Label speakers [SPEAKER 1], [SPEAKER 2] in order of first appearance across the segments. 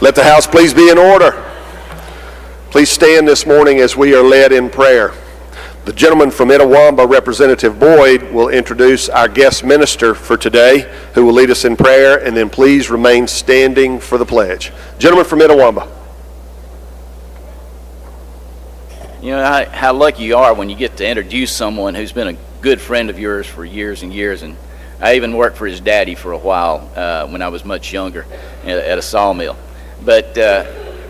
[SPEAKER 1] Let the house please be in order. Please stand this morning as we are led in prayer. The gentleman from Itawamba, Representative Boyd, will introduce our guest minister for today, who will lead us in prayer, and then please remain standing for the pledge. Gentleman from Itawamba.
[SPEAKER 2] You know how lucky you are when you get to introduce someone who's been a good friend of yours for years and years, and I even worked for his daddy for a while when I was much younger at a sawmill. But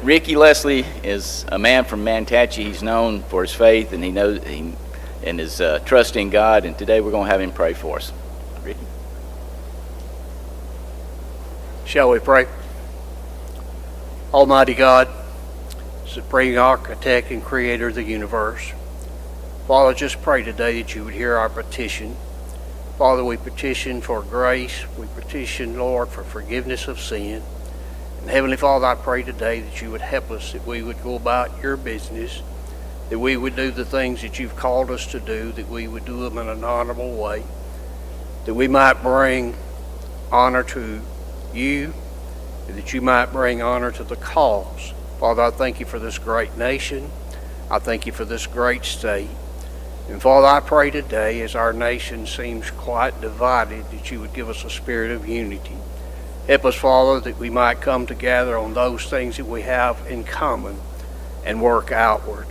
[SPEAKER 2] Ricky Leslie is a man from Mantachie. He's known for his faith, and and his trust in God, and today we're going to have him pray for us. Ricky?
[SPEAKER 3] Shall we pray? Almighty God, Supreme Architect and Creator of the universe, Father, just pray today that you would hear our petition. Father, we petition for grace. We petition, Lord, for forgiveness of sin. And Heavenly Father, I pray today that you would help us, that we would go about your business, that we would do the things that you've called us to do, that we would do them in an honorable way, that we might bring honor to you, and that you might bring honor to the cause. Father, I thank you for this great nation. I thank you for this great state. And Father, I pray today, as our nation seems quite divided, that you would give us a spirit of unity. Help us, Father, that we might come together on those things that we have in common and work outward.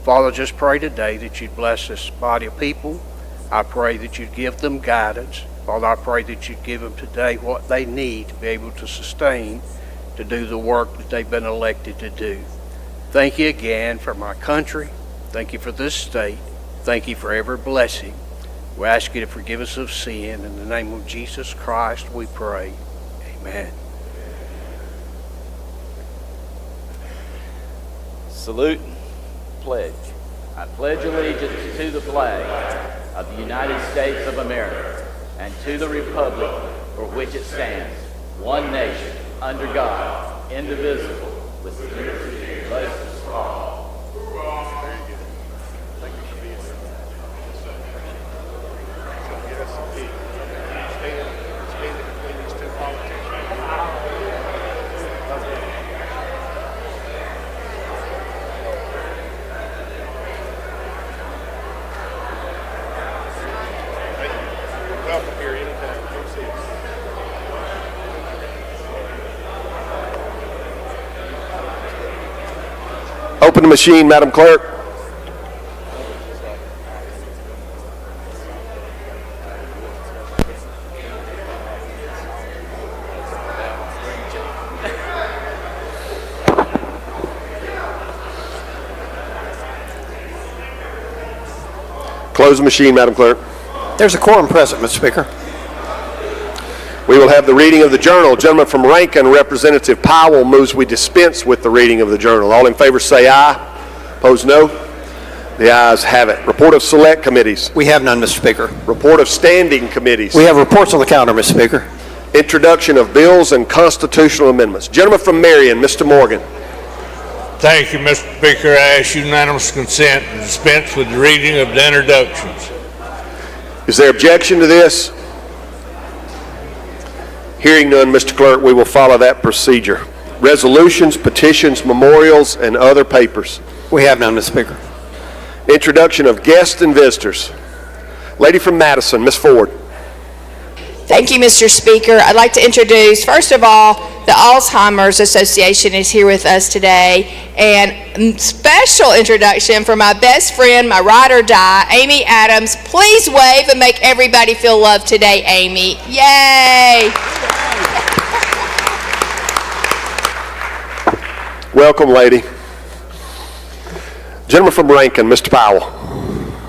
[SPEAKER 3] Father, just pray today that you'd bless this body of people. I pray that you'd give them guidance. Father, I pray that you'd give them today what they need to be able to sustain, to do the work that they've been elected to do. Thank you again for my country. Thank you for this state. Thank you for every blessing. We ask you to forgive us of sin. In the name of Jesus Christ we pray. Amen.
[SPEAKER 2] Salute, pledge. I pledge allegiance to the flag of the United States of America and to the republic for which it stands, one nation, under God, indivisible, with liberty and justice for all.
[SPEAKER 1] Open the machine, Madam Clerk. Close the machine, Madam Clerk.
[SPEAKER 4] There's a quorum present, Mr. Speaker.
[SPEAKER 1] We will have the reading of the journal. Gentleman from Rankin, Representative Powell, moves we dispense with the reading of the journal. All in favor say aye. Opposed, no. The ayes have it. Report of select committees.
[SPEAKER 4] We have none, Mr. Speaker.
[SPEAKER 1] Report of standing committees.
[SPEAKER 4] We have reports on the calendar, Mr. Speaker.
[SPEAKER 1] Introduction of bills and constitutional amendments. Gentleman from Marion, Mr. Morgan.
[SPEAKER 5] Thank you, Mr. Speaker. I ask unanimous consent to dispense with the reading of the introductions.
[SPEAKER 1] Is there objection to this? Hearing none, Mr. Clerk, we will follow that procedure. Resolutions, petitions, memorials, and other papers.
[SPEAKER 4] We have none, Mr. Speaker.
[SPEAKER 1] Introduction of guests and visitors. Lady from Madison, Ms. Ford.
[SPEAKER 6] Thank you, Mr. Speaker. I'd like to introduce, first of all, the Alzheimer's Association is here with us today, and special introduction for my best friend, my ride or die, Amy Adams. Please wave and make everybody feel loved today, Amy. Yay!
[SPEAKER 1] Welcome, lady. Gentleman from Rankin, Mr. Powell.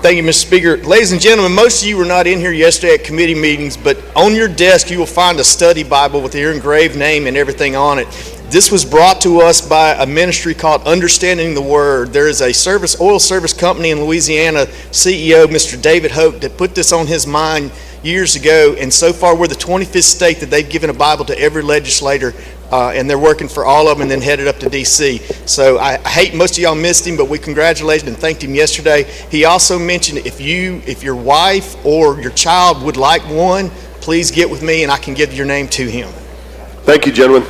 [SPEAKER 7] Thank you, Mr. Speaker. Ladies and gentlemen, most of you were not in here yesterday at committee meetings, but on your desk you will find a study Bible with your engraved name and everything on it. This was brought to us by a ministry called Understanding the Word. There is a oil service company in Louisiana, CEO Mr. David Hoke, that put this on his mind years ago, and so far we're the 25th state that they've given a Bible to every legislator, and they're working for all of them and then headed up to D.C. So I hate most of y'all missed him, but we congratulated and thanked him yesterday. He also mentioned if your wife or your child would like one, please get with me and I can give your name to him.
[SPEAKER 1] Thank you, gentlemen.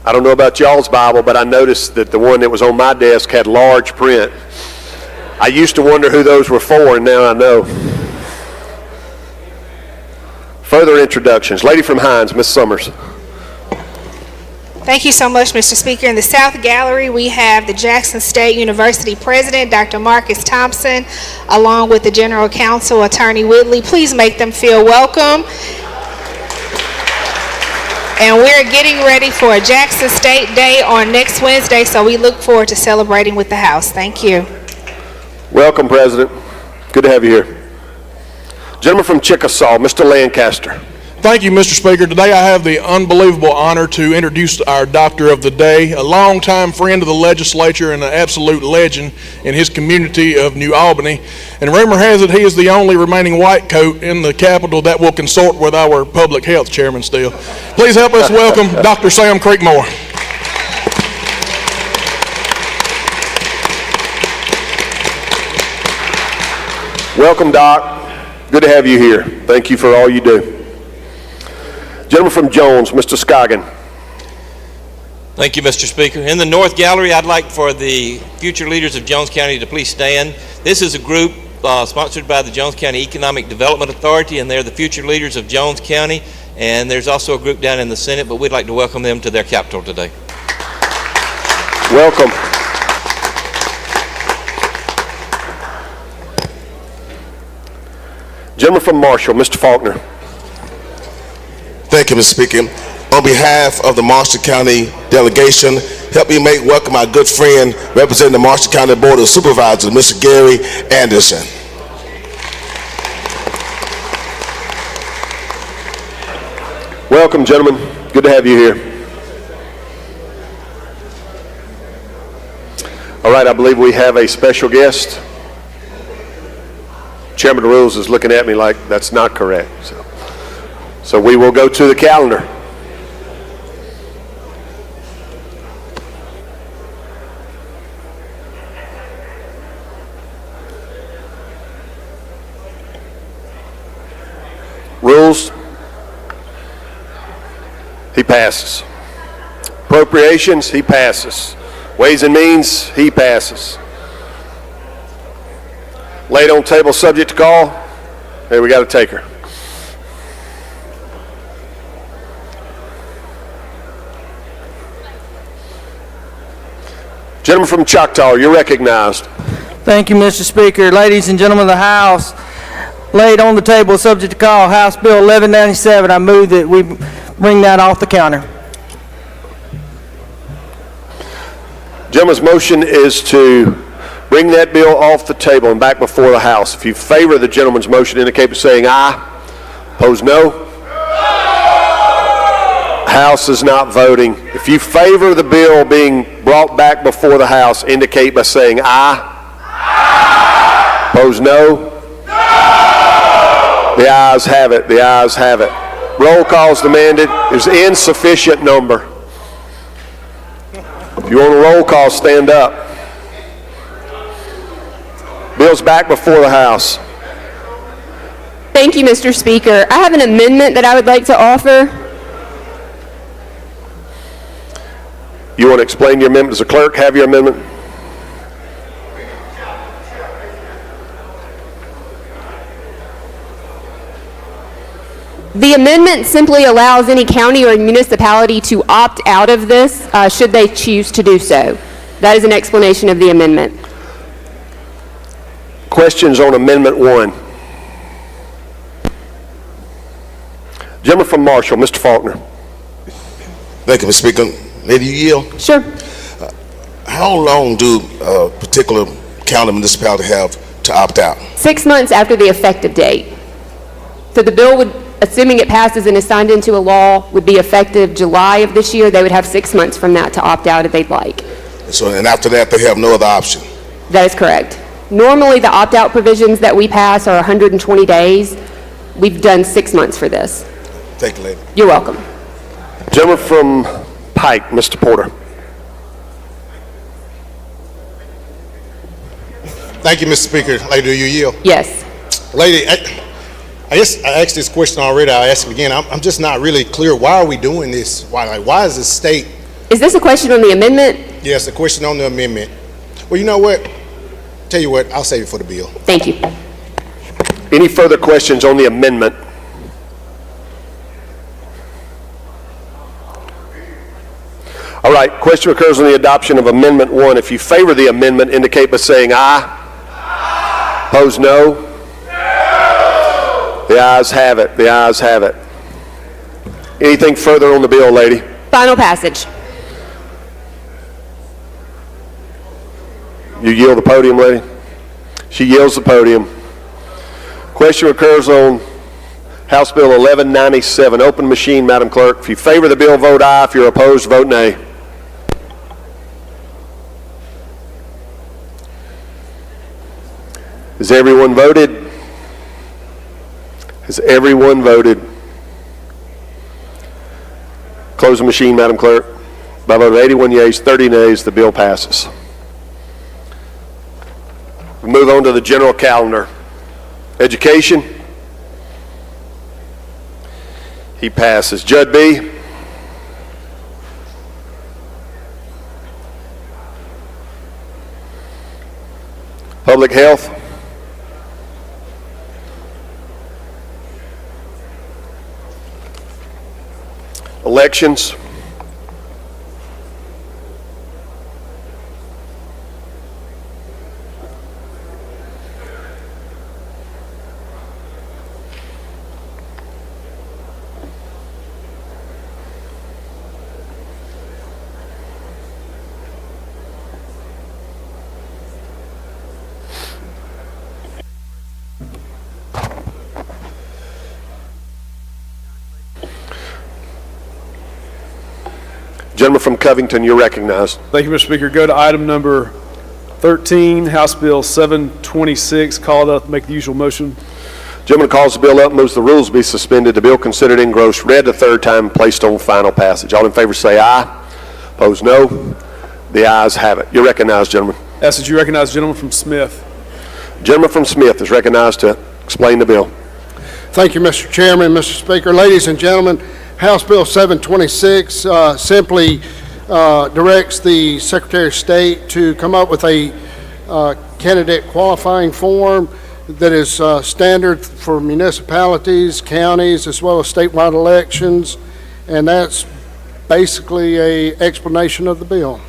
[SPEAKER 1] I don't know about y'all's Bible, but I noticed that the one that was on my desk had large print. I used to wonder who those were for, and now I know. Further introductions. Lady from Hines, Miss Summers.
[SPEAKER 6] Thank you so much, Mr. Speaker. In the South Gallery, we have the Jackson State University President, Dr. Marcus Thompson, along with the General Counsel, Attorney Whitley. Please make them feel welcome. And we're getting ready for a Jackson State Day on next Wednesday, so we look forward to celebrating with the House. Thank you.
[SPEAKER 1] Welcome, President. Good to have you here. Gentleman from Chickasaw, Mr. Lancaster.
[SPEAKER 8] Thank you, Mr. Speaker. Today I have the unbelievable honor to introduce our doctor of the day, a longtime friend of the legislature and an absolute legend in his community of New Albany. And rumor has it he is the only remaining white coat in the Capitol that will consort with our public health chairman still. Please help us welcome Dr. Sam Creekmore.
[SPEAKER 1] Welcome, Doc. Good to have you here. Thank you for all you do. Gentleman from Jones, Mr. Scoggin.
[SPEAKER 9] Thank you, Mr. Speaker. In the North Gallery, I'd like for the future leaders of Jones County to please stand. This is a group sponsored by the Jones County Economic Development Authority, and they're the future leaders of Jones County. And there's also a group down in the Senate, but we'd like to welcome them to their capital today.
[SPEAKER 1] Welcome. Gentleman from Marshall, Mr. Faulkner.
[SPEAKER 10] Thank you, Mr. Speaker. On behalf of the Marshall County delegation, help me make welcome my good friend representing the Marshall County Board of Supervisors, Mr. Gary Anderson.
[SPEAKER 1] Welcome, gentlemen. Good to have you here. All right, I believe we have a special guest. Chairman of the Rules is looking at me like that's not correct. So we will go to the calendar. Rules. He passes. Appropriations, he passes. Ways and Means, he passes. Laid on table, subject to call. Hey, we got a taker. Gentleman from Choctaw, you're recognized.
[SPEAKER 11] Thank you, Mr. Speaker. Ladies and gentlemen of the House, laid on the table, subject to call, House Bill 1197. I move that we bring that off the counter.
[SPEAKER 1] Gentleman's motion is to bring that bill off the table and back before the House. If you favor the gentleman's motion, indicate by saying aye. Opposed, no. House is not voting. If you favor the bill being brought back before the House, indicate by saying aye. Opposed, no. The ayes have it. The ayes have it. Roll call is demanded. There's insufficient number. If you want a roll call, stand up. Bill's back before the House.
[SPEAKER 12] Thank you, Mr. Speaker. I have an amendment that I would like to offer.
[SPEAKER 1] You want to explain your amendment? Does the clerk have your amendment?
[SPEAKER 12] The amendment simply allows any county or municipality to opt out of this should they choose to do so. That is an explanation of the amendment.
[SPEAKER 1] Questions on Amendment 1? Gentleman from Marshall, Mr. Faulkner.
[SPEAKER 10] Thank you, Mr. Speaker. Lady, you yield?
[SPEAKER 12] Sure.
[SPEAKER 10] How long do a particular county or municipality have to opt out?
[SPEAKER 12] 6 months after the effective date. So the bill would, assuming it passes and is signed into a law, would be effective July of this year. They would have 6 months from that to opt out if they'd like.
[SPEAKER 10] So, and after that, they have no other option?
[SPEAKER 12] That is correct. Normally, the opt-out provisions that we pass are 120 days. We've done 6 months for this.
[SPEAKER 10] Thank you, lady.
[SPEAKER 12] You're welcome.
[SPEAKER 1] Gentleman from Pike, Mr. Porter.
[SPEAKER 13] Thank you, Mr. Speaker. Lady, do you yield?
[SPEAKER 12] Yes.
[SPEAKER 13] Lady, I guess I asked this question already. I'll ask it again. I'm just not really clear. Why are we doing this? Why is the state
[SPEAKER 12] Is this a question on the amendment?
[SPEAKER 13] Yes, a question on the amendment. Well, you know what? Tell you what, I'll save it for the bill.
[SPEAKER 12] Thank you.
[SPEAKER 1] Any further questions on the amendment? All right, question occurs on the adoption of Amendment 1. If you favor the amendment, indicate by saying aye. Aye. Opposed, no? No. The ayes have it. The ayes have it. Anything further on the bill, lady?
[SPEAKER 12] Final passage.
[SPEAKER 1] You yield the podium, lady? She yields the podium. Question occurs on House Bill 1197. Open machine, Madam Clerk. If you favor the bill, vote aye. If you're opposed, vote nay. Has everyone voted? Has everyone voted? Close the machine, Madam Clerk. By a vote of 81 yeas, 30 nays, the bill passes. We move on to the general calendar. Education. He passes. Judge B. Public health. Elections. Gentleman from Covington, you're recognized.
[SPEAKER 14] Thank you, Mr. Speaker. Go to item number 13, House Bill 726. Called up, make the usual motion.
[SPEAKER 1] Gentleman calls the bill up, moves the rules be suspended. The bill considered engrossed, read the third time, placed on final passage. All in favor say aye. Opposed, no. The ayes have it. You're recognized, gentlemen.
[SPEAKER 14] Ask that you recognize the gentleman from Smith.
[SPEAKER 1] Gentleman from Smith is recognized to explain the bill.
[SPEAKER 15] Thank you, Mr. Chairman, Mr. Speaker. Ladies and gentlemen, House Bill 726 simply directs the Secretary of State to come up with a candidate qualifying form that is standard for municipalities, counties, as well as statewide elections, and that's basically an explanation of the bill.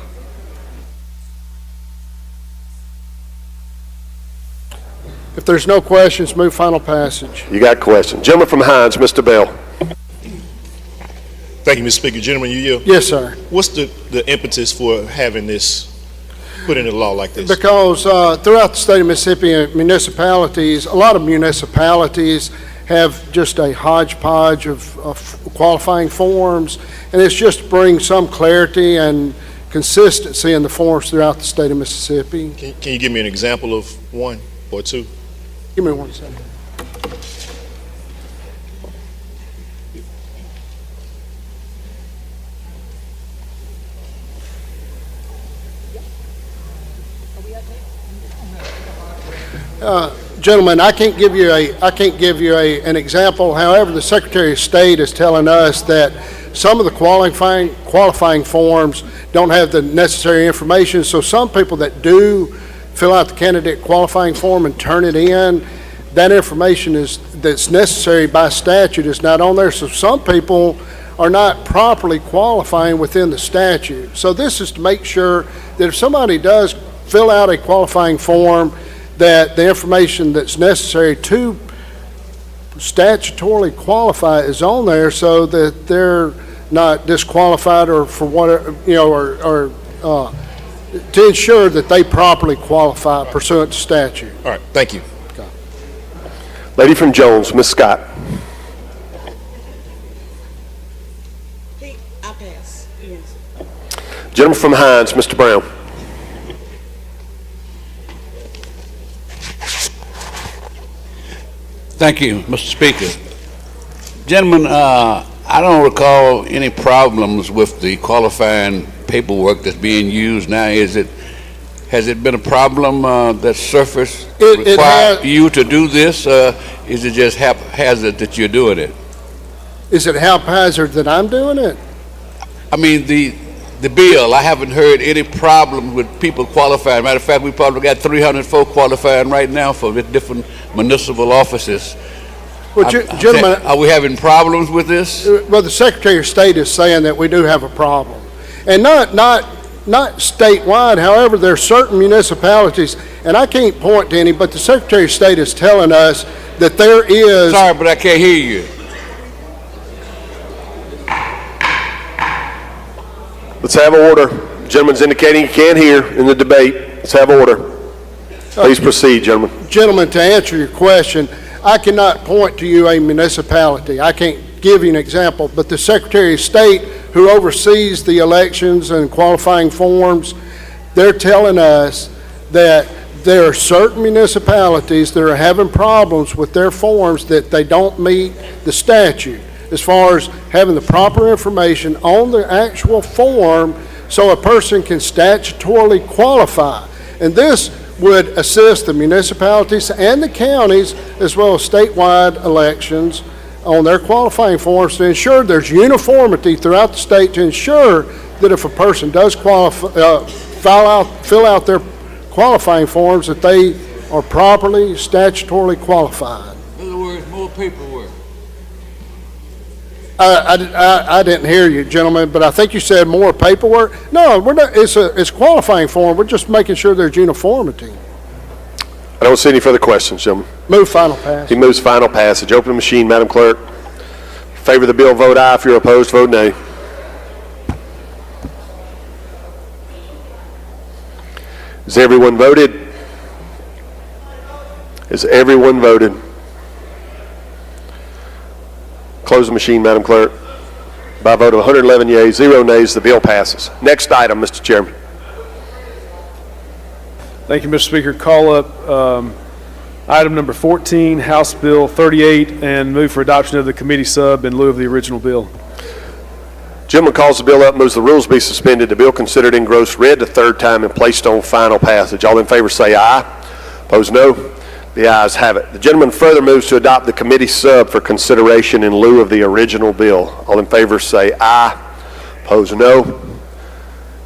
[SPEAKER 15] If there's no questions, move final passage.
[SPEAKER 1] You got questions. Gentleman from Hines, Mr. Bell.
[SPEAKER 13] Thank you, Mr. Speaker. Gentlemen, you yield?
[SPEAKER 15] Yes, sir.
[SPEAKER 13] What's the impetus for having this put into law like this?
[SPEAKER 15] Because throughout the state of Mississippi, municipalities, a lot of municipalities have just a hodgepodge of qualifying forms, and it's just to bring some clarity and consistency in the forms throughout the state of Mississippi.
[SPEAKER 13] Can you give me an example of one or two?
[SPEAKER 15] Give me 1 second. Gentlemen, I can't give you an example. However, the Secretary of State is telling us that some of the qualifying forms don't have the necessary information. So some people that do fill out the candidate qualifying form and turn it in, that information that's necessary by statute is not on there. So some people are not properly qualifying within the statute. So this is to make sure that if somebody does fill out a qualifying form, that the information that's necessary to statutorily qualify is on there, so that they're not disqualified or for whatever, or to ensure that they properly qualify pursuant to statute.
[SPEAKER 13] All right, thank you.
[SPEAKER 15] Okay.
[SPEAKER 1] Lady from Jones, Ms. Scott.
[SPEAKER 16] I'll pass. Yes.
[SPEAKER 1] Gentleman from Hines, Mr. Brown.
[SPEAKER 17] Thank you, Mr. Speaker. Gentlemen, I don't recall any problems with the qualifying paperwork that's being used now. Has it been a problem that surfaced require you to do this? Is it just haphazard that you're doing it?
[SPEAKER 15] Is it haphazard that I'm doing it?
[SPEAKER 17] I mean, the the bill, I haven't heard any problems with people qualifying. Matter of fact, we probably got 300 folk qualifying right now for the different municipal offices.
[SPEAKER 15] Well, gentlemen,
[SPEAKER 17] are we having problems with this?
[SPEAKER 15] Well, the Secretary of State is saying that we do have a problem, and not statewide. However, there are certain municipalities, and I can't point to any, but the Secretary of State is telling us that there is.
[SPEAKER 17] Sorry, but I can't hear you.
[SPEAKER 1] Let's have order. The gentleman's indicating he can't hear in the debate. Let's have order. Please proceed, gentlemen.
[SPEAKER 15] Gentlemen, to answer your question, I cannot point to you a municipality. I can't give you an example, but the Secretary of State, who oversees the elections and qualifying forms, they're telling us that there are certain municipalities that are having problems with their forms, that they don't meet the statute as far as having the proper information on the actual form so a person can statutorily qualify. And this would assist the municipalities and the counties, as well as statewide elections, on their qualifying forms to ensure there's uniformity throughout the state, to ensure that if a person does fill out their qualifying forms, that they are properly statutorily qualified.
[SPEAKER 17] In other words, more paperwork.
[SPEAKER 15] I didn't hear you, gentlemen, but I think you said more paperwork. No, we're not. It's a qualifying form. We're just making sure there's uniformity.
[SPEAKER 1] I don't see any further questions, gentlemen.
[SPEAKER 15] Move final passage.
[SPEAKER 1] He moves final passage. Open the machine, Madam Clerk. In favor of the bill, vote aye. If you're opposed, vote nay. Has everyone voted? Has everyone voted? Close the machine, Madam Clerk. By a vote of 111 yeas, 0 nays, the bill passes. Next item, Mr. Chairman.
[SPEAKER 14] Thank you, Mr. Speaker. Call up item number 14, House Bill 38, and move for adoption of the committee sub in lieu of the original bill.
[SPEAKER 1] Gentleman calls the bill up, moves the rules be suspended, the bill considered engrossed, read the third time, and placed on final passage. All in favor say aye. Opposed, no. The ayes have it. The gentleman further moves to adopt the committee sub for consideration in lieu of the original bill. All in favor say aye. Opposed, no.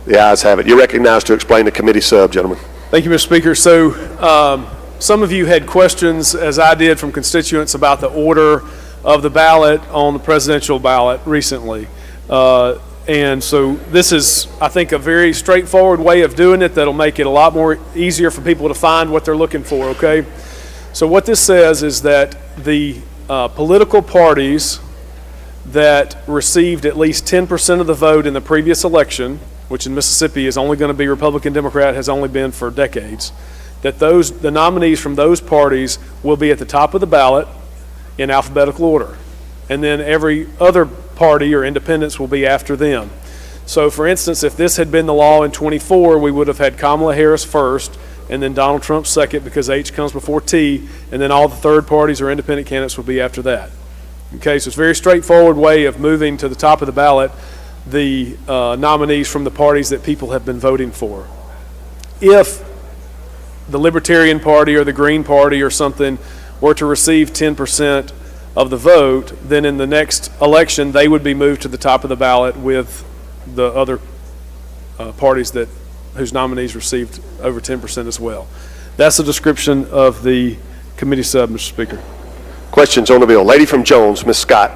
[SPEAKER 1] The ayes have it. You're recognized to explain the committee sub, gentlemen.
[SPEAKER 14] Thank you, Mr. Speaker. So some of you had questions, as I did, from constituents about the order of the ballot on the presidential ballot recently. And so this is, I think, a very straightforward way of doing it that'll make it a lot more easier for people to find what they're looking for, okay? So what this says is that the political parties that received at least 10% of the vote in the previous election, which in Mississippi is only going to be Republican, Democrat, has only been for decades, that the nominees from those parties will be at the top of the ballot in alphabetical order. And then every other party or independents will be after them. So for instance, if this had been the law in 24, we would have had Kamala Harris first, and then Donald Trump second, because H comes before T, and then all the third parties or independent candidates will be after that. Okay, so it's a very straightforward way of moving to the top of the ballot the nominees from the parties that people have been voting for. If the Libertarian Party or the Green Party or something were to receive 10% of the vote, then in the next election they would be moved to the top of the ballot with the other parties whose nominees received over 10% as well. That's a description of the committee sub, Mr. Speaker.
[SPEAKER 1] Questions on the bill. Lady from Jones, Ms. Scott.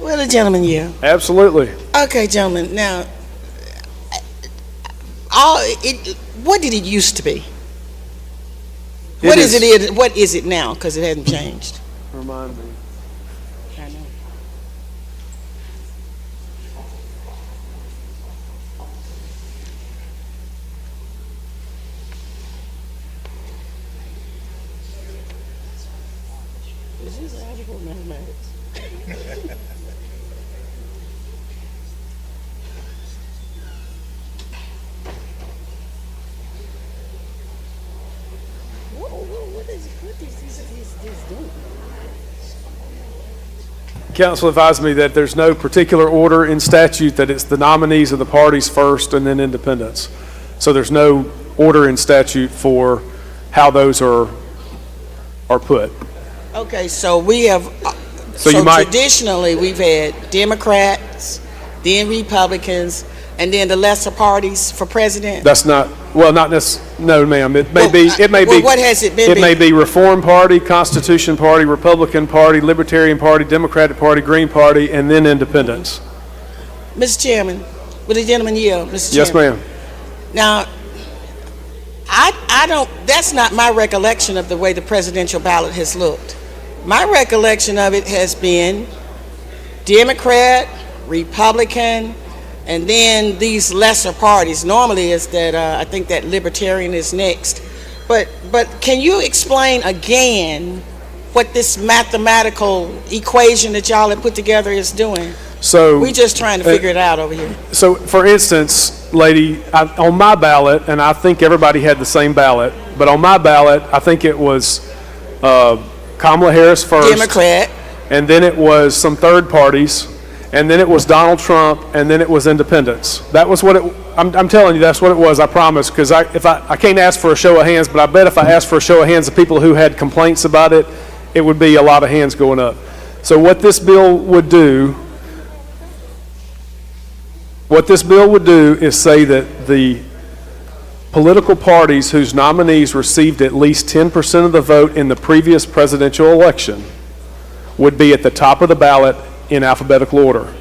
[SPEAKER 16] Will the gentleman yield?
[SPEAKER 14] Absolutely.
[SPEAKER 16] Okay, gentlemen. Now, what did it used to be? What is it now? Because it hasn't changed.
[SPEAKER 14] Remind me.
[SPEAKER 16] I know. This is algebra mathematics.
[SPEAKER 14] Council advised me that there's no particular order in statute, that it's the nominees of the parties first and then independents. So there's no order in statute for how those are put.
[SPEAKER 16] Okay, so we have,
[SPEAKER 14] So you might.
[SPEAKER 16] Traditionally, we've had Democrats, then Republicans, and then the lesser parties for president.
[SPEAKER 14] That's not, well, not necessarily, no, ma'am. It may be,
[SPEAKER 16] what has it been?
[SPEAKER 14] It may be Reform Party, Constitution Party, Republican Party, Libertarian Party, Democratic Party, Green Party, and then Independents.
[SPEAKER 16] Mr. Chairman, will the gentleman yield, Mr.
[SPEAKER 14] Yes,
[SPEAKER 16] Chairman?
[SPEAKER 14] ma'am.
[SPEAKER 16] Now, I don't, that's not my recollection of the way the presidential ballot has looked. My recollection of it has been Democrat, Republican, and then these lesser parties. Normally it's that, I think that Libertarian is next. But can you explain again what this mathematical equation that y'all have put together is doing?
[SPEAKER 14] So
[SPEAKER 16] we just trying to figure it out over here.
[SPEAKER 14] So, for instance, lady, on my ballot, and I think everybody had the same ballot, but on my ballot, I think it was Kamala Harris first,
[SPEAKER 16] Democrat,
[SPEAKER 14] and then it was some third parties, and then it was Donald Trump, and then it was independents. That was what it. I'm telling you, that's what it was. I promise, because I can't ask for a show of hands, but I bet if I asked for a show of hands of people who had complaints about it, it would be a lot of hands going up. So what this bill would do. What this bill would do is say that the political parties whose nominees received at least 10% of the vote in the previous presidential election would be at the top of the ballot in alphabetical order.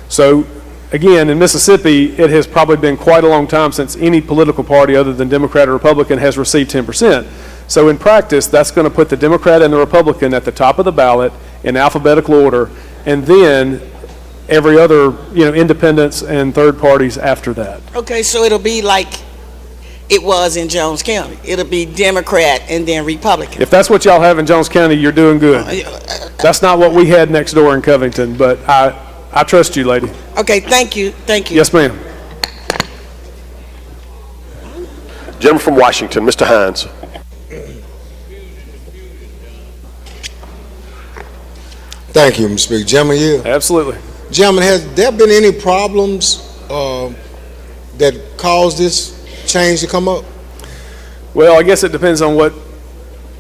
[SPEAKER 14] So, again, in Mississippi, it has probably been quite a long time since any political party other than Democrat or Republican has received 10%. So in practice, that's going to put the Democrat and the Republican at the top of the ballot in alphabetical order, and then every other, independents and third parties after that.
[SPEAKER 16] Okay, so it'll be like it was in Jones County. It'll be Democrat and then Republican.
[SPEAKER 14] If that's what y'all have in Jones County, you're doing good. That's not what we had next door in Covington, but I trust you, lady.
[SPEAKER 16] Okay, thank you. Thank you.
[SPEAKER 14] Yes, ma'am.
[SPEAKER 1] Gentleman from Washington, Mr. Hines.
[SPEAKER 13] Thank you, Mr. Speaker. Gentleman, you.
[SPEAKER 14] Absolutely.
[SPEAKER 13] Gentlemen, has there been any problems that caused this change to come up?
[SPEAKER 14] Well, I guess it depends on what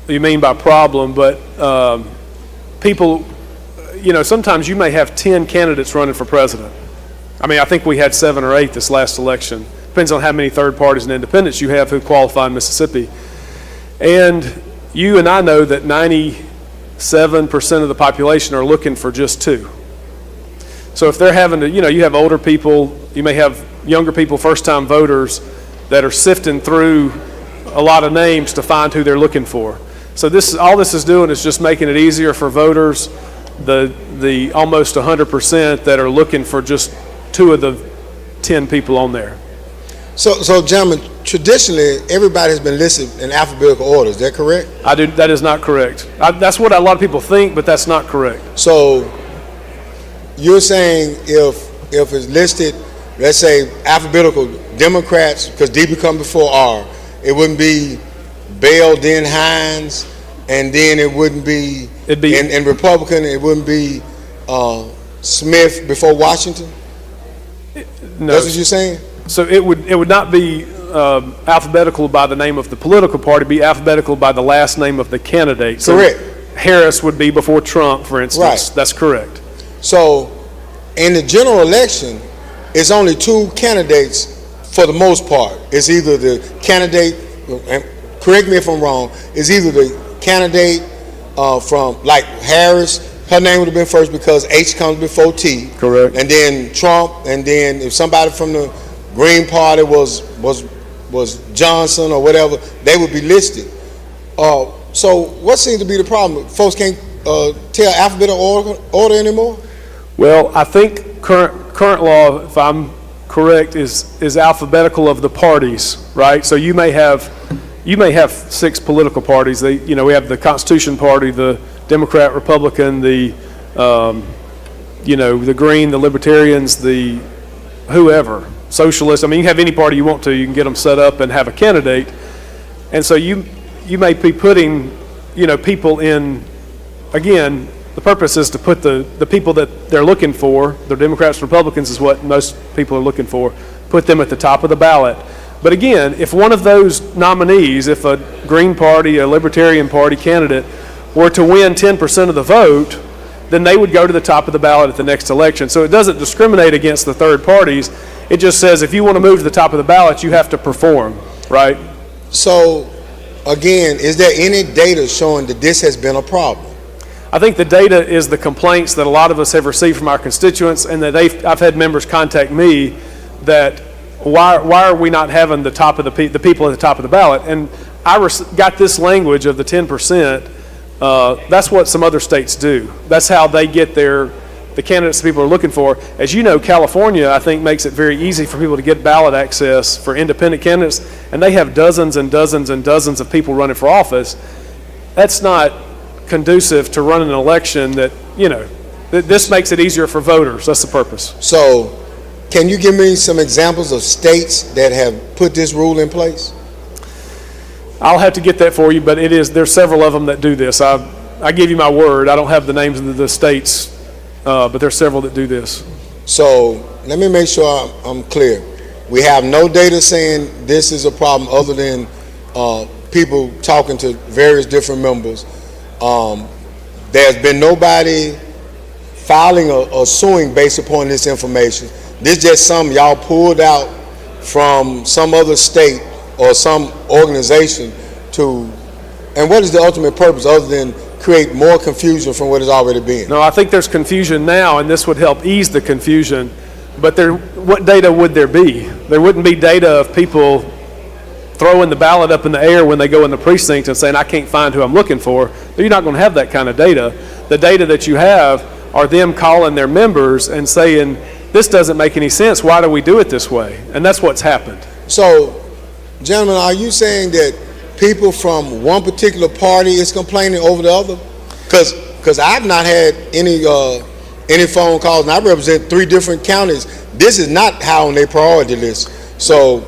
[SPEAKER 14] you mean by problem, but people, sometimes you may have 10 candidates running for president. I mean, I think we had 7 or 8 this last election. Depends on how many third parties and independents you have who qualify in Mississippi. And you and I know that 97% of the population are looking for just 2. So if they're having to, you have older people, you may have younger people, first-time voters, that are sifting through a lot of names to find who they're looking for. So all this is doing is just making it easier for voters, the almost 100% that are looking for just 2 of the 10 people on there.
[SPEAKER 13] So gentlemen, traditionally, everybody has been listed in alphabetical order. Is that correct?
[SPEAKER 14] That is not correct. That's what a lot of people think, but that's not correct.
[SPEAKER 13] So you're saying if it's listed, let's say alphabetical Democrats, because D become before R, it wouldn't be Bell, then Hines, and then it wouldn't be, in Republican, it wouldn't be Smith before Washington?
[SPEAKER 14] No.
[SPEAKER 13] That's what you're saying?
[SPEAKER 14] So it would not be alphabetical by the name of the political party, be alphabetical by the last name of the candidate.
[SPEAKER 13] Correct.
[SPEAKER 14] So Harris would be before Trump, for instance.
[SPEAKER 13] Right.
[SPEAKER 14] That's correct.
[SPEAKER 13] So in the general election, it's only 2 candidates for the most part. It's either the candidate, and correct me if I'm wrong, it's either the candidate from, like Harris, her name would have been first because H comes before T.
[SPEAKER 14] Correct.
[SPEAKER 13] And then Trump, and then if somebody from the Green Party was Johnson or whatever, they would be listed. So what seems to be the problem? Folks can't tell alphabetical order anymore?
[SPEAKER 14] Well, I think current law, if I'm correct, is alphabetical of the parties, right? So you may have 6 political parties. We have the Constitution Party, the Democrat, Republican, the Green, the Libertarians, the whoever, Socialist. I mean, you can have any party you want to. You can get them set up and have a candidate. And so you may be putting, people in, again, the purpose is to put the people that they're looking for, the Democrats, Republicans is what most people are looking for, put them at the top of the ballot. But again, if one of those nominees, if a Green Party, a Libertarian Party candidate were to win 10% of the vote, then they would go to the top of the ballot at the next election. So it doesn't discriminate against the third parties. It just says if you want to move to the top of the ballot, you have to perform, right?
[SPEAKER 13] So, again, is there any data showing that this has been a problem?
[SPEAKER 14] I think the data is the complaints that a lot of us have received from our constituents, and that I've had members contact me that why are we not having the top of the people at the top of the ballot? And I got this language of the 10%. That's what some other states do. That's how they get the candidates that people are looking for. As you know, California, I think, makes it very easy for people to get ballot access for independent candidates, and they have dozens and dozens and dozens of people running for office. That's not conducive to running an election that, this makes it easier for voters. That's the purpose.
[SPEAKER 13] So, can you give me some examples of states that have put this rule in place?
[SPEAKER 14] I'll have to get that for you, but there's several of them that do this. I give you my word. I don't have the names of the states, but there's several that do this.
[SPEAKER 13] So let me make sure I'm clear. We have no data saying this is a problem other than people talking to various different members. There's been nobody filing or suing based upon this information. This is just something y'all pulled out from some other state or some organization and what is the ultimate purpose other than create more confusion from what has already been?
[SPEAKER 14] No, I think there's confusion now, and this would help ease the confusion, but what data would there be? There wouldn't be data of people throwing the ballot up in the air when they go in the precinct and saying, I can't find who I'm looking for. You're not going to have that kind of data. The data that you have are them calling their members and saying, this doesn't make any sense. Why do we do it this way? And that's what's happened.
[SPEAKER 13] So, gentlemen, are you saying that people from one particular party is complaining over the other? Because I've not had any phone calls, and I represent 3 different counties. This is not high on their priority list. So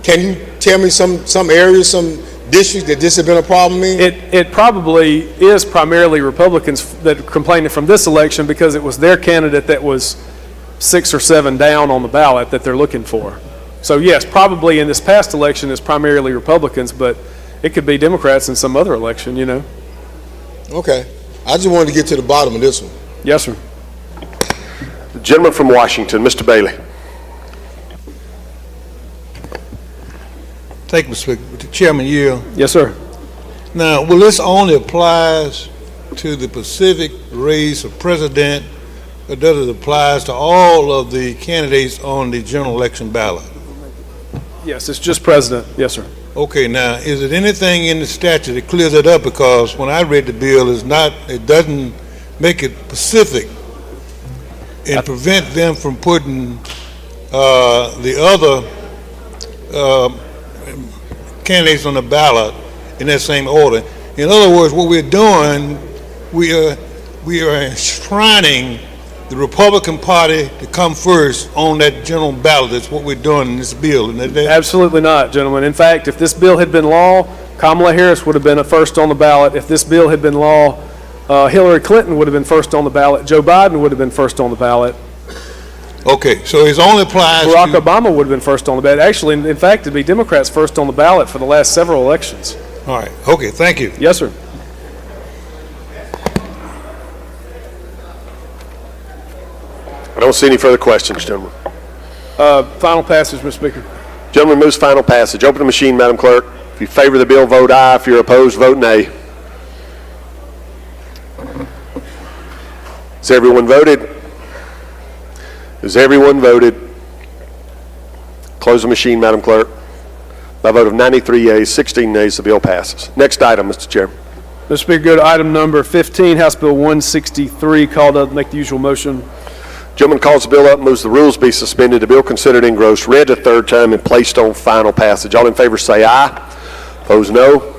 [SPEAKER 13] can you tell me some areas, some districts that this has been a problem in?
[SPEAKER 14] It probably is primarily Republicans that are complaining from this election because it was their candidate that was 6 or 7 down on the ballot that they're looking for. So yes, probably in this past election is primarily Republicans, but it could be Democrats in some other election,
[SPEAKER 13] Okay. I just wanted to get to the bottom of this one.
[SPEAKER 14] Yes, sir.
[SPEAKER 1] The gentleman from Washington, Mr. Bailey.
[SPEAKER 18] Thank you, Mr. Speaker. Chairman Yield.
[SPEAKER 14] Yes, sir.
[SPEAKER 18] Now, will this only applies to the Pacific race of president, or does it applies to all of the candidates on the general election ballot?
[SPEAKER 14] Yes, it's just president. Yes, sir.
[SPEAKER 18] Okay, now, is it anything in the statute that clears it up? Because when I read the bill, it doesn't make it specific and prevent them from putting the other candidates on the ballot in that same order. In other words, what we're doing, we are enshrining the Republican Party to come first on that general ballot. That's what we're doing in this bill.
[SPEAKER 14] Absolutely not, gentlemen. In fact, if this bill had been law, Kamala Harris would have been first on the ballot. If this bill had been law, Hillary Clinton would have been first on the ballot. Joe Biden would have been first on the ballot.
[SPEAKER 18] Okay, so it only applies
[SPEAKER 14] Barack Obama would have been first on the ballot. Actually, in fact, it'd be Democrats first on the ballot for the last several elections.
[SPEAKER 18] All right. Okay, thank you.
[SPEAKER 14] Yes, sir.
[SPEAKER 1] I don't see any further questions, gentlemen.
[SPEAKER 14] Final passage, Mr. Speaker.
[SPEAKER 1] Gentleman moves final passage. Open the machine, Madam Clerk. If you favor the bill, vote aye. If you're opposed, vote nay. Has everyone voted? Has everyone voted? Close the machine, Madam Clerk. By a vote of 93 yeas, 16 nays, the bill passes. Next item, Mr. Chairman.
[SPEAKER 14] Mr. Speaker, go to item number 15, House Bill 163, called up. Make the usual motion.
[SPEAKER 1] Gentleman calls the bill up, moves the rules be suspended, the bill considered engrossed, read a third time, and placed on final passage. All in favor say aye. Opposed, no.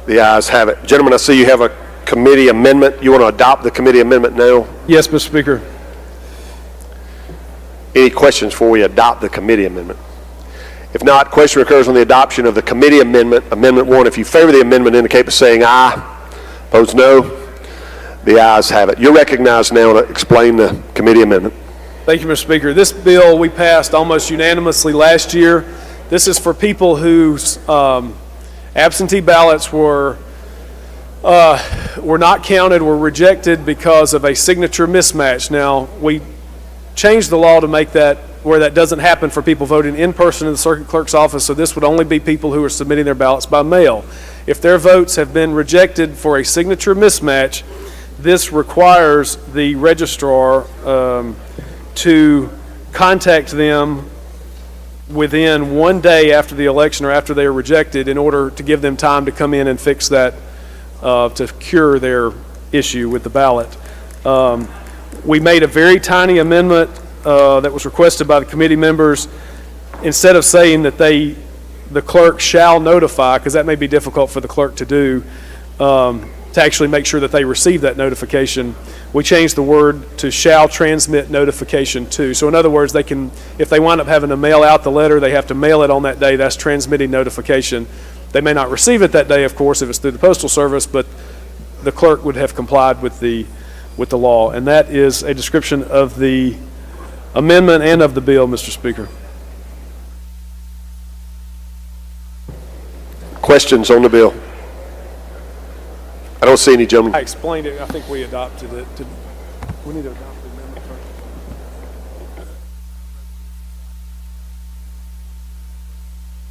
[SPEAKER 1] The ayes have it. Gentlemen, I see you have a committee amendment. You want to adopt the committee amendment now?
[SPEAKER 14] Yes, Mr. Speaker.
[SPEAKER 1] Any questions before we adopt the committee amendment? If not, question recurs on the adoption of the committee amendment, Amendment 1. If you favor the amendment, indicate by saying aye. Opposed, no. The ayes have it. You're recognized now to explain the committee amendment.
[SPEAKER 14] Thank you, Mr. Speaker. This bill we passed almost unanimously last year. This is for people whose absentee ballots were were not counted, were rejected because of a signature mismatch. Now, we changed the law to make that where that doesn't happen for people voting in person in the circuit clerk's office, so this would only be people who are submitting their ballots by mail. If their votes have been rejected for a signature mismatch, this requires the registrar to contact them within 1 day after the election or after they are rejected in order to give them time to come in and fix that, to cure their issue with the ballot. We made a very tiny amendment that was requested by the committee members. Instead of saying that the clerk shall notify, because that may be difficult for the clerk to do, to actually make sure that they receive that notification, we changed the word to shall transmit notification to. So in other words, they can, if they wind up having to mail out the letter, they have to mail it on that day. That's transmitting notification. They may not receive it that day, of course, if it's through the Postal Service, but the clerk would have complied with the law. And that is a description of the amendment and of the bill, Mr. Speaker.
[SPEAKER 1] Questions on the bill? I don't see any, gentlemen.
[SPEAKER 14] I explained it. I think we adopted it. We need to adopt the amendment first.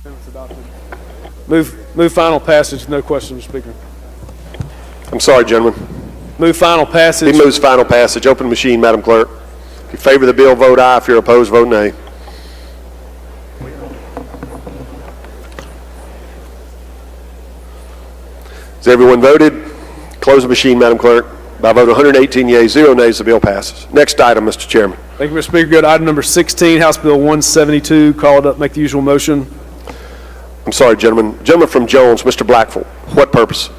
[SPEAKER 14] Amendment's adopted. Move final passage. No question, Mr. Speaker.
[SPEAKER 1] I'm sorry, gentlemen.
[SPEAKER 14] Move final passage.
[SPEAKER 1] He moves final passage. Open the machine, Madam Clerk. If you favor the bill, vote aye. If you're opposed, vote nay. Has everyone voted? Close the machine, Madam Clerk. By a vote of 118 yeas, 0 nays, the bill passes. Next item, Mr. Chairman.
[SPEAKER 14] Thank you, Mr. Speaker. Go to item number 16, House Bill 172. Call it up, make the usual motion.
[SPEAKER 1] I'm sorry, gentlemen. Gentleman from Jones, Mr. Blackford. What purpose?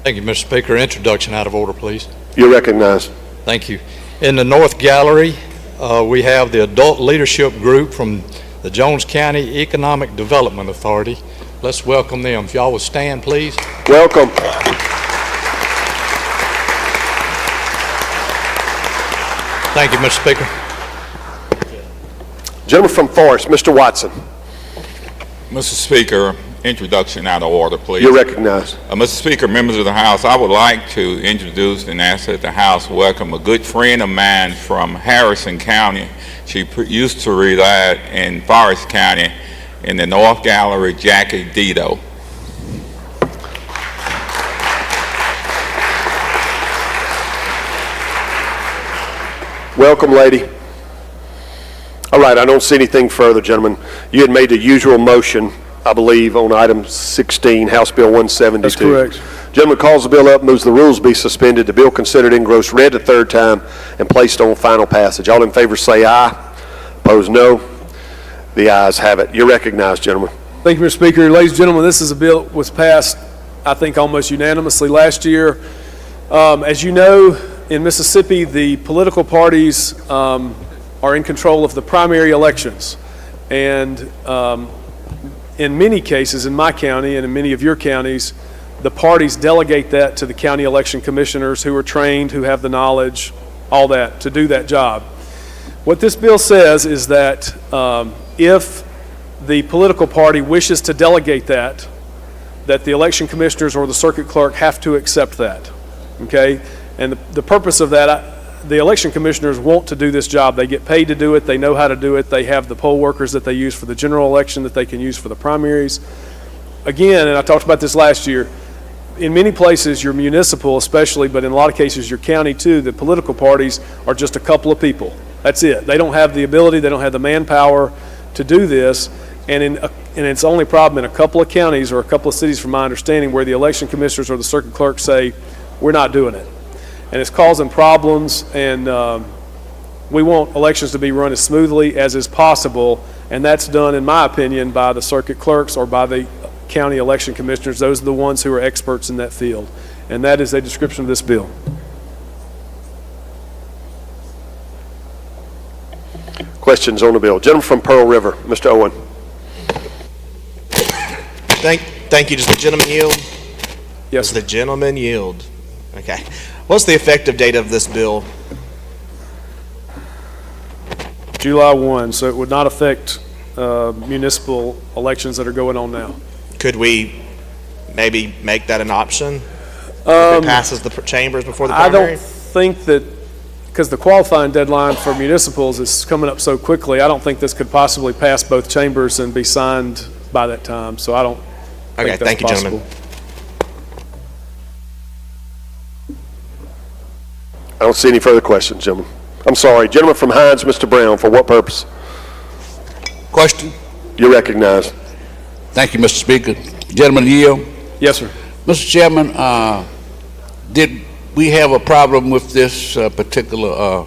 [SPEAKER 19] Thank you, Mr. Speaker. Introduction out of order, please.
[SPEAKER 1] You're recognized.
[SPEAKER 19] Thank you. In the North Gallery, we have the adult leadership group from the Jones County Economic Development Authority. Let's welcome them. If y'all would stand, please.
[SPEAKER 1] Welcome.
[SPEAKER 19] Thank you, Mr. Speaker.
[SPEAKER 1] Gentleman from Forest, Mr. Watson.
[SPEAKER 20] Mr. Speaker, introduction out of order, please.
[SPEAKER 1] You're recognized.
[SPEAKER 20] Mr. Speaker, members of the House, I would like to introduce and ask that the House welcome a good friend of mine from Harrison County. She used to reside in Forest County in the North Gallery, Jackie Dito.
[SPEAKER 1] Welcome, lady. All right, I don't see anything further, gentlemen. You had made the usual motion, I believe, on item 16, House Bill 172.
[SPEAKER 14] That's correct.
[SPEAKER 1] Gentleman calls the bill up, moves the rules be suspended, the bill considered engrossed, read a third time, and placed on final passage. All in favor say aye. Opposed, no. The ayes have it. You're recognized, gentlemen.
[SPEAKER 14] Thank you, Mr. Speaker. Ladies and gentlemen, this is a bill that was passed, I think, almost unanimously last year. As you know, in Mississippi, the political parties are in control of the primary elections. And in many cases, in my county and in many of your counties, the parties delegate that to the county election commissioners who are trained, who have the knowledge, all that, to do that job. What this bill says is that if the political party wishes to delegate that the election commissioners or the circuit clerk have to accept that, okay? And the purpose of that, the election commissioners want to do this job. They get paid to do it. They know how to do it. They have the poll workers that they use for the general election that they can use for the primaries. Again, and I talked about this last year, in many places, your municipal especially, but in a lot of cases your county too, the political parties are just a couple of people. That's it. They don't have the ability, they don't have the manpower to do this. And it's only problem in a couple of counties or a couple of cities, from my understanding, where the election commissioners or the circuit clerks say, we're not doing it. And it's causing problems, and we want elections to be run as smoothly as is possible, and that's done, in my opinion, by the circuit clerks or by the county election commissioners. Those are the ones who are experts in that field. And that is a description of this bill.
[SPEAKER 1] Questions on the bill? Gentleman from Pearl River, Mr. Owen.
[SPEAKER 7] Thank you. Does the gentleman yield?
[SPEAKER 14] Yes.
[SPEAKER 7] Does the gentleman yield? Okay. What's the effective date of this bill?
[SPEAKER 14] July 1, so it would not affect municipal elections that are going on now.
[SPEAKER 7] Could we maybe make that an option if it passes the chambers before the
[SPEAKER 14] I
[SPEAKER 7] primary?
[SPEAKER 14] don't think that, because the qualifying deadline for municipals is coming up so quickly, I don't think this could possibly pass both chambers and be signed by that time. So I don't think that's
[SPEAKER 7] thank you,
[SPEAKER 14] possible.
[SPEAKER 7] gentlemen.
[SPEAKER 1] I don't see any further questions, gentlemen. I'm sorry. Gentleman from Hines, Mr. Brown, for what purpose?
[SPEAKER 17] Question.
[SPEAKER 1] You're recognized.
[SPEAKER 17] Thank you, Mr. Speaker. Gentleman yield.
[SPEAKER 14] Yes, sir.
[SPEAKER 17] Mr. Chairman, did we have a problem with this particular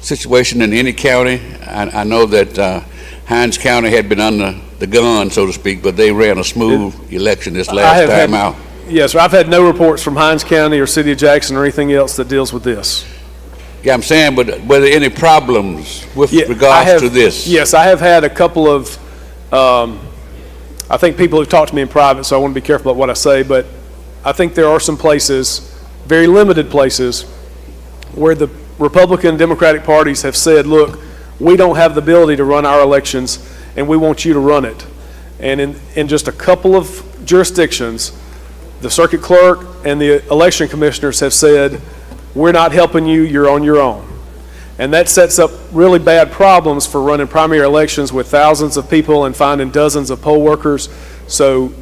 [SPEAKER 17] situation in any county? I know that Hines County had been under the gun, so to speak, but they ran a smooth election this last time out.
[SPEAKER 14] Yes, sir. I've had no reports from Hines County or City of Jackson or anything else that deals with this.
[SPEAKER 17] Yeah, I'm saying, but were there any problems with regards to this?
[SPEAKER 14] Yes, I have had a couple of, I think people have talked to me in private, so I want to be careful about what I say, but I think there are some places, very limited places, where the Republican and Democratic parties have said, look, we don't have the ability to run our elections, and we want you to run it. And in just a couple of jurisdictions, the circuit clerk and the election commissioners have said, we're not helping you, you're on your own. And that sets up really bad problems for running primary elections with thousands of people and finding dozens of poll workers. So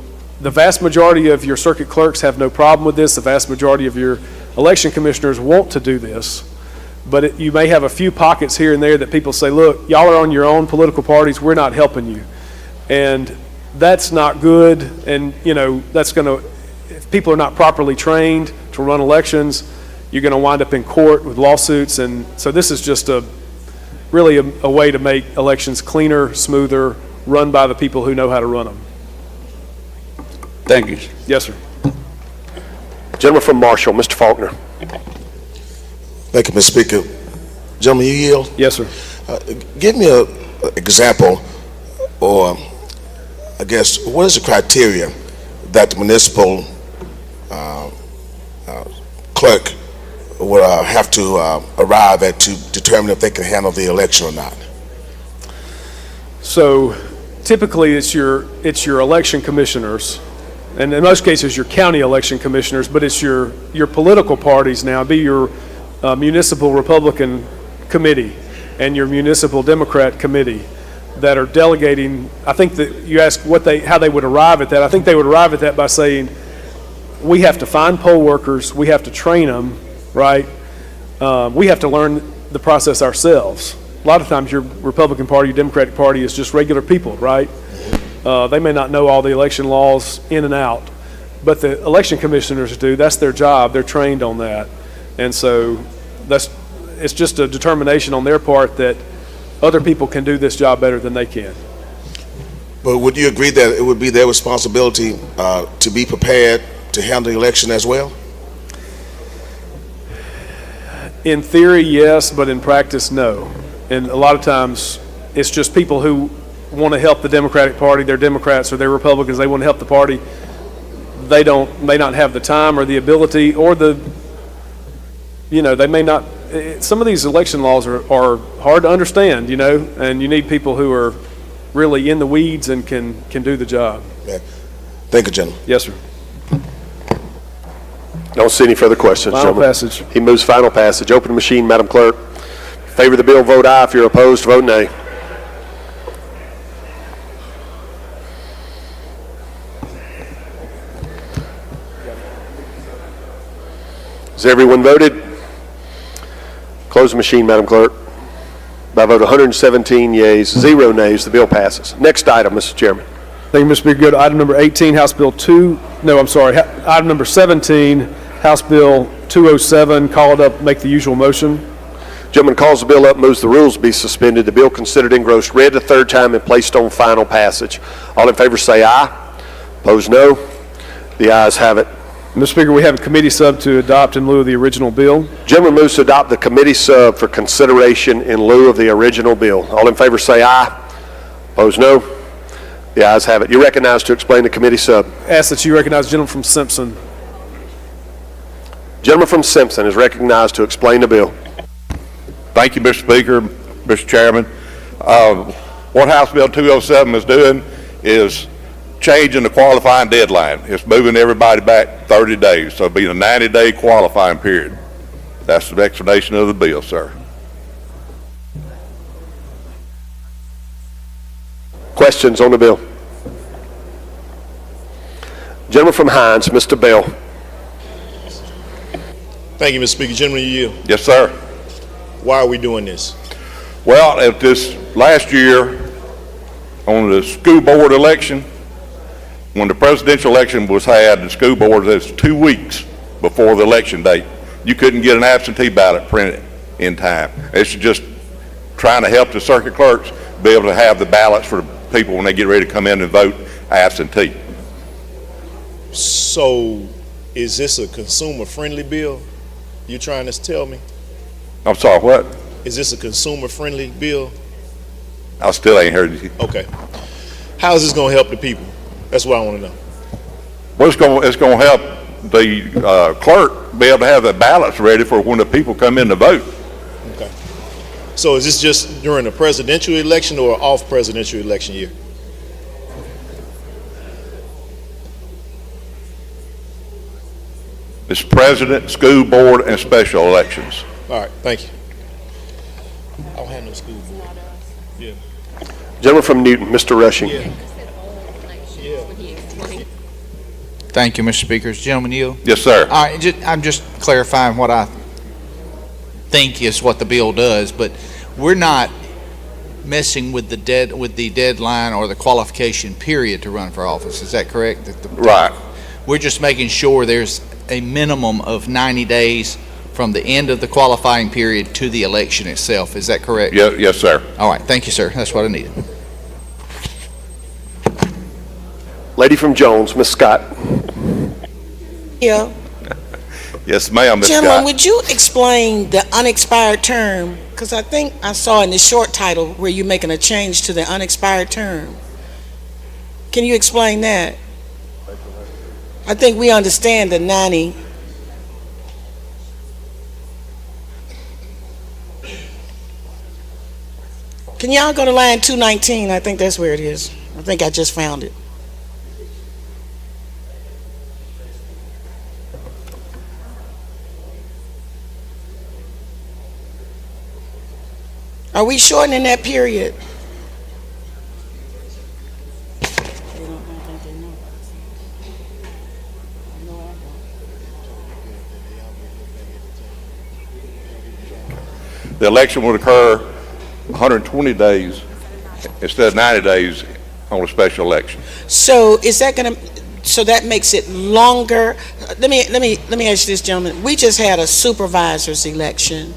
[SPEAKER 14] the vast majority of your circuit clerks have no problem with this. The vast majority of your election commissioners want to do this. But you may have a few pockets here and there that people say, look, y'all are on your own political parties, we're not helping you. And that's not good. And, you know, that's going to, if people are not properly trained to run elections, you're going to wind up in court with lawsuits. And so this is just really a way to make elections cleaner, smoother, run by the people who know how to run them.
[SPEAKER 17] Thank you.
[SPEAKER 14] Yes, sir.
[SPEAKER 1] Gentleman from Marshall, Mr. Faulkner.
[SPEAKER 10] Thank you, Mr. Speaker. Gentlemen, you yield?
[SPEAKER 14] Yes, sir.
[SPEAKER 10] Give me an example, or I guess, what is the criteria that the municipal clerk will have to arrive at to determine if they can handle the election or not?
[SPEAKER 14] So typically it's your election commissioners, and in most cases your county election commissioners, but it's your political parties now, be your municipal Republican committee and your municipal Democrat committee that are delegating. I think that you asked how they would arrive at that. I think they would arrive at that by saying, we have to find poll workers, we have to train them, right? We have to learn the process ourselves. A lot of times your Republican Party, your Democratic Party is just regular people, right? They may not know all the election laws in and out, but the election commissioners do. That's their job. They're trained on that. And so it's just a determination on their part that other people can do this job better than they can.
[SPEAKER 10] But would you agree that it would be their responsibility to be prepared to handle the election as well?
[SPEAKER 14] In theory, yes, but in practice, no. And a lot of times it's just people who want to help the Democratic Party. They're Democrats or they're Republicans. They want to help the party. They may not have the time or the ability or they may not. Some of these election laws are hard to understand, and you need people who are really in the weeds and can do the job.
[SPEAKER 10] Yeah. Thank you, gentlemen.
[SPEAKER 14] Yes, sir.
[SPEAKER 1] Don't see any further questions,
[SPEAKER 14] Final
[SPEAKER 1] gentlemen.
[SPEAKER 14] passage.
[SPEAKER 1] He moves final passage. Open the machine, Madam Clerk. Favor the bill, vote aye. If you're opposed, vote nay. Has everyone voted? Close the machine, Madam Clerk. By a vote of 117 yeas, 0 nays, the bill passes. Next item, Mr. Chairman.
[SPEAKER 14] Thank you, Mr. Speaker. Go to item number 18, House Bill item number 17, House Bill 207. Call it up, make the usual motion.
[SPEAKER 1] Gentleman calls the bill up, moves the rules be suspended. The bill considered engrossed, read a third time, and placed on final passage. All in favor say aye. Opposed, no. The ayes have it.
[SPEAKER 14] Mr. Speaker, we have a committee sub to adopt in lieu of the original bill.
[SPEAKER 1] Gentleman moves to adopt the committee sub for consideration in lieu of the original bill. All in favor say aye. Opposed, no. The ayes have it. You're recognized to explain the committee sub.
[SPEAKER 14] Ask that you recognize the gentleman from Simpson.
[SPEAKER 1] Gentleman from Simpson is recognized to explain the bill.
[SPEAKER 21] Thank you, Mr. Speaker, Mr. Chairman. What House Bill 207 is doing is changing the qualifying deadline. It's moving everybody back 30 days, so it'll be a 90-day qualifying period. That's the explanation of the bill, sir.
[SPEAKER 1] Questions on the bill? Gentleman from Hines, Mr. Bell.
[SPEAKER 7] Thank you, Mr. Speaker. Gentleman, you yield.
[SPEAKER 21] Yes, sir.
[SPEAKER 7] Why are we doing this?
[SPEAKER 21] Well, at this last year, on the school board election, when the presidential election was had, the school board was 2 weeks before the election date. You couldn't get an absentee ballot printed in time. It's just trying to help the circuit clerks be able to have the ballots for the people when they get ready to come in and vote absentee.
[SPEAKER 7] So, is this a consumer-friendly bill? You trying to tell me?
[SPEAKER 21] I'm sorry, what?
[SPEAKER 7] Is this a consumer-friendly bill?
[SPEAKER 21] I still ain't heard you.
[SPEAKER 7] Okay. How is this going to help the people? That's what I want to know.
[SPEAKER 21] Well, it's going to help the clerk be able to have the ballots ready for when the people come in to vote.
[SPEAKER 7] Okay. So is this just during a presidential election or off presidential election year?
[SPEAKER 21] It's president, school board, and special elections.
[SPEAKER 7] All right, thank you. I don't have no school board. Yeah.
[SPEAKER 1] Gentleman from Newton, Mr. Rushing.
[SPEAKER 7] Yeah.
[SPEAKER 3] Thank you, Mr. Speaker. Gentleman, you?
[SPEAKER 21] Yes, sir.
[SPEAKER 3] All right, I'm just clarifying what I think is what the bill does, but we're not messing with the deadline or the qualification period to run for office. Is that correct?
[SPEAKER 21] Right.
[SPEAKER 3] We're just making sure there's a minimum of 90 days from the end of the qualifying period to the election itself. Is that correct?
[SPEAKER 21] Yes, sir.
[SPEAKER 3] All right. Thank you, sir. That's what I needed.
[SPEAKER 1] Lady from Jones, Ms. Scott.
[SPEAKER 16] Yeah.
[SPEAKER 21] Yes, ma'am, Ms.
[SPEAKER 16] Gentlemen,
[SPEAKER 21] Scott.
[SPEAKER 16] would you explain the unexpired term? Because I think I saw in the short title where you're making a change to the unexpired term. Can you explain that? I think we understand the 90. Can y'all go to line 219? I think that's where it is. I think I just found it. Are we shortening that period?
[SPEAKER 21] The election would occur 120 days instead of 90 days on a special election.
[SPEAKER 16] So is that going to? So that makes it longer. Let me ask you this, gentlemen. We just had a supervisor's election,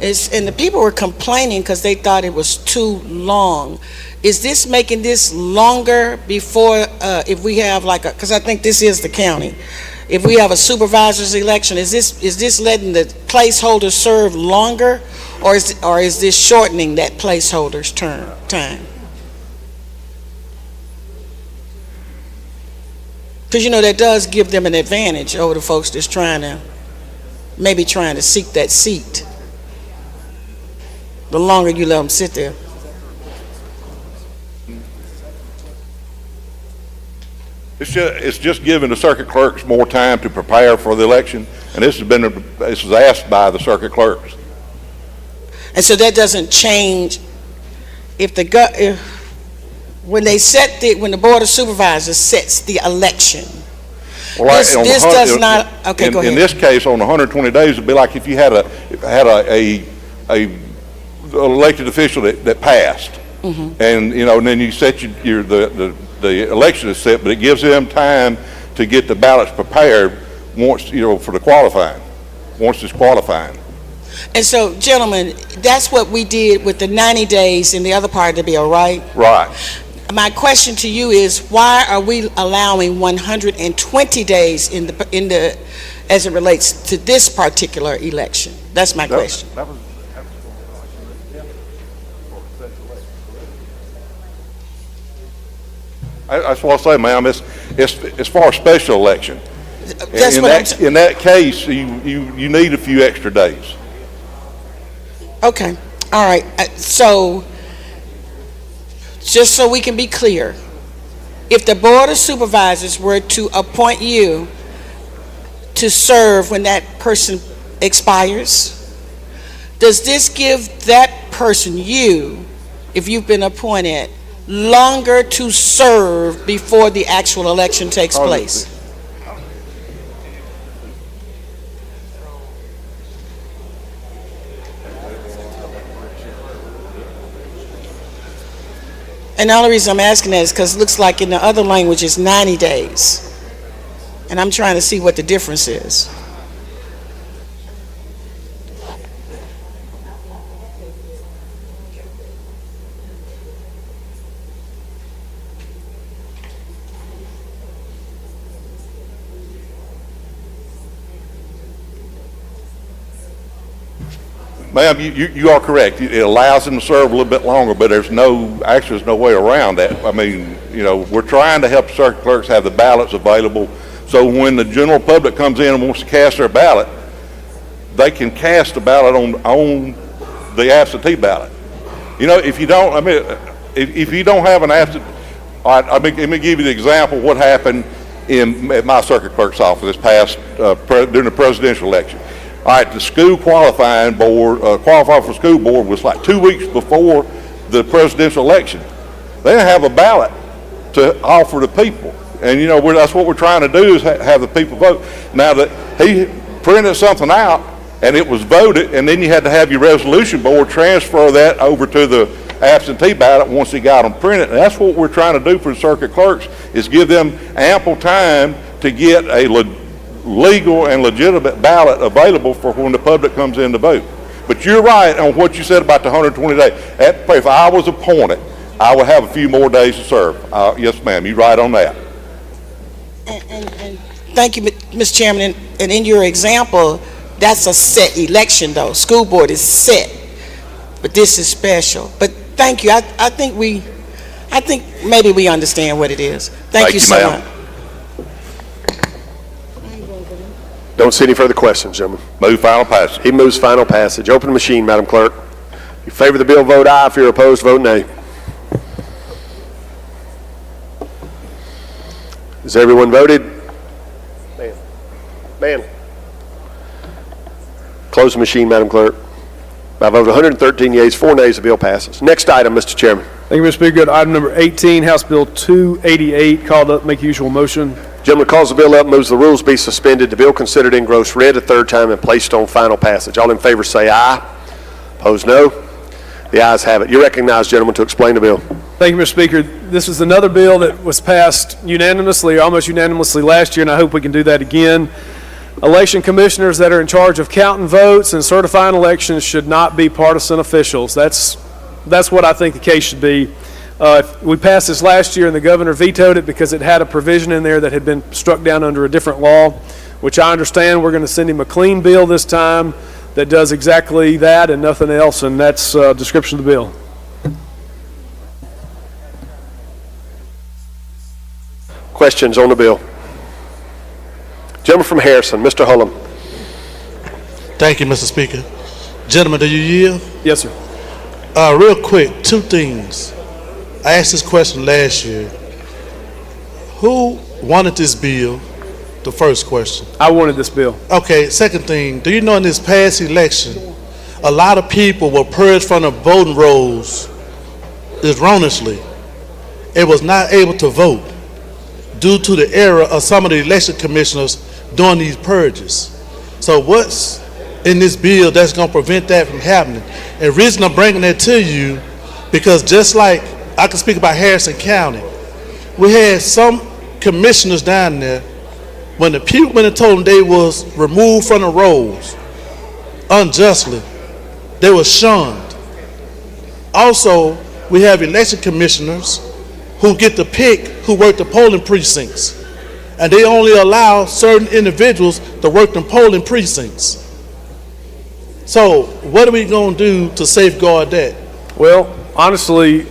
[SPEAKER 16] and the people were complaining because they thought it was too long. Is this making this longer before if we have like a? Because I think this is the county. If we have a supervisor's election, is this letting the placeholder serve longer, or is this shortening that placeholder's time? Because that does give them an advantage over the folks that's trying to seek that seat. The longer you let them sit there.
[SPEAKER 21] It's just giving the circuit clerks more time to prepare for the election, and this was asked by the circuit clerks.
[SPEAKER 16] And so that doesn't change when the Board of Supervisors sets the election.
[SPEAKER 21] Well,
[SPEAKER 16] this does not. Okay, go ahead.
[SPEAKER 21] In this case, on 120 days, it'd be like if you had a elected official that passed,
[SPEAKER 16] Mm-hmm.
[SPEAKER 21] and then you set the election is set, but it gives them time to get the ballots prepared once for the qualifying, once it's qualifying.
[SPEAKER 16] And so, gentlemen, that's what we did with the 90 days in the other part of the bill, right?
[SPEAKER 21] Right.
[SPEAKER 16] My question to you is, why are we allowing 120 days as it relates to this particular election? That's my question.
[SPEAKER 21] That's what I say, ma'am. It's as far as special election.
[SPEAKER 16] That's
[SPEAKER 21] in that case, you need a few extra days.
[SPEAKER 16] Okay. All right. So, just so we can be clear, if the Board of Supervisors were to appoint you to serve when that person expires, does this give that person, you, if you've been appointed, longer to serve before the actual election takes place? And the only reason I'm asking that is because it looks like in the other language it's 90 days. And I'm trying to see what the difference is.
[SPEAKER 21] Ma'am, you are correct. It allows them to serve a little bit longer, but there's no way around that. I mean, we're trying to help circuit clerks have the ballots available, so when the general public comes in and wants to cast their ballot, they can cast the ballot on the absentee ballot. If you don't, if you don't have an absentee, all right, let me give you the example of what happened at my circuit clerk's office this past, during the presidential election. All right, the school qualifying board, qualifying for school board was like 2 weeks before the presidential election. They didn't have a ballot to offer the people. And that's what we're trying to do is have the people vote. Now that he printed something out and it was voted, and then you had to have your resolution board transfer that over to the absentee ballot once he got them printed. And that's what we're trying to do for the circuit clerks, is give them ample time to get a legal and legitimate ballot available for when the public comes in to vote. But you're right on what you said about the 120 days. If I was appointed, I would have a few more days to serve. Yes, ma'am, you're right on that.
[SPEAKER 16] And thank you, Mr. Chairman. And in your example, that's a set election, though. School board is set, but this is special. But thank you. I think maybe we understand what it is. Thank you so much.
[SPEAKER 1] Don't see any further questions, gentlemen.
[SPEAKER 21] Move final passage.
[SPEAKER 1] He moves final passage. Open the machine, Madam Clerk. If you favor the bill, vote aye. If you're opposed, vote nay. Has everyone voted? Man. Close the machine, Madam Clerk. By a vote of 113 yeas, 4 nays, the bill passes. Next item, Mr. Chairman.
[SPEAKER 14] Thank you, Mr. Speaker. Item number 18, House Bill 288, called up. Make usual motion.
[SPEAKER 1] Gentleman calls the bill up, moves the rules be suspended. The bill considered engrossed read a third time and placed on final passage. All in favor say aye. Opposed, no. The ayes have it. You're recognized, gentlemen, to explain the bill.
[SPEAKER 14] Thank you, Mr. Speaker. This is another bill that was passed unanimously, almost unanimously last year, and I hope we can do that again. Election commissioners that are in charge of counting votes and certifying elections should not be partisan officials. That's what I think the case should be. We passed this last year and the governor vetoed it because it had a provision in there that had been struck down under a different law, which I understand. We're going to send him a clean bill this time that does exactly that and nothing else, and that's a description of the bill.
[SPEAKER 1] Questions on the bill? Gentleman from Harrison, Mr. Hullum.
[SPEAKER 2] Thank you, Mr. Speaker. Gentlemen, do you yield?
[SPEAKER 14] Yes, sir.
[SPEAKER 2] Real quick, two things. I asked this question last year. Who wanted this bill? The first question.
[SPEAKER 14] I wanted this bill.
[SPEAKER 2] Okay, second thing, do you know in this past election, a lot of people were purged from the voting rolls erroneously. It was not able to vote due to the error of some of the election commissioners doing these purges. So what's in this bill that's going to prevent that from happening? And the reason I'm bringing that to you, because just like I can speak about Harrison County, we had some commissioners down there, when the people went and told them they was removed from the rolls unjustly, they were shunned. Also, we have election commissioners who get to pick who work the polling precincts, and they only allow certain individuals to work the polling precincts. So what are we going to do to safeguard that?
[SPEAKER 14] Well, honestly,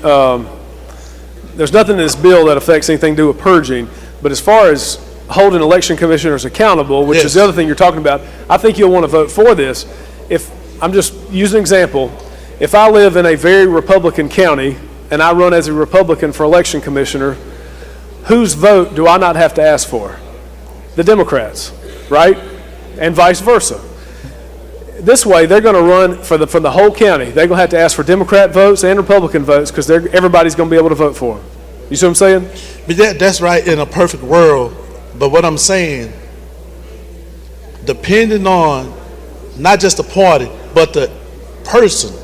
[SPEAKER 14] there's nothing in this bill that affects anything to do with purging, but as far as holding election commissioners accountable, which is the other thing you're talking about, I think you'll want to vote for this. If I'm just using an example, if I live in a very Republican county and I run as a Republican for election commissioner, whose vote do I not have to ask for? The Democrats, right? And vice versa. This way, they're going to run for the whole county. They're going to have to ask for Democrat votes and Republican votes because everybody's going to be able to vote for them. You see what I'm saying?
[SPEAKER 2] But that's right in a perfect world. But what I'm saying, depending on not just the party, but the person,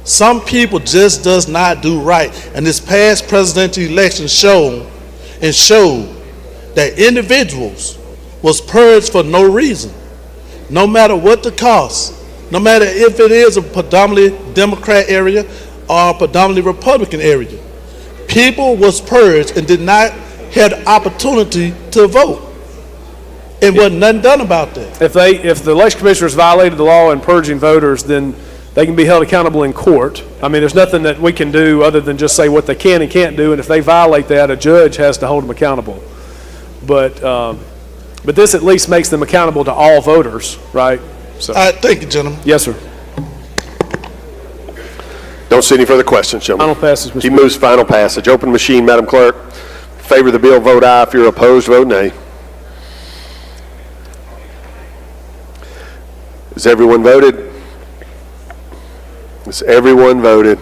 [SPEAKER 2] some people just does not do right. And this past presidential election showed that individuals was purged for no reason, no matter what the cost, no matter if it is a predominantly Democrat area or a predominantly Republican area. People was purged and did not have the opportunity to vote. And wasn't nothing done about that.
[SPEAKER 14] If the election commissioners violated the law in purging voters, then they can be held accountable in court. I mean, there's nothing that we can do other than just say what they can and can't do, and if they violate that, a judge has to hold them accountable. But this at least makes them accountable to all voters, right? So.
[SPEAKER 2] Thank you, gentlemen.
[SPEAKER 14] Yes, sir.
[SPEAKER 1] Don't see any further questions, gentlemen.
[SPEAKER 14] Final passage, Mr.
[SPEAKER 1] He moves final passage. Open machine, Madam Clerk. In favor of the bill, vote aye. If you're opposed, vote nay. Has everyone voted? Has everyone voted?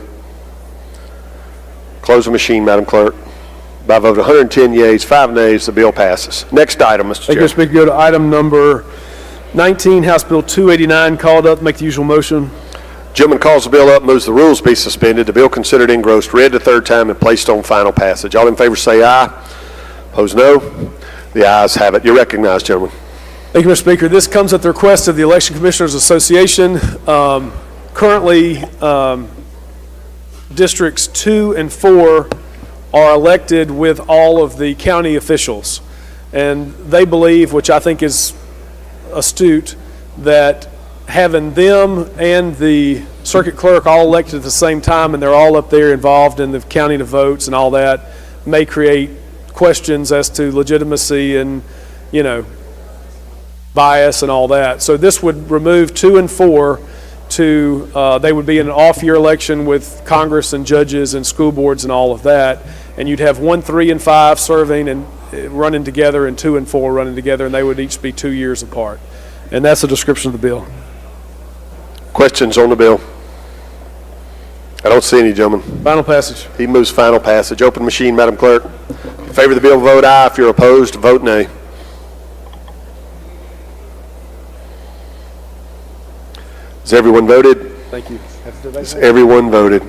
[SPEAKER 1] Close the machine, Madam Clerk. By a vote of 110 yeas, 5 nays, the bill passes. Next item, Mr. Chair.
[SPEAKER 14] Thank you, Mr. Speaker. Go to item number 19, House Bill 289, called up. Make the usual motion.
[SPEAKER 1] Gentleman calls the bill up, moves the rules be suspended. The bill considered engrossed, read the third time, and placed on final passage. All in favor say aye. Opposed, no. The ayes have it. You're recognized, gentlemen.
[SPEAKER 14] Thank you, Mr. Speaker. This comes at the request of the Election Commissioners Association. Currently, districts 2 and 4 are elected with all of the county officials. And they believe, which I think is astute, that having them and the circuit clerk all elected at the same time and they're all up there involved in the counting of votes and all that may create questions as to legitimacy and, you know, bias and all that. So this would remove 2 and 4 to, they would be in an off-year election with Congress and judges and school boards and all of that. And you'd have 1, 3, and 5 serving and running together and 2 and 4 running together, and they would each be 2 years apart. And that's a description of the bill.
[SPEAKER 1] Questions on the bill? I don't see any, gentlemen.
[SPEAKER 14] Final passage.
[SPEAKER 1] He moves final passage. Open machine, Madam Clerk. In favor of the bill, vote aye. If you're opposed, vote nay. Has everyone voted?
[SPEAKER 14] Thank you.
[SPEAKER 1] Has everyone voted?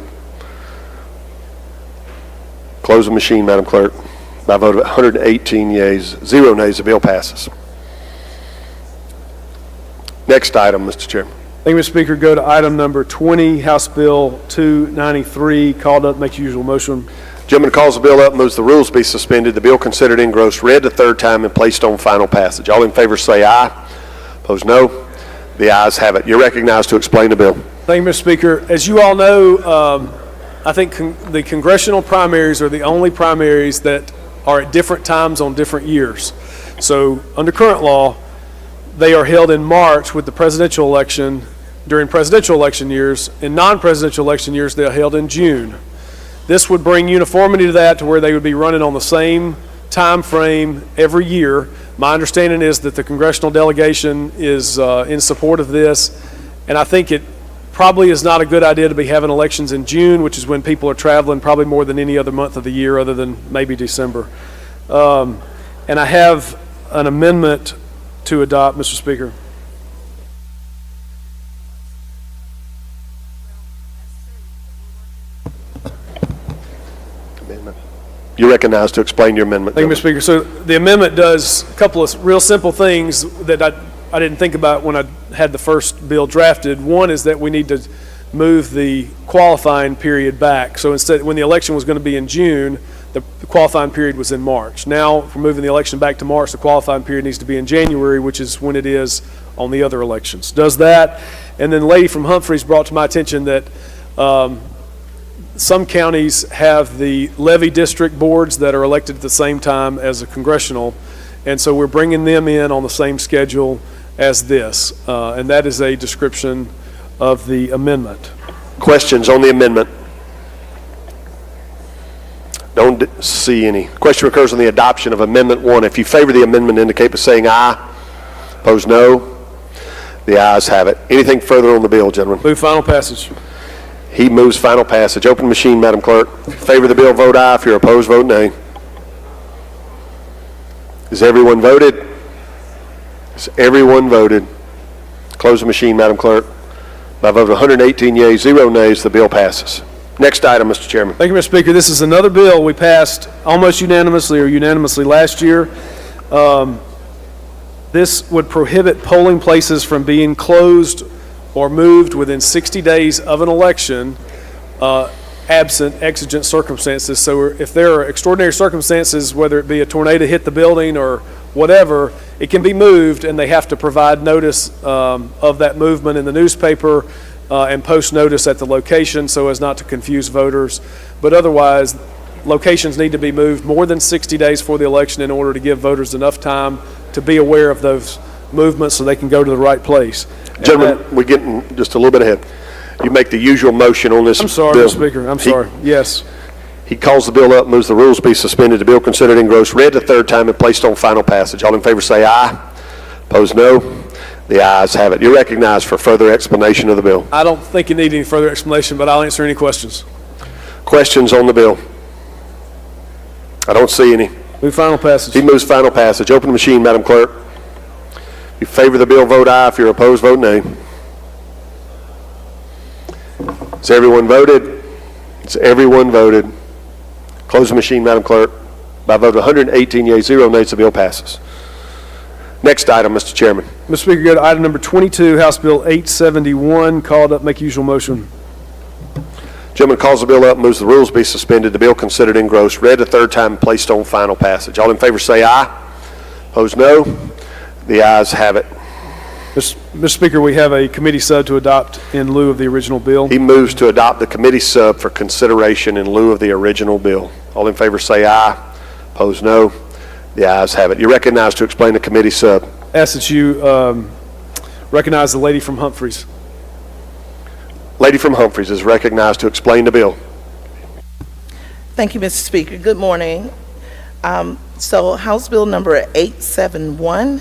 [SPEAKER 1] Close the machine, Madam Clerk. By a vote of 118 yeas, 0 nays, the bill passes. Next item, Mr. Chairman.
[SPEAKER 14] Thank you, Mr. Speaker. Go to item number 20, House Bill 293, called up. Make usual motion.
[SPEAKER 1] Gentleman calls the bill up, moves the rules be suspended. The bill considered engrossed, read the third time, and placed on final passage. All in favor say aye. Opposed, no. The ayes have it. You're recognized to explain the bill.
[SPEAKER 14] Thank you, Mr. Speaker. As you all know, I think the congressional primaries are the only primaries that are at different times on different years. So under current law, they are held in March with the presidential election during presidential election years. In non-presidential election years, they are held in June. This would bring uniformity to that, to where they would be running on the same time frame every year. My understanding is that the congressional delegation is in support of this, and I think it probably is not a good idea to be having elections in June, which is when people are traveling probably more than any other month of the year other than maybe December. And I have an amendment to adopt, Mr. Speaker.
[SPEAKER 1] You're recognized to explain your amendment.
[SPEAKER 14] Thank you, Mr. Speaker. So the amendment does a couple of real simple things that I didn't think about when I had the first bill drafted. One is that we need to move the qualifying period back. So instead, when the election was going to be in June, the qualifying period was in March. Now, for moving the election back to March, the qualifying period needs to be in January, which is when it is on the other elections. Does that. And then the lady from Humphreys brought to my attention that some counties have the levy district boards that are elected at the same time as a congressional, and so we're bringing them in on the same schedule as this, and that is a description of the amendment.
[SPEAKER 1] Questions on the amendment? Don't see any. Question occurs on the adoption of Amendment 1. If you favor the amendment, indicate by saying aye. Opposed, no. The ayes have it. Anything further on the bill, gentlemen?
[SPEAKER 14] Move final passage.
[SPEAKER 1] He moves final passage. Open the machine, Madam Clerk. If you favor the bill, vote aye. If you're opposed, vote nay. Has everyone voted? Has everyone voted? Close the machine, Madam Clerk. By a vote of 118 yeas, 0 nays, the bill passes. Next item, Mr. Chairman.
[SPEAKER 14] Thank you, Mr. Speaker. This is another bill we passed almost unanimously or unanimously last year. This would prohibit polling places from being closed or moved within 60 days of an election, absent exigent circumstances. So if there are extraordinary circumstances, whether it be a tornado hit the building or whatever, it can be moved, and they have to provide notice of that movement in the newspaper and post notice at the location so as not to confuse voters. But otherwise, locations need to be moved more than 60 days for the election in order to give voters enough time to be aware of those movements so they can go to the right place.
[SPEAKER 1] Gentlemen, we're getting just a little bit ahead. You make the usual motion on this bill.
[SPEAKER 14] I'm sorry, Mr. Speaker. I'm sorry. Yes.
[SPEAKER 1] He calls the bill up, moves the rules be suspended, the bill considered engrossed, read the third time, and placed on final passage. All in favor say aye. Opposed, no. The ayes have it. You're recognized for further explanation of the bill.
[SPEAKER 14] I don't think you need any further explanation, but I'll answer any questions.
[SPEAKER 1] Questions on the bill? I don't see any.
[SPEAKER 14] Move final passage.
[SPEAKER 1] He moves final passage. Open the machine, Madam Clerk. If you favor the bill, vote aye. If you're opposed, vote nay. Has everyone voted? Has everyone voted? Close the machine, Madam Clerk. By a vote of 118 yeas, 0 nays, the bill passes. Next item, Mr. Chairman.
[SPEAKER 14] Mr. Speaker, go to item number 22, House Bill 871, called up. Make usual motion.
[SPEAKER 1] Gentleman calls the bill up, moves the rules be suspended, the bill considered engrossed, read the third time, and placed on final passage. All in favor say aye. Opposed, no. The ayes have it.
[SPEAKER 14] Mr. Speaker, we have a committee sub to adopt in lieu of the original bill.
[SPEAKER 1] He moves to adopt the committee sub for consideration in lieu of the original bill. All in favor say aye. Opposed, no. The ayes have it. You're recognized to explain the committee sub.
[SPEAKER 14] Ask that you recognize the lady from Humphreys.
[SPEAKER 1] Lady from Humphreys is recognized to explain the bill.
[SPEAKER 5] Thank you, Mr. Speaker. Good morning. So House Bill number 871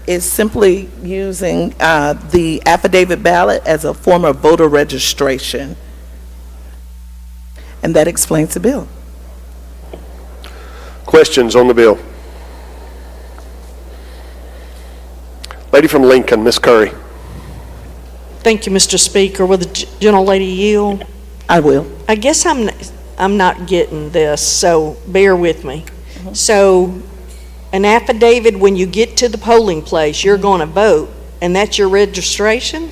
[SPEAKER 5] is simply using the affidavit ballot as a form of voter registration. And that explains the bill.
[SPEAKER 1] Questions on the bill? Lady from Lincoln, Ms. Curry.
[SPEAKER 22] Thank you, Mr. Speaker. Will the gentlelady yield?
[SPEAKER 5] I will.
[SPEAKER 22] I guess I'm not getting this, so bear with me. So an affidavit, when you get to the polling place, you're going to vote, and that's your registration?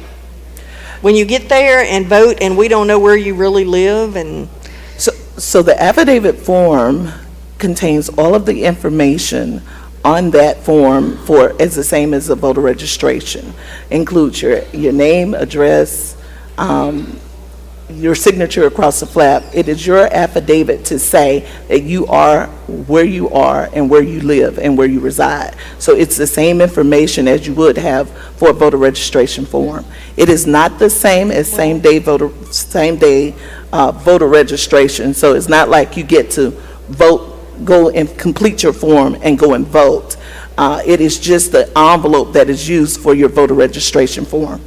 [SPEAKER 22] When you get there and vote and we don't know where you really live? And
[SPEAKER 5] So the affidavit form contains all of the information on that form as the same as the voter registration. Includes your name, address, your signature across the flap. It is your affidavit to say that you are where you are and where you live and where you reside. So it's the same information as you would have for a voter registration form. It is not the same as same day voter registration. So it's not like you get to vote, go and complete your form and go and vote. It is just the envelope that is used for your voter registration form,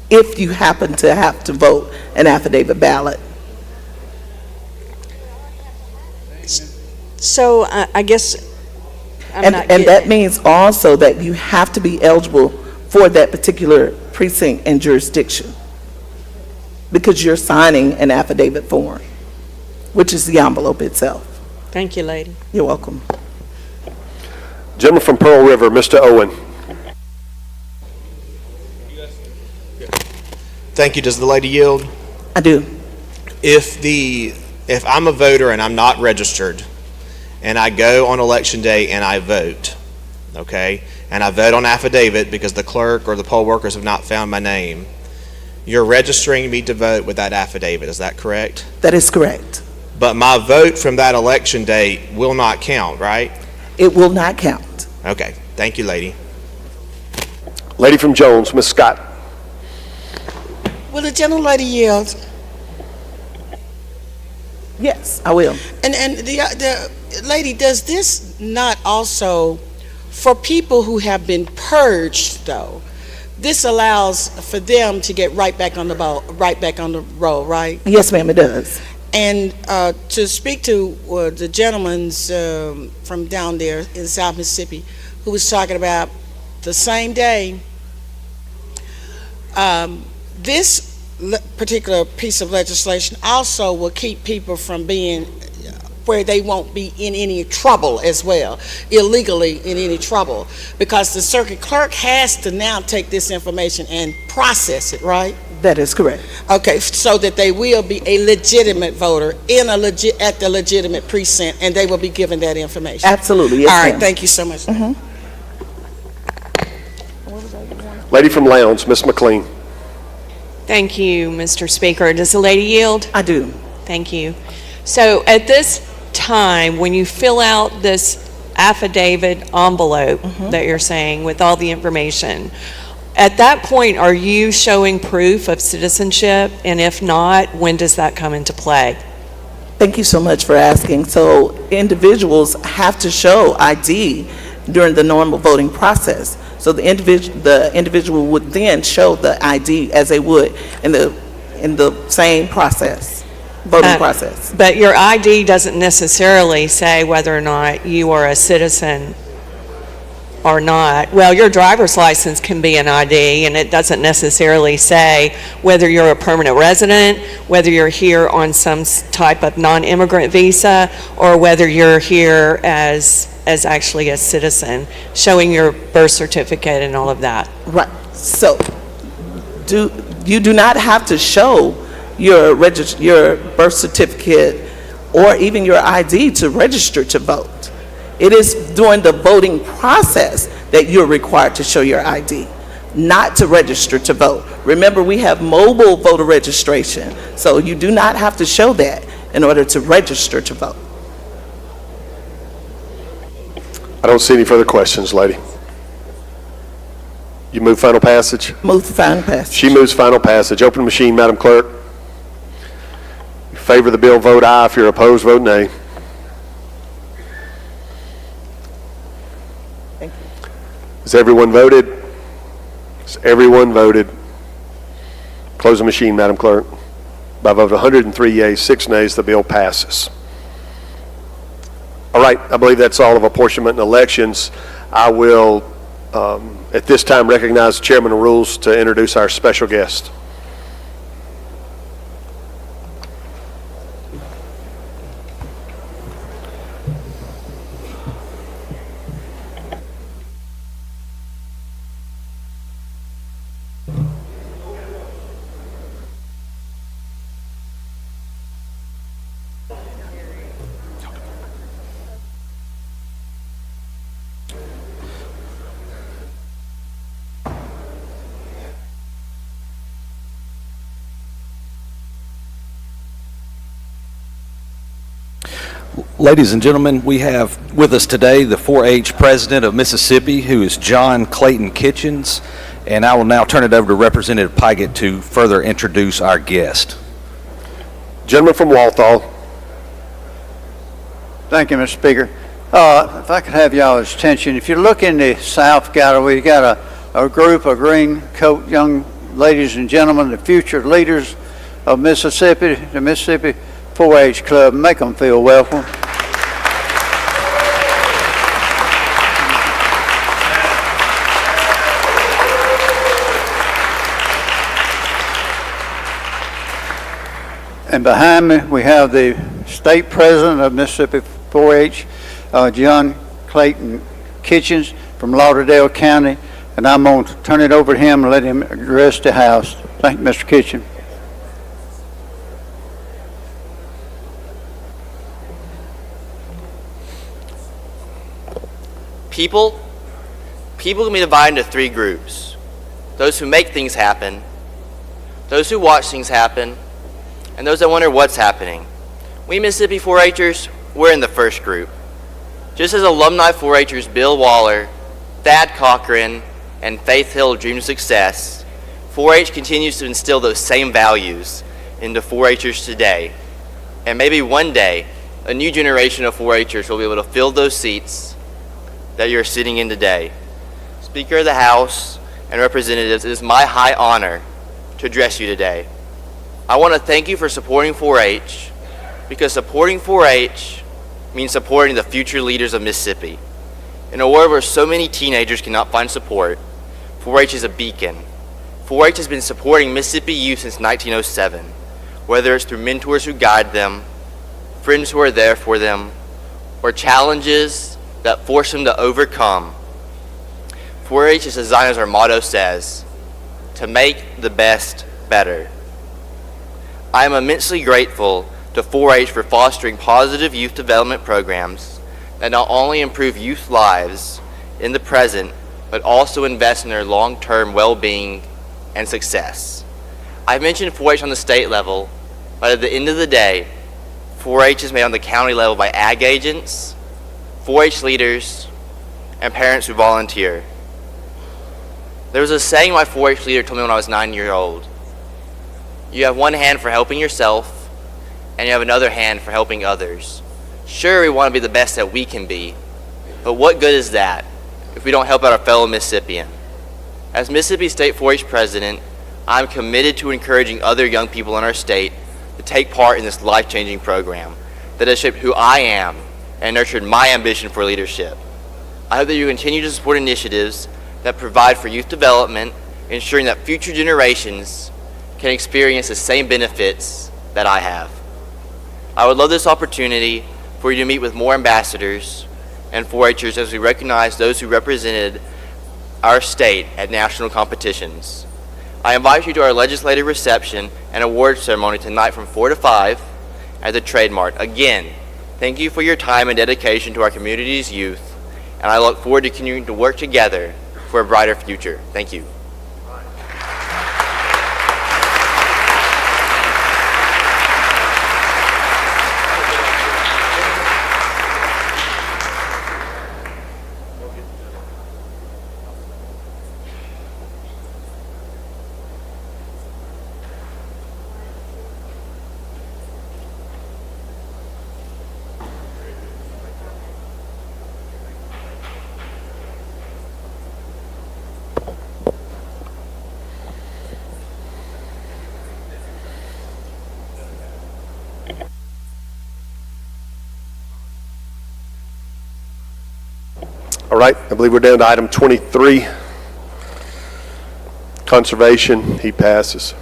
[SPEAKER 5] if you happen to have to vote an affidavit ballot.
[SPEAKER 22] so I guess I'm not
[SPEAKER 5] And that
[SPEAKER 22] getting it.
[SPEAKER 5] means also that you have to be eligible for that particular precinct and jurisdiction, because you're signing an affidavit form, which is the envelope itself.
[SPEAKER 22] Thank you, lady.
[SPEAKER 5] You're welcome.
[SPEAKER 1] Gentleman from Pearl River, Mr. Owen.
[SPEAKER 23] Thank you. Does the lady yield?
[SPEAKER 5] I do.
[SPEAKER 23] If I'm a voter and I'm not registered, and I go on election day and I vote, okay, and I vote on affidavit because the clerk or the poll workers have not found my name, you're registering me to vote with that affidavit. Is that correct?
[SPEAKER 5] That is correct.
[SPEAKER 23] But my vote from that election day will not count, right?
[SPEAKER 5] It will not count.
[SPEAKER 23] Okay. Thank you, lady.
[SPEAKER 1] Lady from Jones, Ms. Scott.
[SPEAKER 16] Will the gentlelady yield?
[SPEAKER 5] Yes, I will.
[SPEAKER 16] And the lady, does this not also, for people who have been purged though, this allows for them to get right back on the ball, right back on the roll, right?
[SPEAKER 5] Yes, ma'am, it does.
[SPEAKER 16] And to speak to the gentleman's from down there in South Mississippi, who was talking about the same day, this particular piece of legislation also will keep people from being where they won't be in any trouble as well, illegally in any trouble, because the circuit clerk has to now take this information and process it, right?
[SPEAKER 5] That is correct.
[SPEAKER 16] Okay, so that they will be a legitimate voter in at the legitimate precinct, and they will be given that information.
[SPEAKER 5] Absolutely, yes,
[SPEAKER 16] All right,
[SPEAKER 5] ma'am.
[SPEAKER 16] thank you so much.
[SPEAKER 1] Lady from Lowndes, Ms. McLean.
[SPEAKER 4] Thank you, Mr. Speaker. Does the lady yield?
[SPEAKER 5] I do.
[SPEAKER 4] Thank you. So at this time, when you fill out this affidavit envelope that you're saying with all the information, at that point, are you showing proof of citizenship? And if not, when does that come into play?
[SPEAKER 5] Thank you so much for asking. So individuals have to show ID during the normal voting process. So the individual would then show the ID as they would in the same process, voting process.
[SPEAKER 4] But your ID doesn't necessarily say whether or not you are a citizen or not. Well, your driver's license can be an ID, and it doesn't necessarily say whether you're a permanent resident, whether you're here on some type of non-immigrant visa, or whether you're here as actually a citizen, showing your birth certificate and all of that.
[SPEAKER 5] Right. So you do not have to show your birth certificate or even your ID to register to vote. It is during the voting process that you're required to show your ID, not to register to vote. Remember, we have mobile voter registration, so you do not have to show that in order to register to vote.
[SPEAKER 1] I don't see any further questions, lady. You move final passage?
[SPEAKER 5] Move final passage.
[SPEAKER 1] She moves final passage. Open the machine, Madam Clerk. In favor of the bill, vote aye. If you're opposed, vote nay.
[SPEAKER 5] Thank you.
[SPEAKER 1] Has everyone voted? Has everyone voted? Close the machine, Madam Clerk. By a vote of 103 yeas, 6 nays, the bill passes. All right, I believe that's all of apportionment and elections. I will, at this time, recognize the Chairman of Rules to introduce our special guest.
[SPEAKER 6] Ladies and gentlemen, we have with us today the 4-H president of Mississippi, who is John Clayton Kitchens, and I will now turn it over to Representative Pygott to further introduce our guest.
[SPEAKER 1] Gentleman from Walthall.
[SPEAKER 8] Thank you, Mr. Speaker. If I could have y'all's attention, if you look in the South Gallery, we got a group of green coat young ladies and gentlemen, the future leaders of Mississippi, the Mississippi 4-H Club. Make them feel welcome. And behind me, we have the state president of Mississippi 4-H, John Clayton Kitchens from Lauderdale County, and I'm going to turn it over to him and let him address the House. Thank you, Mr. Kitchen.
[SPEAKER 24] People can be divided into 3 groups. Those who make things happen, those who watch things happen, and those that wonder what's happening. We Mississippi 4-Hers, we're in the first group. Just as alumni 4-Hers Bill Waller, Thad Cochran, and Faith Hill dream of success, 4-H continues to instill those same values into 4-Hers today. And maybe one day, a new generation of 4-Hers will be able to fill those seats that you're sitting in today. Speaker of the House and representatives, it is my high honor to address you today. I want to thank you for supporting 4-H, because supporting 4-H means supporting the future leaders of Mississippi. In a world where so many teenagers cannot find support, 4-H is a beacon. 4-H has been supporting Mississippi youth since 1907, whether it's through mentors who guide them, friends who are there for them, or challenges that force them to overcome. 4-H is designed, as our motto says, to make the best better. I am immensely grateful to 4-H for fostering positive youth development programs that not only improve youth lives in the present, but also invest in their long-term well-being and success. I've mentioned 4-H on the state level, but at the end of the day, 4-H is made on the county level by ag agents, 4-H leaders, and parents who volunteer. There was a saying my 4-H leader told me when I was 9 years old. You have one hand for helping yourself, and you have another hand for helping others. Sure, we want to be the best that we can be, but what good is that if we don't help out our fellow Mississippian? As Mississippi State 4-H President, I'm committed to encouraging other young people in our state to take part in this life-changing program that has shaped who I am and nurtured my ambition for leadership. I hope that you continue to support initiatives that provide for youth development, ensuring that future generations can experience the same benefits that I have. I would love this opportunity for you to meet with more ambassadors and 4-Hers as we recognize those who represented our state at national competitions. I invite you to our legislative reception and award ceremony tonight from 4 to 5 at the Trade Mart. Again, thank you for your time and dedication to our community's youth, and I look forward to continuing to work together for a brighter future. Thank you.
[SPEAKER 1] All right, I believe we're down to item 23. Conservation, he passes.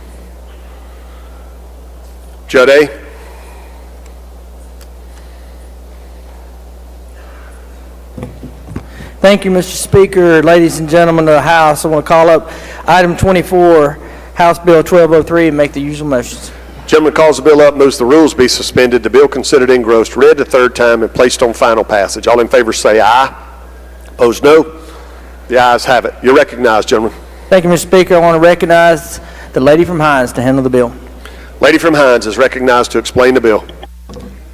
[SPEAKER 1] Judd A.
[SPEAKER 9] Thank you, Mr. Speaker. Ladies and gentlemen of the House, I want to call up item 24, House Bill 1203, and make the usual motions.
[SPEAKER 1] Gentleman calls the bill up, moves the rules be suspended, the bill considered engrossed, read the third time, and placed on final passage. All in favor say aye. Opposed, no. The ayes have it. You're recognized, gentlemen.
[SPEAKER 9] Thank you, Mr. Speaker. I want to recognize the lady from Hines to handle the bill.
[SPEAKER 1] Lady from Hines is recognized to explain the bill.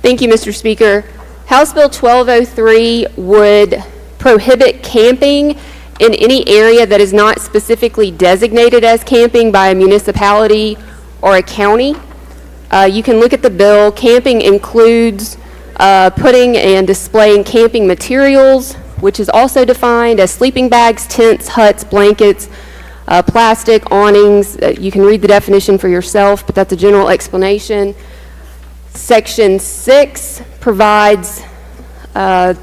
[SPEAKER 11] Thank you, Mr. Speaker. House Bill 1203 would prohibit camping in any area that is not specifically designated as camping by a municipality or a county. You can look at the bill. Camping includes putting and displaying camping materials, which is also defined as sleeping bags, tents, huts, blankets, plastic, awnings. You can read the definition for yourself, but that's a general explanation. Section 6 provides the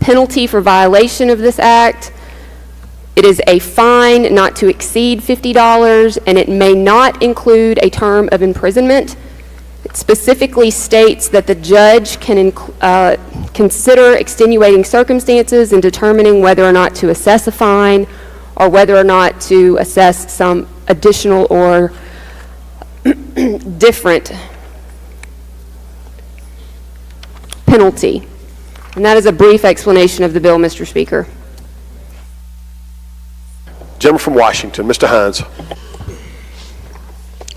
[SPEAKER 11] penalty for violation of this act. It is a fine not to exceed $50, and it may not include a term of imprisonment. It specifically states that the judge can consider extenuating circumstances in determining whether or not to assess a fine or whether or not to assess some additional or different penalty. And that is a brief explanation of the bill, Mr. Speaker.
[SPEAKER 1] Gentleman from Washington, Mr. Hines.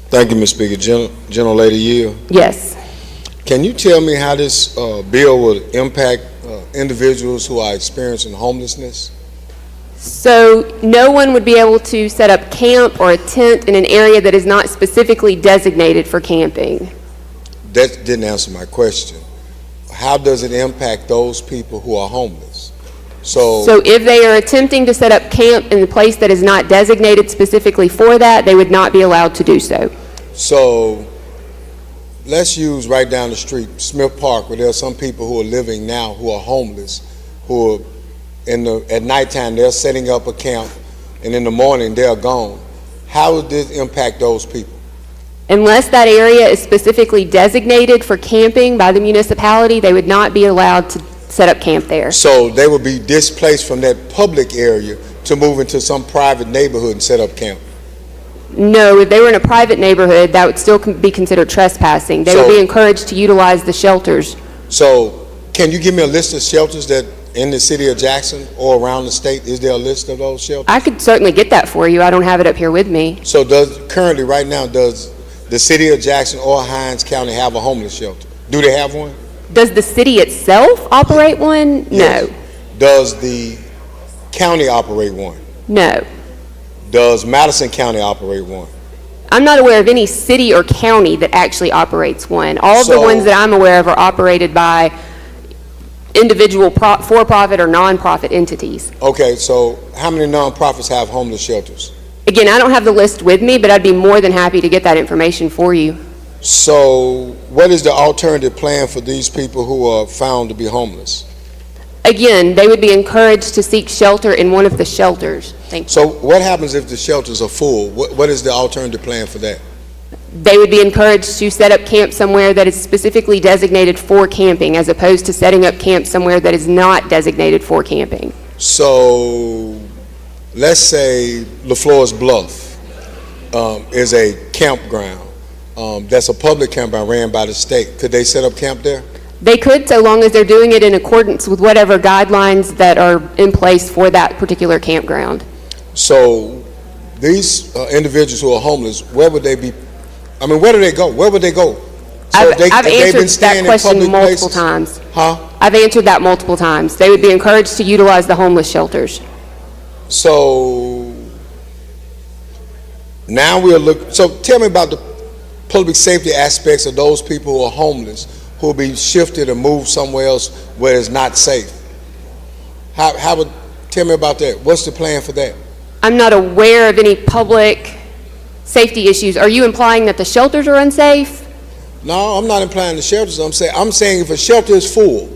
[SPEAKER 13] Thank you, Mr. Speaker. General Lady Yield.
[SPEAKER 11] Yes.
[SPEAKER 13] Can you tell me how this bill will impact individuals who are experiencing homelessness?
[SPEAKER 11] So no one would be able to set up camp or a tent in an area that is not specifically designated for camping.
[SPEAKER 13] that didn't answer my question. How does it impact those people who are homeless?
[SPEAKER 11] So if they are attempting to set up camp in a place that is not designated specifically for that, they would not be allowed to do so.
[SPEAKER 13] So let's use right down the street, Smith Park, where there are some people who are living now who are homeless, who are at nighttime they're setting up a camp, and in the morning they're gone. How would this impact those people?
[SPEAKER 11] Unless that area is specifically designated for camping by the municipality, they would not be allowed to set up camp there.
[SPEAKER 13] So they would be displaced from that public area to move into some private neighborhood and set up camp?
[SPEAKER 11] No, if they were in a private neighborhood, that would still be considered trespassing. They would be encouraged to utilize the shelters.
[SPEAKER 13] So can you give me a list of shelters that in the city of Jackson or around the state? Is there a list of those shelters?
[SPEAKER 11] I could certainly get that for you. I don't have it up here with me.
[SPEAKER 13] So currently right now, does the city of Jackson or Hinds County have a homeless shelter? Do they have one?
[SPEAKER 11] Does the city itself operate one?
[SPEAKER 13] Yes.
[SPEAKER 11] No.
[SPEAKER 13] Does the county operate one?
[SPEAKER 11] No.
[SPEAKER 13] Does Madison County operate one?
[SPEAKER 11] I'm not aware of any city or county that actually operates one. All of the ones that I'm aware of are operated by individual for-profit or non-profit entities.
[SPEAKER 13] Okay, so how many nonprofits have homeless shelters?
[SPEAKER 11] Again, I don't have the list with me, but I'd be more than happy to get that information for you.
[SPEAKER 13] So what is the alternative plan for these people who are found to be homeless?
[SPEAKER 11] Again, they would be encouraged to seek shelter in one of the shelters. Thank you.
[SPEAKER 13] So what happens if the shelters are full? What is the alternative plan for that?
[SPEAKER 11] They would be encouraged to set up camp somewhere that is specifically designated for camping, as opposed to setting up camp somewhere that is not designated for camping.
[SPEAKER 13] So let's say LaFleur's Bluff is a campground. That's a public campground ran by the state. Could they set up camp there?
[SPEAKER 11] They could, so long as they're doing it in accordance with whatever guidelines that are in place for that particular campground.
[SPEAKER 13] So these individuals who are homeless, where would they be? I mean, where do they go? Where would they go? So
[SPEAKER 11] I've answered that question multiple times.
[SPEAKER 13] Huh?
[SPEAKER 11] I've answered that multiple times. They would be encouraged to utilize the homeless shelters.
[SPEAKER 13] So now we're looking. So tell me about the public safety aspects of those people who are homeless, who will be shifted and moved somewhere else where it's not safe. Tell me about that. What's the plan for that?
[SPEAKER 11] I'm not aware of any public safety issues. Are you implying that the shelters are unsafe?
[SPEAKER 13] No, I'm not implying the shelters. I'm saying if a shelter is full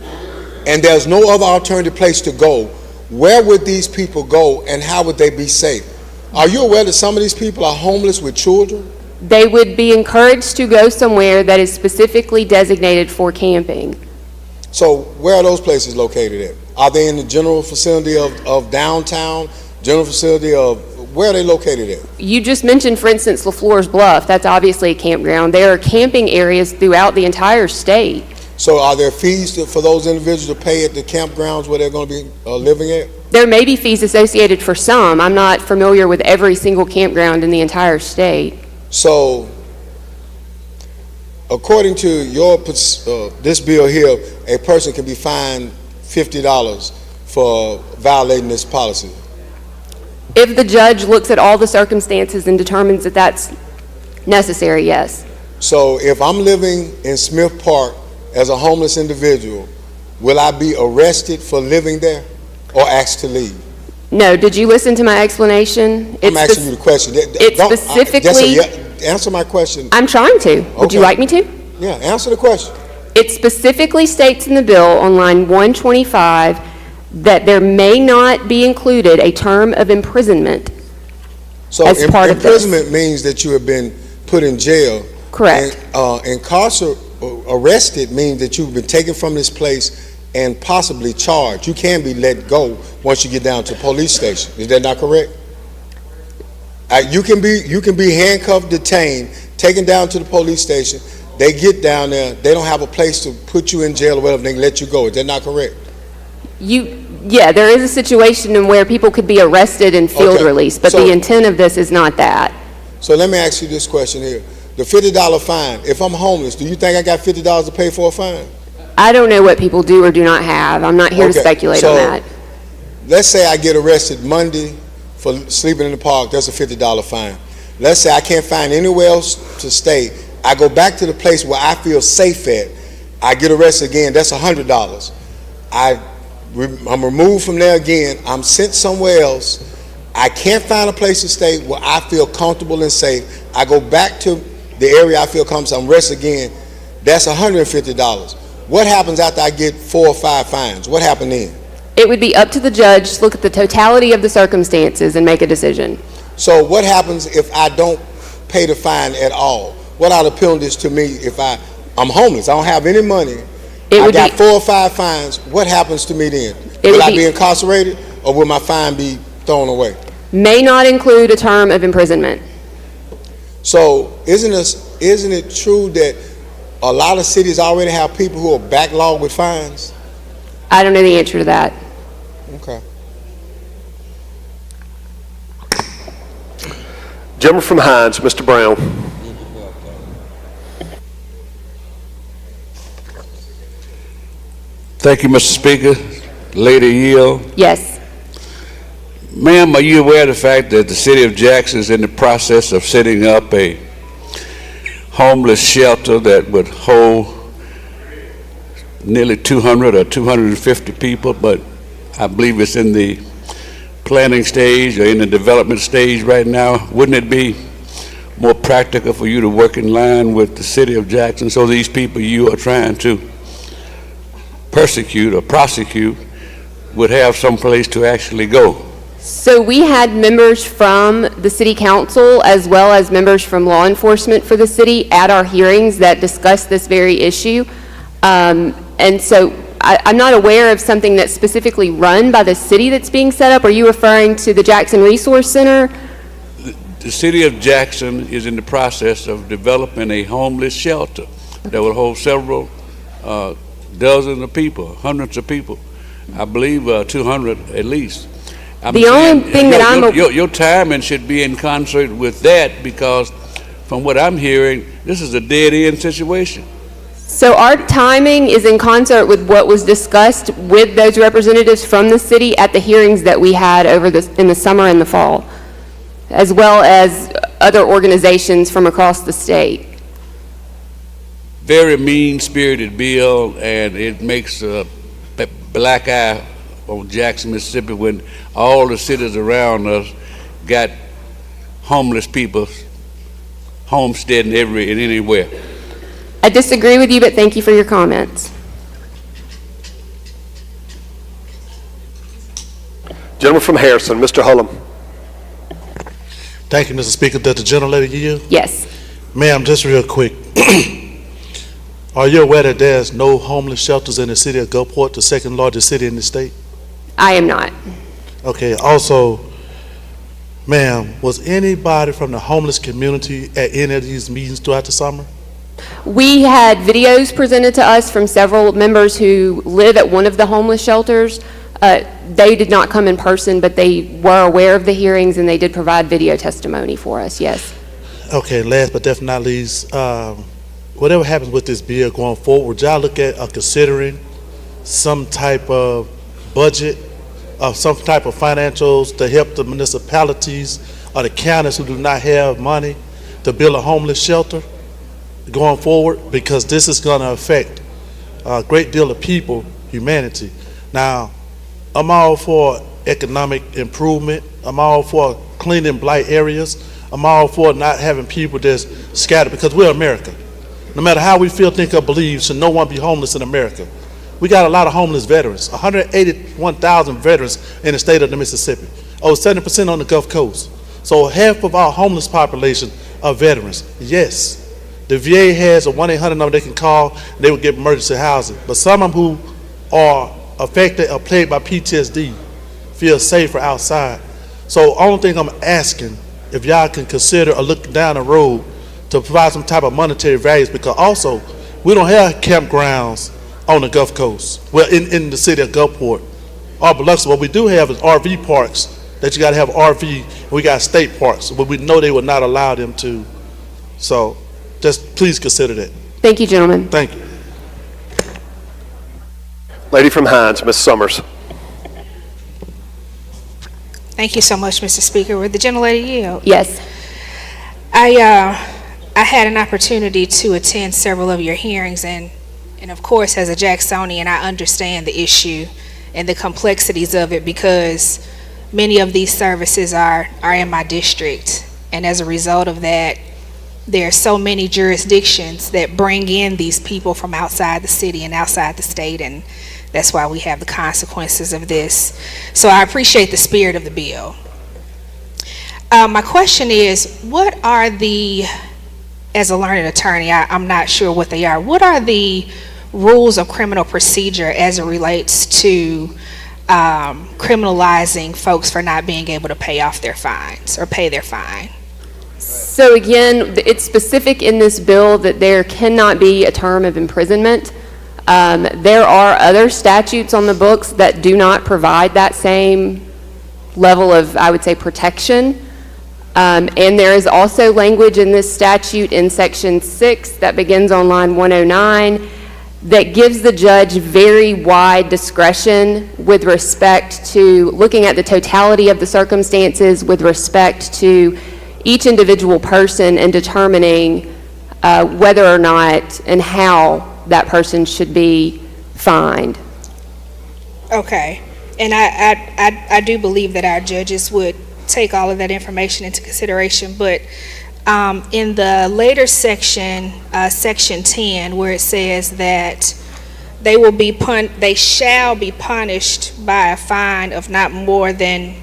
[SPEAKER 13] and there's no other alternative place to go, where would these people go and how would they be safe? Are you aware that some of these people are homeless with children?
[SPEAKER 11] They would be encouraged to go somewhere that is specifically designated for camping.
[SPEAKER 13] So where are those places located at? Are they in the general vicinity of downtown, general vicinity of, where are they located at?
[SPEAKER 11] You just mentioned, for instance, LaFleur's Bluff. That's obviously a campground. There are camping areas throughout the entire state.
[SPEAKER 13] So are there fees for those individuals to pay at the campgrounds where they're going to be living at?
[SPEAKER 11] There may be fees associated for some. I'm not familiar with every single campground in the entire state.
[SPEAKER 13] So, according to your this bill here, a person can be fined $50 for violating this policy.
[SPEAKER 11] If the judge looks at all the circumstances and determines that that's necessary, yes.
[SPEAKER 13] So, if I'm living in Smith Park as a homeless individual, will I be arrested for living there or asked to leave?
[SPEAKER 11] No. Did you listen to my explanation?
[SPEAKER 13] I'm asking you the question. Answer my question.
[SPEAKER 11] I'm trying to. Would you like me to?
[SPEAKER 13] Yeah, answer the question.
[SPEAKER 11] It specifically states in the bill on line 125 that there may not be included a term of imprisonment as part of this.
[SPEAKER 13] Imprisonment means that you have been put in jail.
[SPEAKER 11] Correct.
[SPEAKER 13] And arrested means that you've been taken from this place and possibly charged. You can be let go once you get down to a police station. Is that not correct? You can be handcuffed, detained, taken down to the police station. They get down there. They don't have a place to put you in jail or whatever. They can let you go. Is that not correct?
[SPEAKER 11] Yeah, there is a situation in where people could be arrested and field released, but the intent of this is not that.
[SPEAKER 13] So let me ask you this question here. The $50 fine, if I'm homeless, do you think I got $50 to pay for a fine?
[SPEAKER 11] I don't know what people do or do not have. I'm not here to speculate on that.
[SPEAKER 13] Let's say I get arrested Monday for sleeping in the park. That's a $50 fine. Let's say I can't find anywhere else to stay. I go back to the place where I feel safe at, I get arrested again, that's $100. I'm removed from there again, I'm sent somewhere else, I can't find a place to stay where I feel comfortable and safe. I go back to the area I feel comfortable, I'm arrested again, that's $150. What happens after I get 4 or 5 fines? What happened then?
[SPEAKER 11] It would be up to the judge to look at the totality of the circumstances and make a decision.
[SPEAKER 13] So what happens if I don't pay the fine at all? What are the penalties to me if I'm homeless, I don't have any money, I got 4 or 5 fines, what happens to me then? Will I be incarcerated or will my fine be thrown away?
[SPEAKER 11] May not include a term of imprisonment.
[SPEAKER 13] So isn't it true that a lot of cities already have people who are backlogged with fines?
[SPEAKER 11] I don't know the answer to that.
[SPEAKER 13] Okay.
[SPEAKER 1] Gentleman from Hines, Mr. Brown.
[SPEAKER 17] Thank you, Mr. Speaker. Lady Yield.
[SPEAKER 11] Yes.
[SPEAKER 17] Ma'am, are you aware of the fact that the city of Jackson is in the process of setting up a homeless shelter that would hold nearly 200 or 250 people, but I believe it's in the planning stage or in the development stage right now? Wouldn't it be more practical for you to work in line with the city of Jackson so these people you are trying to persecute or prosecute would have some place to actually go?
[SPEAKER 11] So we had members from the city council as well as members from law enforcement for the city at our hearings that discussed this very issue. And so I'm not aware of something that's specifically run by the city that's being set up. Are you referring to the Jackson Resource Center?
[SPEAKER 17] The city of Jackson is in the process of developing a homeless shelter that will hold several dozens of people, hundreds of people. I believe 200 at least.
[SPEAKER 11] The only thing that I'm...
[SPEAKER 17] Your timing should be in concert with that, because from what I'm hearing, this is a dead-end situation.
[SPEAKER 11] So our timing is in concert with what was discussed with those representatives from the city at the hearings that we had in the summer and the fall, as well as other organizations from across the state.
[SPEAKER 17] Very mean-spirited bill, and it makes a black eye on Jackson, Mississippi, when all the cities around us got homeless people homesteading anywhere.
[SPEAKER 11] I disagree with you, but thank you for your comments.
[SPEAKER 1] Gentleman from Harrison, Mr. Hullum.
[SPEAKER 2] Thank you, Mr. Speaker. Does the gentlelady yield?
[SPEAKER 11] Yes.
[SPEAKER 2] Ma'am, just real quick. Are you aware that there's no homeless shelters in the city of Gulfport, the second largest city in the state?
[SPEAKER 11] I am not.
[SPEAKER 2] Okay, also, ma'am, was anybody from the homeless community at any of these meetings throughout the summer?
[SPEAKER 11] We had videos presented to us from several members who live at one of the homeless shelters. They did not come in person, but they were aware of the hearings and they did provide video testimony for us, yes.
[SPEAKER 2] Okay, last but definitely not least, whatever happens with this bill going forward, would y'all look at considering some type of budget, some type of financials to help the municipalities or the counties who do not have money to build a homeless shelter going forward? Because this is going to affect a great deal of people, humanity. Now, I'm all for economic improvement. I'm all for cleaning blight areas. I'm all for not having people that's scattered, because we're America. No matter how we feel, think, or believe, should no one be homeless in America. We got a lot of homeless veterans, 181,000 veterans in the state of Mississippi, over 70% on the Gulf Coast. So half of our homeless population are veterans. Yes, the VA has a 1-800 number they can call, and they will get emergency housing. But some of them who are affected or plagued by PTSD feel safer outside. So only thing I'm asking, if y'all can consider or look down the road to provide some type of monetary values, because also we don't have campgrounds on the Gulf Coast, well, in the city of Gulfport or Biloxi. What we do have is RV parks that you got to have RV, and we got state parks, but we know they would not allow them to. So just please consider that.
[SPEAKER 11] Thank you, gentlemen.
[SPEAKER 2] Thank you.
[SPEAKER 1] Lady from Hines, Ms. Summers.
[SPEAKER 12] Thank you so much, Mr. Speaker. Would the gentlelady yield?
[SPEAKER 11] Yes.
[SPEAKER 12] I had an opportunity to attend several of your hearings, and of course, as a Jacksonian, I understand the issue and the complexities of it because many of these services are in my district. And as a result of that, there are so many jurisdictions that bring in these people from outside the city and outside the state, and that's why we have the consequences of this. So I appreciate the spirit of the bill. My question is, what are the, as a learned attorney, I'm not sure what they are, what are the rules of criminal procedure as it relates to criminalizing folks for not being able to pay off their fines or pay their fine?
[SPEAKER 11] So again, it's specific in this bill that there cannot be a term of imprisonment. There are other statutes on the books that do not provide that same level of, I would say, protection. And there is also language in this statute in Section 6 that begins on line 109 that gives the judge very wide discretion with respect to looking at the totality of the circumstances with respect to each individual person and determining whether or not and how that person should be fined.
[SPEAKER 12] Okay, and I do believe that our judges would take all of that information into consideration, but in the later section, section 10, where it says that they shall be punished by a fine of not more than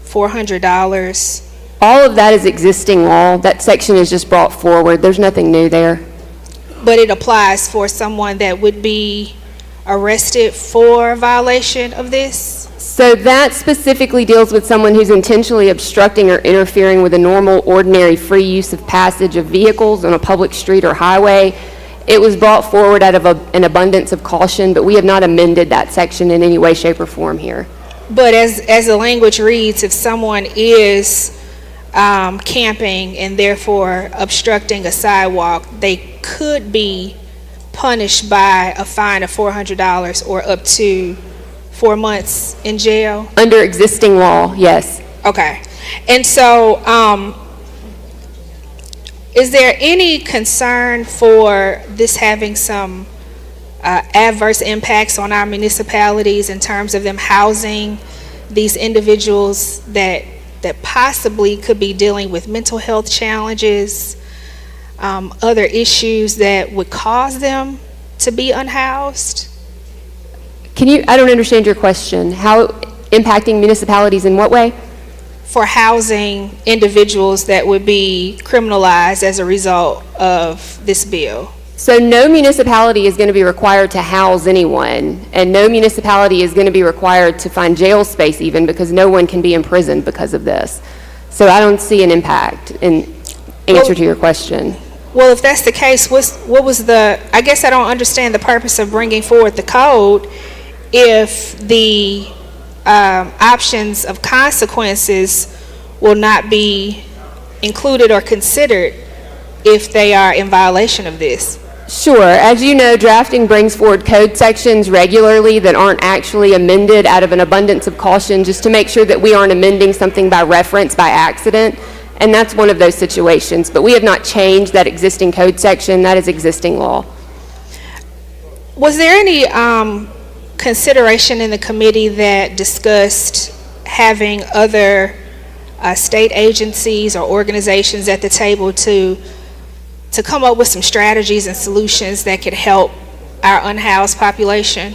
[SPEAKER 12] $400.
[SPEAKER 11] All of that is existing law. That section is just brought forward. There's nothing new there.
[SPEAKER 12] But it applies for someone that would be arrested for violation of this?
[SPEAKER 11] So that specifically deals with someone who's intentionally obstructing or interfering with a normal, ordinary, free use of passage of vehicles on a public street or highway. It was brought forward out of an abundance of caution, but we have not amended that section in any way, shape, or form here.
[SPEAKER 12] But as the language reads, if someone is camping and therefore obstructing a sidewalk, they could be punished by a fine of $400 or up to 4 months in jail?
[SPEAKER 11] Under existing law, yes.
[SPEAKER 12] Okay. And so is there any concern for this having some adverse impacts on our municipalities in terms of them housing these individuals that possibly could be dealing with mental health challenges, other issues that would cause them to be unhoused?
[SPEAKER 11] I don't understand your question. How impacting municipalities in what way?
[SPEAKER 12] For housing individuals that would be criminalized as a result of this bill.
[SPEAKER 11] So no municipality is going to be required to house anyone, and no municipality is going to be required to find jail space even, because no one can be imprisoned because of this. So I don't see an impact in answer to your question.
[SPEAKER 12] Well, if that's the case, what was I guess I don't understand the purpose of bringing forward the code if the options of consequences will not be included or considered if they are in violation of this.
[SPEAKER 11] Sure. As you know, drafting brings forward code sections regularly that aren't actually amended out of an abundance of caution, just to make sure that we aren't amending something by reference, by accident. And that's one of those situations. But we have not changed that existing code section. That is existing law.
[SPEAKER 12] Was there any consideration in the committee that discussed having other state agencies or organizations at the table to come up with some strategies and solutions that could help our unhoused population?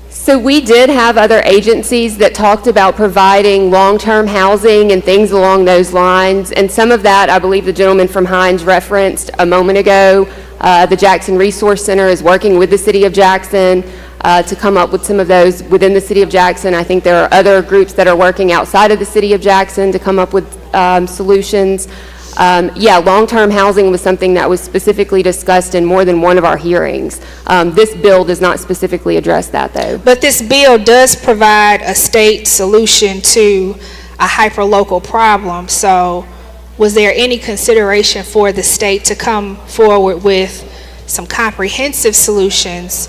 [SPEAKER 11] So we did have other agencies that talked about providing long-term housing and things along those lines, and some of that I believe the gentleman from Hines referenced a moment ago. The Jackson Resource Center is working with the City of Jackson to come up with some of those within the City of Jackson. I think there are other groups that are working outside of the City of Jackson to come up with solutions. Long-term housing was something that was specifically discussed in more than one of our hearings. This bill does not specifically address that, though.
[SPEAKER 12] But this bill does provide a state solution to a hyper-local problem. So was there any consideration for the state to come forward with some comprehensive solutions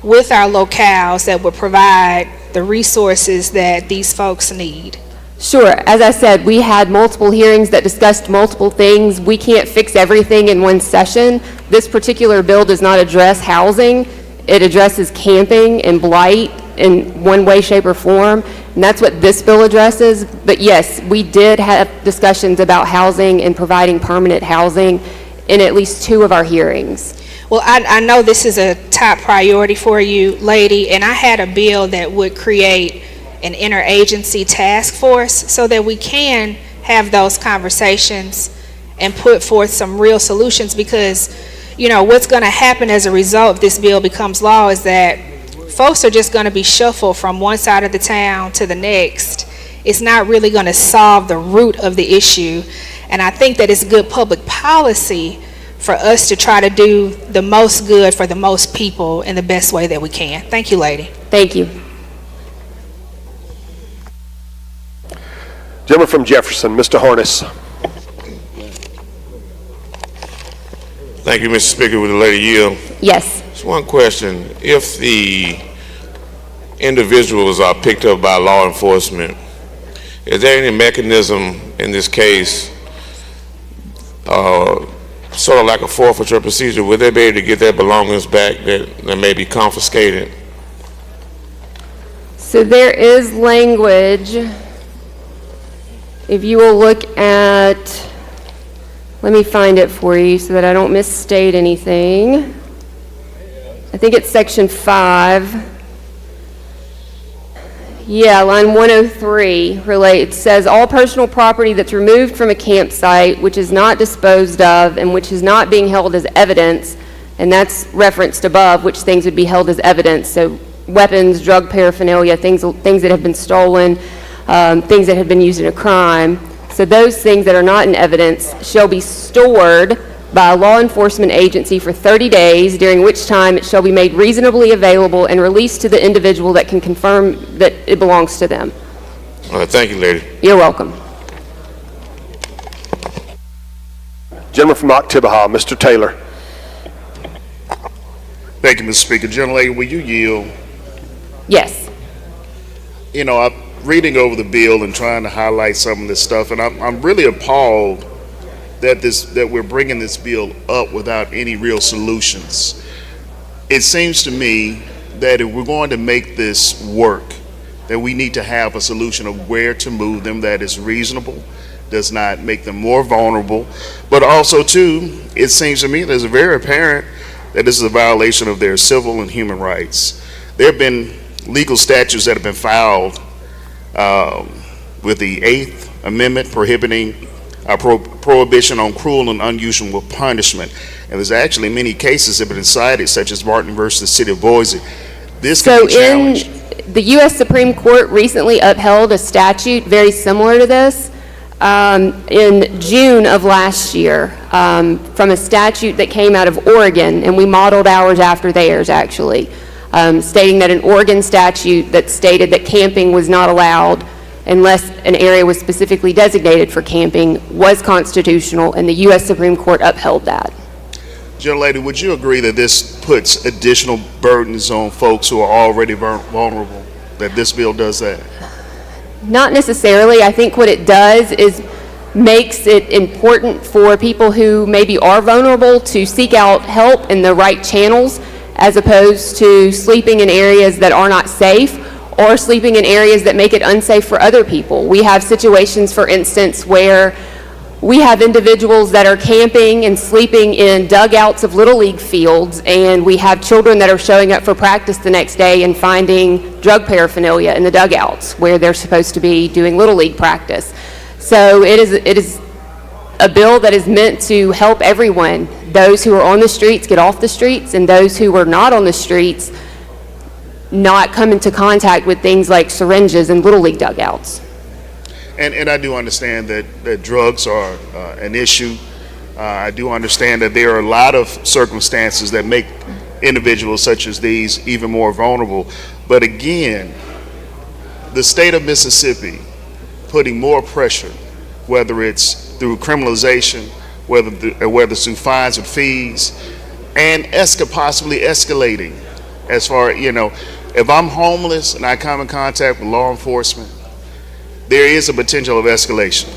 [SPEAKER 12] with our locales that would provide the resources that these folks need?
[SPEAKER 11] Sure. As I said, we had multiple hearings that discussed multiple things. We can't fix everything in one session. This particular bill does not address housing. It addresses camping and blight in one way, shape, or form, and that's what this bill addresses. But yes, we did have discussions about housing and providing permanent housing in at least 2 of our hearings.
[SPEAKER 12] Well, I know this is a top priority for you, lady, and I had a bill that would create an interagency task force so that we can have those conversations and put forth some real solutions, because, you know, what's going to happen as a result if this bill becomes law is that folks are just going to be shuffled from one side of the town to the next. It's not really going to solve the root of the issue, and I think that it's good public policy for us to try to do the most good for the most people in the best way that we can. Thank you, lady.
[SPEAKER 11] Thank you.
[SPEAKER 1] Gentleman from Jefferson, Mr. Harness.
[SPEAKER 10] Thank you, Mr. Speaker. Would the lady yield?
[SPEAKER 11] Yes.
[SPEAKER 10] Just one question. If the individuals are picked up by law enforcement, is there any mechanism in this case, sort of like a forfeiture procedure, would they be able to get their belongings back that may be confiscated?
[SPEAKER 11] So there is language. If you will look at, let me find it for you so that I don't misstate anything. I think it's section 5. Yeah, line 103 relates, says all personal property that's removed from a campsite which is not disposed of and which is not being held as evidence, and that's referenced above, which things would be held as evidence. So weapons, drug paraphernalia, things that have been stolen, things that have been used in a crime. So those things that are not in evidence shall be stored by a law enforcement agency for 30 days, during which time it shall be made reasonably available and released to the individual that can confirm that it belongs to them.
[SPEAKER 10] All right, thank you, lady.
[SPEAKER 11] You're welcome.
[SPEAKER 1] Gentleman from Oktibbeha, Mr. Taylor.
[SPEAKER 15] Thank you, Mr. Speaker. Gentlelady, will you yield?
[SPEAKER 11] Yes.
[SPEAKER 15] You know, I'm reading over the bill and trying to highlight some of this stuff, and I'm really appalled that we're bringing this bill up without any real solutions. It seems to me that if we're going to make this work, that we need to have a solution of where to move them that is reasonable, does not make them more vulnerable, but also too, it seems to me that it's very apparent that this is a violation of their civil and human rights. There have been legal statutes that have been filed with the 8th Amendment prohibiting prohibition on cruel and unusual punishment. And there's actually many cases that have been cited, such as Martin versus the City of Boise. This can be challenged.
[SPEAKER 11] The U.S. Supreme Court recently upheld a statute very similar to this in June of last year from a statute that came out of Oregon, and we modeled ours after theirs, actually, stating that an Oregon statute that stated that camping was not allowed unless an area was specifically designated for camping was constitutional, and the U.S. Supreme Court upheld that.
[SPEAKER 15] Gentlelady, would you agree that this puts additional burdens on folks who are already vulnerable, that this bill does that?
[SPEAKER 11] Not necessarily. I think what it does is makes it important for people who maybe are vulnerable to seek out help in the right channels, as opposed to sleeping in areas that are not safe or sleeping in areas that make it unsafe for other people. We have situations, for instance, where we have individuals that are camping and sleeping in dugouts of Little League fields, and we have children that are showing up for practice the next day and finding drug paraphernalia in the dugouts where they're supposed to be doing Little League practice. So it is a bill that is meant to help everyone. Those who are on the streets get off the streets, and those who are not on the streets not come into contact with things like syringes and Little League dugouts.
[SPEAKER 15] And I do understand that drugs are an issue. I do understand that there are a lot of circumstances that make individuals such as these even more vulnerable. But again, the state of Mississippi putting more pressure, whether it's through criminalization, whether it's through fines and fees, and possibly escalating as far, you know, if I'm homeless and I come in contact with law enforcement, there is a potential of escalation.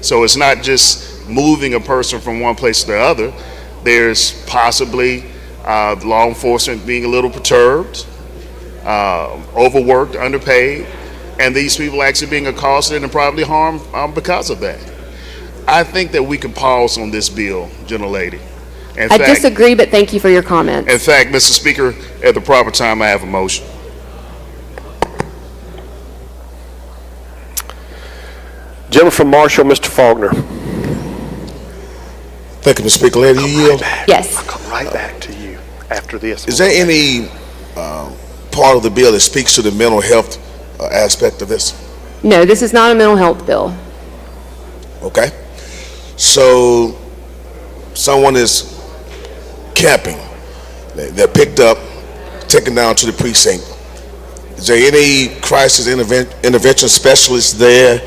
[SPEAKER 15] So it's not just moving a person from one place to the other. There's possibly law enforcement being a little perturbed, overworked, underpaid, and these people actually being accosted and probably harmed because of that. I think that we can pause on this bill, gentlelady.
[SPEAKER 11] I disagree, but thank you for your comments.
[SPEAKER 15] In fact, Mr. Speaker, at the proper time, I have a motion.
[SPEAKER 1] Gentleman from Marshall, Mr. Faulkner.
[SPEAKER 10] Thank you, Mr. Speaker. Lady, you yield?
[SPEAKER 11] Yes.
[SPEAKER 1] I'll come right back to you after this.
[SPEAKER 10] Is there any part of the bill that speaks to the mental health aspect of this?
[SPEAKER 11] No, this is not a mental health bill.
[SPEAKER 10] Okay. So someone is camping. They're picked up, taken down to the precinct. Is there any crisis intervention specialist there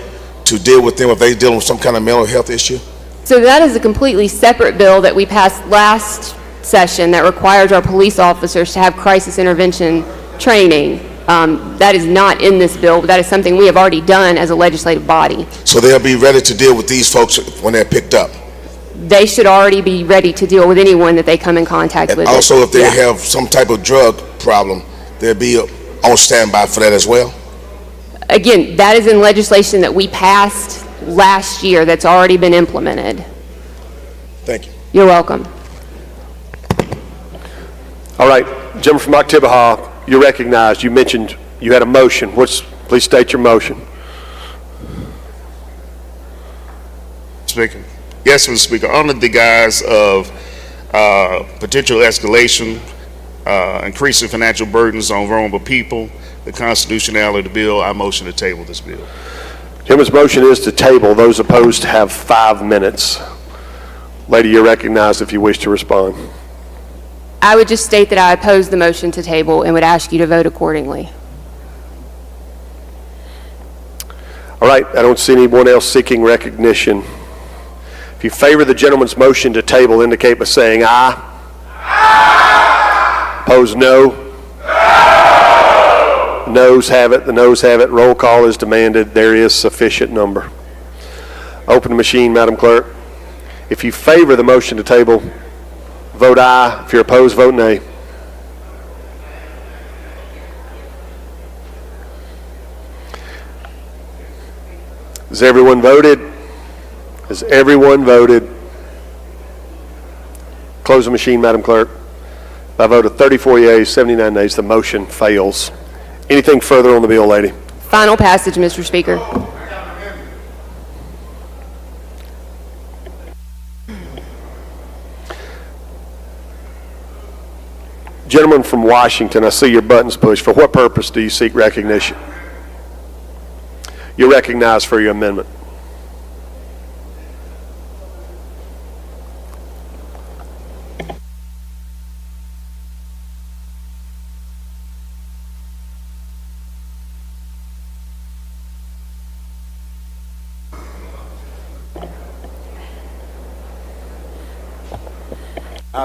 [SPEAKER 10] to deal with them if they're dealing with some kind of mental health issue?
[SPEAKER 11] So that is a completely separate bill that we passed last session that requires our police officers to have crisis intervention training. That is not in this bill, but that is something we have already done as a legislative body.
[SPEAKER 10] So they'll be ready to deal with these folks when they're picked up?
[SPEAKER 11] They should already be ready to deal with anyone that they come in contact with.
[SPEAKER 10] Also, if they have some type of drug problem, they'll be on standby for that as well?
[SPEAKER 11] Again, that is in legislation that we passed last year that's already been implemented.
[SPEAKER 10] Thank you.
[SPEAKER 11] You're welcome.
[SPEAKER 1] All right, gentleman from Oktibbeha, you're recognized. You mentioned you had a motion. Please state your motion.
[SPEAKER 15] Speaker. Yes, Mr. Speaker. Under the guise of potential escalation, increasing financial burdens on vulnerable people, the constitutionality of the bill, I motion to table this bill.
[SPEAKER 1] Gentleman's motion is to table. Those opposed have 5 minutes. Lady, you're recognized if you wish to respond.
[SPEAKER 11] I would just state that I oppose the motion to table and would ask you to vote accordingly.
[SPEAKER 1] All right, I don't see anyone else seeking recognition. If you favor the gentleman's motion to table, indicate by saying aye. Aye. Opposed, no. No. Noes have it. The noes have it. Roll call is demanded. There is sufficient number. Open the machine, Madam Clerk. If you favor the motion to table, vote aye. If you're opposed, vote nay. Has everyone voted? Has everyone voted? Close the machine, Madam Clerk. By a vote of 34 yeas, 79 nays, the motion fails. Anything further on the bill, lady?
[SPEAKER 11] Final passage, Mr. Speaker.
[SPEAKER 1] Gentleman from Washington, I see your buttons pushed. For what purpose do you seek recognition? You're recognized for your amendment.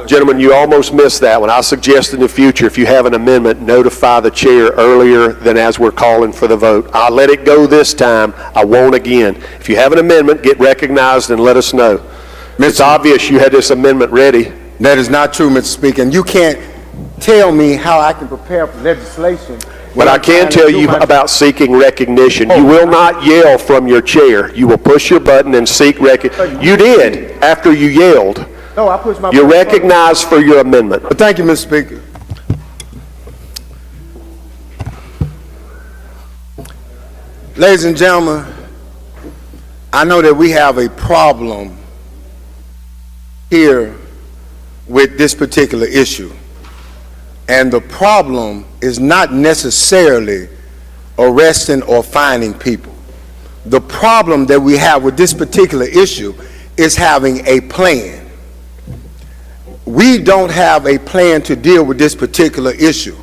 [SPEAKER 1] Gentlemen, you almost missed that one. I suggest in the future, if you have an amendment, notify the chair earlier than as we're calling for the vote. I'll let it go this time. I won't again. If you have an amendment, get recognized and let us know. It's obvious you had this amendment ready.
[SPEAKER 13] That is not true, Mr. Speaker. And you can't tell me how I can prepare for legislation.
[SPEAKER 1] But I can tell you about seeking recognition. You will not yell from your chair. You will push your button and seek recognition. You did after you yelled.
[SPEAKER 13] No, I pushed my
[SPEAKER 1] You're recognized for your amendment.
[SPEAKER 13] But thank you, Mr. Speaker. Ladies and gentlemen, I know that we have a problem here with this particular issue. And the problem is not necessarily arresting or fining people. The problem that we have with this particular issue is having a plan. We don't have a plan to deal with this particular issue.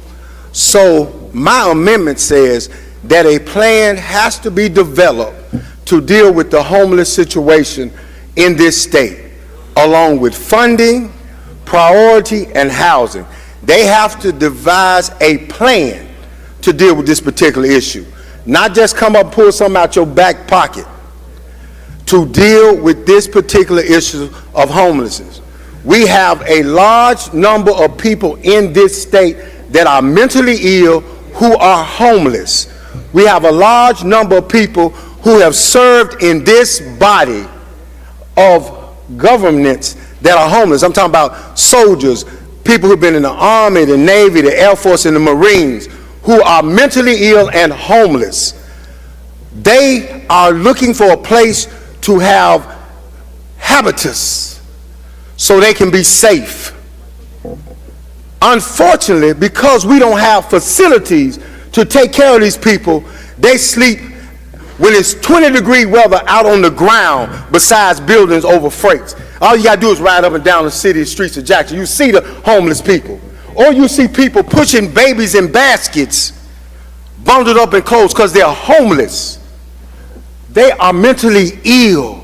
[SPEAKER 13] So my amendment says that a plan has to be developed to deal with the homeless situation in this state, along with funding, priority, and housing. They have to devise a plan to deal with this particular issue. not just come up and pull something out your back pocket to deal with this particular issue of homelessness. We have a large number of people in this state that are mentally ill who are homeless. We have a large number of people who have served in this body of governments that are homeless. I'm talking about soldiers, people who've been in the Army, the Navy, the Air Force, and the Marines, who are mentally ill and homeless. They are looking for a place to have habitus so they can be safe. Unfortunately, because we don't have facilities to take care of these people, they sleep when it's 20-degree weather out on the ground besides buildings over freights. All you got to do is ride up and down the city streets of Jackson. You see the homeless people. Or you see people pushing babies in baskets, bundled up in clothes because they're homeless. They are mentally ill.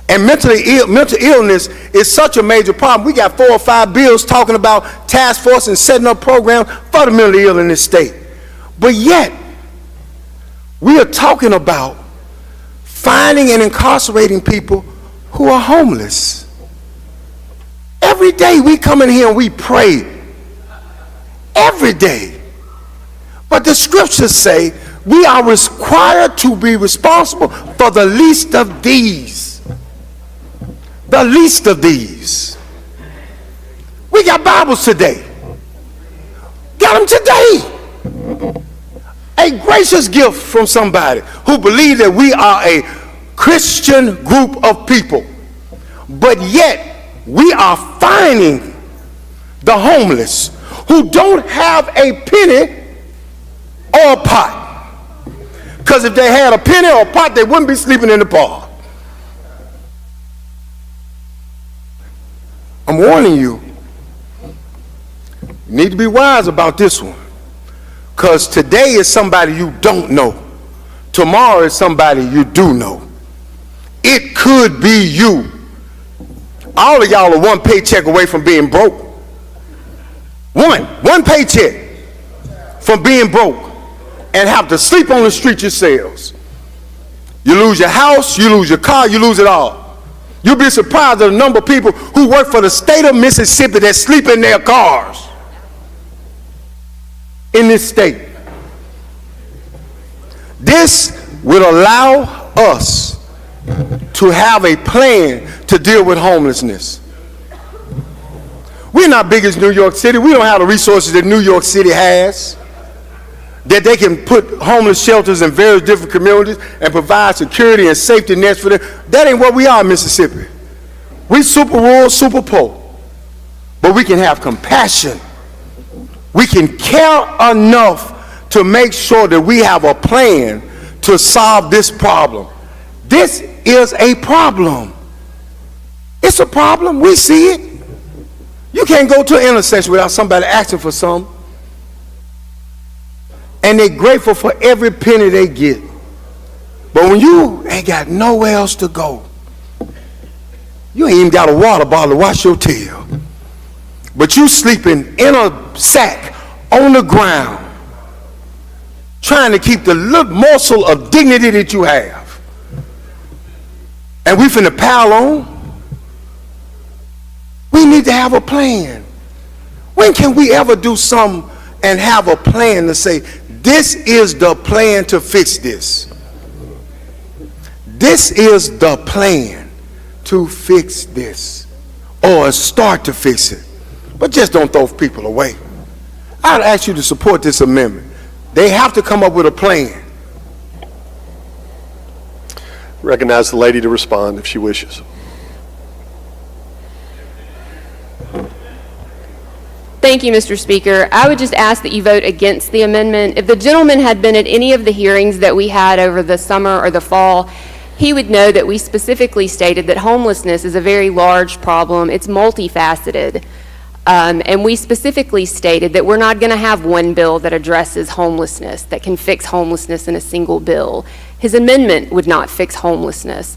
[SPEAKER 13] And mental illness is such a major problem. We got 4 or 5 bills talking about task force and setting up programs for the mentally ill in this state. But yet, we are talking about finding and incarcerating people who are homeless. Every day we come in here and we pray. Every day. But the scriptures say we are required to be responsible for the least of these. The least of these. We got Bibles today. Got them today. A gracious gift from somebody who believes that we are a Christian group of people. But yet, we are finding the homeless who don't have a penny or a pot. Because if they had a penny or a pot, they wouldn't be sleeping in the park. I'm warning you, you need to be wise about this one. Because today is somebody you don't know. Tomorrow is somebody you do know. It could be you. All of y'all are one paycheck away from being broke. One paycheck from being broke and have to sleep on the street yourselves. You lose your house, you lose your car, you lose it all. You'll be surprised at the number of people who work for the state of Mississippi that sleep in their cars in this state. This will allow us to have a plan to deal with homelessness. We're not big as New York City. We don't have the resources that New York City has, that they can put homeless shelters in various different communities and provide security and safety nets for them. That ain't what we are in Mississippi. We super rural, super poor. But we can have compassion. We can care enough to make sure that we have a plan to solve this problem. This is a problem. It's a problem. We see it. You can't go to an intersection without somebody asking for something. And they're grateful for every penny they get. But when you ain't got nowhere else to go, you ain't even got a water bottle to wash your tail, but you sleeping in a sack on the ground, trying to keep the little morsel of dignity that you have. And we finna pile on. We need to have a plan. When can we ever do something and have a plan to say, this is the plan to fix this? This is the plan to fix this, or start to fix it. But just don't throw people away. I'd ask you to support this amendment. They have to come up with a plan.
[SPEAKER 1] Recognize the lady to respond if she wishes.
[SPEAKER 11] Thank you, Mr. Speaker. I would just ask that you vote against the amendment. If the gentleman had been at any of the hearings that we had over the summer or the fall, he would know that we specifically stated that homelessness is a very large problem. It's multifaceted. And we specifically stated that we're not going to have one bill that addresses homelessness, that can fix homelessness in a single bill. His amendment would not fix homelessness.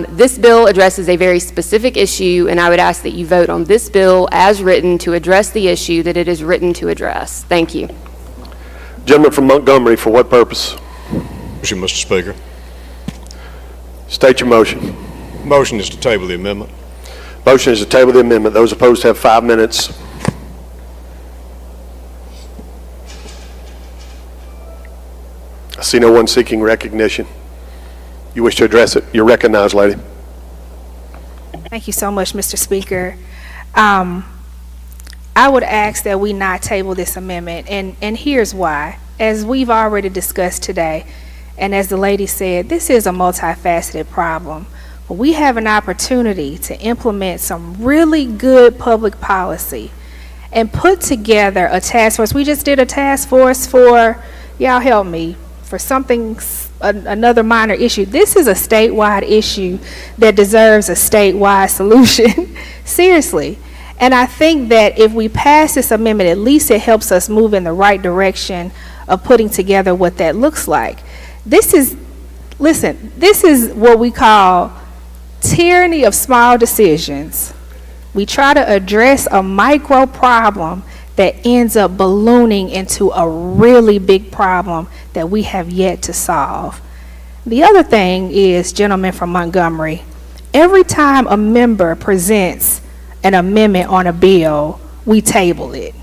[SPEAKER 11] This bill addresses a very specific issue, and I would ask that you vote on this bill as written to address the issue that it is written to address. Thank you.
[SPEAKER 1] Gentleman from Montgomery, for what purpose?
[SPEAKER 7] Mr. Speaker.
[SPEAKER 1] State your motion.
[SPEAKER 7] Motion is to table the amendment.
[SPEAKER 1] Motion is to table the amendment. Those opposed have 5 minutes. I see no one seeking recognition. You wish to address it? You're recognized, lady.
[SPEAKER 12] Thank you so much, Mr. Speaker. I would ask that we not table this amendment, and here's why. As we've already discussed today, and as the lady said, this is a multifaceted problem. But we have an opportunity to implement some really good public policy and put together a task force. We just did a task force for, y'all help me, for something, another minor issue. This is a statewide issue that deserves a statewide solution. Seriously. And I think that if we pass this amendment, at least it helps us move in the right direction of putting together what that looks like. This is, listen, this is what we call tyranny of small decisions. We try to address a micro problem that ends up ballooning into a really big problem that we have yet to solve. The other thing is, gentlemen from Montgomery, every time a member presents an amendment on a bill, we table it.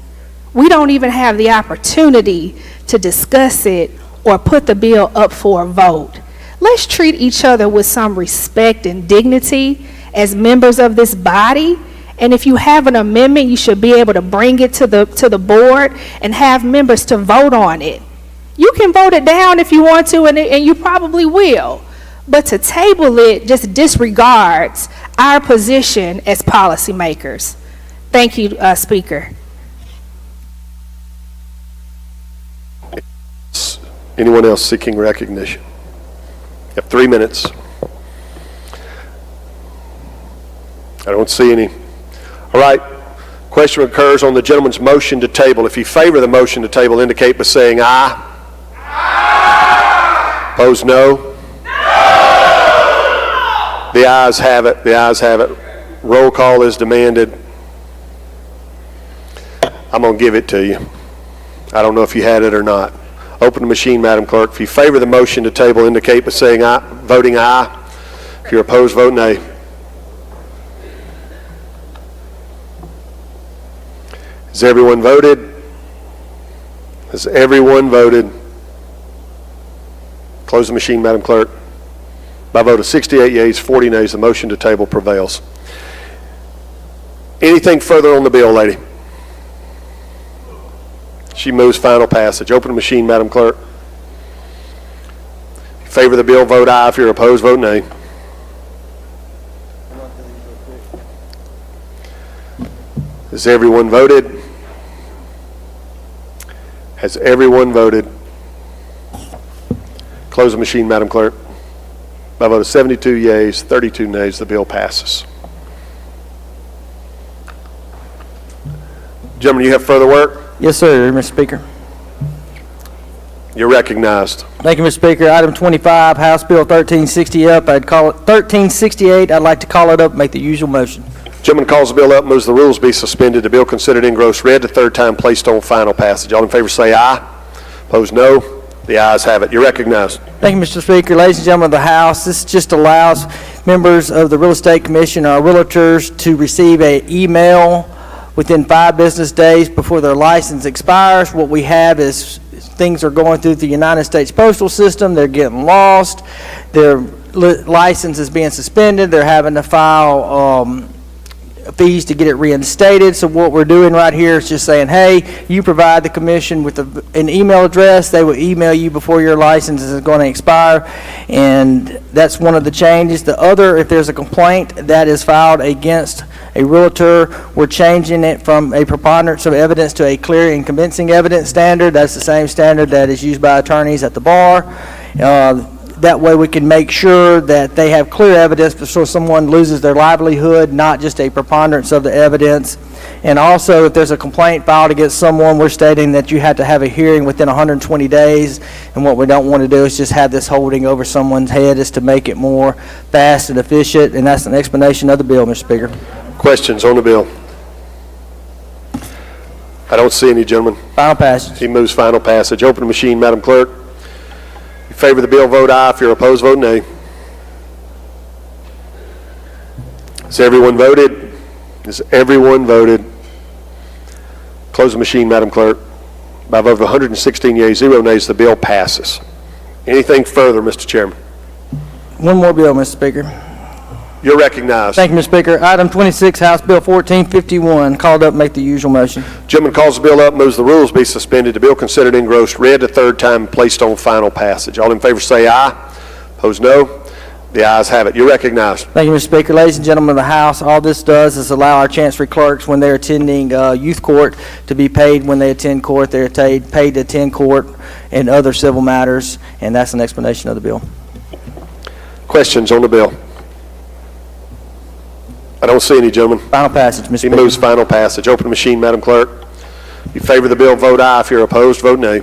[SPEAKER 12] We don't even have the opportunity to discuss it or put the bill up for a vote. Let's treat each other with some respect and dignity as members of this body. And if you have an amendment, you should be able to bring it to the board and have members to vote on it. You can vote it down if you want to, and you probably will. But to table it just disregards our position as policymakers. Thank you, Speaker.
[SPEAKER 1] Anyone else seeking recognition? You have 3 minutes. I don't see any. All right. Question occurs on the gentleman's motion to table. If you favor the motion to table, indicate by saying aye. Aye. Opposed, no. The ayes have it. The ayes have it. Roll call is demanded. I'm going to give it to you. I don't know if you had it or not. Open the machine, Madam Clerk. If you favor the motion to table, indicate by saying aye, voting aye. If you're opposed, vote nay. Has everyone voted? Has everyone voted? Close the machine, Madam Clerk. By a vote of 68 yeas, 40 nays, the motion to table prevails. Anything further on the bill, lady? She moves final passage. Open the machine, Madam Clerk. If you favor the bill, vote aye. If you're opposed, vote nay. Has everyone voted? Has everyone voted? Close the machine, Madam Clerk. By a vote of 72 yeas, 32 nays, the bill passes. Gentlemen, you have further work?
[SPEAKER 9] Yes, sir, Mr. Speaker.
[SPEAKER 1] You're recognized.
[SPEAKER 9] Thank you, Mr. Speaker. Item 25, House Bill 1360 up. I'd call it 1368. I'd like to call it up, make the usual motion.
[SPEAKER 1] Gentleman calls the bill up, moves the rules be suspended. The bill considered engrossed read, the third time placed on final passage. All in favor say aye. Opposed, no. The ayes have it. You're recognized.
[SPEAKER 9] Thank you, Mr. Speaker. Ladies and gentlemen of the House, this just allows members of the Real Estate Commission, our realtors, to receive an email within 5 business days before their license expires. What we have is things are going through the United States postal system. They're getting lost. Their license is being suspended. They're having to file fees to get it reinstated. So what we're doing right here is just saying, hey, you provide the commission with an email address. They will email you before your license is going to expire, and that's one of the changes. The other, if there's a complaint that is filed against a realtor, we're changing it from a preponderance of evidence to a clear and convincing evidence standard. That's the same standard that is used by attorneys at the bar. That way we can make sure that they have clear evidence before someone loses their livelihood, not just a preponderance of the evidence. And also, if there's a complaint filed against someone, we're stating that you have to have a hearing within 120 days. And what we don't want to do is just have this holding over someone's head, is to make it more fast and efficient. And that's an explanation of the bill, Mr. Speaker.
[SPEAKER 1] Questions on the bill? I don't see any, gentlemen.
[SPEAKER 9] Final passage.
[SPEAKER 1] He moves final passage. Open the machine, Madam Clerk. favor the bill, vote aye. If you're opposed, vote nay. Has everyone voted? Has everyone voted? Close the machine, Madam Clerk. By a vote of 116 yeas, 0 nays, the bill passes. Anything further, Mr. Chairman?
[SPEAKER 9] One more bill, Mr. Speaker.
[SPEAKER 1] You're recognized.
[SPEAKER 9] Thank you, Mr. Speaker. Item 26, House Bill 1451, called up, make the usual motion.
[SPEAKER 1] Gentleman calls the bill up, moves the rules be suspended. The bill considered engrossed, read a third time, placed on final passage. All in favor say aye. Opposed, no. The ayes have it. You're recognized.
[SPEAKER 9] Thank you, Mr. Speaker. Ladies and gentlemen of the House, all this does is allow our chancery clerks, when they're attending youth court, to be paid when they attend court. They're paid to attend court and other civil matters, and that's an explanation of the bill.
[SPEAKER 1] Questions on the bill? I don't see any, gentlemen.
[SPEAKER 9] Final passage, Mr. Speaker.
[SPEAKER 1] He moves final passage. Open the machine, Madam Clerk. If you favor the bill, vote aye. If you're opposed, vote nay.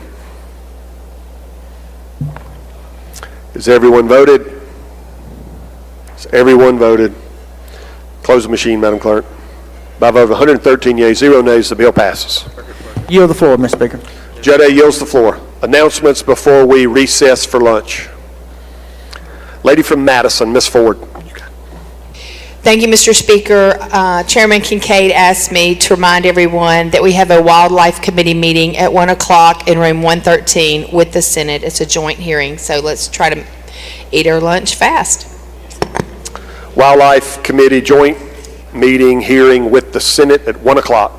[SPEAKER 1] Has everyone voted? Has everyone voted? Close the machine, Madam Clerk. By a vote of 113 yeas, 0 nays, the bill passes.
[SPEAKER 9] Yield the floor, Mr. Speaker.
[SPEAKER 1] Judge A yields the floor. Announcements before we recess for lunch. Lady from Madison, Ms. Ford.
[SPEAKER 3] Thank you, Mr. Speaker. Chairman Kincaid asked me to remind everyone that we have a Wildlife Committee meeting at 1 o'clock in room 113 with the Senate. It's a joint hearing, so let's try to eat our lunch fast.
[SPEAKER 1] Wildlife Committee joint meeting hearing with the Senate at 1 o'clock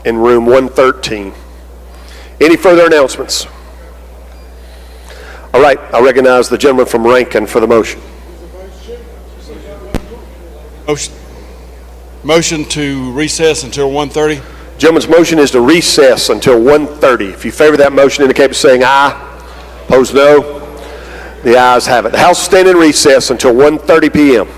[SPEAKER 1] in room 113. Any further announcements? All right, I recognize the gentleman from Rankin for the motion.
[SPEAKER 18] Motion to recess until 1:30.
[SPEAKER 1] Gentleman's motion is to recess until 1:30. If you favor that motion, indicate by saying aye. Opposed, no. The ayes have it. The House will stand in recess until 1:30 p.m.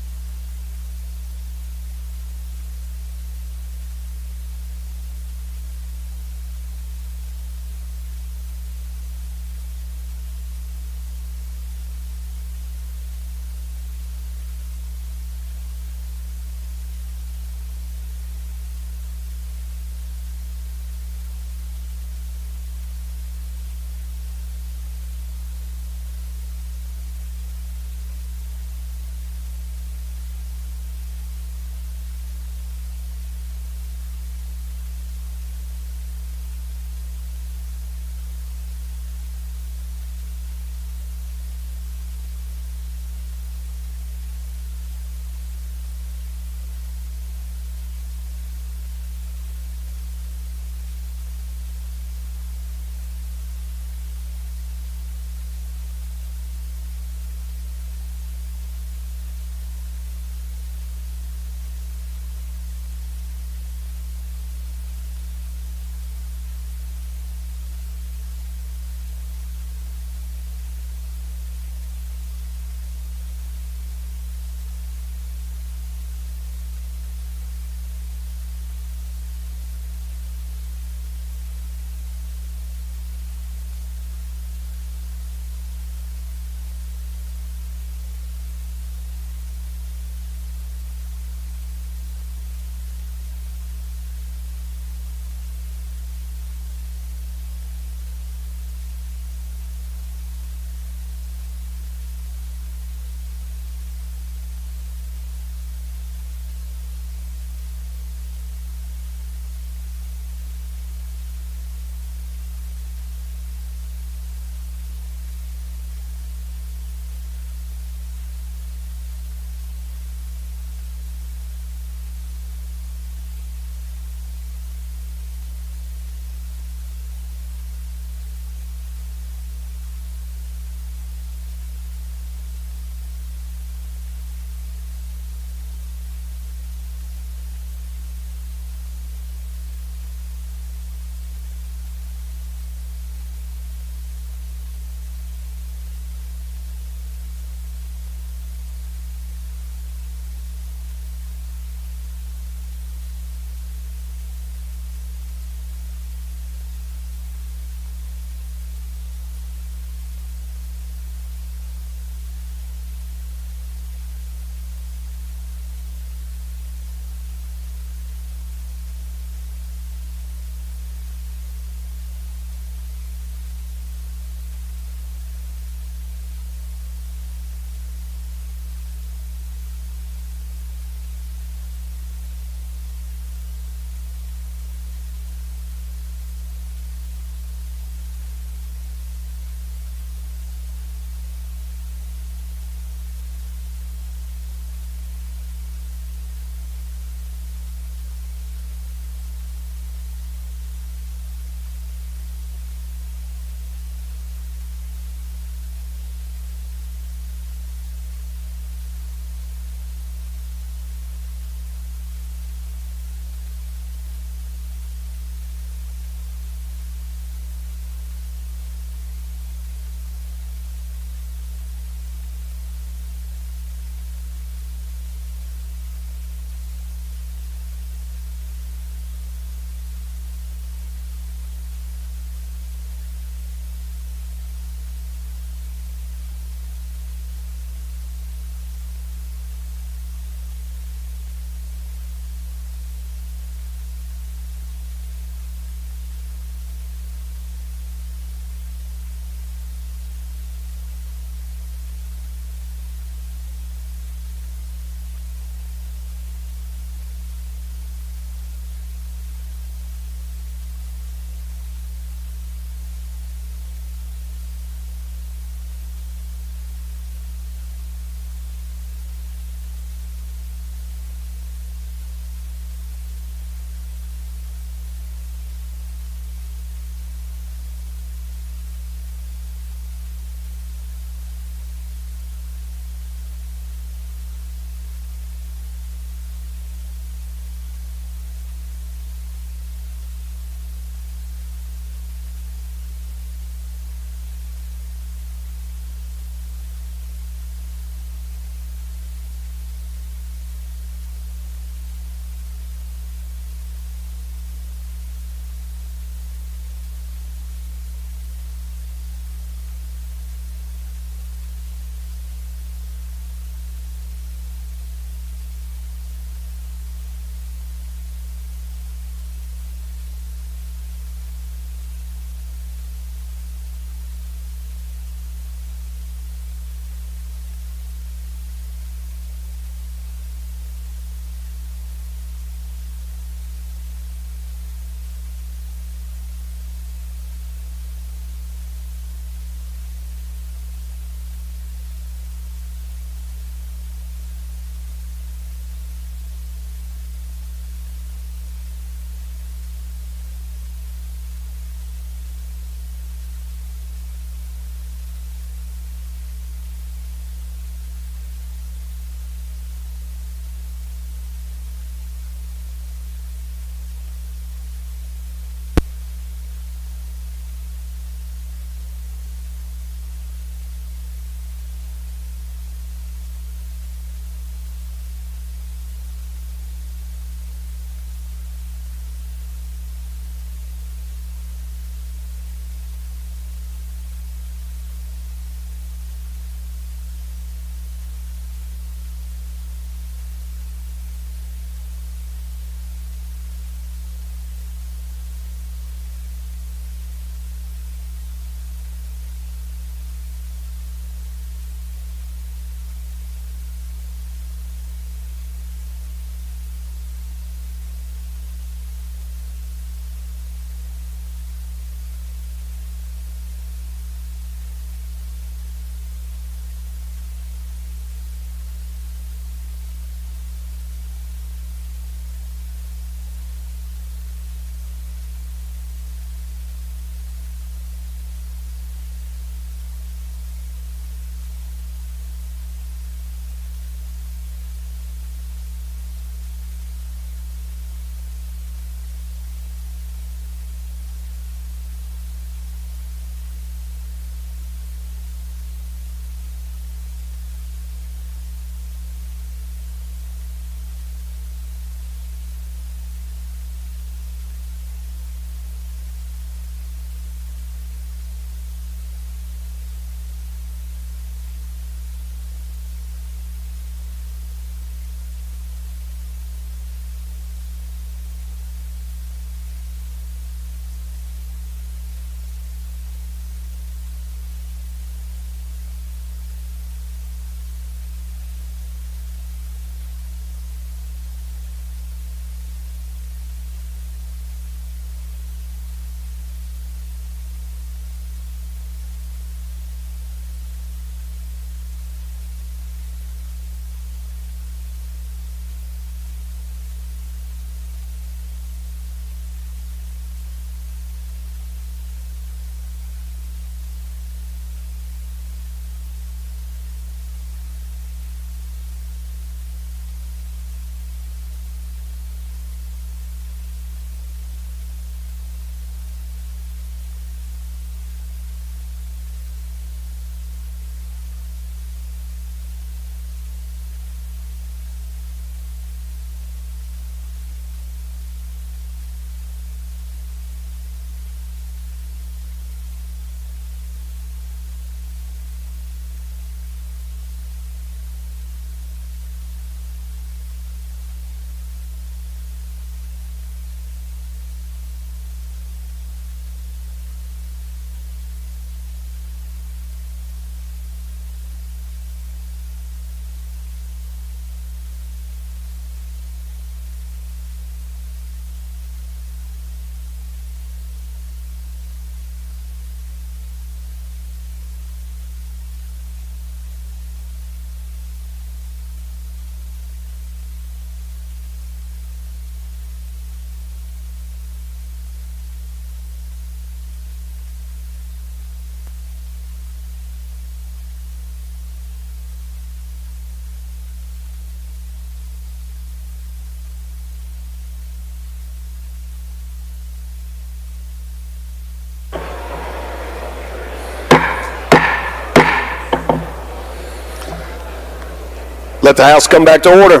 [SPEAKER 1] Let the House come back to order.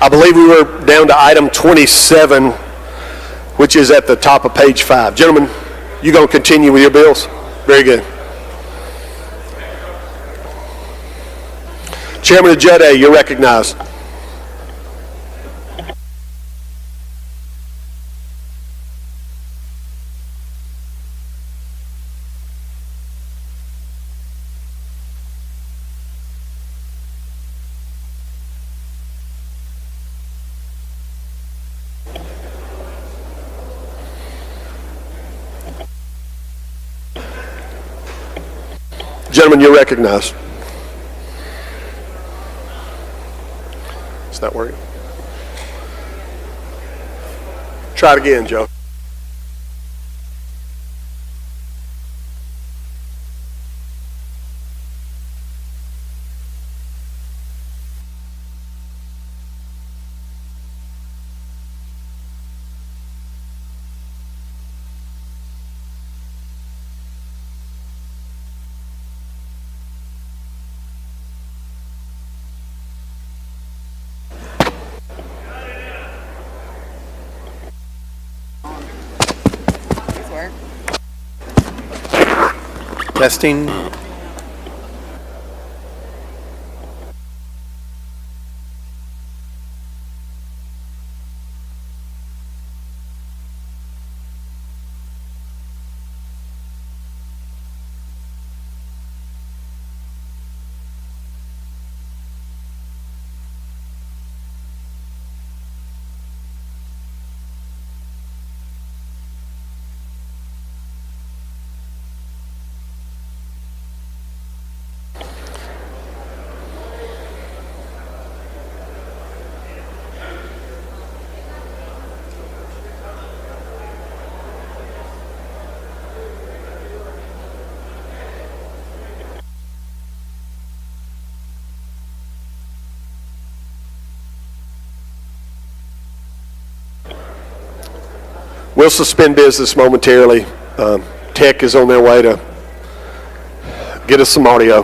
[SPEAKER 1] I believe we were down to item 27, which is at the top of page 5. Gentlemen, you going to continue with your bills? Very good. Chairman of Judiciary, you're recognized. Gentlemen, you're recognized. It's not working. Try it again, Joe.
[SPEAKER 14] Testing.
[SPEAKER 1] We'll suspend business momentarily. Tech is on their way to get us some audio.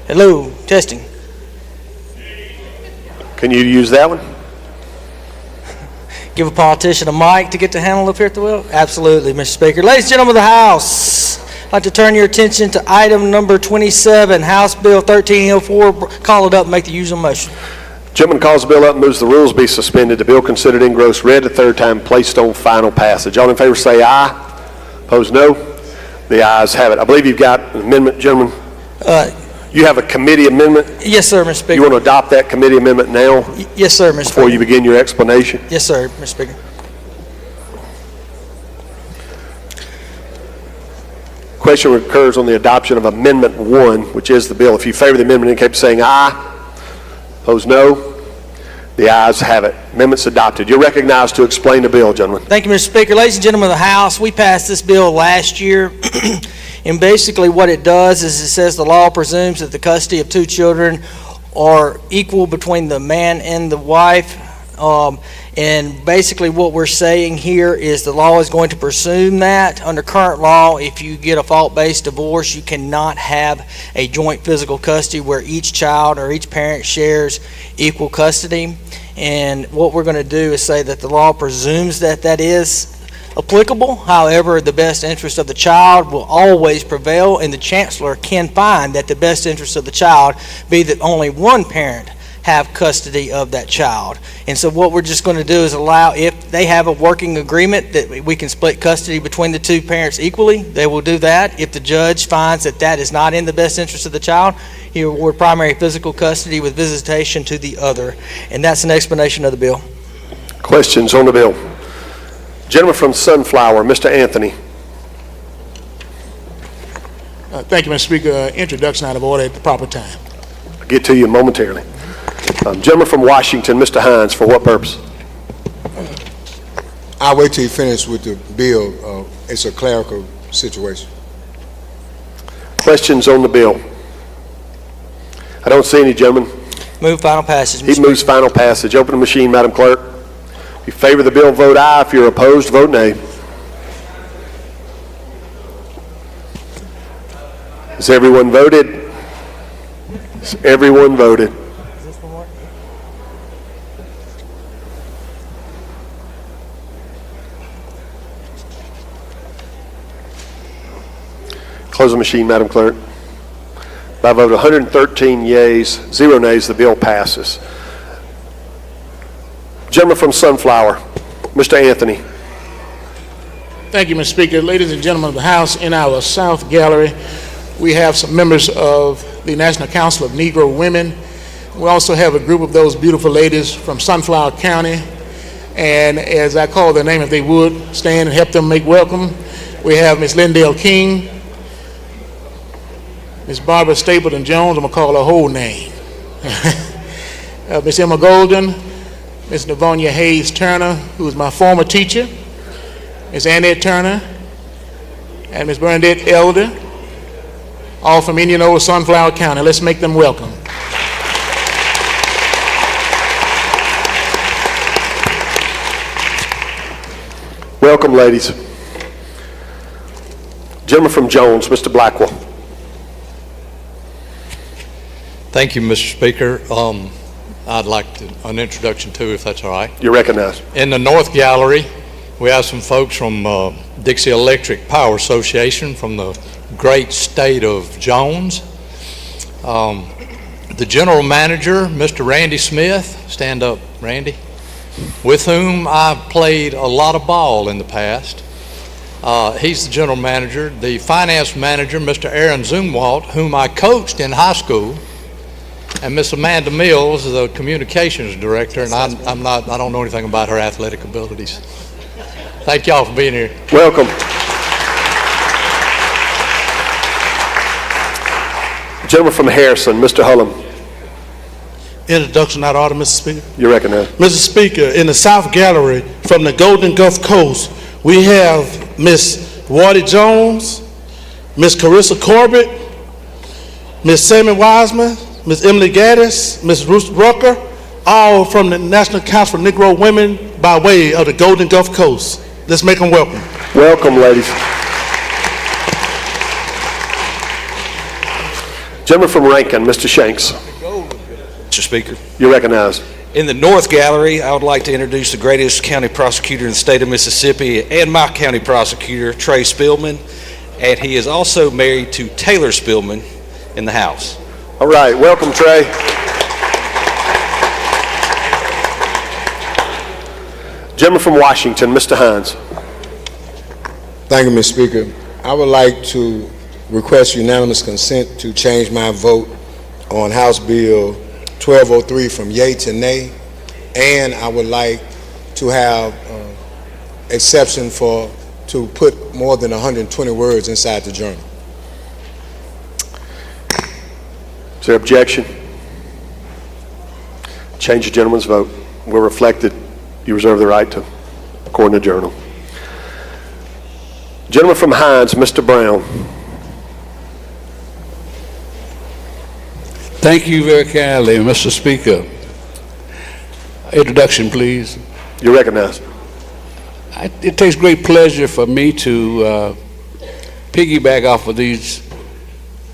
[SPEAKER 9] Hello, testing.
[SPEAKER 1] Can you use that one?
[SPEAKER 9] Give a politician a mic to get the handle up here at the wheel? Absolutely, Mr. Speaker. Ladies and gentlemen of the House, I'd like to turn your attention to item number 27, House Bill 1304. Call it up and make the usual motion.
[SPEAKER 1] Gentleman calls the bill up and moves the rules be suspended. The bill considered engrossed read the third time, placed on final passage. All in favor say aye. Opposed no. The ayes have it. I believe you've got an amendment, gentlemen. You have a committee amendment?
[SPEAKER 9] Yes, sir, Mr. Speaker.
[SPEAKER 1] You want to adopt that committee amendment now?
[SPEAKER 9] Yes, sir, Mr. Speaker.
[SPEAKER 1] Before you begin your explanation?
[SPEAKER 9] Yes, sir, Mr. Speaker.
[SPEAKER 1] Question recurs on the adoption of Amendment 1, which is the bill. If you favor the amendment, indicate by saying aye. Opposed no. The ayes have it. Amendment's adopted. You're recognized to explain the bill, gentlemen.
[SPEAKER 9] Thank you, Mr. Speaker. Ladies and gentlemen of the House, we passed this bill last year. And basically what it does is it says the law presumes that the custody of two children are equal between the man and the wife. And basically what we're saying here is the law is going to presume that. Under current law, if you get a fault-based divorce, you cannot have a joint physical custody where each child or each parent shares equal custody. And what we're going to do is say that the law presumes that that is applicable. However, the best interest of the child will always prevail, and the chancellor can find that the best interest of the child be that only one parent have custody of that child. And so what we're just going to do is allow, if they have a working agreement that we can split custody between the two parents equally, they will do that. If the judge finds that that is not in the best interest of the child, he will award primary physical custody with visitation to the other. And that's an explanation of the bill.
[SPEAKER 1] Questions on the bill? Gentleman from Sunflower, Mr. Anthony.
[SPEAKER 14] Thank you, Mr. Speaker. Introduction out of order at the proper time.
[SPEAKER 1] I'll get to you momentarily. Gentleman from Washington, Mr. Hines, for what purpose?
[SPEAKER 13] I'll wait till you finish with the bill. It's a clerical situation.
[SPEAKER 1] Questions on the bill? I don't see any, gentlemen.
[SPEAKER 9] Move final passage.
[SPEAKER 1] He moves final passage. Open the machine, Madam Clerk. If you favor the bill, vote aye. If you're opposed, vote nay. Has everyone voted? Has everyone voted? Close the machine, Madam Clerk. By a vote of 113 yeas, 0 nays, the bill passes. Gentleman from Sunflower, Mr. Anthony.
[SPEAKER 14] Thank you, Mr. Speaker. Ladies and gentlemen of the House, in our South Gallery, we have some members of the National Council of Negro Women. We also have a group of those beautiful ladies from Sunflower County. And as I call their name, if they would stand and help them make welcome, we have Ms. Lindale King, Ms. Barbara Stapleton Jones, I'm going to call her whole name. Ms. Emma Golden, Ms. Navonia Hayes Turner, who is my former teacher, Ms. Annette Turner, and Ms. Bernadette Elder, all from Indianola, Sunflower County. Let's make them welcome.
[SPEAKER 1] Welcome, ladies. Gentleman from Jones, Mr. Blackwell.
[SPEAKER 19] Thank you, Mr. Speaker. I'd like an introduction too, if that's all right.
[SPEAKER 1] You're recognized.
[SPEAKER 19] In the North Gallery, we have some folks from Dixie Electric Power Association from the great state of Jones. The general manager, Mr. Randy Smith, stand up, Randy, with whom I've played a lot of ball in the past. He's the general manager. The finance manager, Mr. Aaron Zumwalt, whom I coached in high school, and Miss Amanda Mills, the communications director, and I don't know anything about her athletic abilities. Thank y'all for being here.
[SPEAKER 1] Welcome. Gentleman from Harrison, Mr. Hullum.
[SPEAKER 2] Introduction out of order, Mr. Speaker.
[SPEAKER 1] You're recognized.
[SPEAKER 2] Mr. Speaker, in the South Gallery from the Golden Gulf Coast, we have Miss Wardy Jones, Miss Carissa Corbett, Miss Sammy Wiseman, Miss Emily Gaddis, Miss Ruth Rucker, all from the National Council for Negro Women by way of the Golden Gulf Coast. Let's make them welcome.
[SPEAKER 1] Welcome, ladies. Gentleman from Rankin, Mr. Shanks.
[SPEAKER 6] Mr. Speaker.
[SPEAKER 1] You're recognized.
[SPEAKER 6] In the North Gallery, I would like to introduce the greatest county prosecutor in the state of Mississippi and my county prosecutor, Trey Spillman, and he is also married to Taylor Spillman in the House.
[SPEAKER 1] All right, welcome, Trey. Gentleman from Washington, Mr. Hines.
[SPEAKER 13] Thank you, Mr. Speaker. I would like to request unanimous consent to change my vote on House Bill 1203 from yea to nay, and I would like to have exception to put more than 120 words inside the journal.
[SPEAKER 1] Is there objection? Change the gentleman's vote. We'll reflect that you reserve the right to, according to the journal. Gentleman from Hines, Mr. Brown.
[SPEAKER 17] Thank you very kindly, Mr. Speaker. Introduction, please.
[SPEAKER 1] You're recognized.
[SPEAKER 17] It takes great pleasure for me to piggyback off of these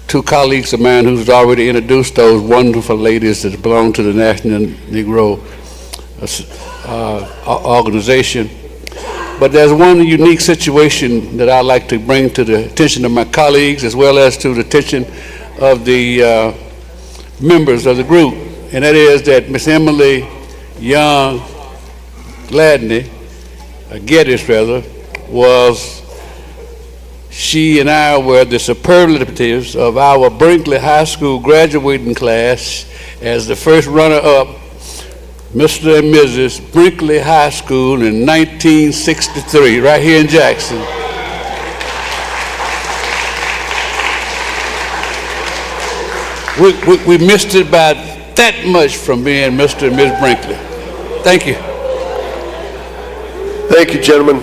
[SPEAKER 17] two colleagues of mine who's already introduced those wonderful ladies that belong to the National Negro organization. But there's one unique situation that I'd like to bring to the attention of my colleagues as well as to the attention of the members of the group, and that is that Miss Emily Young Geddes she and I were the superlatives of our Brinkley High School graduating class as the first runner-up, Mr. and Mrs. Brinkley High School in 1963, right here in Jackson. We missed it by that much from being Mr. and Ms. Brinkley. Thank you.
[SPEAKER 1] Thank you, gentlemen.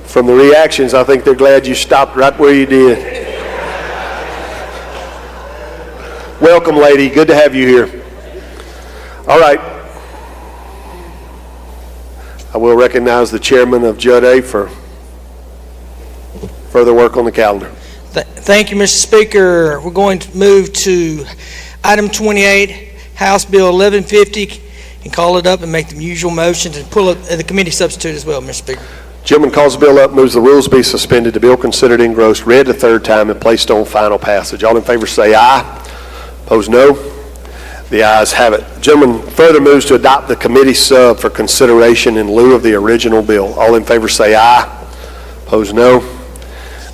[SPEAKER 1] From the reactions, I think they're glad you stopped right where you did. Welcome, lady. Good to have you here. All right. I will recognize the chairman of Jud A for further work on the calendar.
[SPEAKER 9] Thank you, Mr. Speaker. We're going to move to item 28, House Bill 1150, and call it up and make the usual motions and pull it the committee substitute as well, Mr. Speaker.
[SPEAKER 1] Gentleman calls the bill up, moves the rules be suspended, the bill considered engrossed, read the third time, and placed on final passage. All in favor say aye. Opposed, no. The ayes have it. The gentleman further moves to adopt the committee sub for consideration in lieu of the original bill. All in favor say aye. Opposed, no.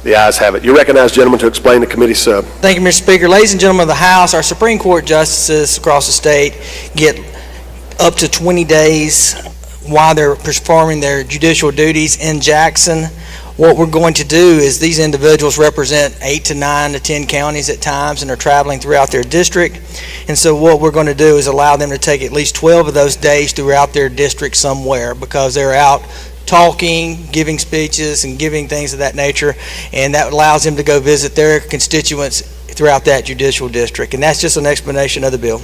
[SPEAKER 1] The ayes have it. You recognize, gentlemen, to explain the committee sub.
[SPEAKER 9] Thank you, Mr. Speaker. Ladies and gentlemen of the House, our Supreme Court justices across the state get up to 20 days while they're performing their judicial duties in Jackson. What we're going to do is these individuals represent 8 to 9 to 10 counties at times and are traveling throughout their district. And so what we're going to do is allow them to take at least 12 of those days throughout their district somewhere, because they're out talking, giving speeches, and giving things of that nature, and that allows them to go visit their constituents throughout that judicial district. And that's just an explanation of the bill.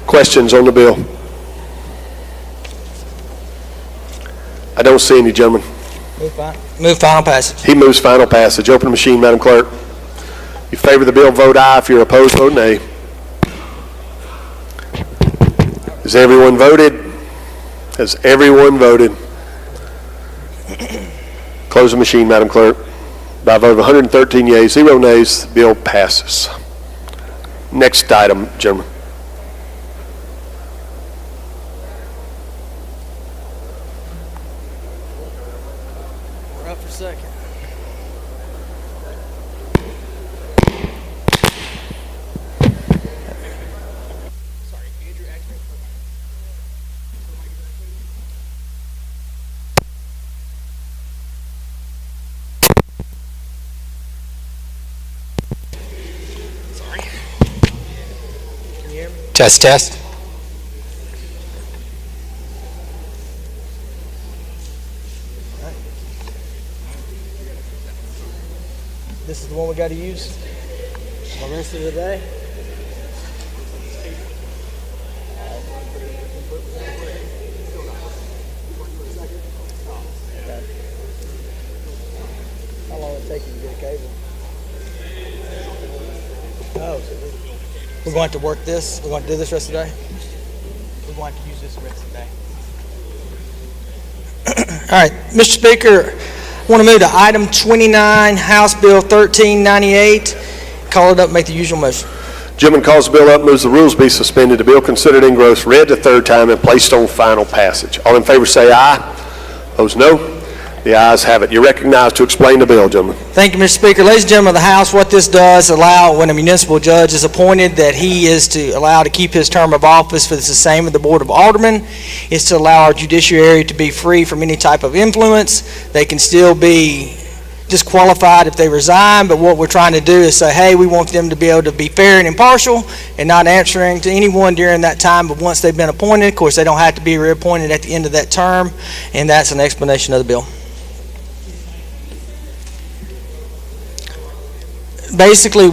[SPEAKER 1] Questions on the bill? I don't see any, gentlemen.
[SPEAKER 9] Move final passage.
[SPEAKER 1] He moves final passage. Open the machine, Madam Clerk. If you favor the bill, vote aye. If you're opposed, vote nay. Has everyone voted? Has everyone voted? Close the machine, Madam Clerk. By a vote of 113 yeas, 0 nays, the bill passes. Next item, gentlemen.
[SPEAKER 9] We're up for second.
[SPEAKER 19] Test, test.
[SPEAKER 9] This is the one we got to use the rest of the day. How long will it take you to get a cable? Oh, so we're going to work this. We're going to do this rest of the day. We're going to use this the rest of the day. All right, Mr. Speaker, I want to move to item 29, House Bill 1398. Call it up, make the usual motion.
[SPEAKER 1] Gentleman calls the bill up, moves the rules be suspended, the bill considered engrossed, read the third time, and placed on final passage. All in favor say aye. Opposed, no. The ayes have it. You're recognized to explain the bill, gentlemen.
[SPEAKER 9] Thank you, Mr. Speaker. Ladies and gentlemen of the House, what this does allow, when a municipal judge is appointed, that he is to allow to keep his term of office. For the same with the Board of Aldermen, is to allow our judiciary to be free from any type of influence. They can still be disqualified if they resign, but what we're trying to do is say, hey, we want them to be able to be fair and impartial and not answering to anyone during that time, but once they've been appointed, of course, they don't have to be reappointed at the end of that term, and that's an explanation of the bill. Basically,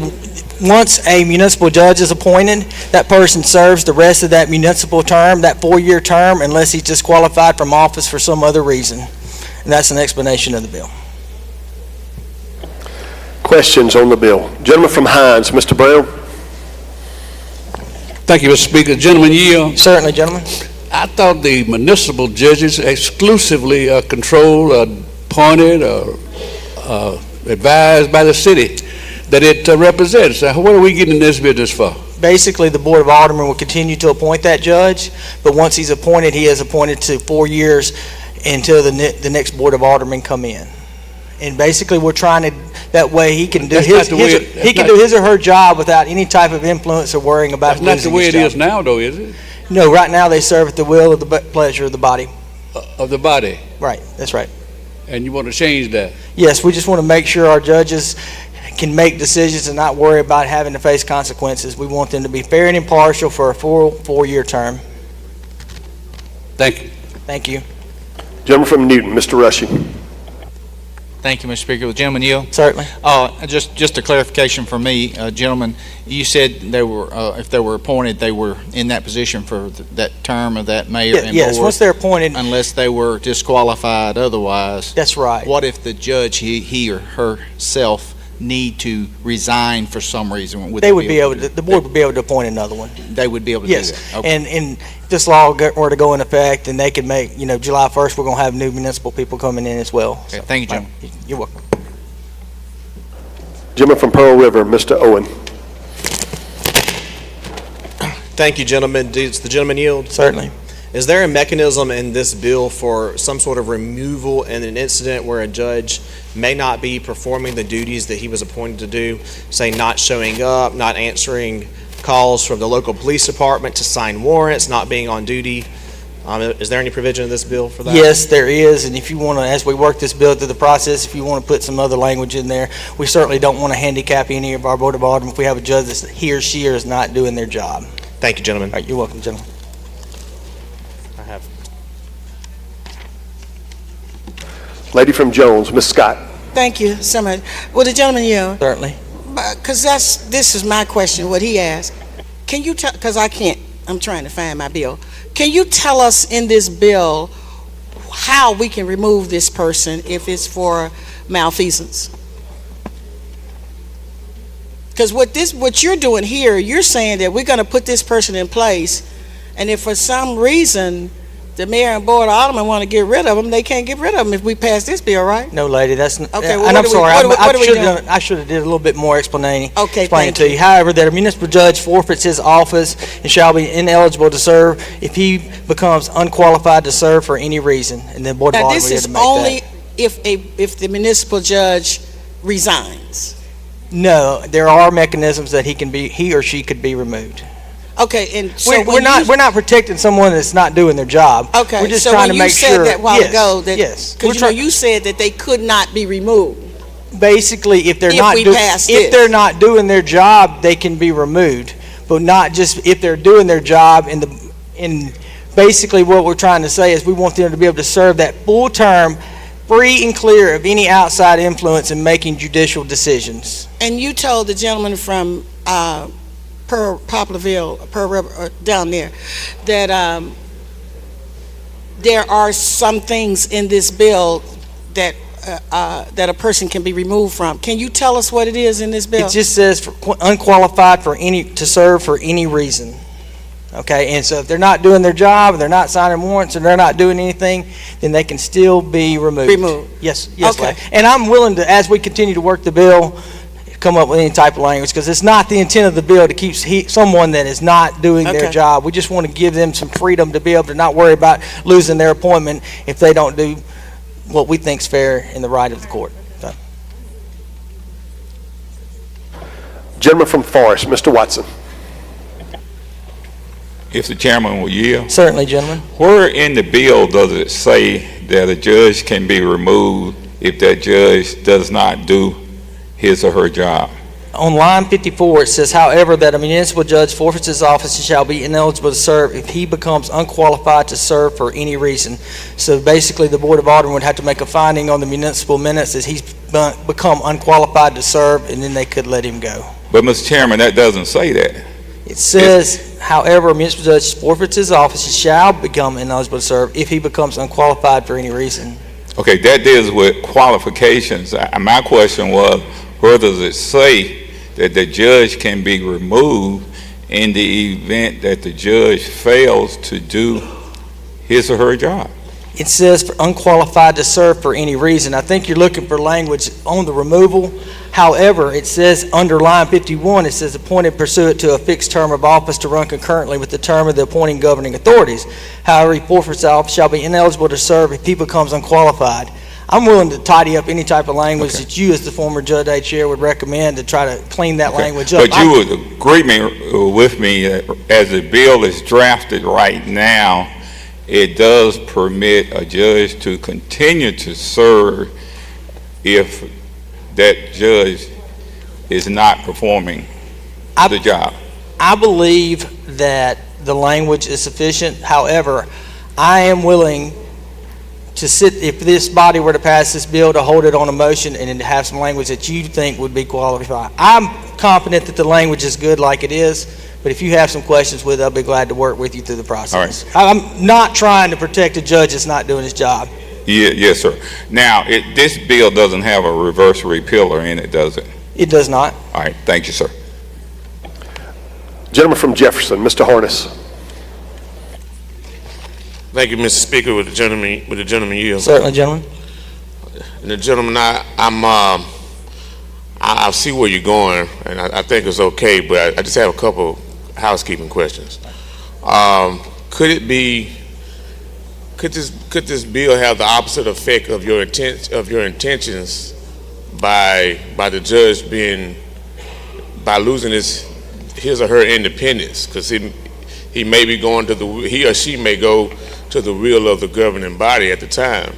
[SPEAKER 9] once a municipal judge is appointed, that person serves the rest of that municipal term, that 4-year term, unless he's disqualified from office for some other reason. And that's an explanation of the bill.
[SPEAKER 1] Questions on the bill? Gentleman from Hines, Mr. Brown.
[SPEAKER 17] Thank you, Mr. Speaker. Gentlemen, yield.
[SPEAKER 9] Certainly, gentlemen.
[SPEAKER 17] I thought the municipal judges exclusively controlled, appointed, or advised by the city that it represents. What are we getting this business for?
[SPEAKER 9] Basically, the Board of Aldermen will continue to appoint that judge, but once he's appointed, he is appointed to 4 years until the next Board of Aldermen come in. And basically, we're trying to, that way he can do his or her job without any type of influence or worrying about losing his job.
[SPEAKER 17] That's not the way it is now, though, is it?
[SPEAKER 9] No, right now they serve at the will of the pleasure of the body.
[SPEAKER 17] Of the body?
[SPEAKER 9] Right, that's right.
[SPEAKER 17] And you want to change that?
[SPEAKER 9] Yes, we just want to make sure our judges can make decisions and not worry about having to face consequences. We want them to be fair and impartial for a full 4-year term.
[SPEAKER 17] Thank you.
[SPEAKER 9] Thank you.
[SPEAKER 1] Gentleman from Newton, Mr. Rushing.
[SPEAKER 20] Thank you, Mr. Speaker. The gentleman yield?
[SPEAKER 9] Certainly.
[SPEAKER 20] Just a clarification for me, gentlemen. You said they were, if they were appointed, they were in that position for that term of that mayor and board.
[SPEAKER 9] Yes, once they're appointed.
[SPEAKER 20] Unless they were disqualified otherwise.
[SPEAKER 9] That's right.
[SPEAKER 20] What if the judge, he or herself, need to resign for some reason?
[SPEAKER 9] They would be able to, the board would be able to appoint another one.
[SPEAKER 20] They would be able to
[SPEAKER 9] yes.
[SPEAKER 20] do that? Okay.
[SPEAKER 9] And if this law were to go in effect, and they could make, July 1st, we're going to have new municipal people coming in as well.
[SPEAKER 20] Okay, thank you, gentlemen.
[SPEAKER 9] You're welcome.
[SPEAKER 1] Gentleman from Pearl River, Mr. Owen.
[SPEAKER 21] Thank you, gentlemen. Does the gentleman yield?
[SPEAKER 9] Certainly.
[SPEAKER 21] Is there a mechanism in this bill for some sort of removal in an incident where a judge may not be performing the duties that he was appointed to do, say not showing up, not answering calls from the local police department to sign warrants, not being on duty? Is there any provision in this bill for that?
[SPEAKER 9] Yes, there is, and if you want to, as we work this bill through the process, if you want to put some other language in there, we certainly don't want to handicap any of our Board of Aldermen if we have a judge that he or she is not doing their job.
[SPEAKER 21] Thank you, gentlemen.
[SPEAKER 9] All right, you're welcome, gentlemen.
[SPEAKER 21] I have.
[SPEAKER 1] Lady from Jones, Ms. Scott.
[SPEAKER 16] Thank you so much. Well, the gentleman yield.
[SPEAKER 9] Certainly.
[SPEAKER 16] Because this is my question, what he asked. Can you tell, because I can't, I'm trying to find my bill. Can you tell us in this bill how we can remove this person if it's for malfeasance? Because what you're doing here, you're saying that we're going to put this person in place, and if for some reason the mayor and board of aldermen want to get rid of them, they can't get rid of them if we pass this bill, right?
[SPEAKER 9] No, lady, that's not.
[SPEAKER 16] Okay, well,
[SPEAKER 9] and I'm sorry,
[SPEAKER 16] I
[SPEAKER 9] should have did a little bit more explaining.
[SPEAKER 16] Okay,
[SPEAKER 9] explaining to you. However, that a municipal judge forfeits his office and shall be ineligible to serve if he becomes unqualified to serve for any reason, and then board of
[SPEAKER 16] Now,
[SPEAKER 9] aldermen
[SPEAKER 16] this
[SPEAKER 9] to
[SPEAKER 16] is
[SPEAKER 9] make
[SPEAKER 16] only
[SPEAKER 9] that.
[SPEAKER 16] if the municipal judge resigns.
[SPEAKER 9] No, there are mechanisms that he or she could be removed.
[SPEAKER 16] Okay, and so
[SPEAKER 9] we're not protecting someone that's not doing their job.
[SPEAKER 16] Okay,
[SPEAKER 9] we're just
[SPEAKER 16] so
[SPEAKER 9] trying
[SPEAKER 16] when
[SPEAKER 9] to make
[SPEAKER 16] you said
[SPEAKER 9] sure
[SPEAKER 16] that while ago, that
[SPEAKER 9] yes,
[SPEAKER 16] because you said that they could not be removed.
[SPEAKER 9] Basically, if they're not doing their job, they can be removed, but not just if they're doing their job. In basically, what we're trying to say is we want them to be able to serve that full term, free and clear of any outside influence in making judicial decisions.
[SPEAKER 16] And you told the gentleman from Poplarville, down there, that there are some things in this bill that that a person can be removed from. Can you tell us what it is in this bill?
[SPEAKER 9] It just says unqualified to serve for any reason. Okay, and so if they're not doing their job, they're not signing warrants, and they're not doing anything, then they can still be removed. Yes,
[SPEAKER 16] okay.
[SPEAKER 9] Lady. And I'm willing to, as we continue to work the bill, come up with any type of language, because it's not the intent of the bill to keep someone that is not doing their job. We just want to give them some freedom to be able to not worry about losing their appointment if they don't do what we think is fair in the right of the court. So.
[SPEAKER 1] Gentleman from Forest, Mr. Watson.
[SPEAKER 22] If the chairman will yield.
[SPEAKER 9] Certainly, gentlemen.
[SPEAKER 22] Where in the bill does it say that a judge can be removed if that judge does not do his or her job?
[SPEAKER 9] On line 54, it says, however, that a municipal judge forfeits his office and shall be ineligible to serve if he becomes unqualified to serve for any reason. So basically, the Board of Aldermen would have to make a finding on the municipal minutes that he's become unqualified to serve, and then they could let him go.
[SPEAKER 22] But, Mr. Chairman, that doesn't say that.
[SPEAKER 9] It says, however, a municipal judge forfeits his office and shall become ineligible to serve if he becomes unqualified for any reason.
[SPEAKER 22] Okay, that deals with qualifications. My question was, where does it say that the judge can be removed in the event that the judge fails to do his or her job?
[SPEAKER 9] It says for unqualified to serve for any reason. I think you're looking for language on the removal. However, it says under line 51, it says appointed pursuant to a fixed term of office to run concurrently with the term of the appointing governing authorities. However, he forfeits office shall be ineligible to serve if he becomes unqualified. I'm willing to tidy up any type of language that you, as the former Judge A. Chair, would recommend to try to clean that language up.
[SPEAKER 22] But you would agree with me as the bill is drafted right now, it does permit a judge to continue to serve if that judge is not performing the job.
[SPEAKER 9] I believe that the language is sufficient. However, I am willing to sit, if this body were to pass this bill, to hold it on a motion and to have some language that you think would be qualified. I'm confident that the language is good like it is, but if you have some questions with it, I'll be glad to work with you through the process.
[SPEAKER 22] All right.
[SPEAKER 9] I'm not trying to protect a judge that's not doing his job.
[SPEAKER 22] Yes, sir. Now, this bill doesn't have a reverse repealer in it, does it?
[SPEAKER 9] It does not.
[SPEAKER 22] All right, thank you, sir.
[SPEAKER 1] Gentleman from Jefferson, Mr. Harness.
[SPEAKER 4] Thank you, Mr. Speaker. With the gentleman yield.
[SPEAKER 9] Certainly, gentlemen.
[SPEAKER 4] And the gentleman, I see where you're going, and I think it's okay, but I just have a couple housekeeping questions. Could this bill have the opposite effect of your intentions by the judge by losing his or her independence? Because he may be going he or she may go to the will of the governing body at the time.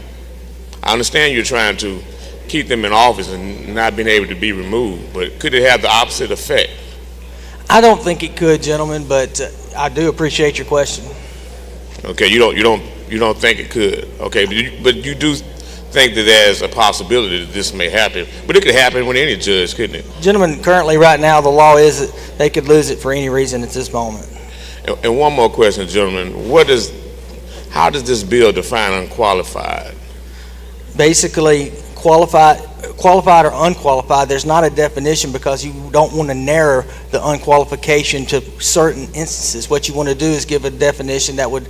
[SPEAKER 4] I understand you're trying to keep them in office and not being able to be removed, but could it have the opposite effect?
[SPEAKER 9] I don't think it could, gentlemen, but I do appreciate your question.
[SPEAKER 4] Okay, you don't think it could. Okay, but you do think that there's a possibility that this may happen, but it could happen with any judge, couldn't it?
[SPEAKER 9] Gentlemen, currently right now the law is that they could lose it for any reason at this moment.
[SPEAKER 4] And one more question, gentlemen. How does this bill define unqualified?
[SPEAKER 9] Basically, qualified or unqualified, there's not a definition because you don't want to narrow the unqualification to certain instances. What you want to do is give a definition that would,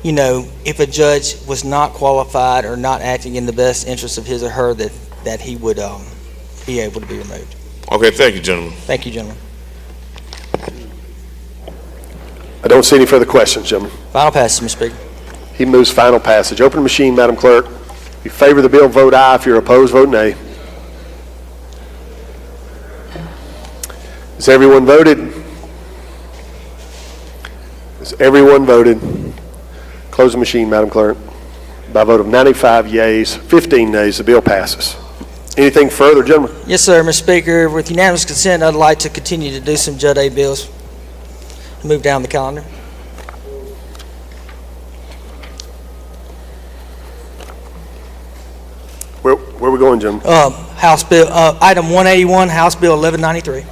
[SPEAKER 9] if a judge was not qualified or not acting in the best interest of his or her, that he would be able to be removed.
[SPEAKER 4] Okay, thank you, gentlemen.
[SPEAKER 9] Thank you, gentlemen.
[SPEAKER 1] I don't see any further questions, gentlemen.
[SPEAKER 9] Final passage, Mr. Speaker.
[SPEAKER 1] He moves final passage. Open the machine, Madam Clerk. If you favor the bill, vote aye. If you're opposed, vote nay. Has everyone voted? Has everyone voted? Close the machine, Madam Clerk. By a vote of 95 yeas, 15 nays, the bill passes. Anything further, gentlemen?
[SPEAKER 9] Yes, sir, Mr. Speaker. With unanimous consent, I'd like to continue to do some Jud A bills. Move down the calendar.
[SPEAKER 1] Where are we going, gentlemen?
[SPEAKER 9] House Bill, item 181, House Bill 1193.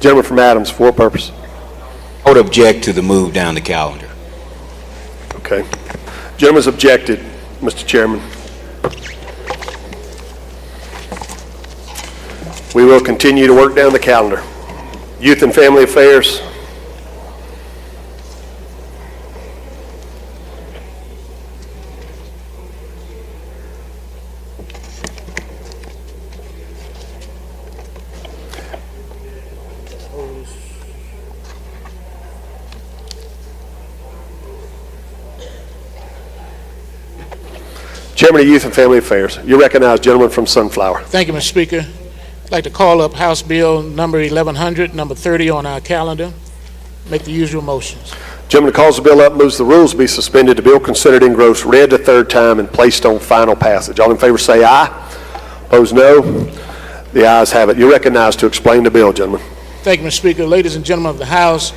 [SPEAKER 1] Gentleman from Adams, for what purpose?
[SPEAKER 5] I would object to the move down the calendar.
[SPEAKER 1] Okay. Gentleman's objected, Mr. Chairman. We will continue to work down the calendar. Youth and Family Affairs. Chairman of Youth and Family Affairs. You're recognized, gentleman from Sunflower.
[SPEAKER 14] Thank you, Mr. Speaker. I'd like to call up House Bill number 1100, number 30 on our calendar. Make the usual motions.
[SPEAKER 1] Gentleman calls the bill up, moves the rules be suspended, the bill considered engrossed, read the third time, and placed on final passage. All in favor say aye. Opposed, no. The ayes have it. You're recognized to explain the bill, gentlemen.
[SPEAKER 14] Thank you, Mr. Speaker. Ladies and gentlemen of the House,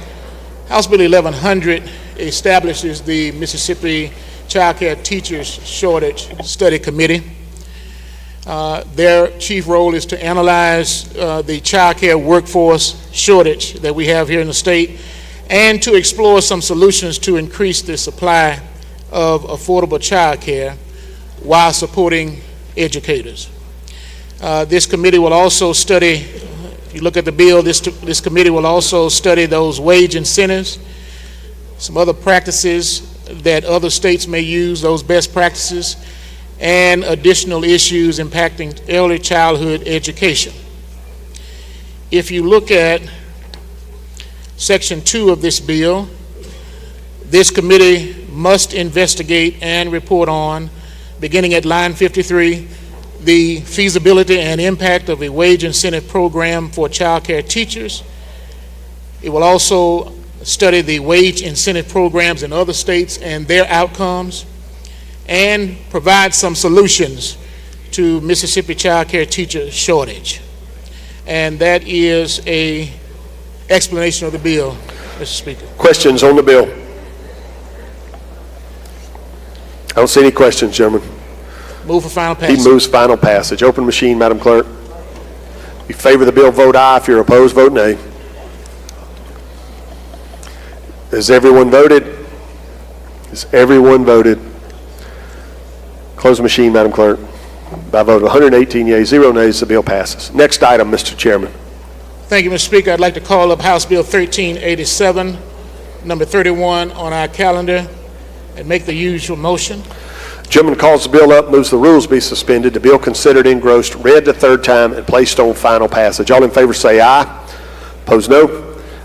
[SPEAKER 14] House Bill 1100 establishes the Mississippi Child Care Teachers Shortage Study Committee. Their chief role is to analyze the child care workforce shortage that we have here in the state and to explore some solutions to increase the supply of affordable child care while supporting educators. This committee will also study, if you look at the bill, this committee will also study those wage incentives, some other practices that other states may use, those best practices, and additional issues impacting early childhood education. If you look at Section 2 of this bill, this committee must investigate and report on, beginning at line 53, the feasibility and impact of a wage incentive program for child care teachers. It will also study the wage incentive programs in other states and their outcomes, and provide some solutions to Mississippi child care teacher shortage. And that is a explanation of the bill, Mr. Speaker.
[SPEAKER 1] Questions on the bill? I don't see any questions, gentlemen.
[SPEAKER 14] Move for final passage.
[SPEAKER 1] He moves final passage. Open machine, Madam Clerk. If you favor the bill, vote aye. If you're opposed, vote nay. Has everyone voted? Has everyone voted? Close the machine, Madam Clerk. By a vote of 118 yeas, 0 nays, the bill passes. Next item, Mr. Chairman.
[SPEAKER 14] Thank you, Mr. Speaker. I'd like to call up House Bill 1387, number 31 on our calendar, and make the usual motion.
[SPEAKER 1] Gentleman calls the bill up, moves the rules be suspended, the bill considered engrossed, read the third time, and placed on final passage. All in favor say aye. Opposed, no.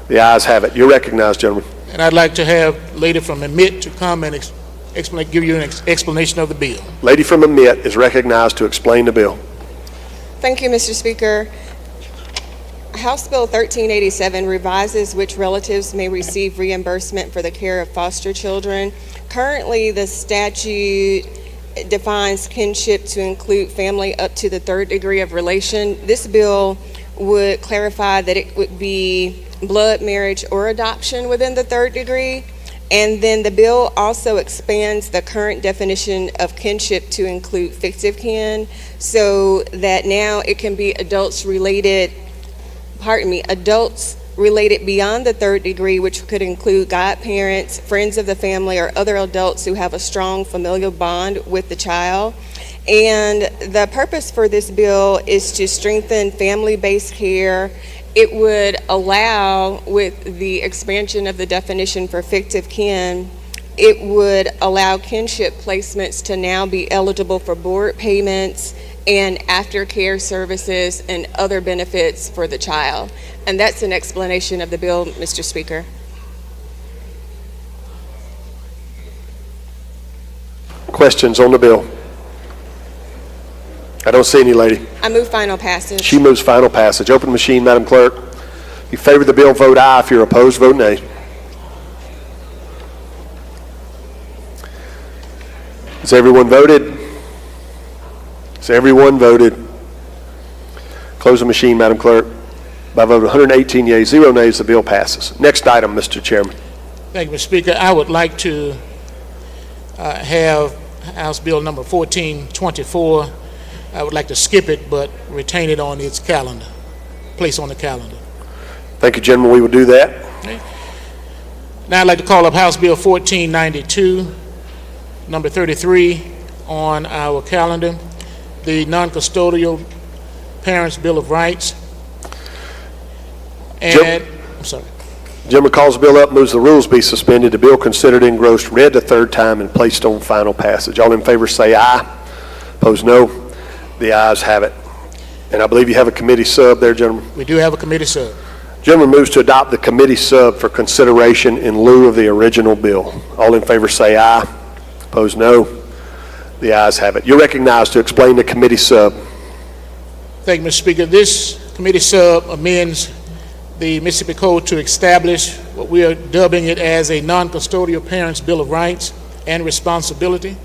[SPEAKER 1] The ayes have it. You're recognized, gentlemen.
[SPEAKER 14] And I'd like to have lady from MIT to come and give you an explanation of the bill.
[SPEAKER 1] Lady from MIT is recognized to explain the bill.
[SPEAKER 8] Thank you, Mr. Speaker. House Bill 1387 revises which relatives may receive reimbursement for the care of foster children. Currently, the statute defines kinship to include family up to the third degree of relation. This bill would clarify that it would be blood, marriage, or adoption within the third degree. And then the bill also expands the current definition of kinship to include fictive kin, so that now it can be adults related beyond the third degree, which could include godparents, friends of the family, or other adults who have a strong familial bond with the child. And the purpose for this bill is to strengthen family-based care. It would allow, with the expansion of the definition for fictive kin, it would allow kinship placements to now be eligible for board payments and aftercare services and other benefits for the child. And that's an explanation of the bill, Mr. Speaker.
[SPEAKER 1] Questions on the bill? I don't see any, lady.
[SPEAKER 8] I move final passage.
[SPEAKER 1] She moves final passage. Open machine, Madam Clerk. If you favor the bill, vote aye. If you're opposed, vote nay. Has everyone voted? Has everyone voted? Close the machine, Madam Clerk. By a vote of 118 yeas, 0 nays, the bill passes. Next item, Mr. Chairman.
[SPEAKER 14] Thank you, Mr. Speaker. I would like to have House Bill number 1424. I would like to skip it, but retain it on its calendar, place on the calendar.
[SPEAKER 1] Thank you, gentlemen. We will do that.
[SPEAKER 14] Okay. Now I'd like to call up House Bill 1492, number 33 on our calendar, the non-custodial Parents' Bill of Rights. And, I'm sorry.
[SPEAKER 1] Gentleman calls the bill up, moves the rules be suspended, the bill considered engrossed, read the third time, and placed on final passage. All in favor say aye. Opposed, no. The ayes have it. And I believe you have a committee sub there, gentlemen.
[SPEAKER 14] We do have a committee sub.
[SPEAKER 1] Gentleman moves to adopt the committee sub for consideration in lieu of the original bill. All in favor say aye. Opposed, no. The ayes have it. You're recognized to explain the committee sub.
[SPEAKER 14] Thank you, Mr. Speaker. This committee sub amends the Mississippi Code to establish what we are dubbing it as a non-custodial Parents' Bill of Rights and Responsibility.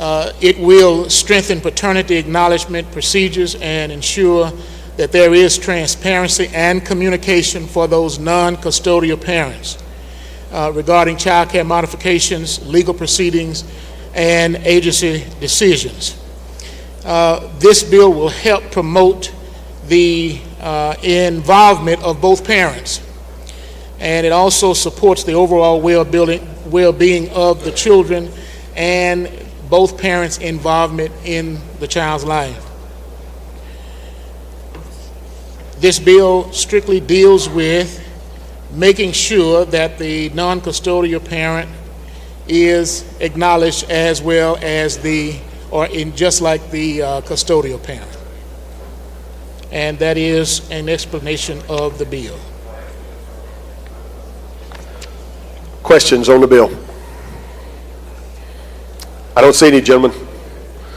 [SPEAKER 14] It will strengthen paternity acknowledgement procedures and ensure that there is transparency and communication for those non-custodial parents regarding child care modifications, legal proceedings, and agency decisions. This bill will help promote the involvement of both parents, and it also supports the overall well-being of the children and both parents' involvement in the child's life. This bill strictly deals with making sure that the non-custodial parent is acknowledged as well as just like the custodial parent. And that is an explanation of the bill.
[SPEAKER 1] Questions on the bill? I don't see any, gentlemen.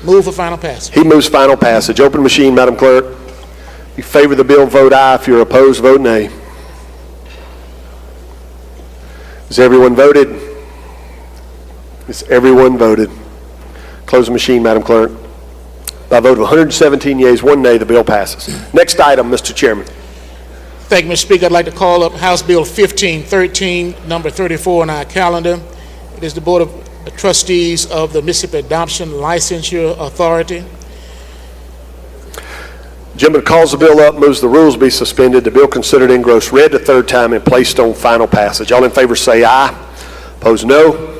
[SPEAKER 14] Move for final passage.
[SPEAKER 1] He moves final passage. Open machine, Madam Clerk. If you favor the bill, vote aye. If you're opposed, vote nay. Has everyone voted? Has everyone voted? Close the machine, Madam Clerk. By a vote of 117 yeas, 1 nay, the bill passes. Next item, Mr. Chairman.
[SPEAKER 14] Thank you, Mr. Speaker. I'd like to call up House Bill 1513, number 34 on our calendar. It is the Board of Trustees of the Mississippi Adoption Licensure Authority.
[SPEAKER 1] Gentleman calls the bill up, moves the rules be suspended, the bill considered engrossed, read the third time, and placed on final passage. All in favor say aye. Opposed, no.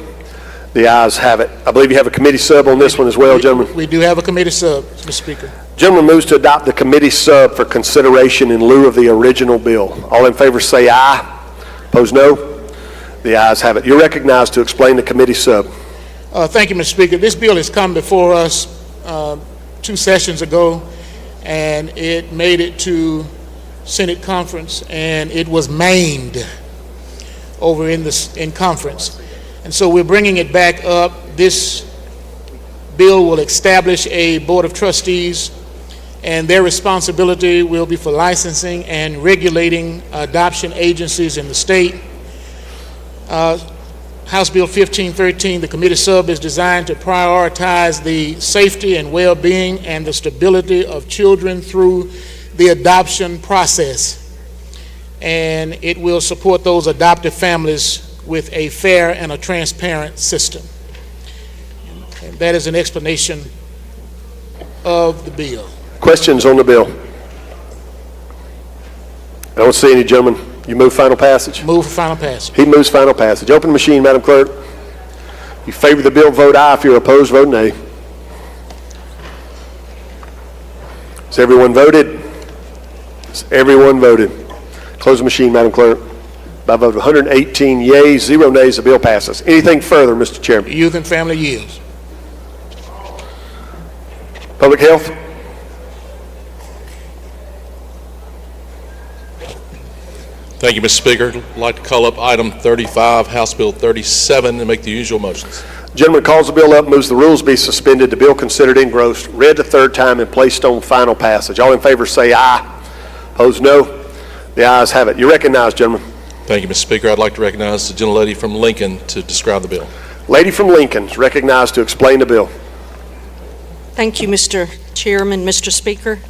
[SPEAKER 1] The ayes have it. I believe you have a committee sub on this one as well, gentlemen.
[SPEAKER 14] We do have a committee sub, Mr. Speaker.
[SPEAKER 1] Gentleman moves to adopt the committee sub for consideration in lieu of the original bill. All in favor say aye. Opposed, no. The ayes have it. You're recognized to explain the committee sub.
[SPEAKER 14] Thank you, Mr. Speaker. This bill has come before us 2 sessions ago, and it made it to Senate conference, and it was maimed over in conference. And so we're bringing it back up. This bill will establish a Board of Trustees, and their responsibility will be for licensing and regulating adoption agencies in the state. House Bill 1513, the committee sub, is designed to prioritize the safety and well-being and the stability of children through the adoption process. And it will support those adoptive families with a fair and a transparent system. And that is an explanation of the bill.
[SPEAKER 1] Questions on the bill? I don't see any, gentlemen. You move final passage?
[SPEAKER 14] Move for final passage.
[SPEAKER 1] He moves final passage. Open the machine, Madam Clerk. If you favor the bill, vote aye. If you're opposed, vote nay. Has everyone voted? Has everyone voted? Close the machine, Madam Clerk. By a vote of 118 yeas, 0 nays, the bill passes. Anything further, Mr. Chairman?
[SPEAKER 14] Youth and Family yields.
[SPEAKER 1] Public Health?
[SPEAKER 10] Thank you, Mr. Speaker. I'd like to call up item 35, House Bill 37, and make the usual motions.
[SPEAKER 1] Gentleman calls the bill up, moves the rules be suspended, the bill considered engrossed, read the third time, and placed on final passage. All in favor say aye. Opposed, no. The ayes have it. You're recognized, gentlemen.
[SPEAKER 10] Thank you, Mr. Speaker. I'd like to recognize the gentlelady from Lincoln to describe the bill.
[SPEAKER 1] Lady from Lincoln is recognized to explain the bill.
[SPEAKER 15] Thank you, Mr. Chairman, Mr. Speaker.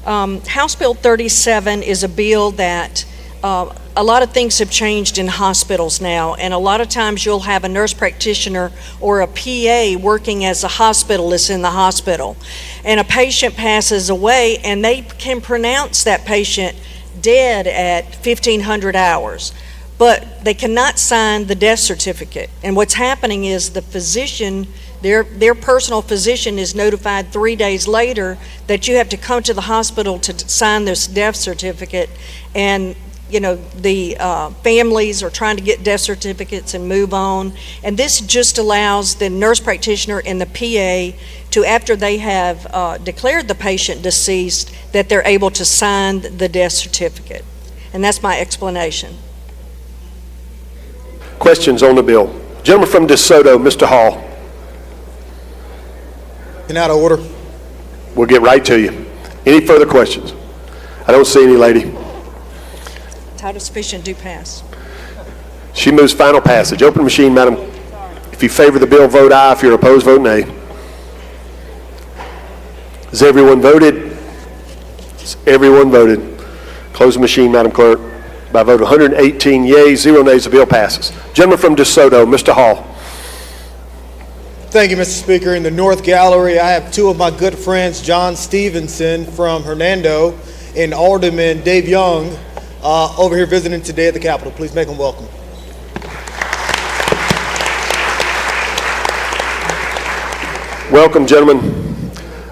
[SPEAKER 15] House Bill 37 is a bill that a lot of things have changed in hospitals now, and a lot of times you'll have a nurse practitioner or a PA working as a hospitalist in the hospital, and a patient passes away and they can pronounce that patient dead at 1,500 hours, but they cannot sign the death certificate. And what's happening is the physician, their personal physician, is notified 3 days later that you have to come to the hospital to sign this death certificate. And you know, the families are trying to get death certificates and move on. And this just allows the nurse practitioner and the PA to, after they have declared the patient deceased, that they're able to sign the death certificate. And that's my explanation.
[SPEAKER 1] Questions on the bill? Gentleman from DeSoto, Mr. Hall.
[SPEAKER 23] In out of order.
[SPEAKER 1] We'll get right to you. Any further questions? I don't see any, lady.
[SPEAKER 15] Title sufficient, do pass.
[SPEAKER 1] She moves final passage. Open machine, madam. If you favor the bill, vote aye. If you're opposed, vote nay. Has everyone voted? Has everyone voted? Close the machine, Madam Clerk. By a vote of 118 yeas, 0 nays, the bill passes. Gentleman from DeSoto, Mr. Hall.
[SPEAKER 23] Thank you, Mr. Speaker. In the North Gallery, I have two of my good friends, John Stevenson from Hernando and Alderman Dave Young, over here visiting today at the Capitol. Please make them welcome.
[SPEAKER 1] Welcome, gentlemen.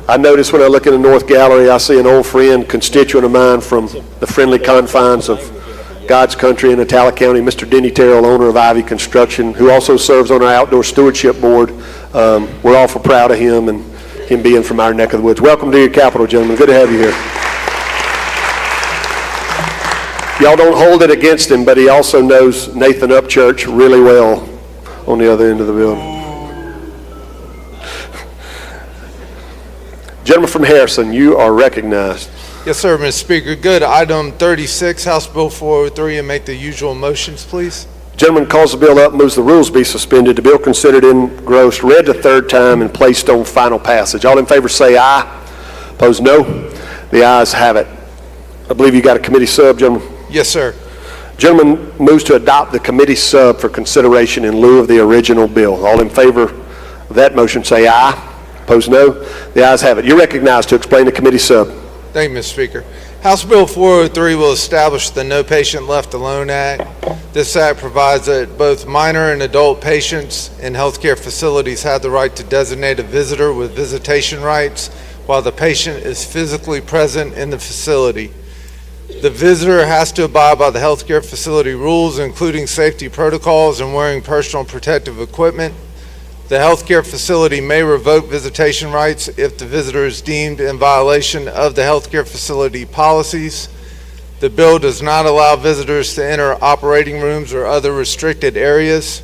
[SPEAKER 1] I notice when I look in the North Gallery, I see an old friend, constituent of mine from the friendly confines of God's country in Itala County, Mr. Denny Terrell, owner of Ivy Construction, who also serves on our Outdoor Stewardship Board. We're awful proud of him and him being from our neck of the woods. Welcome to your Capitol, gentlemen. Good to have you here. Y'all don't hold it against him, but he also knows Nathan Upchurch really well on the other end of the building. Gentleman from Harrison, you are recognized.
[SPEAKER 7] Yes, sir, Mr. Speaker. Go to item 36, House Bill 403, and make the usual motions, please.
[SPEAKER 1] Gentleman calls the bill up, moves the rules be suspended. The bill considered engrossed, read the third time, and placed on final passage. All in favor say aye. Opposed, no. The ayes have it. I believe you got a committee sub, gentlemen.
[SPEAKER 7] Yes, sir.
[SPEAKER 1] Gentleman moves to adopt the committee sub for consideration in lieu of the original bill. All in favor of that motion say aye. Opposed, no. The ayes have it. You're recognized to explain the committee sub.
[SPEAKER 7] Thank you, Mr. Speaker. House Bill 403 will establish the No Patient Left Alone Act. This act provides that both minor and adult patients in healthcare facilities have the right to designate a visitor with visitation rights while the patient is physically present in the facility. The visitor has to abide by the healthcare facility rules, including safety protocols and wearing personal protective equipment. The healthcare facility may revoke visitation rights if the visitor is deemed in violation of the healthcare facility policies. The bill does not allow visitors to enter operating rooms or other restricted areas.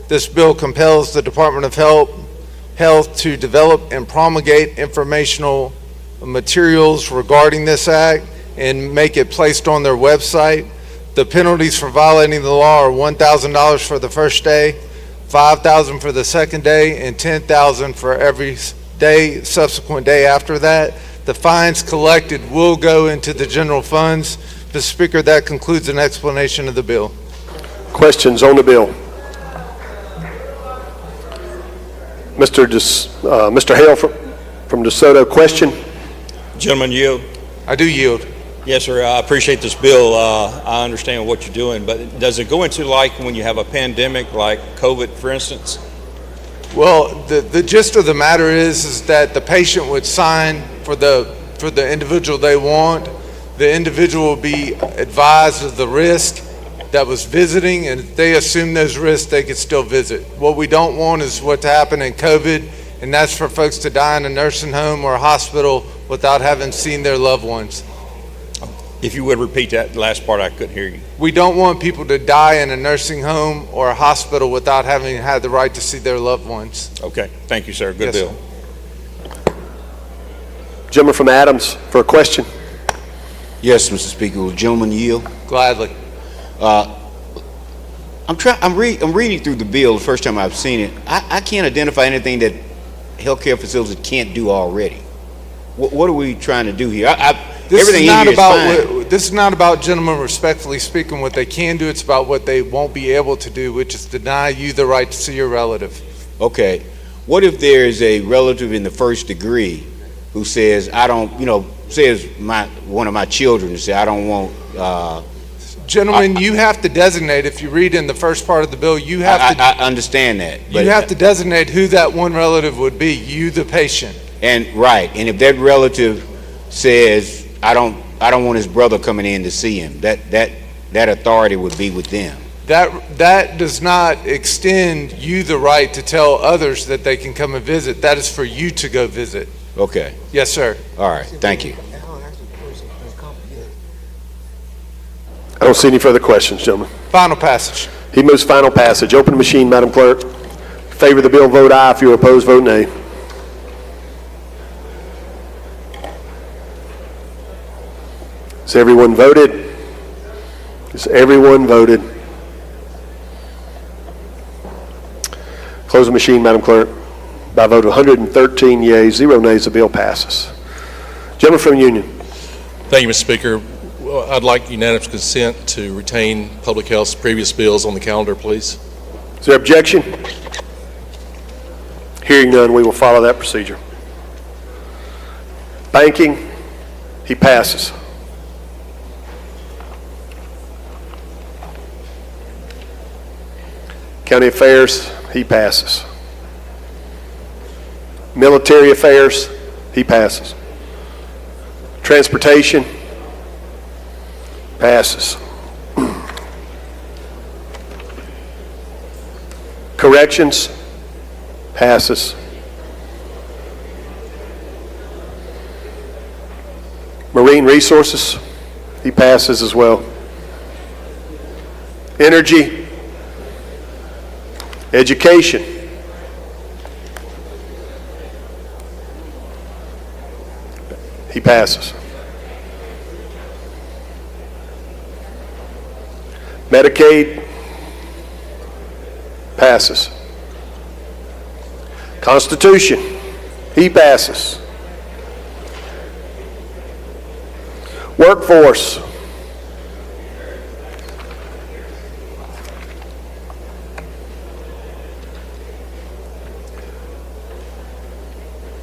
[SPEAKER 7] This bill compels the Department of Health to develop and promulgate informational materials regarding this act and make it placed on their website. The penalties for violating the law are $1,000 for the first day, $5,000 for the second day, and $10,000 for every day, subsequent day after that. The fines collected will go into the general funds. Mr. Speaker, that concludes an explanation of the bill.
[SPEAKER 1] Questions on the bill? Mr. Hale from DeSoto, question?
[SPEAKER 11] Gentleman, yield.
[SPEAKER 7] I do yield.
[SPEAKER 11] Yes, sir. I appreciate this bill. I understand what you're doing, but does it go into like when you have a pandemic like COVID, for instance?
[SPEAKER 7] Well, the gist of the matter is that the patient would sign for the individual they want. The individual will be advised of the risk that was visiting, and if they assume those risks, they could still visit. What we don't want is what happened in COVID, and that's for folks to die in a nursing home or a hospital without having seen their loved ones.
[SPEAKER 11] If you would repeat that last part, I couldn't hear you.
[SPEAKER 7] We don't want people to die in a nursing home or a hospital without having had the right to see their loved ones.
[SPEAKER 11] Okay, thank you, sir. Good bill.
[SPEAKER 1] Sir. Gentleman from Adams for a question.
[SPEAKER 5] Yes, Mr. Speaker. Will the gentleman yield?
[SPEAKER 7] Gladly.
[SPEAKER 5] I'm reading through the bill the first time I've seen it. I can't identify anything that healthcare facilities can't do already. What are we trying to do here?
[SPEAKER 7] This is not about, gentlemen, respectfully speaking, what they can do. It's about what they won't be able to do, which is deny you the right to see your relative.
[SPEAKER 5] Okay. What if there is a relative in the first degree who says, I don't, says one of my children to say, I don't want.
[SPEAKER 7] Gentlemen, you have to designate, if you read in the first part of the bill, you have to.
[SPEAKER 5] I understand that.
[SPEAKER 7] You have to designate who that one relative would be, you the patient.
[SPEAKER 5] And and if that relative says, I don't want his brother coming in to see him, that authority would be with them.
[SPEAKER 7] That does not extend you the right to tell others that they can come and visit. That is for you to go visit.
[SPEAKER 5] Okay.
[SPEAKER 7] Yes, sir.
[SPEAKER 5] All right. Thank you.
[SPEAKER 1] I don't see any further questions, gentlemen.
[SPEAKER 7] Final passage.
[SPEAKER 1] He moves final passage. Open the machine, Madam Clerk. In favor of the bill, vote aye. If you are opposed, vote nay. Has everyone voted? Has everyone voted? Close the machine, Madam Clerk. By a vote of 113 yeas, 0 nays, the bill passes. Gentleman from Union.
[SPEAKER 10] Thank you, Mr. Speaker. Well, I'd like unanimous consent to retain Public Health's previous bills on the calendar, please.
[SPEAKER 1] Is there objection? Hearing none, we will follow that procedure. Banking, he passes. County Affairs, he passes. Military Affairs, he passes. Transportation, passes. Corrections, passes. Marine Resources, he passes as well. Energy, Education, passes. Medicaid, passes. Constitution, he passes. Workforce,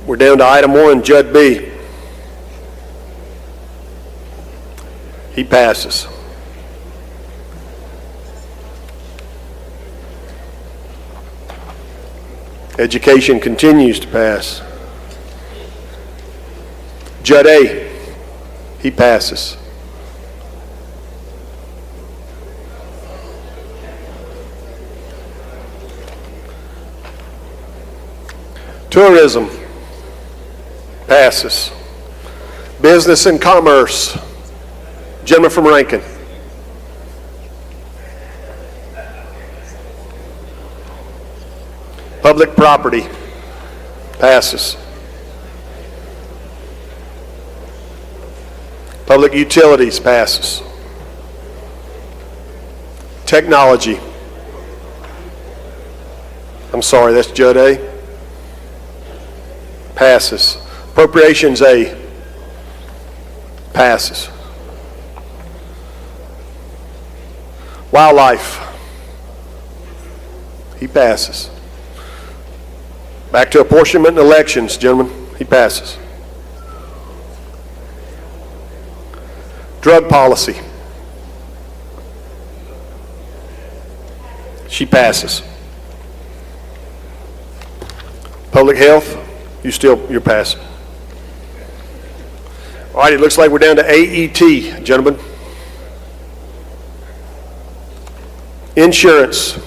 [SPEAKER 1] we're down to item 1, Judge B. He passes. Education continues to pass. Judge A, he passes. Tourism, passes. Business and Commerce, gentleman from Rankin. Public Property, passes. Public Utilities, passes. Technology, I'm sorry, that's Judge A, passes. Appropriations A, passes. Wildlife, he passes. Back to apportionment and elections, gentlemen, he passes. Drug policy, she passes. Public health, you're passing. All right, it looks like we're down to AET, gentlemen. Insurance,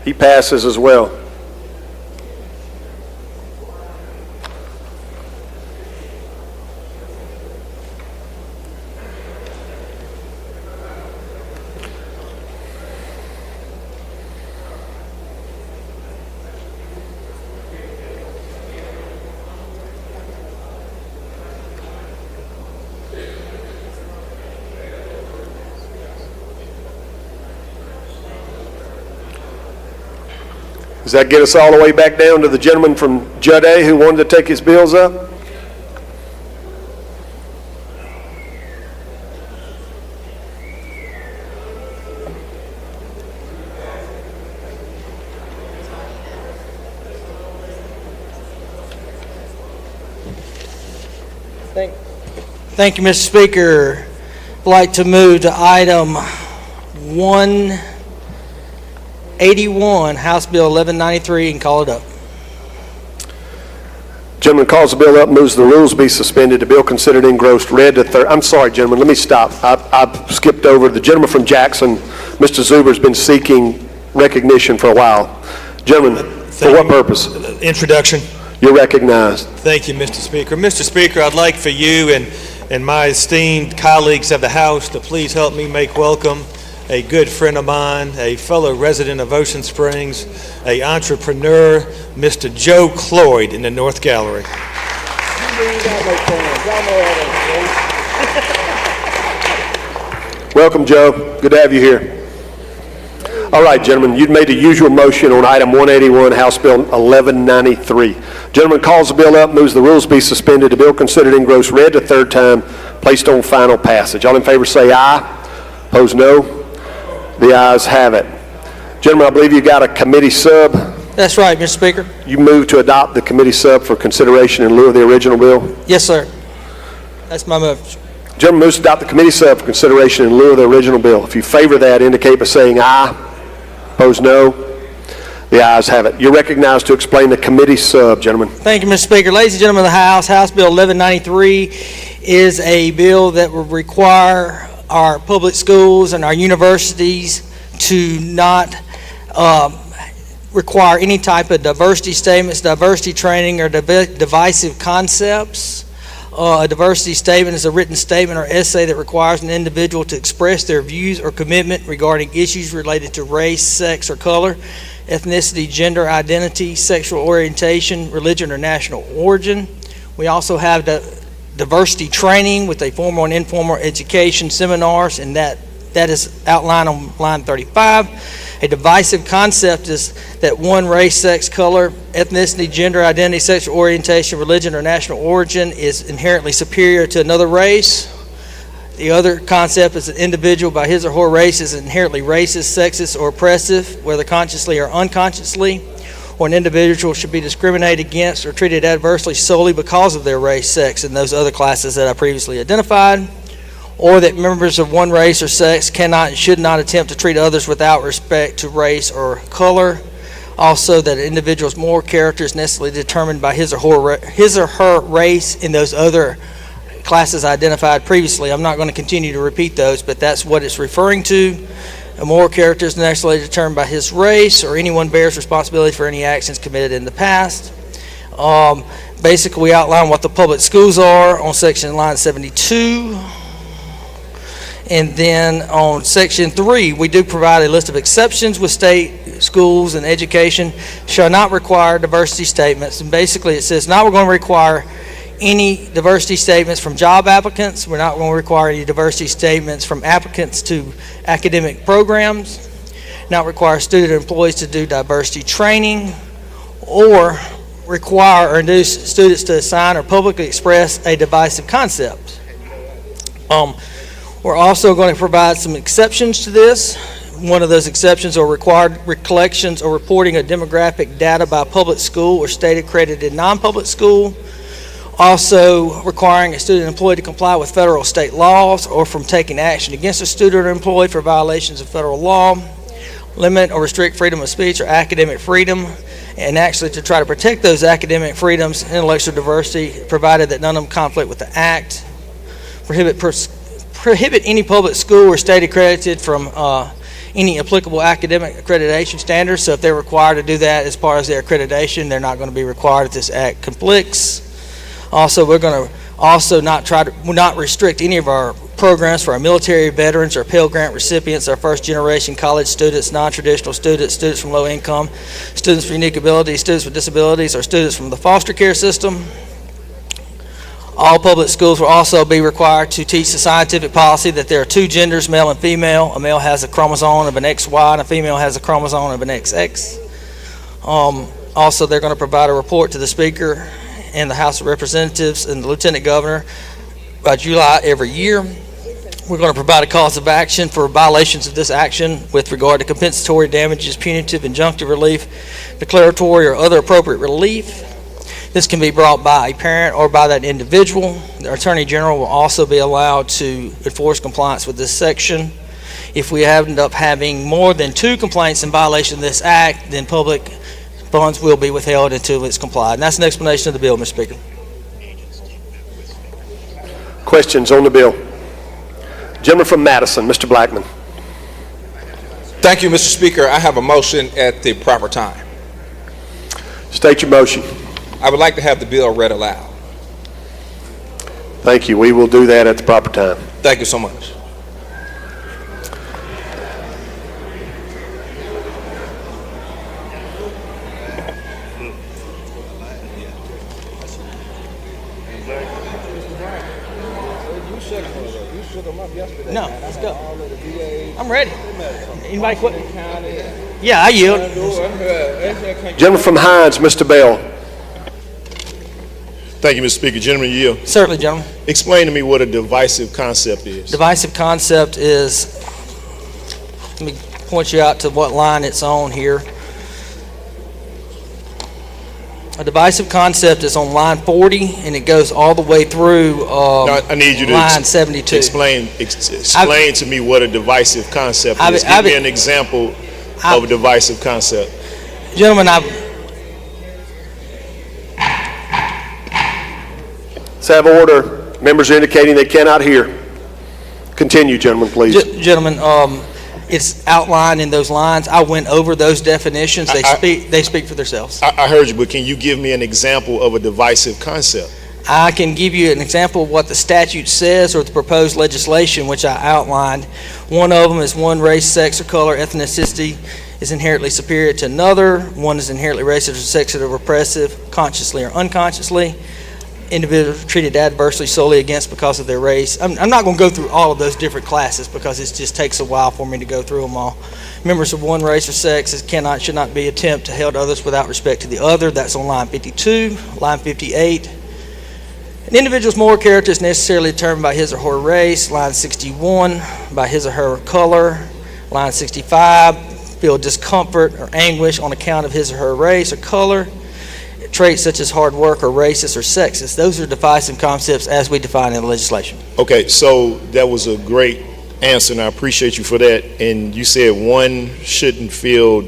[SPEAKER 1] he passes as well. Does that get us all the way back down to the gentleman from Judge A who wanted to take his bills up?
[SPEAKER 9] Thank you, Mr. Speaker. I'd like to move to item 181, House Bill 1193, and call it up.
[SPEAKER 1] Gentleman calls the bill up, moves the rules be suspended. The bill considered engrossed read to third. I'm sorry, gentlemen, let me stop. I skipped over. The gentleman from Jackson, Mr. Zuber's been seeking recognition for a while. Gentlemen, for what purpose?
[SPEAKER 23] Introduction.
[SPEAKER 1] You're recognized.
[SPEAKER 23] Thank you, Mr. Speaker. Mr. Speaker, I'd like for you and my esteemed colleagues of the House to please help me make welcome a good friend of mine, a fellow resident of Ocean Springs, an entrepreneur, Mr. Joe Cloyd in the North Gallery.
[SPEAKER 1] Welcome, Joe. Good to have you here. All right, gentlemen, you'd made the usual motion on item 181, House Bill 1193. Gentleman calls the bill up, moves the rules be suspended. The bill considered engrossed read to third time, placed on final passage. All in favor say aye. Opposed no. The ayes have it. Gentlemen, I believe you got a committee sub.
[SPEAKER 9] That's right, Mr. Speaker.
[SPEAKER 1] You move to adopt the committee sub for consideration in lieu of the original bill?
[SPEAKER 9] Yes, sir. That's my move.
[SPEAKER 1] Gentleman moves to adopt the committee sub for consideration in lieu of the original bill. If you favor that, indicate by saying aye. Opposed no. The ayes have it. You're recognized to explain the committee sub, gentlemen.
[SPEAKER 9] Thank you, Mr. Speaker. Ladies and gentlemen of the House, House Bill 1193 is a bill that will require our public schools and our universities to not require any type of diversity statements, diversity training, or divisive concepts. A diversity statement is a written statement or essay that requires an individual to express their views or commitment regarding issues related to race, sex, or color, ethnicity, gender identity, sexual orientation, religion, or national origin. We also have diversity training with a formal and informal education seminars, and that is outlined on line 35. A divisive concept is that one race, sex, color, ethnicity, gender identity, sexual orientation, religion, or national origin is inherently superior to another race. The other concept is an individual by his or her race is inherently racist, sexist, or oppressive, whether consciously or unconsciously, or an individual should be discriminated against or treated adversely solely because of their race, sex, and those other classes that I previously identified, or that members of one race or sex cannot and should not attempt to treat others without respect to race or color. Also, that an individual's moral character is necessarily determined by his or her race and those other classes identified previously. I'm not going to continue to repeat those, but that's what it's referring to. A moral character is necessarily determined by his race, or anyone bears responsibility for any actions committed in the past. Basically, we outline what the public schools are on section line 72. And then on section 3, we do provide a list of exceptions with state schools and education shall not require diversity statements. And basically it says, now we're going to require any diversity statements from job applicants. We're not going to require any diversity statements from applicants to academic programs. Not require student employees to do diversity training, or require or induce students to assign or publicly express a divisive concept. We're also going to provide some exceptions to this. One of those exceptions are required collections or reporting of demographic data by public school or state accredited non-public school. Also requiring a student employee to comply with federal or state laws or from taking action against a student or employee for violations of federal law. Limit or restrict freedom of speech or academic freedom, and actually to try to protect those academic freedoms and intellectual diversity, provided that none of them conflict with the act. Prohibit any public school or state accredited from any applicable academic accreditation standards. So if they're required to do that as part of their accreditation, they're not going to be required if this act conflicts. Also, we're going to also not restrict any of our programs for our military veterans or Pell Grant recipients, our first generation college students, non-traditional students, students from low income, students with unique abilities, students with disabilities, or students from the foster care system. All public schools will also be required to teach the scientific policy that there are two genders, male and female. A male has a chromosome of an XY and a female has a chromosome of an XX. Also, they're going to provide a report to the Speaker and the House of Representatives and the Lieutenant Governor by July every year. We're going to provide a cause of action for violations of this action with regard to compensatory damages, punitive, injunctive relief, declaratory, or other appropriate relief. This can be brought by a parent or by that individual. The Attorney General will also be allowed to enforce compliance with this section. If we end up having more than 2 complaints in violation of this act, then public funds will be withheld until it's complied. And that's an explanation of the bill, Mr. Speaker.
[SPEAKER 1] Questions on the bill? Gentleman from Madison, Mr. Blackman.
[SPEAKER 3] Thank you, Mr. Speaker. I have a motion at the proper time.
[SPEAKER 1] State your motion.
[SPEAKER 3] I would like to have the bill read aloud.
[SPEAKER 1] Thank you. We will do that at the proper time.
[SPEAKER 3] Thank you so much.
[SPEAKER 9] No, let's go. I'm ready. Anybody quit? Yeah, I yield.
[SPEAKER 1] Gentleman from Hines, Mr. Bell.
[SPEAKER 12] Thank you, Mr. Speaker. Gentleman, yield.
[SPEAKER 9] Certainly, gentlemen.
[SPEAKER 12] Explain to me what a divisive concept is.
[SPEAKER 9] Divisive concept is, let me point you out to what line it's on here. A divisive concept is on line 40, and it goes all the way through
[SPEAKER 12] I need you to
[SPEAKER 9] line 72.
[SPEAKER 12] Explain to me what a divisive concept is. Give me an example of a divisive concept.
[SPEAKER 9] Gentlemen,
[SPEAKER 1] Let's have order. Members are indicating they cannot hear. Continue, gentlemen, please.
[SPEAKER 9] Gentlemen, it's outlined in those lines. I went over those definitions. They speak for themselves.
[SPEAKER 12] I heard you, but can you give me an example of a divisive concept?
[SPEAKER 9] I can give you an example of what the statute says or the proposed legislation, which I outlined. One of them is one race, sex, or color, ethnicity is inherently superior to another. One is inherently racist or sexist or repressive, consciously or unconsciously. individuals treated adversely solely against because of their race. I'm not going to go through all of those different classes because it just takes a while for me to go through them all. Members of one race or sex should not be attempt to held others without respect to the other. That's on line 52, line 58. An individual's moral character is necessarily determined by his or her race, line 61, by his or her color, line 65, feel discomfort or anguish on account of his or her race or color, traits such as hard work or racist or sexist. Those are divisive concepts as we define in the legislation.
[SPEAKER 12] Okay, so that was a great answer, and I appreciate you for that. And you said one shouldn't feel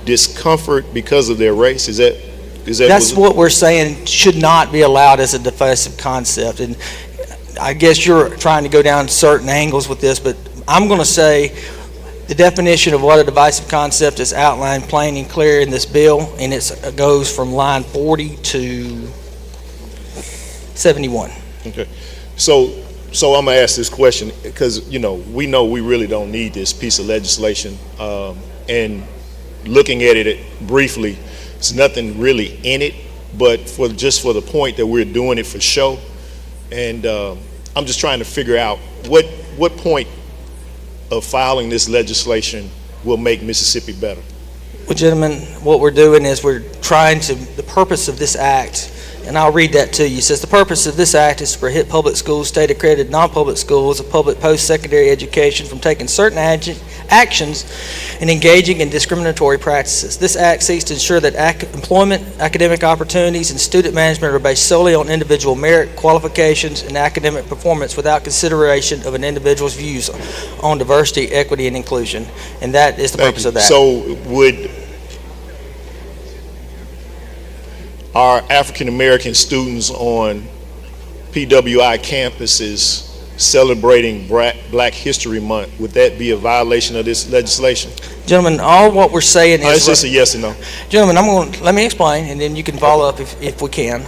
[SPEAKER 12] discomfort because of their race. Is that
[SPEAKER 9] That's what we're saying should not be allowed as a divisive concept. And I guess you're trying to go down certain angles with this, but I'm going to say the definition of what a divisive concept is outlined plain and clear in this bill, and it goes from line 40 to 71.
[SPEAKER 12] Okay, so I'm gonna ask this question because we know we really don't need this piece of legislation, and looking at it briefly, there's nothing really in it, but for the point that we're doing it for show, and I'm just trying to figure out what point of filing this legislation will make Mississippi better.
[SPEAKER 9] Well, gentlemen, what we're doing is we're trying to, the purpose of this act, and I'll read that to you. It says, the purpose of this act is to prohibit public schools, state-accredited non-public schools, of public post-secondary education from taking certain actions and engaging in discriminatory practices. This act seeks to ensure that employment, academic opportunities, and student management are based solely on individual merit, qualifications, and academic performance without consideration of an individual's views on diversity, equity, and inclusion. And that is the purpose of that.
[SPEAKER 12] So are African American students on PWI campuses celebrating Black History Month, would that be a violation of this legislation?
[SPEAKER 9] Gentlemen, all what we're saying is...
[SPEAKER 12] It's just a yes or no.
[SPEAKER 9] Gentlemen, let me explain, and then you can follow up if we can.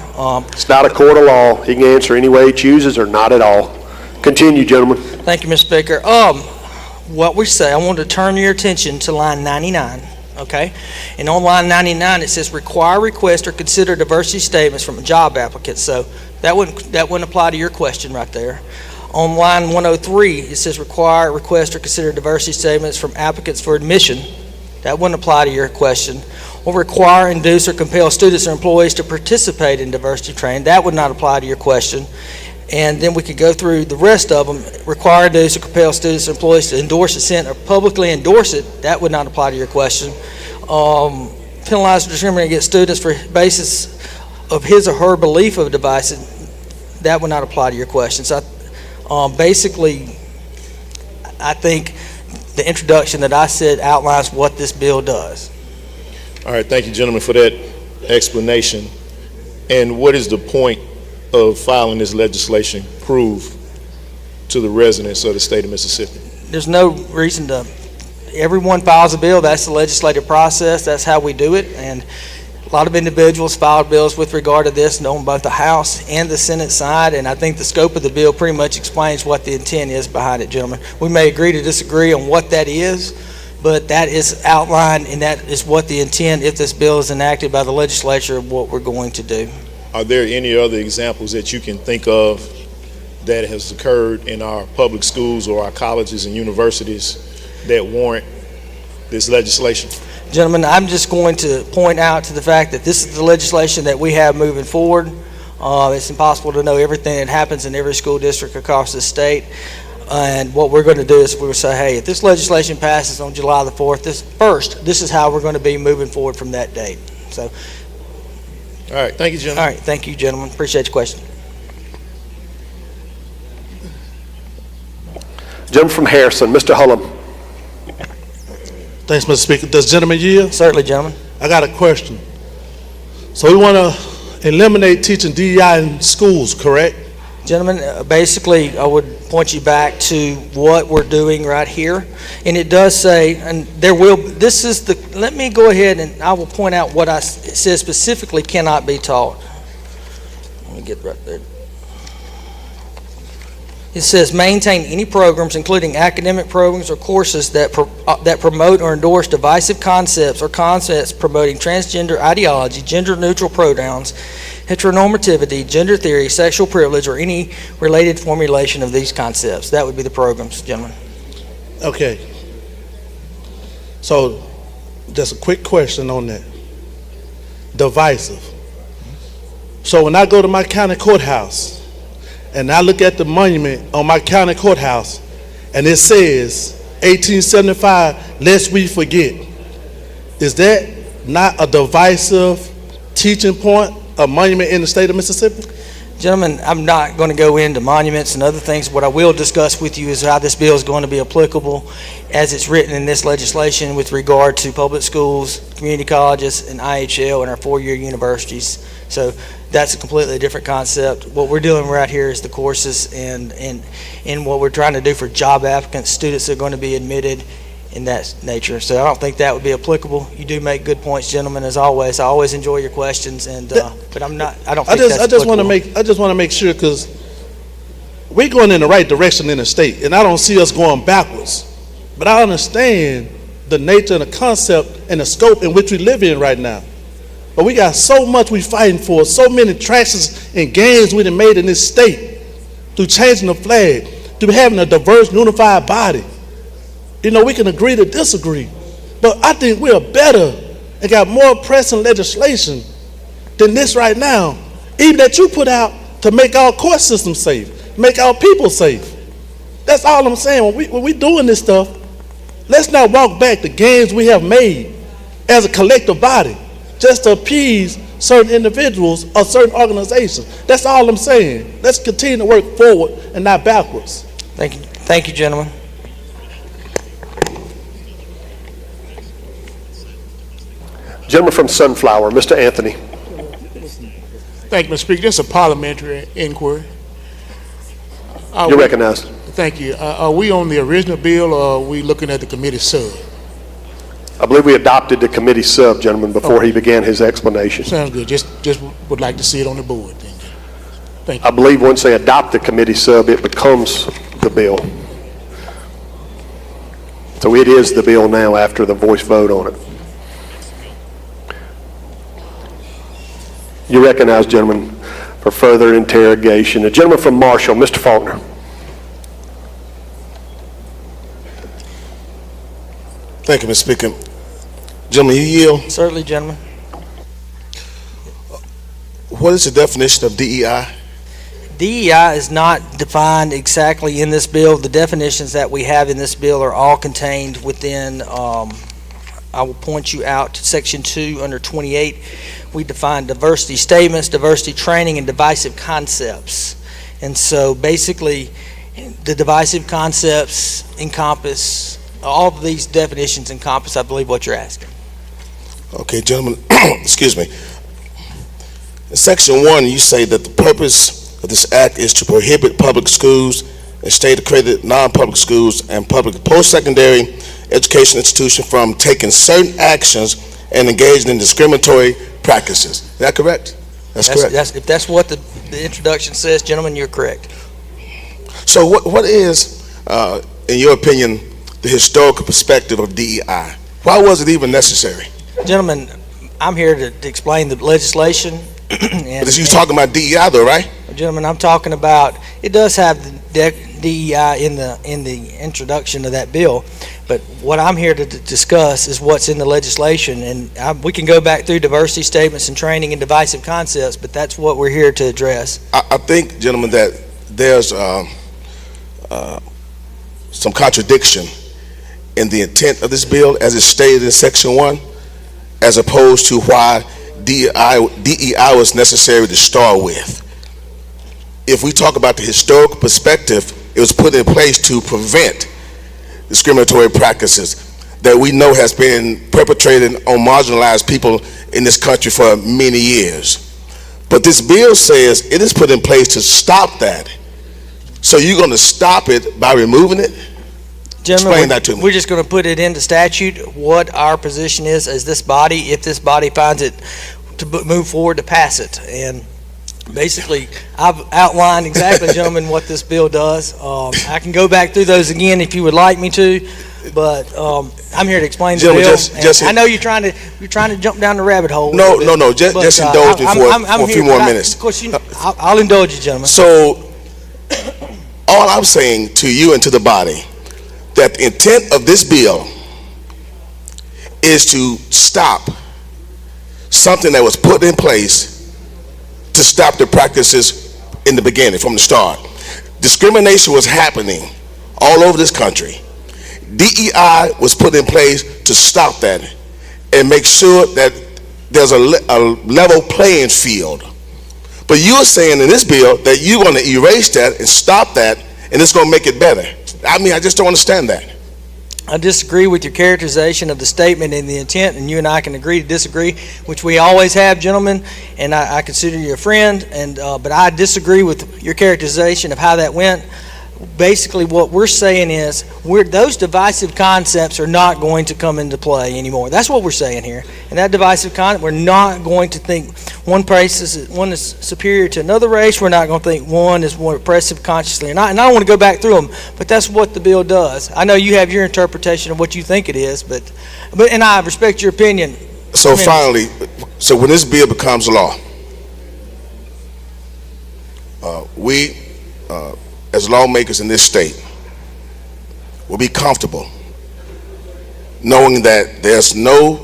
[SPEAKER 1] It's not a court of law. He can answer any way he chooses or not at all. Continue, gentlemen.
[SPEAKER 9] Thank you, Mr. Speaker. What we say, I want to turn your attention to line 99. Okay, and on line 99 it says require, request, or consider diversity statements from job applicants. So that wouldn't apply to your question right there. On line 103 it says require, request, or consider diversity statements from applicants for admission. That wouldn't apply to your question. Or require, induce, or compel students or employees to participate in diversity training. That would not apply to your question. And then we could go through the rest of them. Require, induce, or compel students or employees to endorse, assent, or publicly endorse it. That would not apply to your question. Penalize or discriminate against students for basis of his or her belief of divisive. That would not apply to your question. So basically, I think the introduction that I said outlines what this bill does.
[SPEAKER 12] All right, thank you, gentlemen, for that explanation. And what is the point of filing this legislation prove to the residents of the state of Mississippi?
[SPEAKER 9] There's no reason to. Everyone files a bill. That's the legislative process. That's how we do it. And a lot of individuals filed bills with regard to this on both the House and the Senate side. And I think the scope of the bill pretty much explains what the intent is behind it, gentlemen. We may agree to disagree on what that is, but that is outlined, and that is what the intent, if this bill is enacted by the legislature, of what we're going to do.
[SPEAKER 12] Are there any other examples that you can think of that has occurred in our public schools or our colleges and universities that warrant this legislation?
[SPEAKER 9] Gentlemen, I'm just going to point out to the fact that this is the legislation that we have moving forward. It's impossible to know everything that happens in every school district across the state. And what we're going to do is we're going to say, hey, if this legislation passes on July the 4th, this is how we're going to be moving forward from that date. So.
[SPEAKER 12] All right, thank you, gentlemen.
[SPEAKER 9] All right, thank you, gentlemen. Appreciate your question.
[SPEAKER 1] Gentleman from Harrison, Mr. Hullum.
[SPEAKER 2] Thanks, Mr. Speaker. Does gentleman yield?
[SPEAKER 9] Certainly, gentlemen.
[SPEAKER 2] I got a question. So we want to eliminate teaching DEI in schools, correct?
[SPEAKER 9] Gentlemen, basically, I would point you back to what we're doing right here. And it does say, and let me go ahead and I will point out what it says specifically cannot be taught. Let me get right there. It says maintain any programs, including academic programs or courses that promote or endorse divisive concepts or concepts promoting transgender ideology, gender-neutral pronouns, heteronormativity, gender theory, sexual privilege, or any related formulation of these concepts. That would be the programs, gentlemen.
[SPEAKER 2] Okay. So, just a quick question on that. Divisive. So when I go to my county courthouse and I look at the monument on my county courthouse and it says 1875, lest we forget, is that not a divisive teaching point, a monument in the state of Mississippi?
[SPEAKER 9] Gentlemen, I'm not going to go into monuments and other things. What I will discuss with you is how this bill is going to be applicable as it's written in this legislation with regard to public schools, community colleges, and IHL and our four-year universities. So that's a completely different concept. What we're doing right here is the courses and what we're trying to do for job applicants, students that are going to be admitted in that nature. So I don't think that would be applicable. You do make good points, gentlemen, as always. I always enjoy your questions, and but I'm not. I don't think that's
[SPEAKER 2] I just want to make sure, because we're going in the right direction in the state, and I don't see us going backwards. But I understand the nature and the concept and the scope in which we live in right now. But we got so much we fighting for, so many tractions and gains we done made in this state through changing the flag, through having a diverse, unified body. You know, we can agree to disagree, but I think we're better and got more pressing legislation than this right now, even that you put out to make our court system safe, make our people safe. That's all I'm saying. When we doing this stuff, let's not walk back the gains we have made as a collective body just to appease certain individuals or certain organizations. That's all I'm saying. Let's continue to work forward and not backwards.
[SPEAKER 9] Thank you. Thank you, gentlemen.
[SPEAKER 1] Gentleman from Sunflower, Mr. Anthony.
[SPEAKER 14] Thank you, Mr. Speaker. Just a parliamentary inquiry.
[SPEAKER 1] You're recognized.
[SPEAKER 14] Thank you. Are we on the original bill, or are we looking at the committee sub?
[SPEAKER 1] I believe we adopted the committee sub, gentleman, before he began his explanation.
[SPEAKER 14] Sounds good. Just would like to see it on the board. Thank you.
[SPEAKER 1] I believe once they adopt the committee sub, it becomes the bill. So it is the bill now after the voice vote on it. You recognize, gentlemen, for further interrogation. The gentleman from Marshall, Mr. Faulkner.
[SPEAKER 6] Thank you, Mr. Speaker. Gentlemen, you yield?
[SPEAKER 9] Certainly, gentlemen.
[SPEAKER 6] What is the definition of DEI?
[SPEAKER 9] DEI is not defined exactly in this bill. The definitions that we have in this bill are all contained within, I will point you out to Section 2 under 28. We define diversity statements, diversity training, and divisive concepts. And so basically, the divisive concepts encompass, all of these definitions encompass, I believe, what you're asking.
[SPEAKER 6] Okay, gentlemen, excuse me. In Section 1, you say that the purpose of this act is to prohibit public schools and state-accredited non-public schools and public post-secondary education institutions from taking certain actions and engaging in discriminatory practices. Is that correct? That's correct.
[SPEAKER 9] If that's what the introduction says, gentlemen, you're correct.
[SPEAKER 6] So what is, in your opinion, the historical perspective of DEI? Why was it even necessary?
[SPEAKER 9] Gentlemen, I'm here to explain the legislation.
[SPEAKER 6] But you're talking about DEI though, right?
[SPEAKER 9] Gentlemen, I'm talking about, it does have the DEI in the introduction of that bill, but what I'm here to discuss is what's in the legislation, and we can go back through diversity statements and training and divisive concepts, but that's what we're here to address.
[SPEAKER 6] I think, gentlemen, that there's some contradiction in the intent of this bill as it's stated in Section 1, as opposed to why DEI was necessary to start with. If we talk about the historical perspective, it was put in place to prevent discriminatory practices that we know has been perpetrated on marginalized people in this country for many years. But this bill says it is put in place to stop that. So you're going to stop it by removing it?
[SPEAKER 9] Gentlemen,
[SPEAKER 6] explain that to me.
[SPEAKER 9] We're just going to put it into statute what our position is as this body, if this body finds it to move forward to pass it. And basically, I've outlined exactly, gentlemen, what this bill does. I can go back through those again if you would like me to. but I'm here to explain the
[SPEAKER 6] Gentlemen,
[SPEAKER 9] bill. I know you're trying to jump down the rabbit hole.
[SPEAKER 6] No. Just indulge me for a few more minutes.
[SPEAKER 9] Of course, I'll indulge you, gentlemen.
[SPEAKER 6] So, all I'm saying to you and to the body, that the intent of this bill is to stop something that was put in place to stop the practices in the beginning, from the start. Discrimination was happening all over this country. DEI was put in place to stop that and make sure that there's a level playing field. But you're saying in this bill that you're going to erase that and stop that, and it's going to make it better. I mean, I just don't understand that.
[SPEAKER 9] I disagree with your characterization of the statement and the intent, and you and I can agree to disagree, which we always have, gentlemen, and I consider you a friend, and but I disagree with your characterization of how that went. Basically, what we're saying is those divisive concepts are not going to come into play anymore. That's what we're saying here. And that divisive concept, we're not going to think one is superior to another race. We're not going to think one is more oppressive consciously or not. And I don't want to go back through them, but that's what the bill does. I know you have your interpretation of what you think it is, but and I respect your opinion.
[SPEAKER 6] So finally, so when this bill becomes law, we as lawmakers in this state will be comfortable knowing that there's no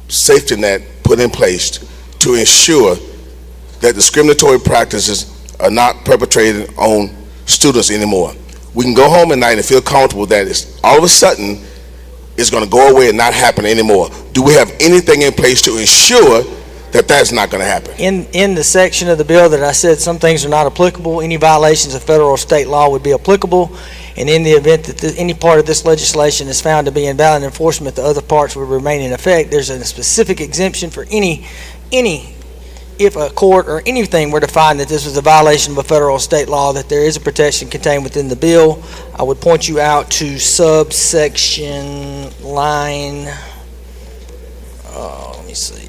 [SPEAKER 6] safety net put in place to ensure that discriminatory practices are not perpetrated on students anymore. We can go home at night and feel comfortable that it's all of a sudden it's going to go away and not happen anymore. Do we have anything in place to ensure that that's not going to happen?
[SPEAKER 9] In the section of the bill that I said some things are not applicable, any violations of federal or state law would be applicable, and in the event that any part of this legislation is found to be invalid enforcement, the other parts would remain in effect. There's a specific exemption for any if a court or anything were to find that this was a violation of a federal or state law, that there is a protection contained within the bill. I would point you out to subsection line, let me see.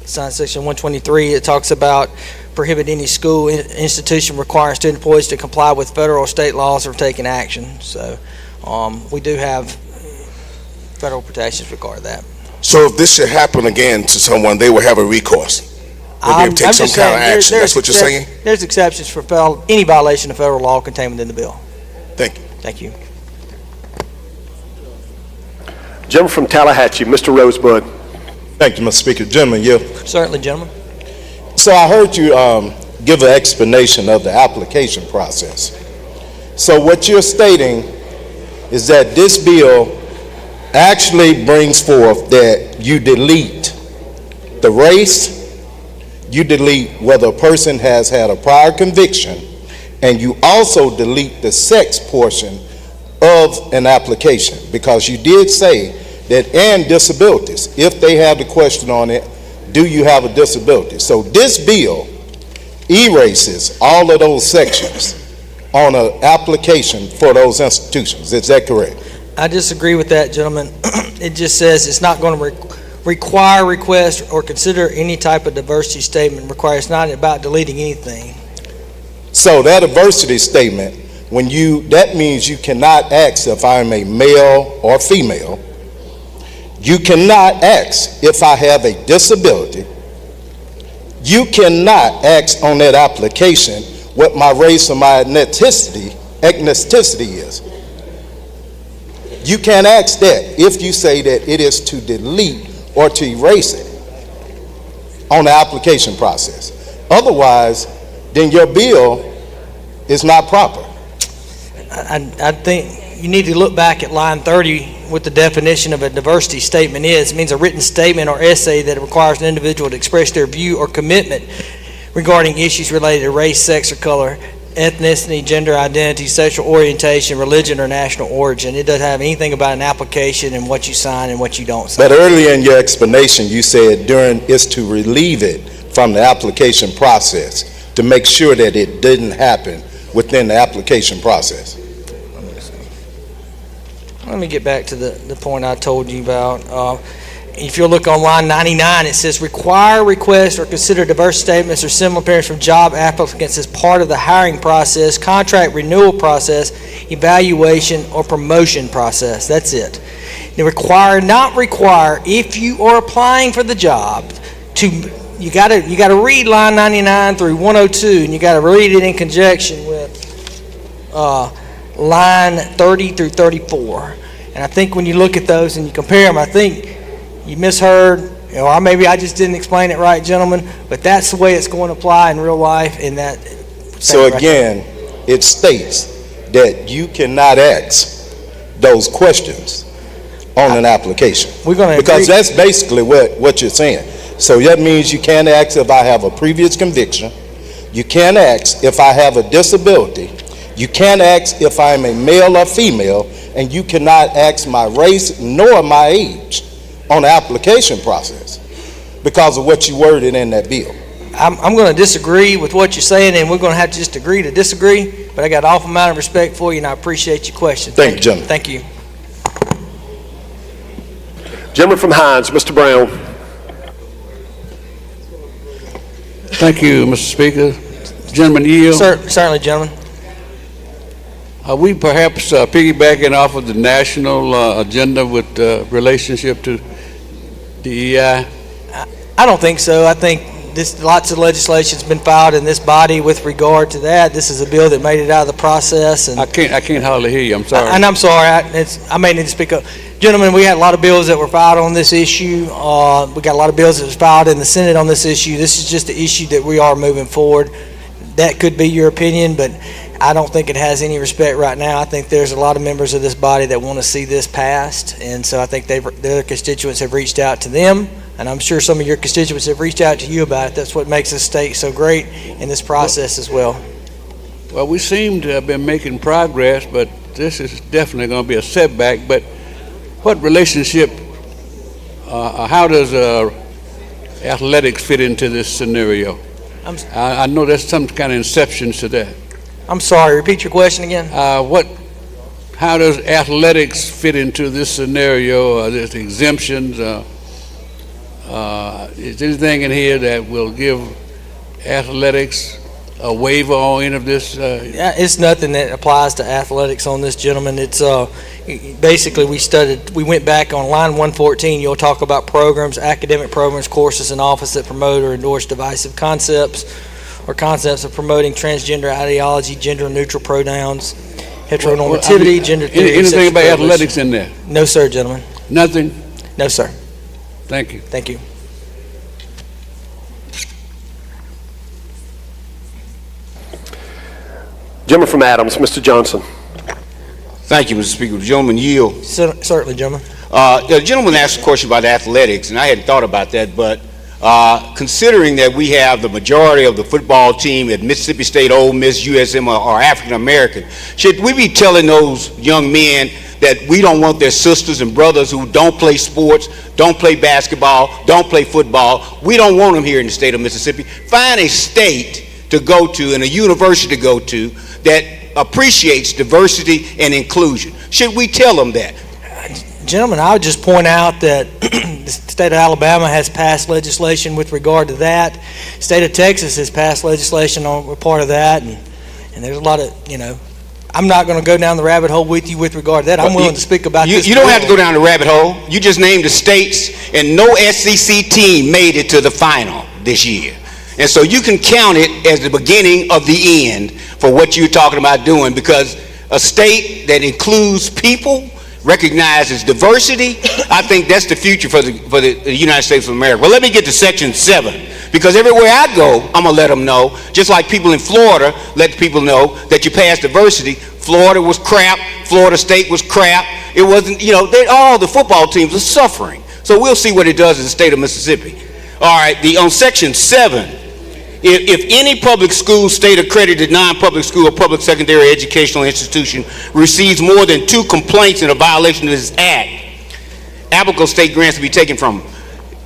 [SPEAKER 9] Section 123, it talks about prohibit any school institution requiring student employees to comply with federal or state laws or taking action. So we do have federal protections regarding that.
[SPEAKER 6] So if this should happen again to someone, they will have a recourse. They'll be able to take some kind of action. That's what you're saying?
[SPEAKER 9] There's exceptions for any violation of federal law contained within the bill.
[SPEAKER 6] Thank you.
[SPEAKER 9] Thank you.
[SPEAKER 1] Gentleman from Tallahatchie, Mr. Rosebud.
[SPEAKER 13] Thank you, Mr. Speaker. Gentlemen,
[SPEAKER 9] Certainly, gentlemen.
[SPEAKER 13] So I heard you give an explanation of the application process. So what you're stating is that this bill actually brings forth that you delete the race, you delete whether a person has had a prior conviction, and you also delete the sex portion of an application, because you did say that and disabilities, if they have the question on it, do you have a disability? So this bill erases all of those sections on an application for those institutions. Is that correct?
[SPEAKER 9] I disagree with that, gentlemen. It just says it's not going to require, request, or consider any type of diversity statement required. It's not about deleting anything.
[SPEAKER 13] So that diversity statement, that means you cannot ask if I'm a male or female. You cannot ask if I have a disability. You cannot ask on that application what my race or my ethnicity is. You can't ask that if you say that it is to delete or to erase it on the application process. Otherwise, then your bill is not proper.
[SPEAKER 9] I think you need to look back at line 30 what the definition of a diversity statement is. It means a written statement or essay that requires an individual to express their view or commitment regarding issues related to race, sex, or color, ethnicity, gender identity, sexual orientation, religion, or national origin. It doesn't have anything about an application and what you sign and what you don't sign.
[SPEAKER 13] But earlier in your explanation, you said it's to relieve it from the application process to make sure that it didn't happen within the application process.
[SPEAKER 9] Let me get back to the point I told you about. if you look on line 99, it says require, request, or consider diverse statements or similar appearance from job applicants as part of the hiring process, contract renewal process, evaluation, or promotion process. That's it. Now, require, not require, if you are applying for the job, you got to read line 99 through 102, and you got to read it in conjunction with line 30 through 34. And I think when you look at those and you compare them, I think you misheard, or maybe I just didn't explain it right, gentlemen, but that's the way it's going to apply in real life. In that.
[SPEAKER 13] So again, it states that you cannot ask those questions on an application.
[SPEAKER 9] We're going to
[SPEAKER 13] because that's basically what you're saying. So that means you can't ask if I have a previous conviction. You can't ask if I have a disability. You can't ask if I'm a male or female, and you cannot ask my race nor my age on the application process because of what you worded in that bill.
[SPEAKER 9] I'm going to disagree with what you're saying, and we're going to have to just agree to disagree, but I got an awful amount of respect for you, and I appreciate your question.
[SPEAKER 13] Thank you, gentlemen.
[SPEAKER 9] Thank you.
[SPEAKER 1] Gentleman from Hines, Mr. Brown.
[SPEAKER 17] Thank you, Mr. Speaker. Gentleman yield.
[SPEAKER 9] Certainly, gentlemen.
[SPEAKER 17] Are we perhaps piggybacking off of the national agenda with relationship to DEI?
[SPEAKER 9] I don't think so. I think lots of legislation has been filed in this body with regard to that. This is a bill that made it out of the process. And
[SPEAKER 17] I can't hardly hear you. I'm sorry.
[SPEAKER 9] And I'm sorry. I may need to speak up. Gentlemen, we had a lot of bills that were filed on this issue. We got a lot of bills that was filed in the Senate on this issue. This is just the issue that we are moving forward. That could be your opinion, but I don't think it has any respect right now. I think there's a lot of members of this body that want to see this passed, and so I think their constituents have reached out to them, and I'm sure some of your constituents have reached out to you about it. That's what makes this state so great in this process as well.
[SPEAKER 17] Well, we seem to have been making progress, but this is definitely going to be a setback. But what relationship, how does athletics fit into this scenario? I know there's some kind of inception to that.
[SPEAKER 9] I'm sorry, repeat your question again.
[SPEAKER 17] How does athletics fit into this scenario? There's exemptions. Is anything in here that will give athletics a waiver on any of this?
[SPEAKER 9] Yeah, it's nothing that applies to athletics on this, gentleman. It's basically we went back on line 114. You'll talk about programs, academic programs, courses, and office that promote or endorse divisive concepts or concepts of promoting transgender ideology, gender-neutral pronouns, heteronormativity, gender theory.
[SPEAKER 17] Anything about athletics in there?
[SPEAKER 9] No, sir, gentlemen.
[SPEAKER 17] Nothing?
[SPEAKER 9] No, sir.
[SPEAKER 17] Thank you.
[SPEAKER 9] Thank you.
[SPEAKER 1] Gentleman from Adams, Mr. Johnson.
[SPEAKER 5] Thank you, Mr. Speaker. The gentleman yield.
[SPEAKER 9] Certainly, gentlemen.
[SPEAKER 5] The gentleman asked a question about athletics, and I hadn't thought about that, but considering that we have the majority of the football team at Mississippi State, Ole Miss, USM are African American, should we be telling those young men that we don't want their sisters and brothers who don't play sports, don't play basketball, don't play football, we don't want them here in the state of Mississippi? Find a state to go to and a university to go to that appreciates diversity and inclusion. Should we tell them that?
[SPEAKER 9] Gentlemen, I would just point out that the state of Alabama has passed legislation with regard to that. The state of Texas has passed legislation on part of that, and there's a lot of, I'm not going to go down the rabbit hole with you with regard to that. I'm willing to speak about this.
[SPEAKER 5] You don't have to go down the rabbit hole. You just named the states, and no SEC team made it to the final this year. And so you can count it as the beginning of the end for what you're talking about doing, because a state that includes people, recognizes diversity, I think that's the future for the United States of America. Well, let me get to Section 7, because everywhere I go, I'm going to let them know, just like people in Florida let people know that you passed diversity. Florida was crap. Florida State was crap. It wasn't, all the football teams are suffering. So we'll see what it does in the state of Mississippi. All right, on Section 7, if any public school, state accredited non-public school or public secondary educational institution receives more than 2 complaints in a violation of this act, applicable state grants to be taken from them.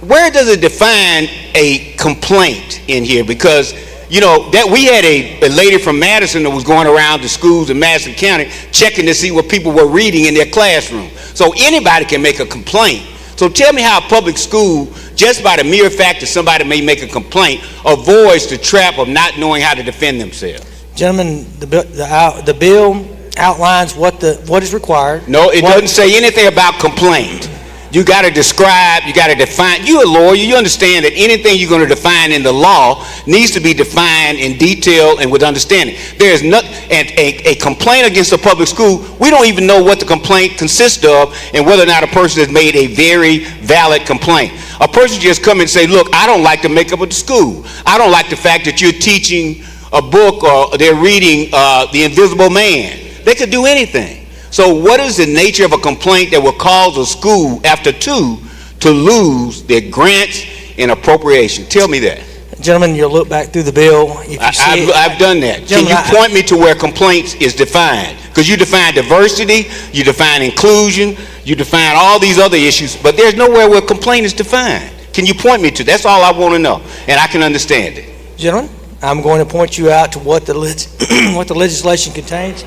[SPEAKER 5] Where does it define a complaint in here? Because that we had a lady from Madison that was going around to schools in Madison County checking to see what people were reading in their classroom. So anybody can make a complaint. So tell me how a public school, just by the mere fact that somebody may make a complaint, avoids the trap of not knowing how to defend themselves.
[SPEAKER 9] Gentlemen, the bill outlines what is required.
[SPEAKER 5] No, it doesn't say anything about complaint. You got to describe, you got to define. You're a lawyer, you understand that anything you're going to define in the law needs to be defined in detail and with understanding. There is not, and a complaint against a public school, we don't even know what the complaint consists of and whether or not a person has made a very valid complaint. A person just come and say, look, I don't like the makeup of the school. I don't like the fact that you're teaching a book or they're reading The Invisible Man. They could do anything. So what is the nature of a complaint that will cause a school, after 2, to lose their grants and appropriation? Tell me that.
[SPEAKER 9] Gentlemen, you'll look back through the bill. If you see
[SPEAKER 5] I've done that. Can you point me to where complaints is defined? Because you define diversity, you define inclusion, you define all these other issues, but there's nowhere where complaint is defined. Can you point me to? That's all I want to know, and I can understand it.
[SPEAKER 9] Gentlemen, I'm going to point you out to what the legislation contains.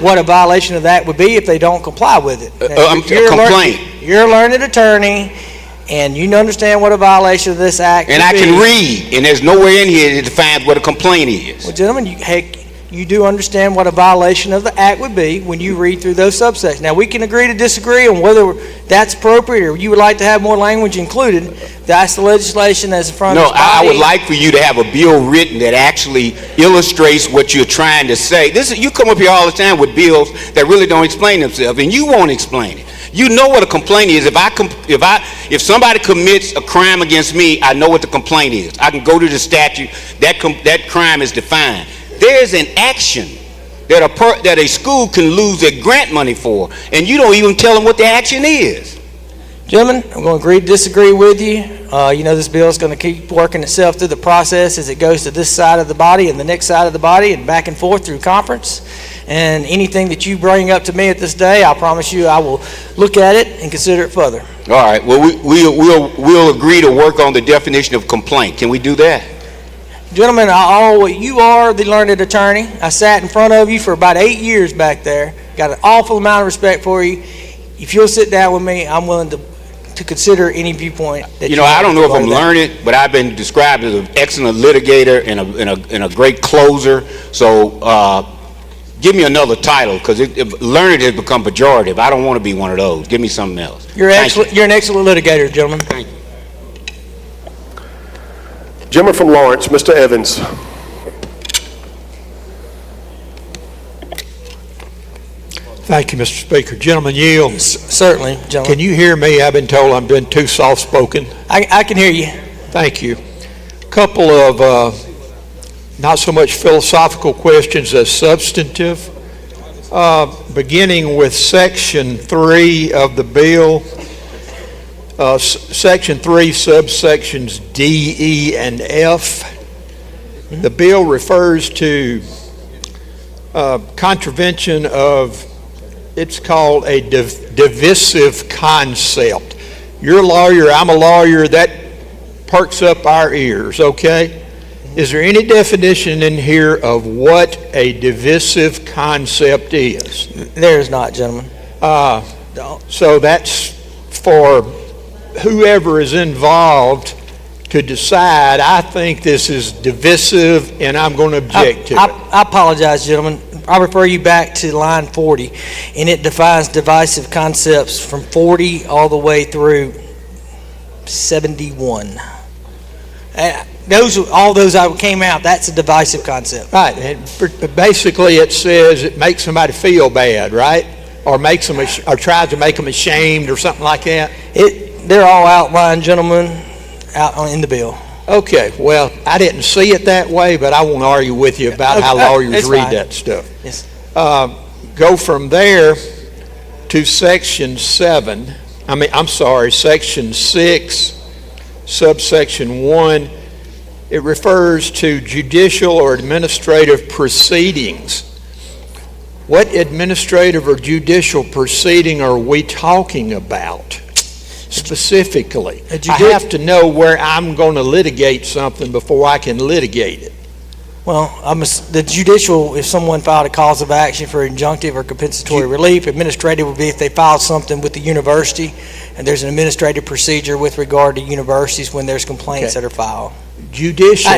[SPEAKER 9] What a violation of that would be if they don't comply with it. You're a learned attorney, and you understand what a violation of this act
[SPEAKER 5] and I can read, and there's nowhere in here that defines what a complaint is.
[SPEAKER 9] Well, gentlemen, you do understand what a violation of the act would be when you read through those subsections. Now, we can agree to disagree on whether that's appropriate or you would like to have more language included. That's the legislation that's in front of us.
[SPEAKER 5] No, I would like for you to have a bill written that actually illustrates what you're trying to say. You come up here all the time with bills that really don't explain themselves, and you won't explain it. You know what a complaint is. If somebody commits a crime against me, I know what the complaint is. I can go to the statute. That crime is defined. There's an action that a school can lose their grant money for, and you don't even tell them what the action is.
[SPEAKER 9] Gentlemen, I'm going to agree to disagree with you. You know, this bill is going to keep working itself through the process as it goes to this side of the body and the next side of the body and back and forth through conference. And anything that you bring up to me at this day, I promise you I will look at it and consider it further.
[SPEAKER 5] All right. Well, we'll agree to work on the definition of complaint. Can we do that?
[SPEAKER 9] Gentlemen, you are the learned attorney. I sat in front of you for about 8 years back there. Got an awful amount of respect for you. If you'll sit down with me, I'm willing to consider any viewpoint that you know. I don't know if I'm learned,
[SPEAKER 5] but I've been described as an excellent litigator and a great closer. So give me another title, because learned has become pejorative. I don't want to be one of those. Give me something else.
[SPEAKER 9] You're an excellent litigator, gentlemen.
[SPEAKER 5] Thank you.
[SPEAKER 1] Gentleman from Lawrence, Mr. Evans.
[SPEAKER 18] Thank you, Mr. Speaker. Gentleman yield.
[SPEAKER 9] Certainly, gentlemen.
[SPEAKER 18] Can you hear me? I've been told I'm been too soft-spoken.
[SPEAKER 9] I can hear you.
[SPEAKER 18] Thank you. A couple of not so much philosophical questions as substantive. Beginning with Section 3 of the bill. Section 3, subsections D, E, and F. The bill refers to contravention of, it's called a divisive concept. You're a lawyer, I'm a lawyer, that perks up our ears, okay? Is there any definition in here of what a divisive concept is?
[SPEAKER 9] There is not, gentlemen.
[SPEAKER 18] So that's for whoever is involved to decide. I think this is divisive and I'm going to object to it.
[SPEAKER 9] I apologize, gentlemen. I refer you back to line 40, and it defines divisive concepts from 40 all the way through 71. All those I came out, that's a divisive concept.
[SPEAKER 18] Right. And basically it says it makes somebody feel bad, right? Or makes them, or tries to make them ashamed or something like that.
[SPEAKER 9] They're all outlined, gentlemen, out in the bill.
[SPEAKER 18] Okay, well, I didn't see it that way, but I won't argue with you about how lawyers read that stuff.
[SPEAKER 9] Yes.
[SPEAKER 18] Go from there to Section 7. Section 6, subsection 1. It refers to judicial or administrative proceedings. What administrative or judicial proceeding are we talking about? Specifically, I have to know where I'm going to litigate something before I can litigate it.
[SPEAKER 9] Well, the judicial, if someone filed a cause of action for injunctive or compensatory relief, administrative would be if they filed something with the university, and there's an administrative procedure with regard to universities when there's complaints that are filed.
[SPEAKER 18] Judicial.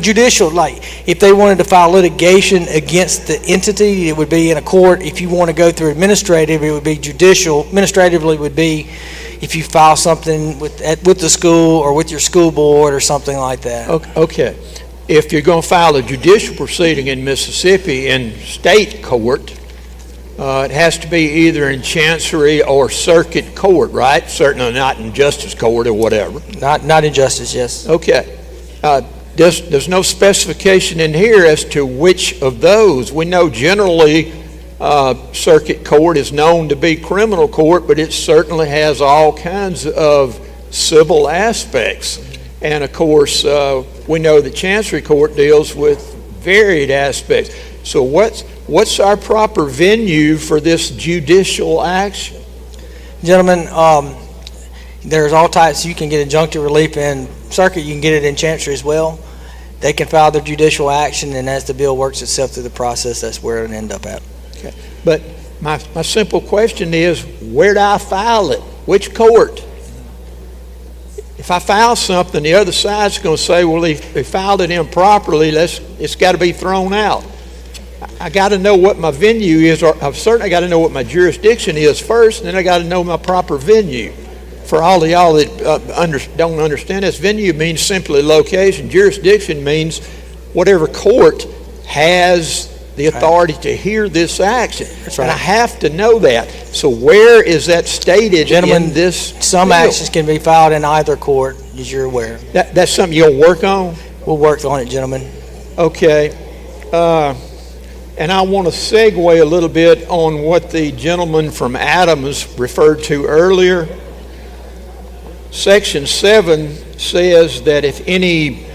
[SPEAKER 9] Judicial, like if they wanted to file litigation against the entity, it would be in a court. If you want to go through administrative, it would be judicial. Administratively would be if you file something with the school or with your school board or something like that.
[SPEAKER 18] Okay. If you're going to file a judicial proceeding in Mississippi in state court, it has to be either in chancery or circuit court, right? Certainly not in justice court or whatever.
[SPEAKER 9] Not in justice, yes.
[SPEAKER 18] Okay. There's no specification in here as to which of those. We know generally circuit court is known to be criminal court, but it certainly has all kinds of civil aspects. And of course, we know the Chancery Court deals with varied aspects. So what's our proper venue for this judicial action?
[SPEAKER 9] Gentlemen, there's all types. You can get injunctive relief in circuit. You can get it in Chancery as well. They can file their judicial action, and as the bill works itself through the process, that's where it'll end up at.
[SPEAKER 18] Okay. But my simple question is, where do I file it? Which court? If I file something, the other side's going to say, well, they filed it improperly, it's got to be thrown out. I got to know what my venue is, or I've certainly got to know what my jurisdiction is first, and then I got to know my proper venue. For all of y'all that don't understand this, venue means simply location. Jurisdiction means whatever court has the authority to hear this action. That's right. And I have to know that. So where is that stated in this
[SPEAKER 9] Some
[SPEAKER 18] bill?
[SPEAKER 9] actions can be filed in either court, as you're aware.
[SPEAKER 18] That's something you'll work on?
[SPEAKER 9] We'll work on it, gentlemen.
[SPEAKER 18] Okay. And I want to segue a little bit on what the gentleman from Adams referred to earlier. Section 7 says that if any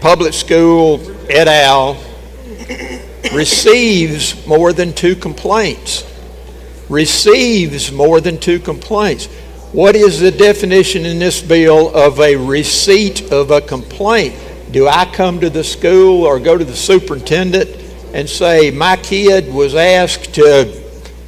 [SPEAKER 18] public school et al. Receives more than 2 complaints. Receives more than 2 complaints. What is the definition in this bill of a receipt of a complaint? Do I come to the school or go to the superintendent and say, my kid was asked to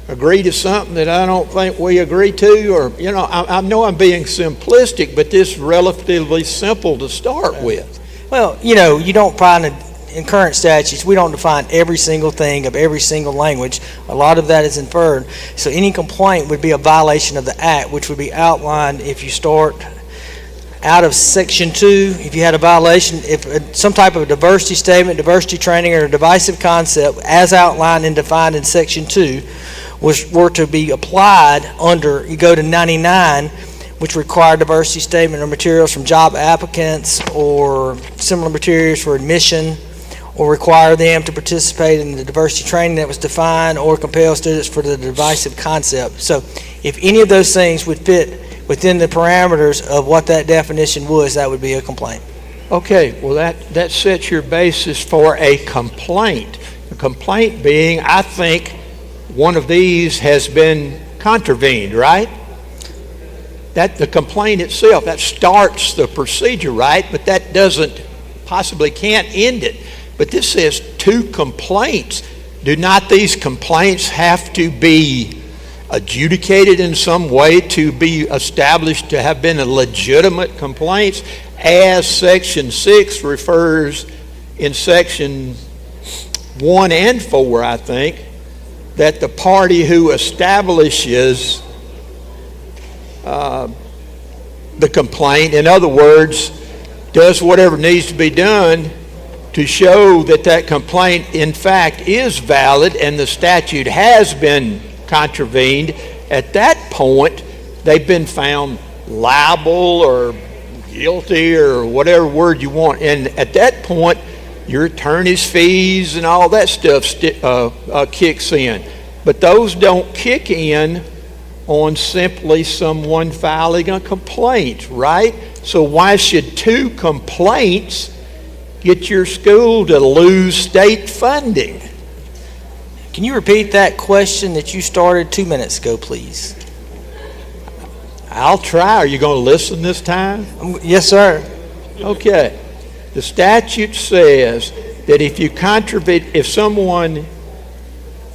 [SPEAKER 18] agree to something that I don't think we agree to? Or, you know, I know I'm being simplistic, but this is relatively simple to start with.
[SPEAKER 9] Well, you know, you don't find in current statutes, we don't define every single thing of every single language. A lot of that is inferred. So any complaint would be a violation of the Act, which would be outlined if you start out of Section 2. If you had a violation, if some type of diversity statement, diversity training, or divisive concept, as outlined and defined in Section 2, were to be applied under, you go to 99, which require diversity statement or materials from job applicants or similar materials for admission, or require them to participate in the diversity training that was defined, or compel students for the divisive concept. So if any of those things would fit within the parameters of what that definition was, that would be a complaint.
[SPEAKER 18] Okay, well that sets your basis for a complaint. A complaint being, I think, one of these has been contravened, right? That the complaint itself, that starts the procedure, right? But that can't end it. But this says 2 complaints. Do not these complaints have to be adjudicated in some way to be established to have been a legitimate complaints, as Section 6 refers in Section 1 and 4, I think, that the party who establishes the complaint, in other words, does whatever needs to be done to show that that complaint in fact is valid and the statute has been contravened. At that point, they've been found liable or guilty or whatever word you want. And at that point, your attorney's fees and all that stuff kicks in. But those don't kick in on simply someone filing a complaint, right? So why should 2 complaints get your school to lose state funding?
[SPEAKER 9] Can you repeat that question that you started 2 minutes ago, please?
[SPEAKER 18] I'll try. Are you going to listen this time?
[SPEAKER 9] Yes, sir.
[SPEAKER 18] Okay. The statute says that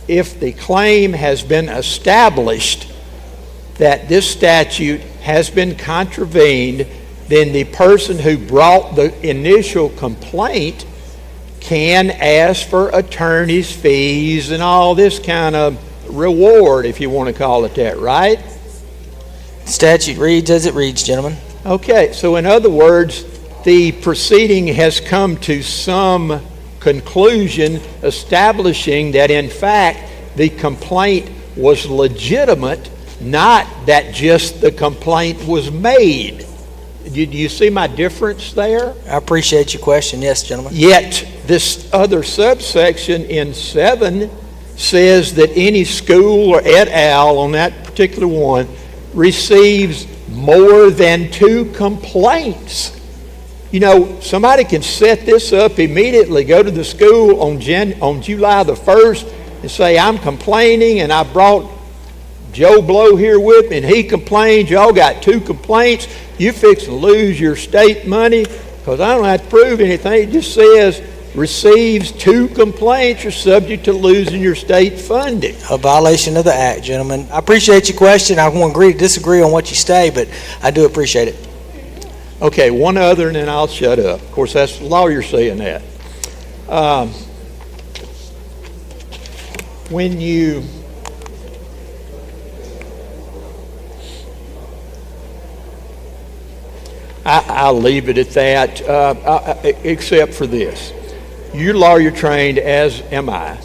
[SPEAKER 18] if the claim has been established that this statute has been contravened, then the person who brought the initial complaint can ask for attorney's fees and all this kind of reward, if you want to call it that, right?
[SPEAKER 9] Statute reads as it reads, gentlemen.
[SPEAKER 18] Okay, so in other words, the proceeding has come to some conclusion establishing that in fact the complaint was legitimate, not that just the complaint was made. Do you see my difference there?
[SPEAKER 9] I appreciate your question. Yes, gentlemen.
[SPEAKER 18] Yet this other subsection in 7 says that any school or et al. On that particular one receives more than 2 complaints. You know, somebody can set this up immediately, go to the school on July the 1st and say, I'm complaining and I brought Joe Blow here with me and he complains. Y'all got 2 complaints. You fix to lose your state money because I don't have to prove anything. It just says receives 2 complaints, you're subject to losing your state funding.
[SPEAKER 9] A violation of the act, gentlemen. I appreciate your question. I won't agree to disagree on what you say, but I do appreciate it.
[SPEAKER 18] Okay, one other and then I'll shut up. Of course, that's the lawyer saying that. When you I'll leave it at that, except for this. You're lawyer trained, as am I.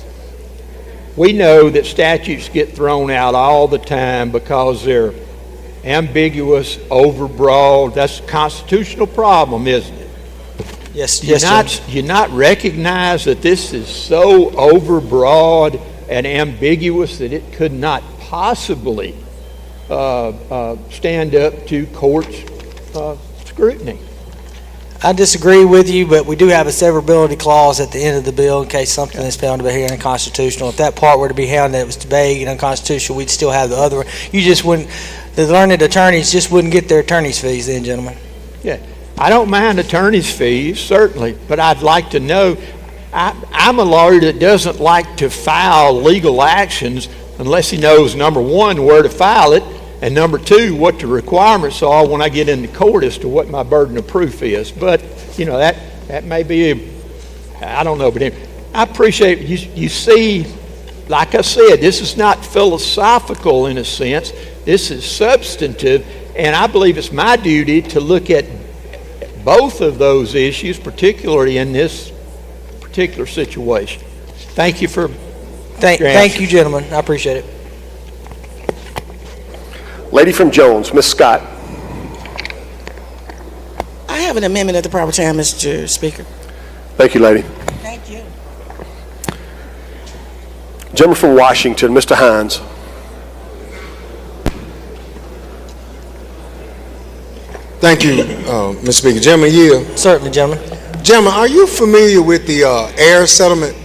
[SPEAKER 18] We know that statutes get thrown out all the time because they're ambiguous, overbroad. That's a constitutional problem, isn't it?
[SPEAKER 9] Yes,
[SPEAKER 18] you not recognize that this is so overbroad and ambiguous that it could not possibly stand up to court's scrutiny?
[SPEAKER 9] I disagree with you, but we do have a severability clause at the end of the bill in case something is found to be here unconstitutional. If that part were to be found that it was vague and unconstitutional, we'd still have the other one. You just wouldn't, the learned attorneys just wouldn't get their attorney's fees then, gentlemen.
[SPEAKER 18] Yeah, I don't mind attorney's fees, certainly, but I'd like to know, I'm a lawyer that doesn't like to file legal actions unless he knows, number one, where to file it, and number 2, what the requirements are when I get into court as to what my burden of proof is. But, you know, that may be, I don't know, but anyway, I appreciate, you see, like I said, this is not philosophical in a sense, this is substantive, and I believe it's my duty to look at both of those issues, particularly in this particular situation. Thank you for
[SPEAKER 9] Thank you, gentlemen. I appreciate it.
[SPEAKER 1] Lady from Jones, Ms. Scott.
[SPEAKER 16] I have an amendment at the proper time, Mr. Speaker.
[SPEAKER 1] Thank you, lady.
[SPEAKER 16] Thank you.
[SPEAKER 1] Gentleman from Washington, Mr. Hines.
[SPEAKER 19] Thank you, Mr. Speaker. Gentleman Yield.
[SPEAKER 9] Certainly, gentlemen.
[SPEAKER 19] Gentlemen, are you familiar with the air settlement?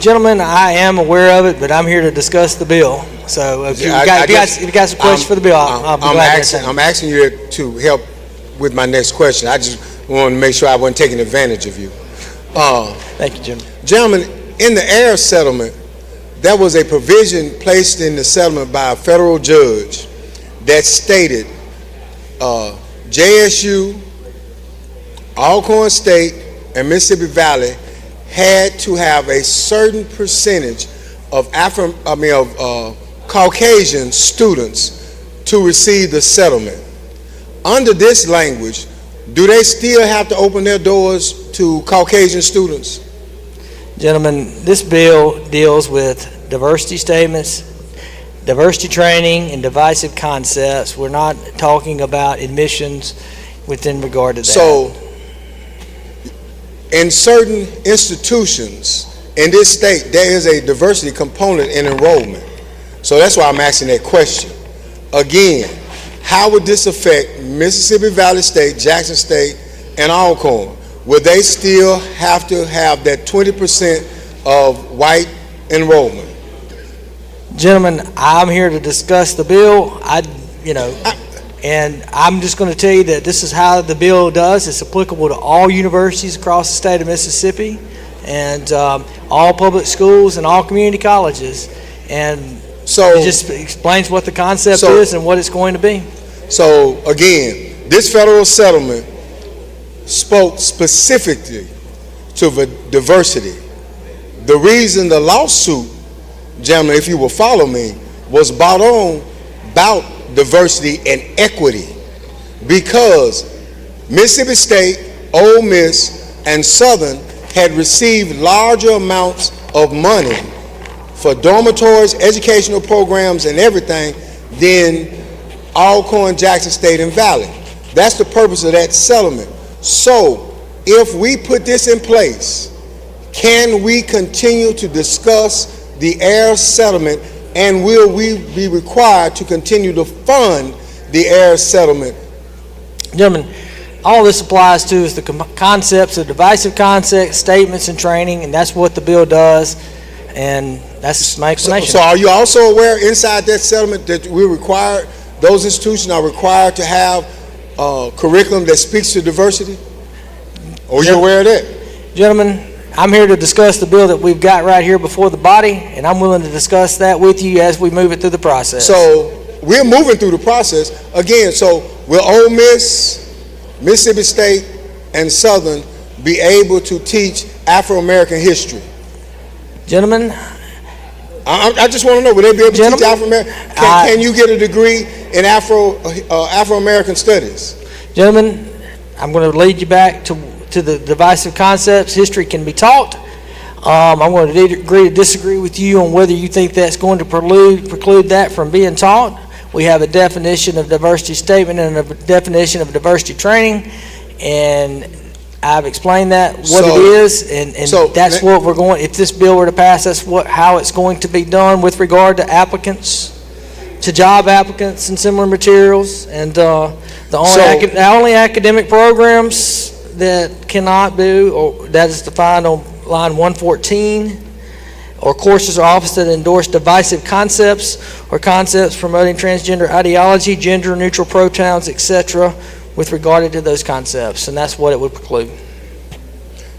[SPEAKER 9] Gentlemen, I am aware of it, but I'm here to discuss the bill. So if you got some questions for the bill, I'll be glad to answer.
[SPEAKER 19] I'm asking you to help with my next question. I just wanted to make sure I wasn't taking advantage of you.
[SPEAKER 9] Thank you, Jim.
[SPEAKER 19] Gentlemen, in the air settlement, there was a provision placed in the settlement by a federal judge that stated JSU, Alcorn State, and Mississippi Valley had to have a certain percentage of Caucasian students to receive the settlement. Under this language, do they still have to open their doors to Caucasian students?
[SPEAKER 9] Gentlemen, this bill deals with diversity statements, diversity training, and divisive concepts. We're not talking about admissions within regard to that.
[SPEAKER 19] So, in certain institutions in this state, there is a diversity component in enrollment. So that's why I'm asking that question. Again, how would this affect Mississippi Valley State, Jackson State, and Alcorn? Would they still have to have that 20% of white enrollment?
[SPEAKER 9] Gentlemen, I'm here to discuss the bill. And I'm just going to tell you that this is how the bill does. It's applicable to all universities across the state of Mississippi and all public schools and all community colleges. And so it just explains what the concept is and what it's going to be.
[SPEAKER 19] So again, this federal settlement spoke specifically to the diversity. The reason the lawsuit, gentlemen, if you will follow me, was brought on about diversity and equity, because Mississippi State, Ole Miss, and Southern had received larger amounts of money for dormitories, educational programs, and everything than Alcorn, Jackson State, and Valley. That's the purpose of that settlement. So if we put this in place, can we continue to discuss the heirs settlement, and will we be required to continue to fund the heirs settlement?
[SPEAKER 9] Gentlemen, all this applies to is the concepts of divisive concepts, statements, and training, and that's what the bill does, and that's my explanation.
[SPEAKER 19] So are you also aware inside that settlement that we require, those institutions are required to have curriculum that speaks to diversity? Are you aware of that?
[SPEAKER 9] Gentlemen, I'm here to discuss the bill that we've got right here before the body, and I'm willing to discuss that with you as we move it through the process.
[SPEAKER 19] So we're moving through the process. Again, so will Ole Miss, Mississippi State, and Southern be able to teach Afro-American history?
[SPEAKER 9] Gentlemen,
[SPEAKER 19] I just want to know, will they be able to teach Afro-American? Can you get a degree in Afro-American studies?
[SPEAKER 9] Gentlemen, I'm going to lead you back to the divisive concepts. History can be taught. I'm going to agree to disagree with you on whether you think that's going to preclude that from being taught. We have a definition of diversity statement and a definition of diversity training, and I've explained that what it is, and that's what we're going. If this bill were to pass, that's how it's going to be done with regard to applicants, to job applicants, and similar materials. And the only academic programs that cannot do, or that is defined on line 114, or courses or offices that endorse divisive concepts or concepts promoting transgender ideology, gender neutral pronouns, etc., with regard to those concepts, and that's what it would preclude.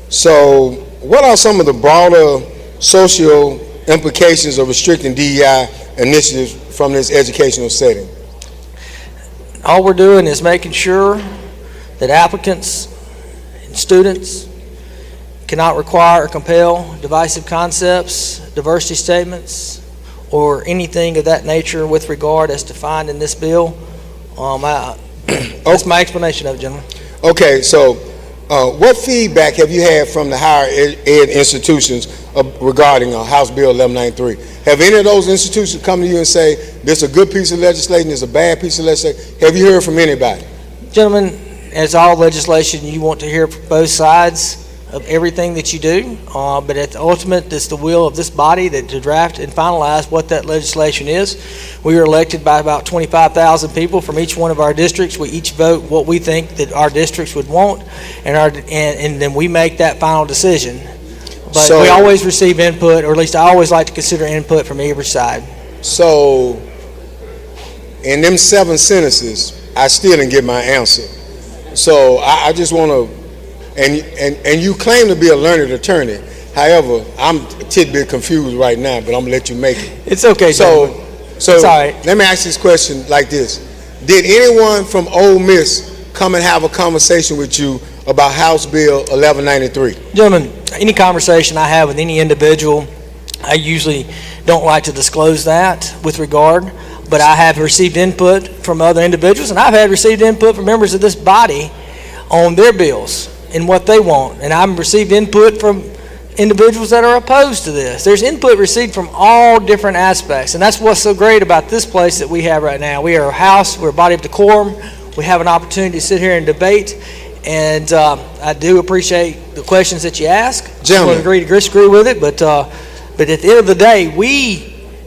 [SPEAKER 19] So what are some of the broader social implications of restricting DEI initiatives from this educational setting?
[SPEAKER 9] All we're doing is making sure that applicants and students cannot require or compel divisive concepts, diversity statements, or anything of that nature with regard as defined in this bill. That's my explanation of it, gentlemen.
[SPEAKER 19] Okay, so what feedback have you had from the higher ed institutions regarding House Bill 1193? Have any of those institutions come to you and say, this is a good piece of legislation, this is a bad piece of legislation? Have you heard from anybody?
[SPEAKER 9] Gentlemen, as all legislation, you want to hear from both sides of everything that you do, but at the ultimate, it's the will of this body that to draft and finalize what that legislation is. We are elected by about 25,000 people from each one of our districts. We each vote what we think that our districts would want, and then we make that final decision. But we always receive input, or at least I always like to consider input from every side.
[SPEAKER 19] So, in them 7 sentences, I still didn't get my answer. So I just want to. And you claim to be a learned attorney. However, I'm a tidbit confused right now, but I'm gonna let you make it.
[SPEAKER 9] It's okay.
[SPEAKER 19] So
[SPEAKER 9] it's all right.
[SPEAKER 19] Let me ask this question like this: did anyone from Ole Miss come and have a conversation with you about House Bill 1193?
[SPEAKER 9] Gentlemen, any conversation I have with any individual, I usually don't like to disclose that with regard, but I have received input from other individuals, and I've had received input from members of this body on their bills and what they want, and I've received input from individuals that are opposed to this. There's input received from all different aspects, and that's what's so great about this place that we have right now. We are a house, we're a body of decorum, we have an opportunity to sit here and debate, and I do appreciate the questions that you ask.
[SPEAKER 19] Gentlemen.
[SPEAKER 9] I agree to disagree with it, but at the end of the day,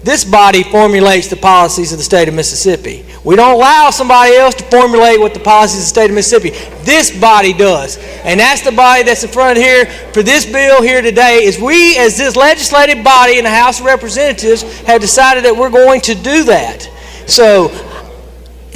[SPEAKER 9] this body formulates the policies of the state of Mississippi. We don't allow somebody else to formulate what the policies of the state of Mississippi. This body does. And that's the body that's in front of here for this bill here today, is we as this legislative body in the House of Representatives have decided that we're going to do that. So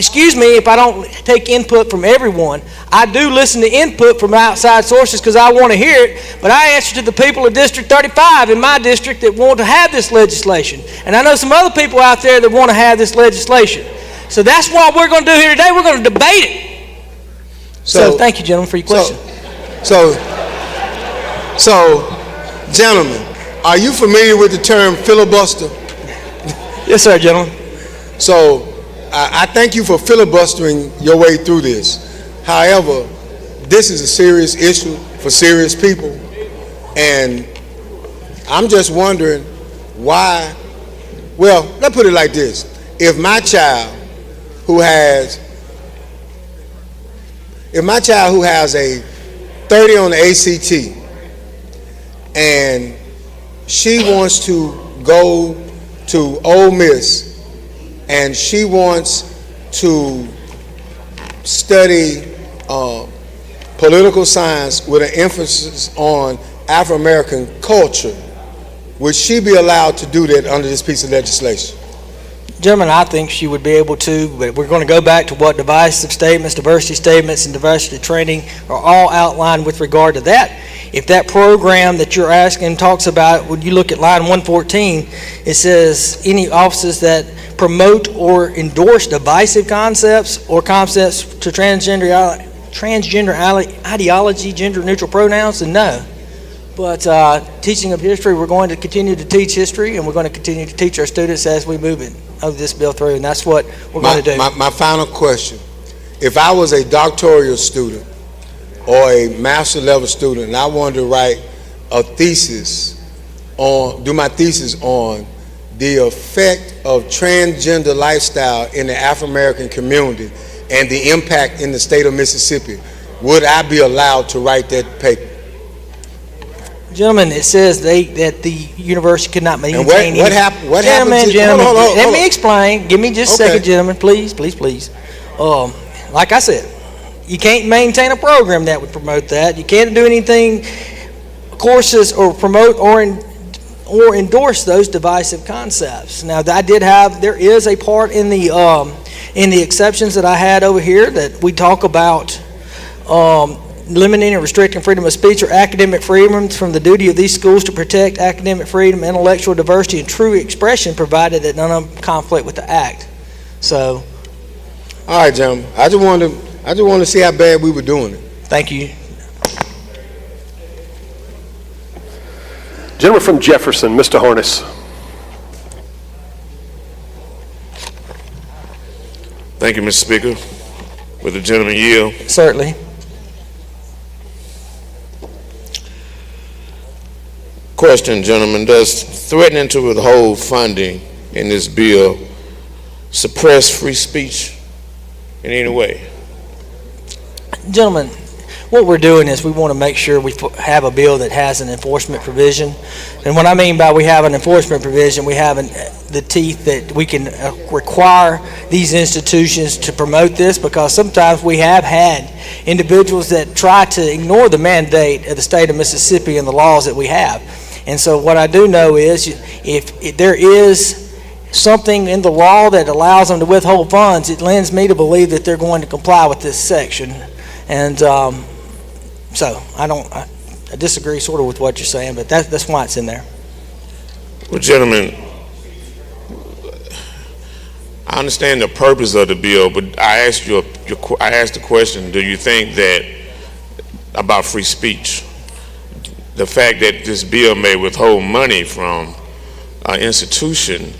[SPEAKER 20] excuse me if I don't take input from everyone. I do listen to input from outside sources because I want to hear it, but I answer to the people of District 35 in my district that want to have this legislation. And I know some other people out there that want to have this legislation. So that's what we're going to do here today. We're going to debate it. So thank you, gentlemen, for your question.
[SPEAKER 19] So, gentlemen, are you familiar with the term filibuster?
[SPEAKER 20] Yes, sir, gentlemen.
[SPEAKER 19] So, I thank you for filibustering your way through this. However, this is a serious issue for serious people, and I'm just wondering why. Well, let's put it like this. If my child who has a 30 on the ACT and she wants to go to Ole Miss and she wants to study political science with an emphasis on Afro-American culture, would she be allowed to do that under this piece of legislation?
[SPEAKER 20] Gentlemen, I think she would be able to, but we're going to go back to what divisive statements, diversity statements, and diversity training are all outlined with regard to that. If that program that you're asking talks about, when you look at line 114, it says any offices that promote or endorse divisive concepts or concepts to transgender ideology, gender-neutral pronouns, and no. But teaching of history, we're going to continue to teach history, and we're going to continue to teach our students as we move it of this bill through, and that's what we're going to do.
[SPEAKER 19] My final question: if I was a doctoral student or a master level student, and I wanted to write a thesis do my thesis on the effect of transgender lifestyle in the African American community and the impact in the state of Mississippi, would I be allowed to write that paper?
[SPEAKER 20] Gentlemen, it says that the university could not maintain.
[SPEAKER 19] And what happened? What
[SPEAKER 20] gentlemen,
[SPEAKER 19] happened?
[SPEAKER 20] Hold on.
[SPEAKER 19] Let
[SPEAKER 20] me explain. Give me just a second, gentlemen, please. Like I said, you can't maintain a program that would promote that. You can't do anything, courses, or promote or endorse those divisive concepts. Now, there is a part in the exceptions that I had over here that we talk about. Limiting and restricting freedom of speech or academic freedoms from the duty of these schools to protect academic freedom, intellectual diversity, and true expression, provided that none of them conflict with the act. So,
[SPEAKER 19] all right, gentlemen. I just wanted to see how bad we were doing it.
[SPEAKER 20] Thank you.
[SPEAKER 1] Gentleman from Jefferson, Mr. Harness.
[SPEAKER 4] Thank you, Mr. Speaker. Will the gentleman yield?
[SPEAKER 20] Certainly.
[SPEAKER 4] Question, gentlemen, does threatening to withhold funding in this bill suppress free speech in any way?
[SPEAKER 20] Gentlemen, what we're doing is we want to make sure we have a bill that has an enforcement provision. And what I mean by we have an enforcement provision, we have the teeth that we can require these institutions to promote this, because sometimes we have had individuals that try to ignore the mandate of the state of Mississippi and the laws that we have. And so what I do know is if there is something in the law that allows them to withhold funds, it lends me to believe that they're going to comply with this section. And so I disagree sort of with what you're saying, but that's why it's in there.
[SPEAKER 4] Well, gentlemen, I understand the purpose of the bill, but I asked the question: do you think that about free speech? The fact that this bill may withhold money from an institution,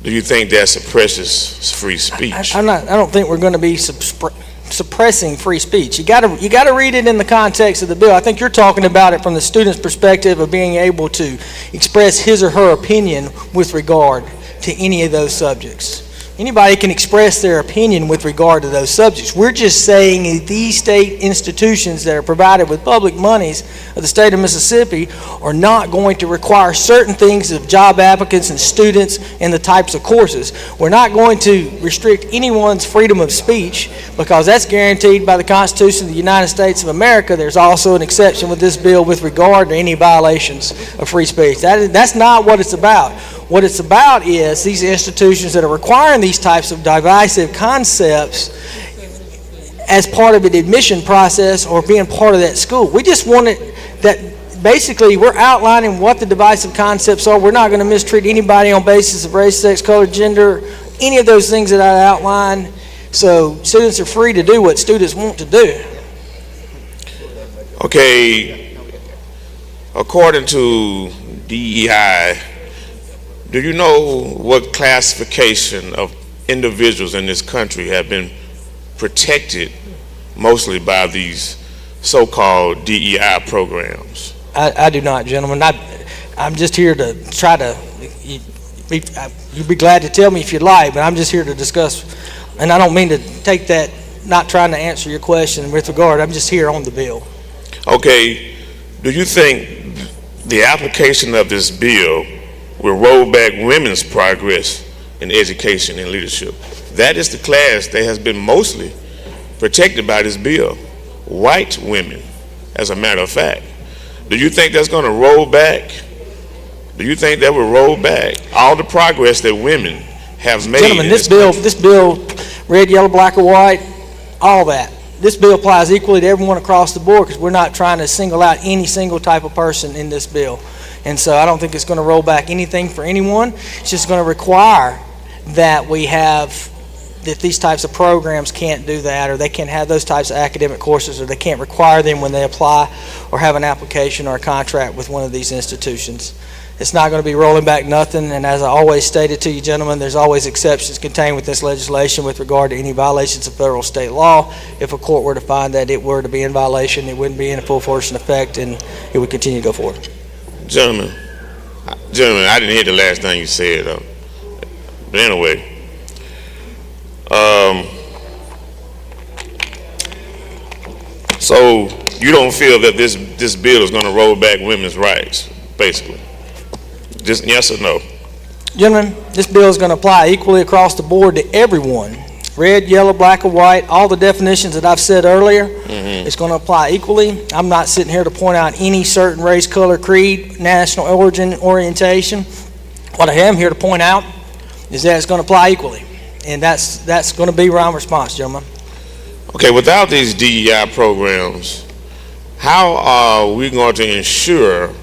[SPEAKER 4] do you think that suppresses free speech?
[SPEAKER 20] I don't think we're going to be suppressing free speech. You got to read it in the context of the bill. I think you're talking about it from the student's perspective of being able to express his or her opinion with regard to any of those subjects. Anybody can express their opinion with regard to those subjects. We're just saying that these state institutions that are provided with public monies of the state of Mississippi are not going to require certain things of job applicants and students and the types of courses. We're not going to restrict anyone's freedom of speech, because that's guaranteed by the Constitution of the United States of America. There's also an exception with this bill with regard to any violations of free speech. That's not what it's about. What it's about is these institutions that are requiring these types of divisive concepts as part of an admission process or being part of that school. We just wanted that. Basically, we're outlining what the divisive concepts are. We're not going to mistreat anybody on basis of race, sex, color, gender, any of those things that I outlined. So students are free to do what students want to do.
[SPEAKER 4] Okay, according to DEI, do you know what classification of individuals in this country have been protected mostly by these so-called DEI programs?
[SPEAKER 20] I do not, gentlemen. I'm just here to try to, you'd be glad to tell me if you'd like, but I'm just here to discuss, and I don't mean to take that, not trying to answer your question with regard, I'm just here on the bill.
[SPEAKER 4] Okay, do you think the application of this bill will roll back women's progress in education and leadership? That is the class that has been mostly protected by this bill, white women, as a matter of fact. Do you think that's going to roll back? Do you think that will roll back all the progress that women have made?
[SPEAKER 20] Gentlemen, this bill, red, yellow, black, or white, all that. This bill applies equally to everyone across the board because we're not trying to single out any single type of person in this bill. And so I don't think it's going to roll back anything for anyone. It's just going to require that we have that these types of programs can't do that, or they can't have those types of academic courses, or they can't require them when they apply or have an application or a contract with one of these institutions. It's not going to be rolling back nothing, and as I always stated to you gentlemen, there's always exceptions contained with this legislation with regard to any violations of federal or state law. If a court were to find that it were to be in violation, it wouldn't be in full force and effect, and it would continue to go forward.
[SPEAKER 4] Gentlemen, I didn't hear the last thing you said, but anyway, so you don't feel that this bill is going to roll back women's rights, basically? Just yes or no?
[SPEAKER 20] Gentlemen, this bill is going to apply equally across the board to everyone. Red, yellow, black, or white, all the definitions that I've said earlier, it's going to apply equally. I'm not sitting here to point out any certain race, color, creed, national origin, orientation. What I am here to point out is that it's going to apply equally. And that's going to be my response, gentlemen.
[SPEAKER 4] Okay, without these DEI programs, how are we going to ensure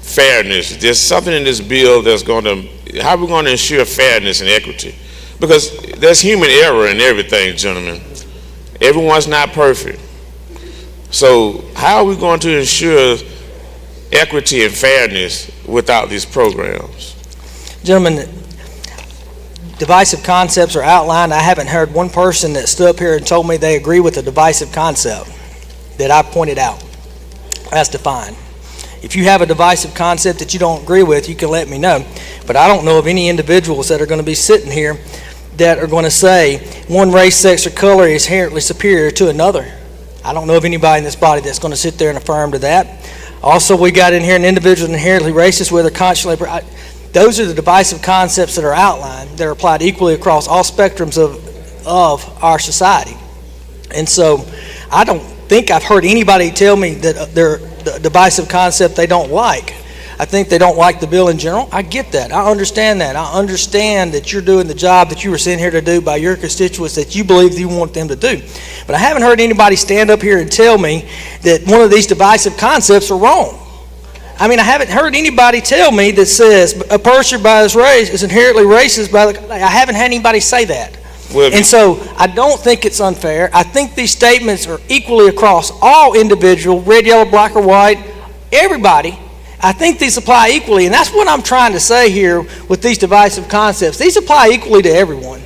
[SPEAKER 4] fairness? There's something in this bill that's going to, how are we going to ensure fairness and equity? Because there's human error in everything, gentlemen. Everyone's not perfect. So how are we going to ensure equity and fairness without these programs?
[SPEAKER 20] Gentlemen, divisive concepts are outlined. I haven't heard one person that stood up here and told me they agree with the divisive concept that I pointed out as defined. If you have a divisive concept that you don't agree with, you can let me know. But I don't know of any individuals that are going to be sitting here that are going to say one race, sex, or color is inherently superior to another. I don't know of anybody in this body that's going to sit there and affirm to that. Also, we got in here an individual inherently racist, whether consciously. Those are the divisive concepts that are outlined that are applied equally across all spectrums of our society. And so I don't think I've heard anybody tell me that they're the divisive concept they don't like. I think they don't like the bill in general. I get that. I understand that. I understand that you're doing the job that you were sent here to do by your constituents that you believe you want them to do. But I haven't heard anybody stand up here and tell me that one of these divisive concepts are wrong. I mean, I haven't heard anybody tell me that says a person by his race is inherently racist. I haven't had anybody say that. And so I don't think it's unfair. I think these statements are equally across all individual, red, yellow, black, or white, everybody. I think these apply equally, and that's what I'm trying to say here with these divisive concepts. These apply equally to everyone.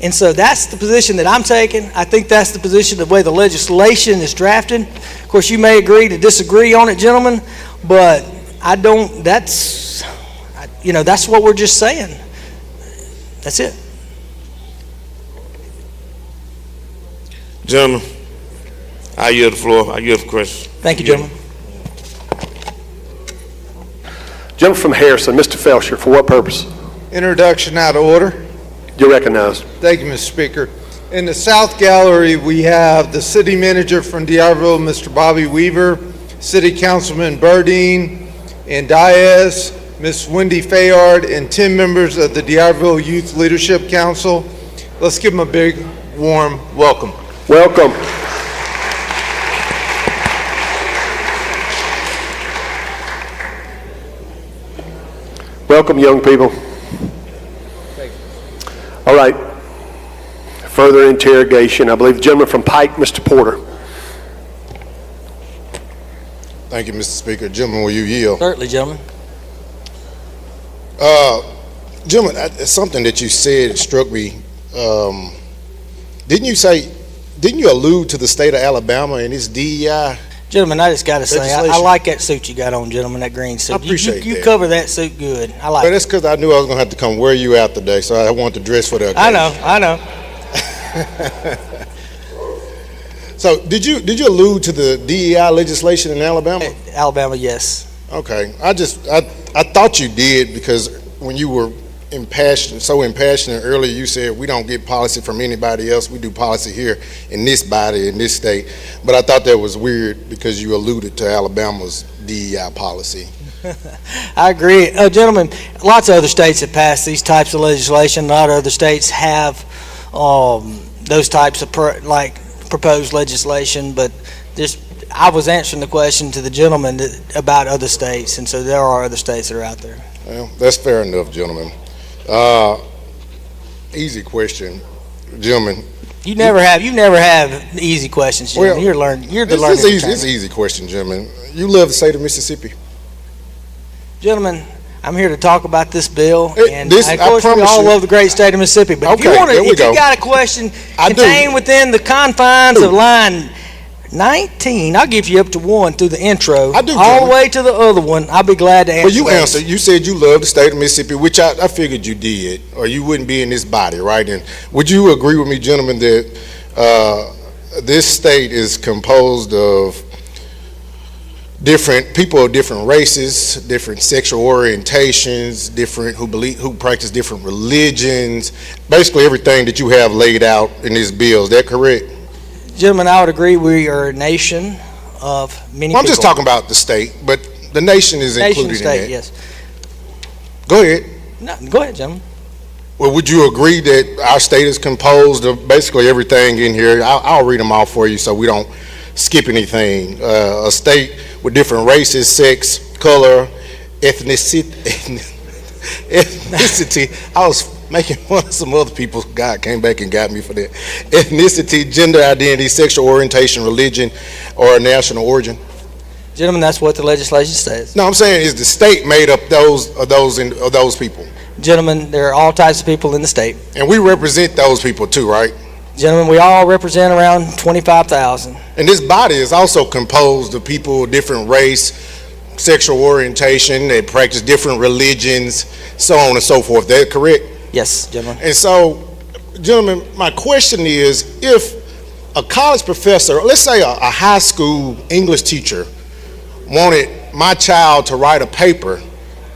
[SPEAKER 20] And so that's the position that I'm taking. I think that's the position, the way the legislation is drafted. Of course, you may agree to disagree on it, gentlemen, but I don't, that's what we're just saying. That's it.
[SPEAKER 4] Gentlemen, I yield the floor. I yield the question.
[SPEAKER 20] Thank you, gentlemen.
[SPEAKER 1] Gentleman from Harrison, Mr. Felsher, for what purpose?
[SPEAKER 7] Introduction out of order.
[SPEAKER 1] You're recognized.
[SPEAKER 7] Thank you, Mr. Speaker. In the South Gallery, we have the City Manager from D'Iberville, Mr. Bobby Weaver, City Councilman Burdine and Diaz, Ms. Wendy Fayard, and 10 members of the D'Iberville Youth Leadership Council. Let's give them a big, warm welcome.
[SPEAKER 1] Welcome. Welcome, young people. All right. Further interrogation. I believe the gentleman from Pike, Mr. Porter.
[SPEAKER 13] Thank you, Mr. Speaker. Gentlemen, will you yield?
[SPEAKER 20] Certainly, gentlemen.
[SPEAKER 13] Gentlemen, something that you said struck me. Didn't you allude to the state of Alabama and its DEI?
[SPEAKER 20] Gentlemen, I just got to say, I like that suit you got on, gentlemen, that green suit.
[SPEAKER 13] I appreciate
[SPEAKER 20] you
[SPEAKER 13] that.
[SPEAKER 20] You cover that suit good. I like
[SPEAKER 13] But
[SPEAKER 20] it.
[SPEAKER 13] that's because I knew I was going to have to come wear you out today, so I wanted to dress for the occasion.
[SPEAKER 20] I know.
[SPEAKER 13] So did you allude to the DEI legislation in Alabama?
[SPEAKER 20] Alabama, yes.
[SPEAKER 13] Okay. I thought you did, because when you were so impassioned earlier, you said we don't get policy from anybody else. We do policy here in this body, in this state. But I thought that was weird because you alluded to Alabama's DEI policy.
[SPEAKER 20] I agree. Gentlemen, lots of other states have passed these types of legislation. A lot of other states have those types of proposed legislation, but I was answering the question to the gentleman about other states, and so there are other states that are out there.
[SPEAKER 13] Well, that's fair enough, gentlemen. Easy question, gentlemen.
[SPEAKER 20] You never have easy questions, gentlemen.
[SPEAKER 13] Well,
[SPEAKER 20] you're the learning.
[SPEAKER 13] It's an easy question, gentlemen. You love the state of Mississippi.
[SPEAKER 20] Gentlemen, I'm here to talk about this bill, and
[SPEAKER 13] this,
[SPEAKER 20] of course we all love the great state of Mississippi. But
[SPEAKER 13] Okay,
[SPEAKER 20] if you got a question contained within the confines of line 19, I'll give you up to one through the intro, all the way to the other one. I'll be glad to answer.
[SPEAKER 13] Well, you answered. You said you love the state of Mississippi, which I figured you did, or you wouldn't be in this body, right? And would you agree with me, gentlemen, that this state is composed of different people of different races, different sexual orientations, who practice different religions, basically everything that you have laid out in this bill? Is that correct?
[SPEAKER 20] Gentlemen, I would agree we are a nation of many people.
[SPEAKER 13] I'm just talking about the state, but the nation is included in that.
[SPEAKER 20] Yes.
[SPEAKER 13] Go ahead.
[SPEAKER 20] No, go ahead, gentlemen.
[SPEAKER 13] Well, would you agree that our state is composed of basically everything in here? I'll read them all for you so we don't skip anything. A state with different races, sex, color, ethnicity. I was making fun of some other people. God came back and got me for that. Ethnicity, gender identity, sexual orientation, religion, or national origin.
[SPEAKER 20] Gentlemen, that's what the legislation says.
[SPEAKER 13] No, I'm saying, is the state made up of those people?
[SPEAKER 20] Gentlemen, there are all types of people in the state.
[SPEAKER 13] And we represent those people too, right?
[SPEAKER 20] Gentlemen, we all represent around 25,000.
[SPEAKER 13] And this body is also composed of people of different race, sexual orientation, they practice different religions, so on and so forth. That correct?
[SPEAKER 20] Yes, gentlemen.
[SPEAKER 13] And so, gentlemen, my question is, if a college professor, let's say a high school English teacher, wanted my child to write a paper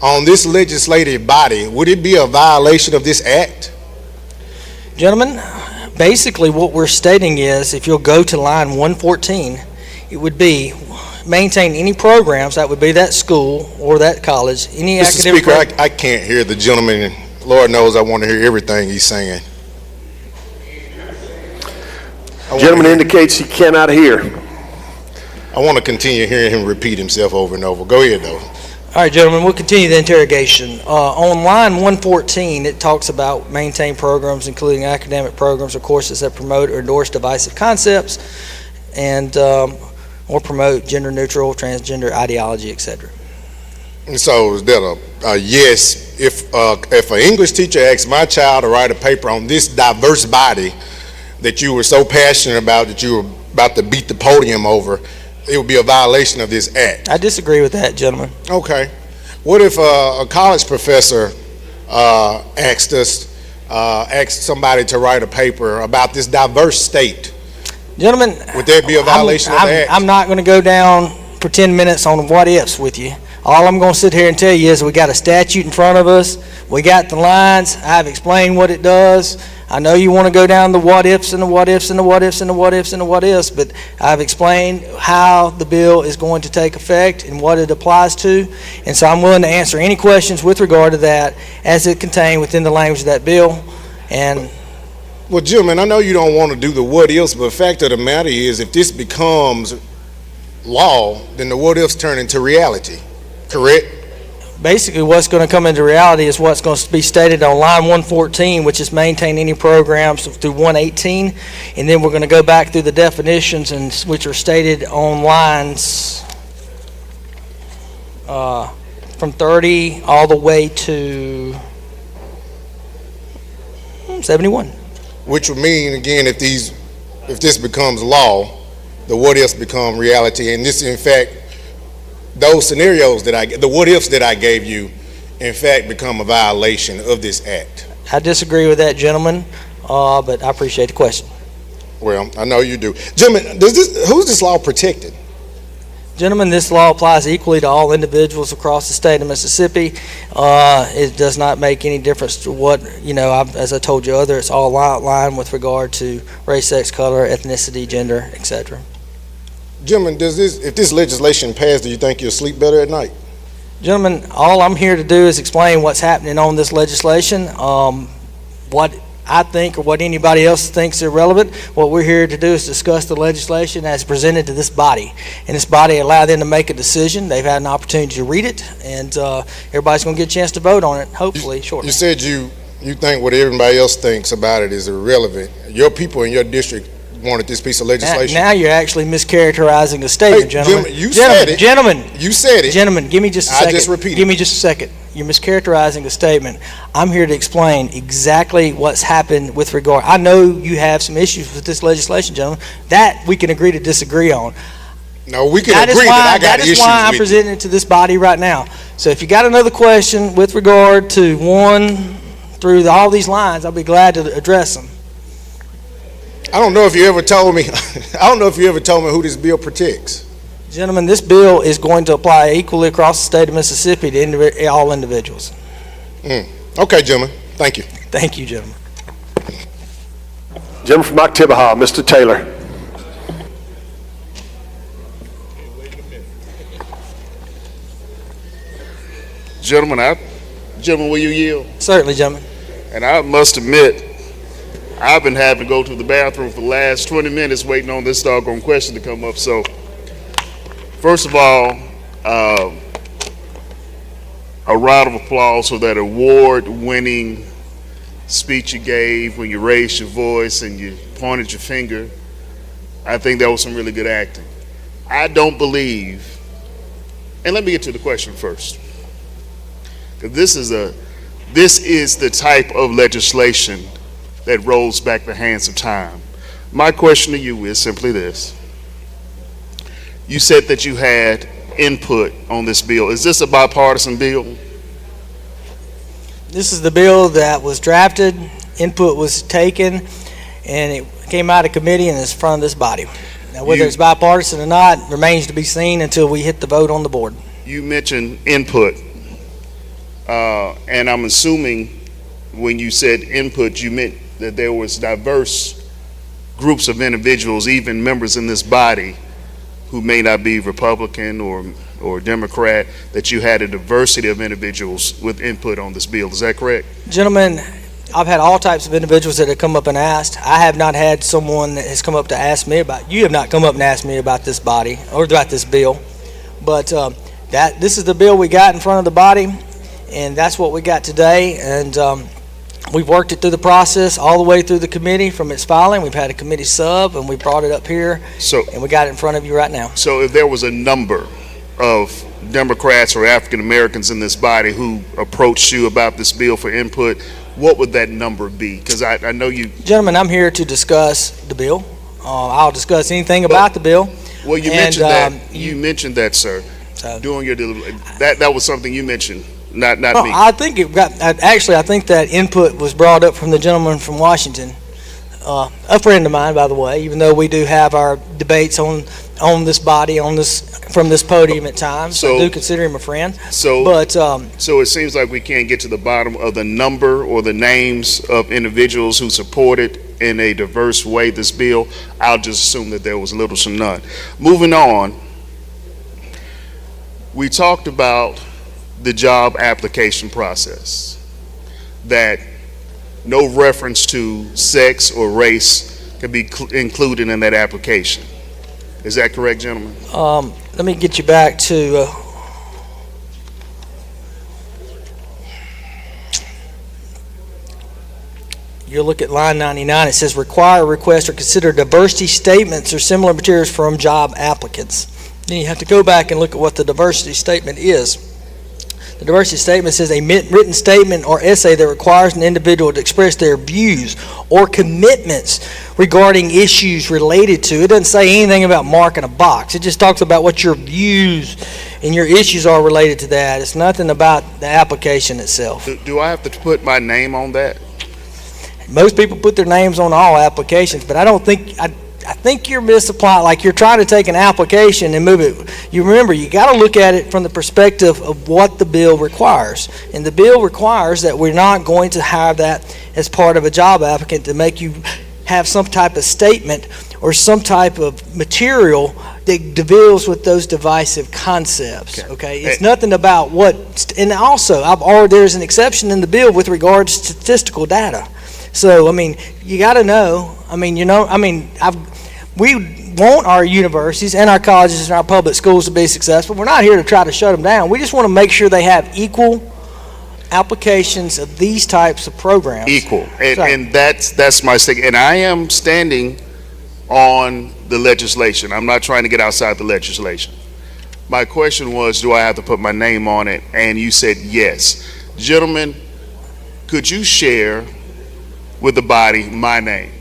[SPEAKER 13] on this legislative body, would it be a violation of this act?
[SPEAKER 20] Gentlemen, basically what we're stating is, if you'll go to line 114, it would be maintain any programs, that would be that school or that college, any
[SPEAKER 13] Mr.
[SPEAKER 20] academic
[SPEAKER 13] Speaker, I can't hear the gentleman, and Lord knows I want to hear everything he's saying.
[SPEAKER 1] Gentleman indicates he cannot hear.
[SPEAKER 13] I want to continue hearing him repeat himself over and over. Go ahead, though.
[SPEAKER 20] All right, gentlemen, we'll continue the interrogation. On line 114, it talks about maintain programs, including academic programs or courses that promote or endorse divisive concepts and or promote gender-neutral, transgender ideology, etc.
[SPEAKER 13] And so is that a yes? If an English teacher asks my child to write a paper on this diverse body that you were so passionate about, that you were about to beat the podium over, it would be a violation of this act?
[SPEAKER 20] I disagree with that, gentlemen.
[SPEAKER 13] Okay. What if a college professor asked somebody to write a paper about this diverse state?
[SPEAKER 20] Gentlemen,
[SPEAKER 13] would that be a violation of the act?
[SPEAKER 20] I'm not going to go down for 10 minutes on what ifs with you. All I'm going to sit here and tell you is we got a statute in front of us. We got the lines. I've explained what it does. I know you want to go down the what ifs and the what ifs and the what ifs and the what ifs and the what ifs, but I've explained how the bill is going to take effect and what it applies to, and so I'm willing to answer any questions with regard to that as it contained within the language of that bill. And
[SPEAKER 19] well, gentlemen, I know you don't want to do the what ifs, but the fact of the matter is, if this becomes law, then the what ifs turn into reality, correct?
[SPEAKER 20] Basically, what's going to come into reality is what's going to be stated on line 114, which is maintain any programs through 118, and then we're going to go back through the definitions, and which are stated on lines from 30 all the way to 71.
[SPEAKER 19] Which would mean, again, if this becomes law, the what ifs become reality, and this, in fact, those scenarios the what ifs that I gave you, in fact, become a violation of this act.
[SPEAKER 20] I disagree with that, gentleman, but I appreciate the question.
[SPEAKER 19] Well, I know you do. Gentlemen, who's this law protected?
[SPEAKER 20] Gentlemen, this law applies equally to all individuals across the state of Mississippi. It does not make any difference to what, as I told you earlier, it's all outlined with regard to race, sex, color, ethnicity, gender, etc.
[SPEAKER 19] Gentlemen, if this legislation passed, do you think you'll sleep better at night?
[SPEAKER 20] Gentlemen, all I'm here to do is explain what's happening on this legislation. What I think or what anybody else thinks is irrelevant. What we're here to do is discuss the legislation as presented to this body. And this body allowed them to make a decision. They've had an opportunity to read it, and everybody's going to get a chance to vote on it, hopefully, shortly.
[SPEAKER 19] You said you think what everybody else thinks about it is irrelevant. Your people in your district wanted this piece of legislation.
[SPEAKER 20] Now you're actually mischaracterizing the statement, gentlemen.
[SPEAKER 19] You said it.
[SPEAKER 20] Gentlemen.
[SPEAKER 19] You said it.
[SPEAKER 20] Gentlemen, give me just a second.
[SPEAKER 19] I just repeated.
[SPEAKER 20] Give me just a second. You're mischaracterizing the statement. I'm here to explain exactly what's happened with regard. I know you have some issues with this legislation, gentlemen. That we can agree to disagree on.
[SPEAKER 19] No, we can agree that I got issues with it. That is why I'm presenting it
[SPEAKER 20] to this body right now. So if you got another question with regard to 1 through all these lines, I'll be glad to address them.
[SPEAKER 19] I don't know if you ever told me who this bill protects.
[SPEAKER 20] Gentlemen, this bill is going to apply equally across the state of Mississippi to all individuals.
[SPEAKER 19] Okay, gentlemen. Thank you.
[SPEAKER 20] Thank you, gentlemen.
[SPEAKER 1] Gentleman from Oktibbeha, Mr. Taylor.
[SPEAKER 8] Gentlemen, will you yield?
[SPEAKER 20] Certainly, gentlemen.
[SPEAKER 8] And I must admit, I've been having to go to the bathroom for the last 20 minutes waiting on this doggone question to come up. So, first of all, a round of applause for that award-winning speech you gave when you raised your voice and you pointed your finger. I think that was some really good acting. I don't believe, and let me get to the question first. This is the type of legislation that rolls back the hands of time. My question to you is simply this. You said that you had input on this bill. Is this a bipartisan bill?
[SPEAKER 20] This is the bill that was drafted, input was taken, and it came out of committee and is in front of this body. Now, whether it's bipartisan or not remains to be seen until we hit the vote on the board.
[SPEAKER 8] You mentioned input, and I'm assuming when you said input, you meant that there was diverse groups of individuals, even members in this body, who may not be Republican or Democrat, that you had a diversity of individuals with input on this bill. Is that correct?
[SPEAKER 20] Gentlemen, I've had all types of individuals that have come up and asked. I have not had someone that has come up to ask me about, you have not come up and asked me about this body or about this bill, but this is the bill we got in front of the body, and that's what we got today. And we've worked it through the process all the way through the committee from its filing. We've had a committee sub, and we brought it up here, and we got it in front of you right now.
[SPEAKER 8] So if there was a number of Democrats or African Americans in this body who approached you about this bill for input, what would that number be? Because I know you...
[SPEAKER 20] Gentlemen, I'm here to discuss the bill. I'll discuss anything about the bill.
[SPEAKER 8] Well, you mentioned that. You mentioned that, sir. Doing your that was something you mentioned. Not me.
[SPEAKER 20] I think it got. Actually, I think that input was brought up from the gentleman from Washington. a friend of mine, by the way, even though we do have our debates on this body, from this podium at times. So I do consider him a friend.
[SPEAKER 8] So it seems like we can't get to the bottom of the number or the names of individuals who supported in a diverse way this bill. I'll just assume that there was little to none. Moving on, we talked about the job application process, that no reference to sex or race can be included in that application. Is that correct, gentlemen?
[SPEAKER 20] Let me get you back to you'll look at line 99. It says require, request, or consider diversity statements or similar materials from job applicants. Then you have to go back and look at what the diversity statement is. The diversity statement says a written statement or essay that requires an individual to express their views or commitments regarding issues related to. It doesn't say anything about marking a box. It just talks about what your views and your issues are related to that. It's nothing about the application itself.
[SPEAKER 8] Do I have to put my name on that?
[SPEAKER 20] Most people put their names on all applications, but I think you're misapplying, like you're trying to take an application and move it. You remember, you got to look at it from the perspective of what the bill requires. And the bill requires that we're not going to have that as part of a job applicant to make you have some type of statement or some type of material that deals with those divisive concepts. Okay? It's nothing about what, and also, there's an exception in the bill with regards to statistical data. So, I mean, you got to know, we want our universities and our colleges and our public schools to be successful. We're not here to try to shut them down. We just want to make sure they have equal applications of these types of programs.
[SPEAKER 8] Equal. And that's my stick. And I am standing on the legislation. I'm not trying to get outside the legislation. My question was, do I have to put my name on it? And you said yes. Gentlemen, could you share with the body my name?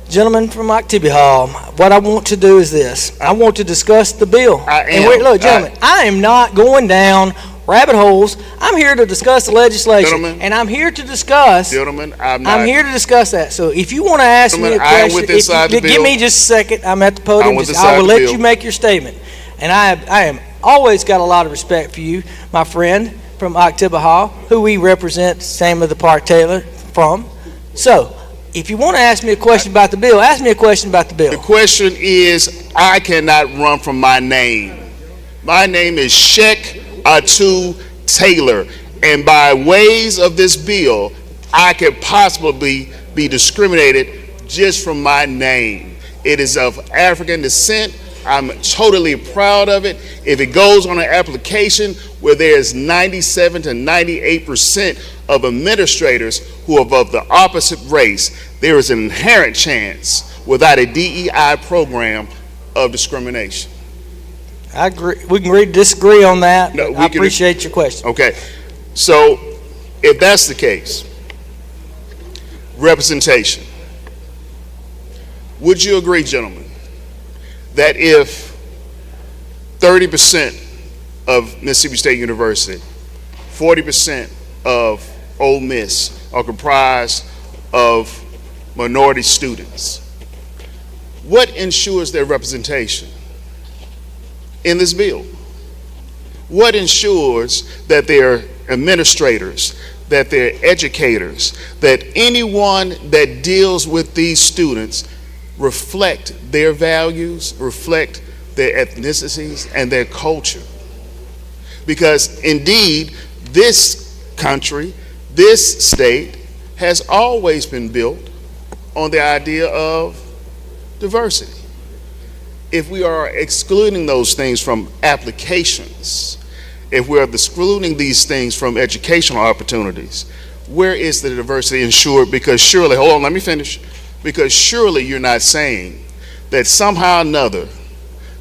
[SPEAKER 20] Gentlemen from Activity Hall, what I want to do is this. I want to discuss the bill. Look, gentlemen, I am not going down rabbit holes. I'm here to discuss the legislation. And I'm here to discuss.
[SPEAKER 8] Gentlemen,
[SPEAKER 20] I'm here to discuss that. So if you want to ask me a question, give me just a second. I'm at the podium. I will let you make your statement. And I am always got a lot of respect for you, my friend from Activity Hall, who we represent, same of the Park Taylor from. So, if you want to ask me a question about the bill, ask me a question about the bill.
[SPEAKER 8] The question is, I cannot run from my name. My name is Sheck Atu Taylor, and by ways of this bill, I could possibly be discriminated just from my name. It is of African descent. I'm totally proud of it. If it goes on an application where there's 97 to 98% of administrators who are of the opposite race, there is an inherent chance without a DEI program of discrimination.
[SPEAKER 20] I agree. We can disagree on that. No, I appreciate your question.
[SPEAKER 8] Okay. So if that's the case, representation. Would you agree, gentlemen, that if 30% of Mississippi State University, 40% of Ole Miss are comprised of minority students, what ensures their representation in this bill? What ensures that their administrators, that their educators, that anyone that deals with these students reflect their values, reflect their ethnicities and their culture? Because indeed, this country, this state has always been built on the idea of diversity. If we are excluding those things from applications, if we're excluding these things from educational opportunities, where is the diversity ensured? Because surely, hold on, let me finish. Because surely you're not saying that somehow or another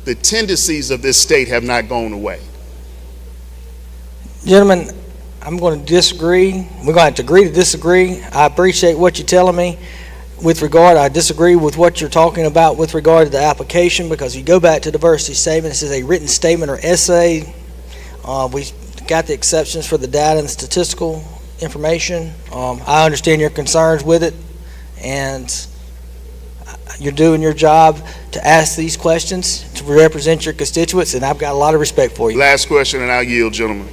[SPEAKER 8] the tendencies of this state have not gone away.
[SPEAKER 20] Gentlemen, I'm going to disagree. We're going to have to agree to disagree. I appreciate what you're telling me with regard. I disagree with what you're talking about with regard to the application, because you go back to diversity statement, it says a written statement or essay. We got the exceptions for the data and statistical information. I understand your concerns with it, and You're doing your job to ask these questions, to represent your constituents, and I've got a lot of respect for you.
[SPEAKER 8] Last question, and I'll yield, gentlemen.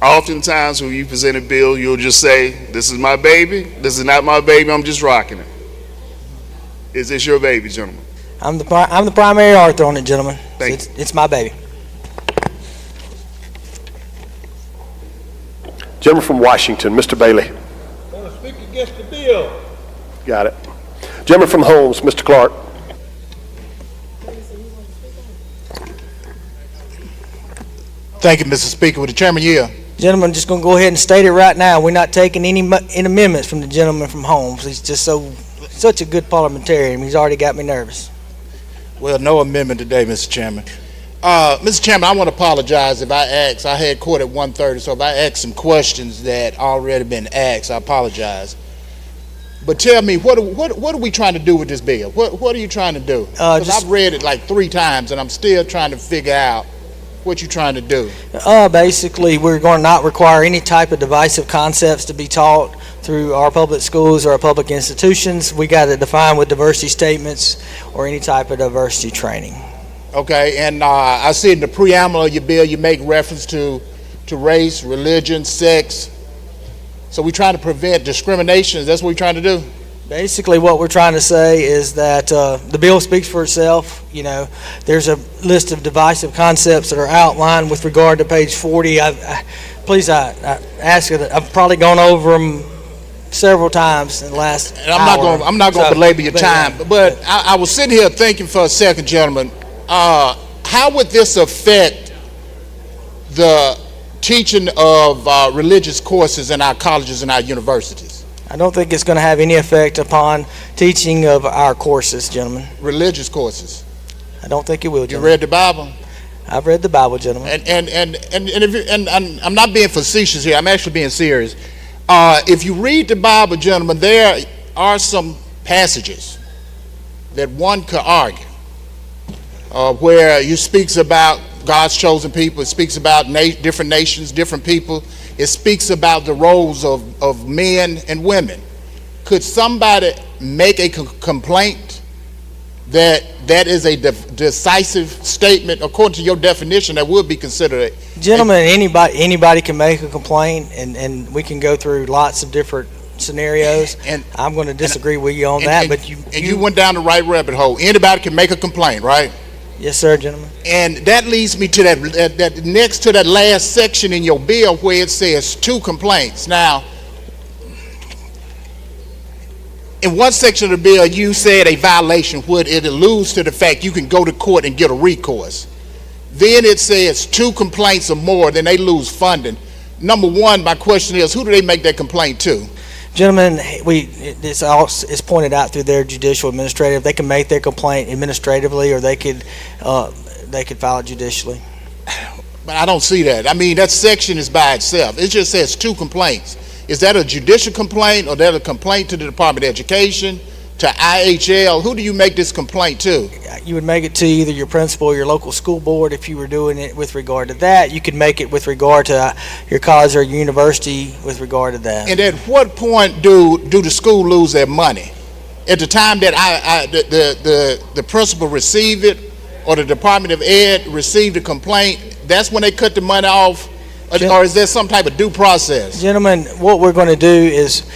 [SPEAKER 8] Oftentimes when you present a bill, you'll just say, this is my baby, this is not my baby, I'm just rocking it. Is this your baby, gentlemen?
[SPEAKER 20] I'm the primary author on it, gentlemen.
[SPEAKER 8] Thank you.
[SPEAKER 20] It's my baby.
[SPEAKER 1] Gentleman from Washington, Mr. Bailey.
[SPEAKER 17] Want to speak against the bill?
[SPEAKER 1] Got it. Gentleman from Holmes, Mr. Clark.
[SPEAKER 14] Thank you, Mr. Speaker. With the chairman yield.
[SPEAKER 20] Gentlemen, just going to go ahead and state it right now. We're not taking any amendments from the gentleman from Holmes. He's just such a good parliamentarian. He's already got me nervous.
[SPEAKER 14] Well, no amendment today, Mr. Chairman. Mr. Chairman, I want to apologize if I had court at 1:30, so if I asked some questions that already been asked, I apologize. But tell me, what are we trying to do with this bill? What are you trying to do? Because I've read it like 3 times, and I'm still trying to figure out what you're trying to do.
[SPEAKER 20] Basically, we're going to not require any type of divisive concepts to be taught through our public schools or our public institutions. We got to define with diversity statements or any type of diversity training.
[SPEAKER 14] Okay, and I see in the preamble of your bill you make reference to race, religion, sex. So we're trying to prevent discrimination. Is that what we're trying to do?
[SPEAKER 20] Basically, what we're trying to say is that the bill speaks for itself. You know, there's a list of divisive concepts that are outlined with regard to page 40. I ask you that I've probably gone over them several times in the last hour.
[SPEAKER 14] I'm not going to belabor your time, but I was sitting here thinking for a second, gentlemen. How would this affect the teaching of religious courses in our colleges and our universities?
[SPEAKER 20] I don't think it's going to have any effect upon teaching of our courses, gentlemen.
[SPEAKER 14] Religious courses?
[SPEAKER 20] I don't think it will, gentlemen.
[SPEAKER 14] You read the Bible?
[SPEAKER 20] I've read the Bible, gentlemen.
[SPEAKER 14] And I'm not being facetious here. I'm actually being serious. If you read the Bible, gentlemen, there are some passages that one could argue where it speaks about God's chosen people. It speaks about different nations, different people. It speaks about the roles of men and women. Could somebody make a complaint that is a decisive statement? According to your definition, that would be considered
[SPEAKER 20] Gentlemen, anybody can make a complaint, and we can go through lots of different scenarios. And I'm going to disagree with you on that. But
[SPEAKER 14] you went down the right rabbit hole. Anybody can make a complaint, right?
[SPEAKER 20] Yes, sir, gentlemen.
[SPEAKER 14] And that leads me to that next to that last section in your bill where it says 2 complaints. Now, in one section of the bill, you said a violation would it alludes to the fact you can go to court and get a recourse. Then it says 2 complaints or more, then they lose funding. Number one, my question is, who do they make that complaint to?
[SPEAKER 20] Gentlemen, it's pointed out through their judicial administrative. They can make their complaint administratively, or they could file it judicially.
[SPEAKER 14] But I don't see that. I mean, that section is by itself. It just says 2 complaints. Is that a judicial complaint, or that a complaint to the Department of Education, to IHL? Who do you make this complaint to?
[SPEAKER 20] You would make it to either your principal or your local school board if you were doing it with regard to that. You could make it with regard to your college or your university with regard to that.
[SPEAKER 14] And at what point do the school lose their money? At the time that the principal received it, or the Department of Ed received the complaint, that's when they cut the money off? Or is there some type of due process?
[SPEAKER 20] Gentlemen, what we're going to do is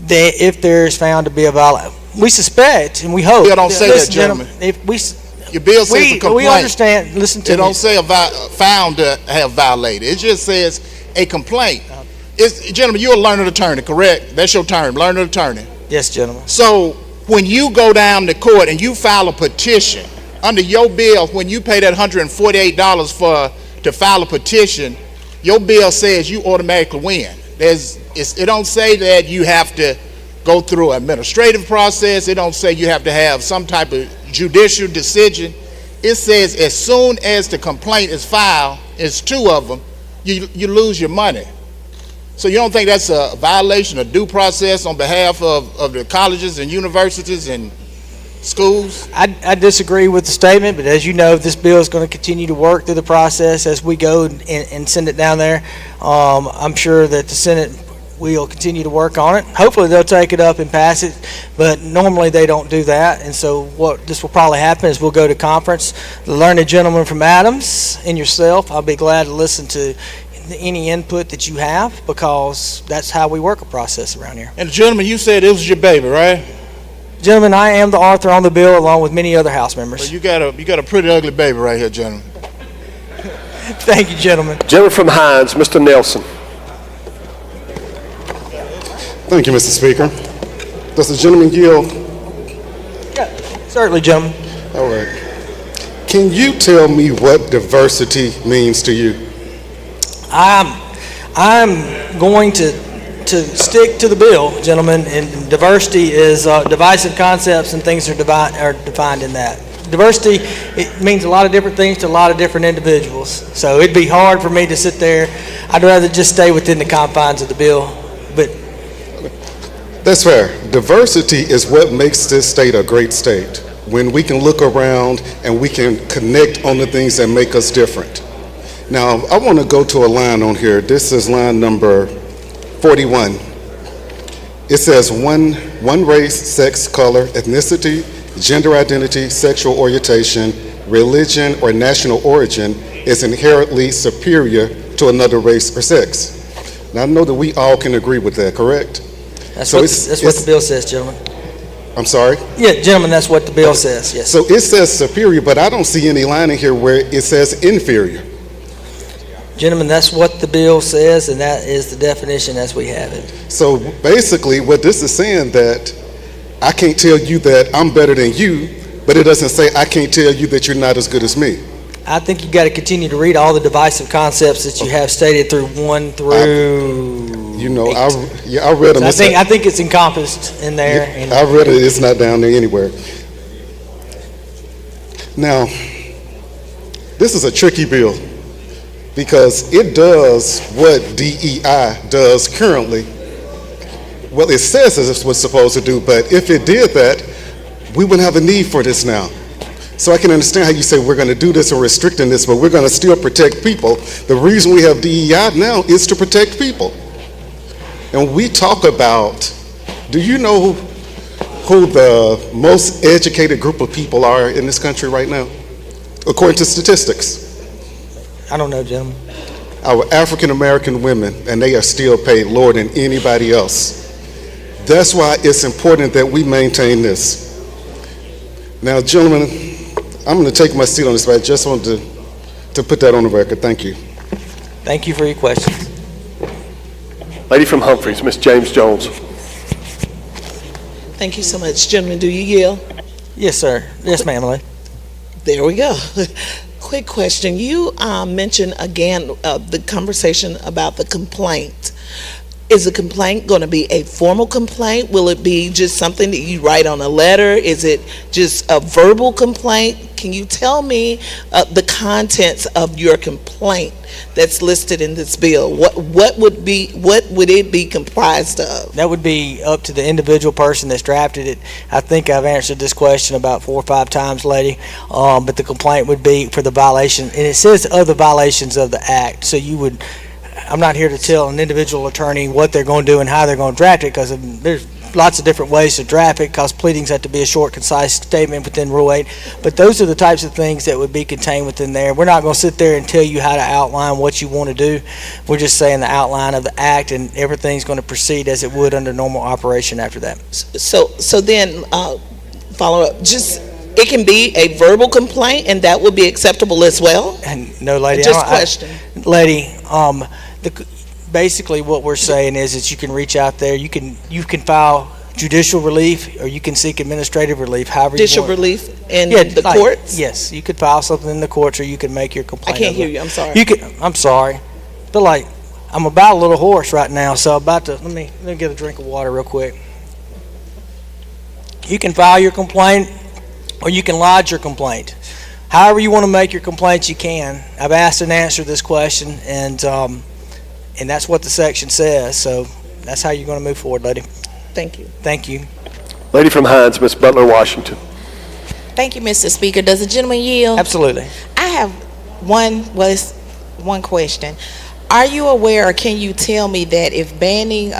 [SPEAKER 20] that if there is found to be a violation, we suspect and we hope.
[SPEAKER 14] Your bill don't say that, gentlemen. Your bill says a complaint.
[SPEAKER 20] We understand. Listen to me.
[SPEAKER 14] It don't say found to have violated. It just says a complaint. Gentlemen, you're a learned attorney, correct? That's your term, learned attorney.
[SPEAKER 20] Yes, gentlemen.
[SPEAKER 14] So when you go down to court and you file a petition, under your bill, when you pay that $148 to file a petition, your bill says you automatically win. It don't say that you have to go through an administrative process. It don't say you have to have some type of judicial decision. It says as soon as the complaint is filed, it's 2 of them, you lose your money. So you don't think that's a violation of due process on behalf of the colleges and universities and schools?
[SPEAKER 20] I disagree with the statement, but as you know, this bill is going to continue to work through the process as we go and send it down there. I'm sure that the Senate we'll continue to work on it. Hopefully they'll take it up and pass it, but normally they don't do that. And so what this will probably happen is we'll go to conference. The learned gentleman from Adams and yourself, I'll be glad to listen to any input that you have, because that's how we work a process around here.
[SPEAKER 14] And gentlemen, you said it was your baby, right?
[SPEAKER 20] Gentlemen, I am the author on the bill along with many other House members.
[SPEAKER 14] Well, you got a pretty ugly baby right here, gentlemen.
[SPEAKER 20] Thank you, gentlemen.
[SPEAKER 1] Gentleman from Hines, Mr. Nelson.
[SPEAKER 15] Thank you, Mr. Speaker. Does the gentleman yield?
[SPEAKER 20] Yeah, certainly, gentlemen.
[SPEAKER 15] All right. Can you tell me what diversity means to you?
[SPEAKER 20] I'm going to stick to the bill, gentlemen, and diversity is divisive concepts and things are defined in that. Diversity, it means a lot of different things to a lot of different individuals. So it'd be hard for me to sit there. I'd rather just stay within the confines of the bill. But
[SPEAKER 15] that's fair. Diversity is what makes this state a great state. When we can look around and we can connect on the things that make us different. Now, I want to go to a line on here. This is line number 41. It says one race, sex, color, ethnicity, gender identity, sexual orientation, religion, or national origin is inherently superior to another race or sex. Now, I know that we all can agree with that, correct?
[SPEAKER 20] That's what the bill says, gentlemen.
[SPEAKER 15] I'm sorry?
[SPEAKER 20] Yeah, gentlemen, that's what the bill says, yes.
[SPEAKER 15] So it says superior, but I don't see any line in here where it says inferior.
[SPEAKER 20] Gentlemen, that's what the bill says, and that is the definition as we have it.
[SPEAKER 15] So basically, what this is saying that I can't tell you that I'm better than you, but it doesn't say I can't tell you that you're not as good as me.
[SPEAKER 20] I think you got to continue to read all the divisive concepts that you have stated through 1 through.
[SPEAKER 15] You know,
[SPEAKER 20] 8.
[SPEAKER 15] I read them.
[SPEAKER 20] So I think it's encompassed in there.
[SPEAKER 15] Yeah, I read it. It's not down there anywhere. Now, this is a tricky bill because it does what DEI does currently. Well, it says it's what's supposed to do, but if it did that, we wouldn't have a need for this now. So I can understand how you say we're going to do this or restricting this, but we're going to still protect people. The reason we have DEI now is to protect people. And we talk about, do you know who the most educated group of people are in this country right now, according to statistics?
[SPEAKER 20] I don't know, gentlemen.
[SPEAKER 15] Our African American women, and they are still paid lower than anybody else. That's why it's important that we maintain this. Now, gentlemen, I'm going to take my seat on this, but I just wanted to put that on the record. Thank you.
[SPEAKER 20] Thank you for your questions.
[SPEAKER 1] Lady from Humphreys, Ms. James Jones.
[SPEAKER 21] Thank you so much. Gentlemen, do you yield?
[SPEAKER 20] Yes, sir. Yes, ma'am.
[SPEAKER 21] There we go. Quick question. You mentioned again the conversation about the complaint. Is the complaint going to be a formal complaint? Will it be just something that you write on a letter? Is it just a verbal complaint? Can you tell me the contents of your complaint that's listed in this bill? What would it be comprised of?
[SPEAKER 20] That would be up to the individual person that's drafted it. I think I've answered this question about 4 or 5 times, lady. But the complaint would be for the violation, and it says other violations of the act. So you would. I'm not here to tell an individual attorney what they're going to do and how they're going to draft it, because there's lots of different ways to draft it, because pleadings have to be a short, concise statement within Rule 8. But those are the types of things that would be contained within there. We're not going to sit there and tell you how to outline what you want to do. We're just saying the outline of the act, and everything's going to proceed as it would under normal operation after that.
[SPEAKER 21] So then, follow up. Just it can be a verbal complaint, and that would be acceptable as well.
[SPEAKER 20] And no, lady.
[SPEAKER 21] Just question,
[SPEAKER 20] lady. Basically what we're saying is that you can reach out there, you can file judicial relief, or you can seek administrative relief, however
[SPEAKER 21] judicial
[SPEAKER 20] you want.
[SPEAKER 21] relief in the courts?
[SPEAKER 20] Yes, you could file something in the courts, or you can make your complaint.
[SPEAKER 21] I can't hear you, I'm sorry.
[SPEAKER 20] I'm sorry. But like, I'm about a little hoarse right now, so let me get a drink of water real quick. You can file your complaint, or you can lodge your complaint. However you want to make your complaints, you can. I've asked and answered this question, and that's what the section says. So that's how you're going to move forward, lady.
[SPEAKER 21] Thank you.
[SPEAKER 20] Thank you.
[SPEAKER 1] Lady from Hines, Ms. Butler, Washington.
[SPEAKER 22] Thank you, Mr. Speaker. Does the gentleman yield?
[SPEAKER 20] Absolutely.
[SPEAKER 22] I have one question.
[SPEAKER 21] Are you aware, or can you tell me that if banning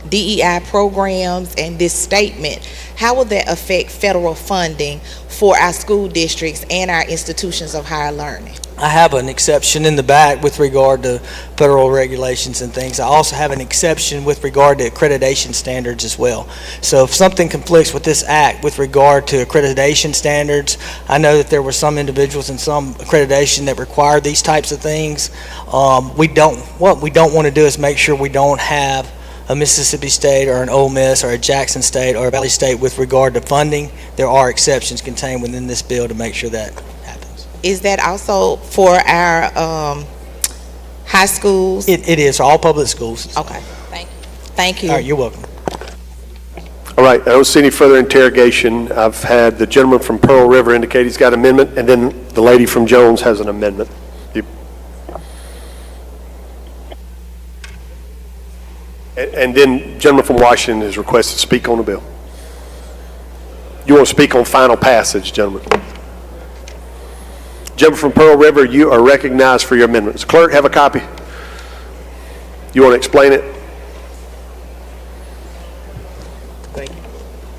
[SPEAKER 21] DEI programs and this statement, how will that affect federal funding for our school districts and our institutions of higher learning?
[SPEAKER 20] I have an exception in the back with regard to federal regulations and things. I also have an exception with regard to accreditation standards as well. So if something conflicts with this act with regard to accreditation standards, I know that there were some individuals in some accreditation that require these types of things. What we don't want to do is make sure we don't have a Mississippi State or an Ole Miss or a Jackson State or a Valley State with regard to funding. There are exceptions contained within this bill to make sure that happens.
[SPEAKER 21] Is that also for our high schools?
[SPEAKER 20] It is for all public schools.
[SPEAKER 21] Okay, thank you.
[SPEAKER 20] All right, you're welcome.
[SPEAKER 1] All right, I don't see any further interrogation. I've had the gentleman from Pearl River indicate he's got an amendment, and then the lady from Jones has an amendment. And then gentleman from Washington is requested to speak on the bill. You want to speak on final passage, gentlemen? Gentleman from Pearl River, you are recognized for your amendments. Clerk, have a copy. You want to explain it?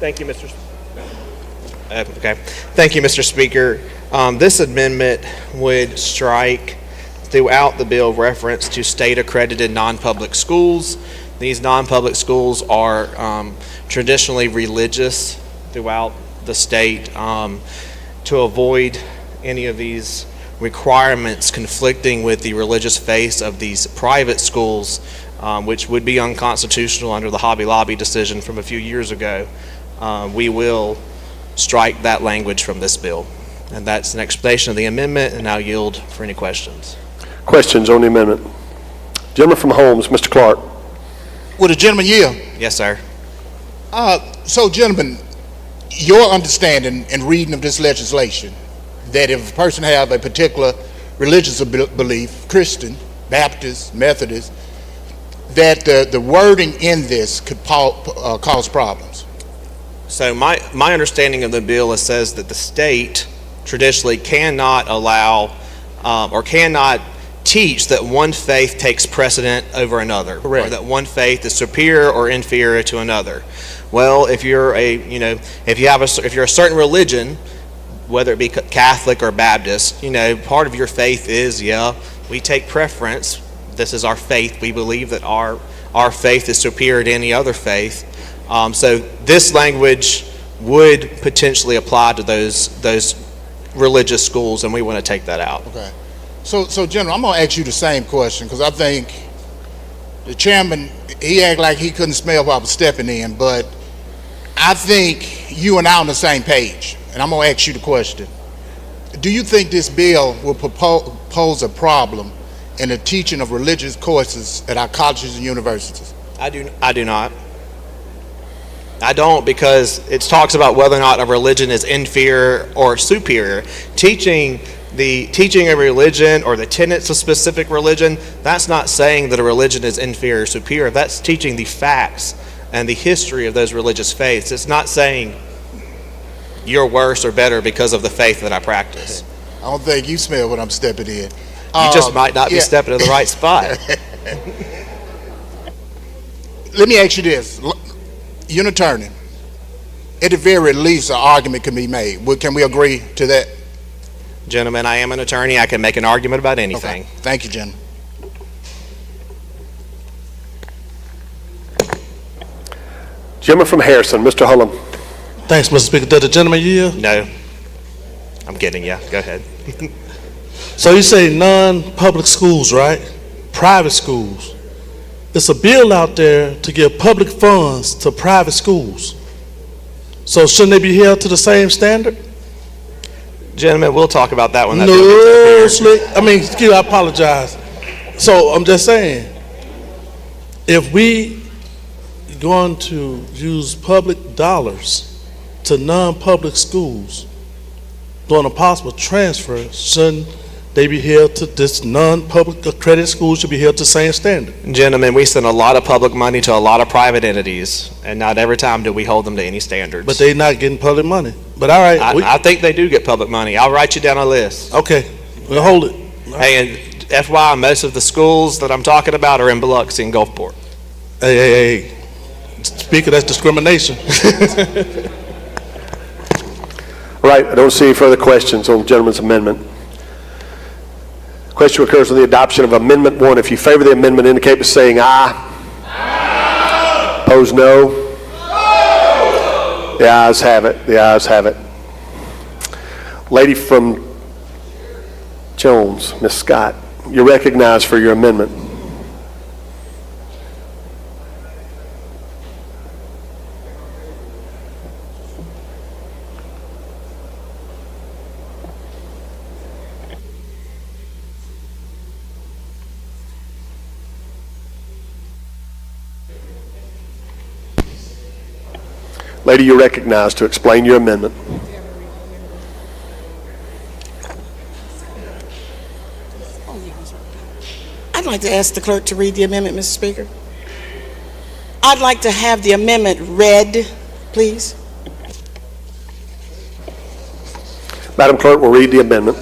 [SPEAKER 10] Thank you, Mr. Okay. Thank you, Mr. Speaker. This amendment would strike throughout the bill reference to state-accredited non-public schools. These non-public schools are traditionally religious throughout the state. To avoid any of these requirements conflicting with the religious faith of these private schools, which would be unconstitutional under the Hobby Lobby decision from a few years ago, we will strike that language from this bill. And that's an explanation of the amendment, and I'll yield for any questions.
[SPEAKER 1] Questions on the amendment? Gentleman from Holmes, Mr. Clark.
[SPEAKER 14] Would the gentleman yield?
[SPEAKER 10] Yes, sir.
[SPEAKER 14] So, gentlemen, your understanding and reading of this legislation, that if a person have a particular religious belief, Christian, Baptist, Methodist, that the wording in this could cause problems?
[SPEAKER 10] So my understanding of the bill is says that the state traditionally cannot allow or cannot teach that one faith takes precedent over another. Correct. Or that one faith is superior or inferior to another. Well, if you're if you're a certain religion, whether it be Catholic or Baptist, part of your faith is, we take preference. This is our faith. We believe that our faith is superior to any other faith. So this language would potentially apply to those religious schools, and we want to take that out.
[SPEAKER 14] Okay. So General, I'm going to ask you the same question, because I think the chairman, he acted like he couldn't smell what I was stepping in, but I think you and I are on the same page, and I'm going to ask you the question. Do you think this bill will pose a problem in the teaching of religious courses at our colleges and universities?
[SPEAKER 10] I do not. I don't, because it talks about whether or not a religion is inferior or superior. Teaching a religion or the tenets of specific religion, that's not saying that a religion is inferior or superior. That's teaching the facts and the history of those religious faiths. It's not saying you're worse or better because of the faith that I practice.
[SPEAKER 14] I don't think you smell what I'm stepping in.
[SPEAKER 10] You just might not be stepping in the right spot.
[SPEAKER 14] Let me ask you this. You're an attorney. At the very least, an argument can be made. Can we agree to that?
[SPEAKER 10] Gentlemen, I am an attorney. I can make an argument about anything.
[SPEAKER 14] Okay. Thank you, gentlemen.
[SPEAKER 1] Gentleman from Harrison, Mr. Hullum.
[SPEAKER 2] Thanks, Mr. Speaker. Does the gentleman yield?
[SPEAKER 10] No. I'm kidding you. Go ahead.
[SPEAKER 2] So you say non-public schools, right? Private schools. It's a bill out there to give public funds to private schools. So shouldn't they be held to the same standard?
[SPEAKER 10] Gentlemen, we'll talk about that when that
[SPEAKER 2] No, Slick. I apologize. So I'm just saying, if we going to use public dollars to non-public schools doing a possible transfer, shouldn't they be held to this non-public accredited schools should be held to the same standard?
[SPEAKER 10] Gentlemen, we send a lot of public money to a lot of private entities, and not every time do we hold them to any standards.
[SPEAKER 2] But they're not getting public money. But all right.
[SPEAKER 10] I think they do get public money. I'll write you down a list.
[SPEAKER 2] Okay, we'll hold it.
[SPEAKER 10] Hey, and FYI, most of the schools that I'm talking about are in Biloxi and Gulfport.
[SPEAKER 2] Hey. Speaker, that's discrimination.
[SPEAKER 1] All right, I don't see any further questions on the gentleman's amendment. Question occurs on the adoption of Amendment 1. If you favor the amendment, indicate by saying aye. Aye. Opposed, no. No. The ayes have it. The ayes have it. Lady from Jones, Ms. Scott, you're recognized for your amendment. Lady, you're recognized to explain your amendment.
[SPEAKER 16] I'd like to ask the clerk to read the amendment, Mr. Speaker. I'd like to have the amendment read, please.
[SPEAKER 1] Madam Clerk will read the amendment.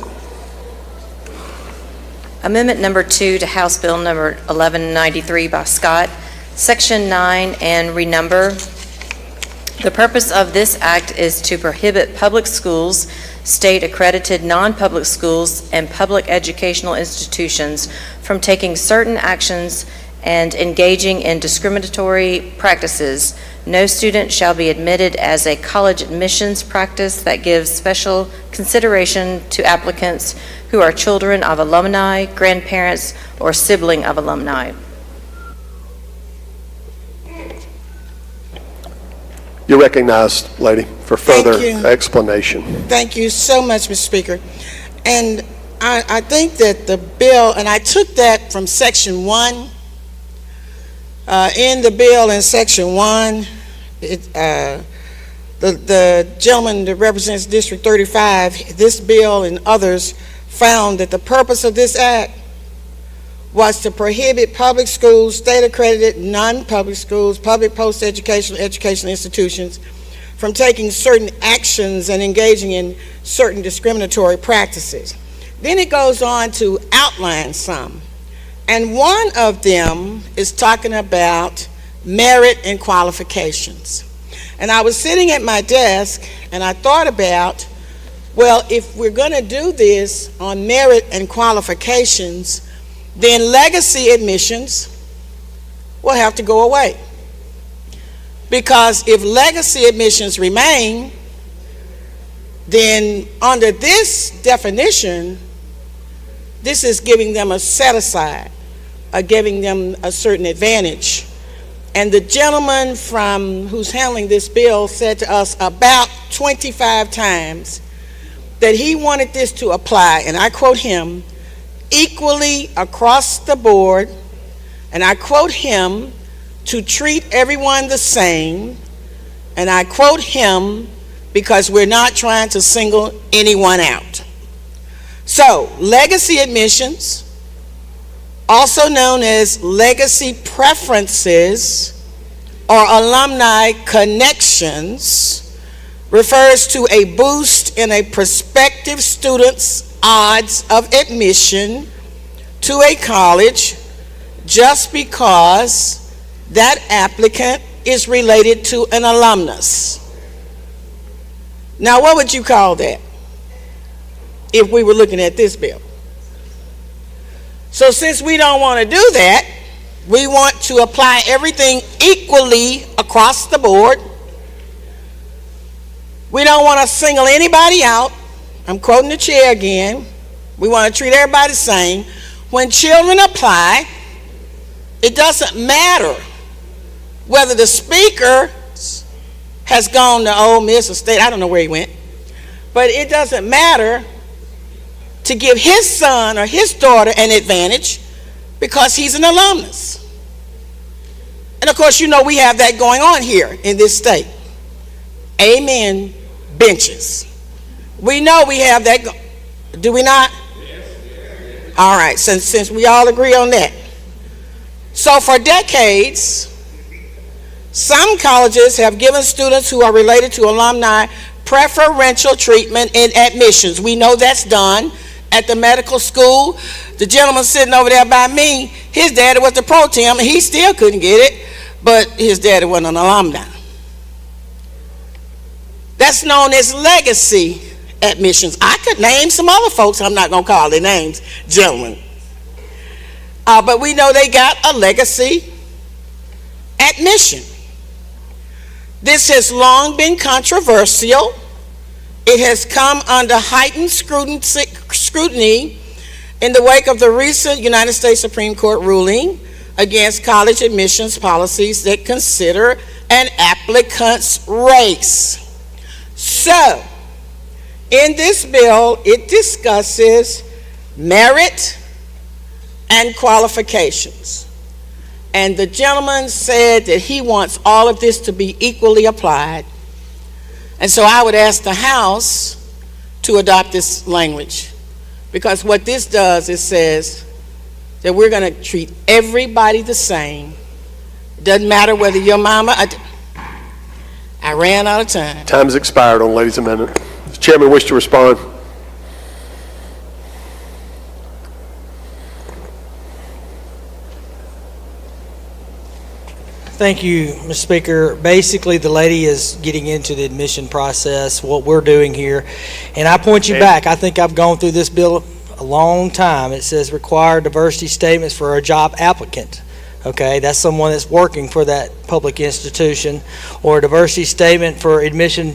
[SPEAKER 3] Amendment number 2 to House Bill number 1193 by Scott, Section 9 and renumber. The purpose of this act is to prohibit public schools, state-accredited non-public schools, and public educational institutions from taking certain actions and engaging in discriminatory practices. No student shall be admitted as a college admissions practice that gives special consideration to applicants who are children of alumni, grandparents, or sibling of alumni.
[SPEAKER 1] You're recognized, lady, for further explanation.
[SPEAKER 16] Thank you so much, Mr. Speaker. And I think that the bill, and I took that from Section 1. In the bill in Section 1, the gentleman that represents District 35, this bill and others found that the purpose of this act was to prohibit public schools, state-accredited non-public schools, public post-educational educational institutions from taking certain actions and engaging in certain discriminatory practices. Then it goes on to outline some. And one of them is talking about merit and qualifications. And I was sitting at my desk and I thought about, well, if we're going to do this on merit and qualifications, then legacy admissions will have to go away. Because if legacy admissions remain, then under this definition, this is giving them a set-aside, giving them a certain advantage. And the gentleman who's handling this bill said to us about 25 times that he wanted this to apply, and I quote him, equally across the board, and I quote him, to treat everyone the same, and I quote him, because we're not trying to single anyone out. So, legacy admissions, also known as legacy preferences or alumni connections, refers to a boost in a prospective student's odds of admission to a college just because that applicant is related to an alumnus. Now, what would you call that if we were looking at this bill? So since we don't want to do that, we want to apply everything equally across the board. We don't want to single anybody out. I'm quoting the chair again. We want to treat everybody the same. When children apply, it doesn't matter whether the speaker has gone to Ole Miss or State, I don't know where he went, but it doesn't matter to give his son or his daughter an advantage because he's an alumnus. And of course, you know we have that going on here in this state. Amen, benches. We know we have that, do we not? All right, since we all agree on that. So for decades, some colleges have given students who are related to alumni preferential treatment in admissions. We know that's done. at the medical school. The gentleman sitting over there by me, his daddy was the pro tem, and he still couldn't get it, but his daddy wasn't an alumni. That's known as legacy admissions. I could name some other folks, I'm not going to call their names, gentlemen. But we know they got a legacy admission. This has long been controversial. It has come under heightened scrutiny in the wake of the recent United States Supreme Court ruling against college admissions policies that consider an applicant's race. So, in this bill, it discusses merit and qualifications. And the gentleman said that he wants all of this to be equally applied. And so I would ask the House to adopt this language, because what this does, it says that we're going to treat everybody the same. It doesn't matter whether your mama, I ran out of time.
[SPEAKER 1] Time's expired on ladies' amendment. Does the chairman wish to respond?
[SPEAKER 20] Thank you, Mr. Speaker. Basically, the lady is getting into the admission process, what we're doing here. And I point you back. I think I've gone through this bill a long time. It says require diversity statements for a job applicant. Okay, that's someone that's working for that public institution, or a diversity statement for admission.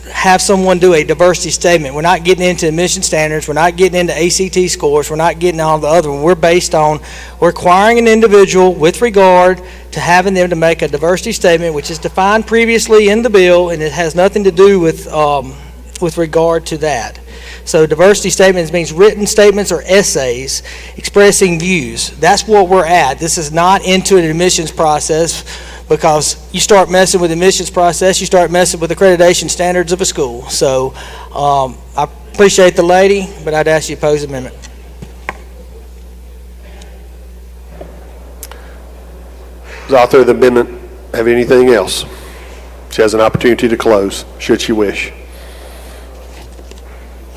[SPEAKER 20] Have someone do a diversity statement. We're not getting into admission standards. We're not getting into ACT scores. We're not getting all the other one. We're based on requiring an individual with regard to having them to make a diversity statement, which is defined previously in the bill, and it has nothing to do with regard to that. So diversity statements means written statements or essays expressing views. That's what we're at. This is not into an admissions process, because you start messing with the admissions process, you start messing with accreditation standards of a school. So I appreciate the lady, but I'd ask you to oppose the amendment.
[SPEAKER 1] Does the author of the amendment have anything else? She has an opportunity to close, should she wish.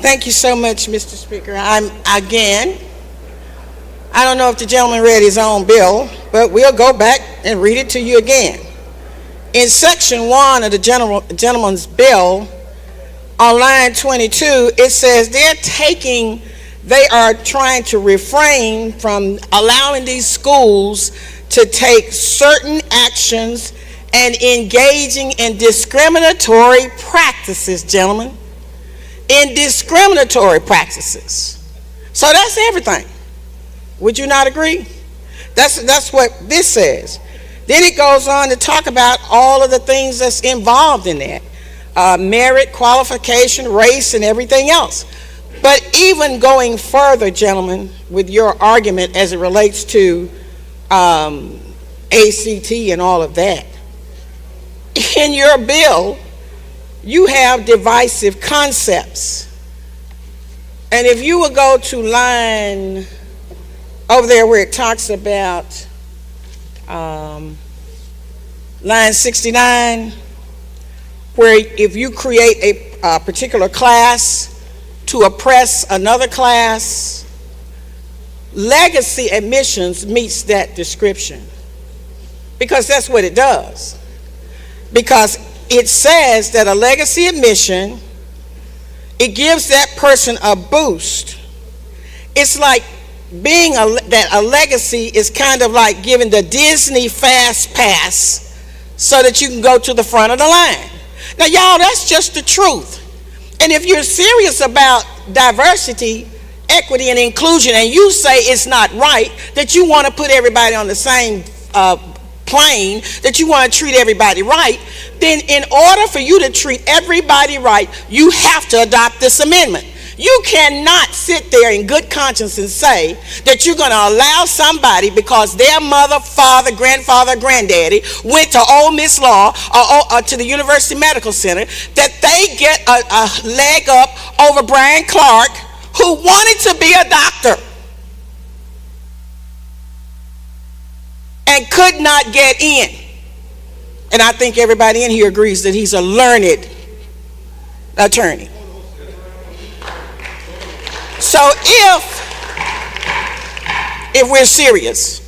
[SPEAKER 16] Thank you so much, Mr. Speaker. I don't know if the gentleman read his own bill, but we'll go back and read it to you again. In section 1 of the gentleman's bill, on line 22, it says they are trying to refrain from allowing these schools to take certain actions and engaging in discriminatory practices, gentlemen. In discriminatory practices. So that's everything. Would you not agree? That's what this says. Then it goes on to talk about all of the things that's involved in that. Merit, qualification, race, and everything else. But even going further, gentlemen, with your argument as it relates to ACT and all of that, in your bill, you have divisive concepts. And if you would go to line over there where it talks about line 69, where if you create a particular class to oppress another class, legacy admissions meets that description, because that's what it does. Because it says that a legacy admission, it gives that person a boost. It's like being that a legacy is kind of like giving the Disney Fast Pass so that you can go to the front of the line. Now, y'all, that's just the truth. And if you're serious about diversity, equity, and inclusion, and you say it's not right, that you want to put everybody on the same plane, that you want to treat everybody right, then in order for you to treat everybody right, you have to adopt this amendment. You cannot sit there in good conscience and say that you're going to allow somebody, because their mother, father, grandfather, granddaddy went to Ole Miss Law or to the University Medical Center, that they get a leg up over Brian Clark, who wanted to be a doctor and could not get in. And I think everybody in here agrees that he's a learned attorney. So if we're serious,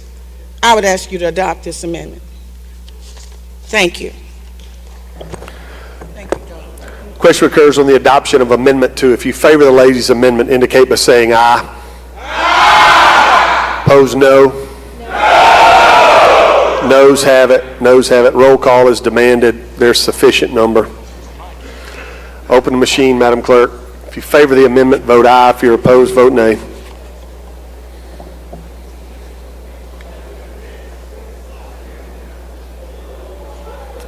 [SPEAKER 16] I would ask you to adopt this amendment. Thank you.
[SPEAKER 1] Question occurs on the adoption of Amendment 2. If you favor the ladies' amendment, indicate by saying aye. Aye. Opposed, no. No. Noes have it. Noes have it. Roll call is demanded. There's sufficient number. Open the machine, Madam Clerk. If you favor the amendment, vote aye. If you're opposed, vote nay.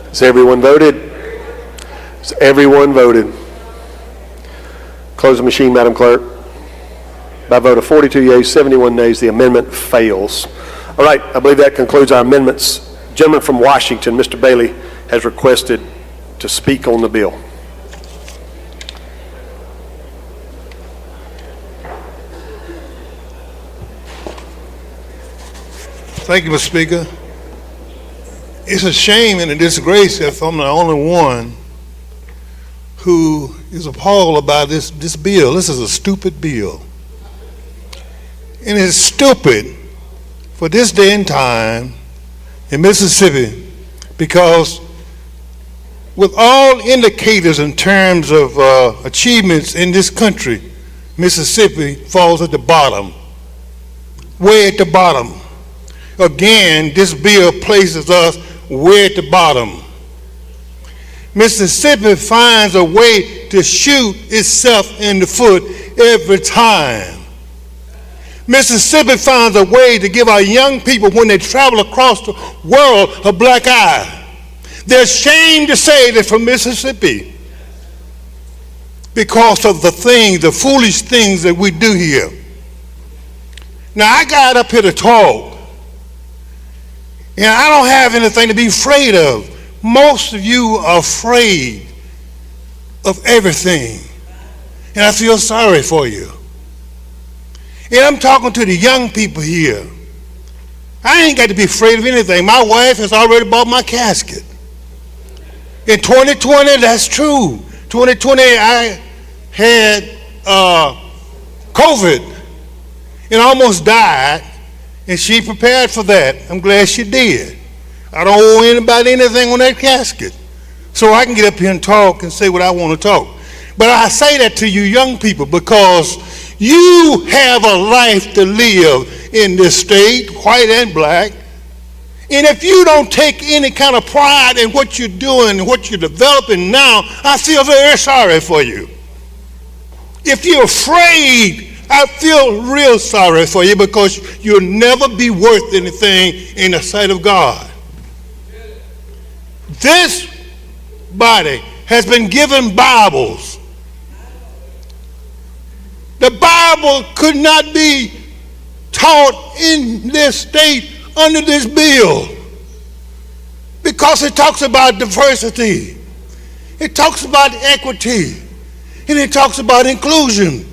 [SPEAKER 1] Has everyone voted? Has everyone voted? Close the machine, Madam Clerk. By a vote of 42 yeas, 71 nays, the amendment fails. All right, I believe that concludes our amendments. Gentleman from Washington, Mr. Bailey, has requested to speak on the bill.
[SPEAKER 11] Thank you, Mr. Speaker. It's a shame and a disgrace if I'm the only one who is appalled about this bill. This is a stupid bill. And it's stupid for this day and time in Mississippi because with all indicators in terms of achievements in this country, Mississippi falls at the bottom, way at the bottom. Again, this bill places us way at the bottom. Mississippi finds a way to shoot itself in the foot every time. Mississippi finds a way to give our young people, when they travel across the world, a black eye. They're ashamed to say they're from Mississippi because of the things, the foolish things that we do here. Now, I got up here to talk, and I don't have anything to be afraid of. Most of you are afraid of everything, and I feel sorry for you. And I'm talking to the young people here. I ain't got to be afraid of anything. My wife has already bought my casket. In 2020, that's true. 2020, I had COVID and almost died, and she prepared for that. I'm glad she did. I don't owe anybody anything on that casket. So I can get up here and talk and say what I want to talk. But I say that to you young people because you have a life to live in this state, white and black. And if you don't take any kind of pride in what you're doing and what you're developing now, I feel very sorry for you. If you're afraid, I feel real sorry for you because you'll never be worth anything in the sight of God. This body has been given Bibles. The Bible could not be taught in this state under this bill because it talks about diversity, it talks about equity, and it talks about inclusion.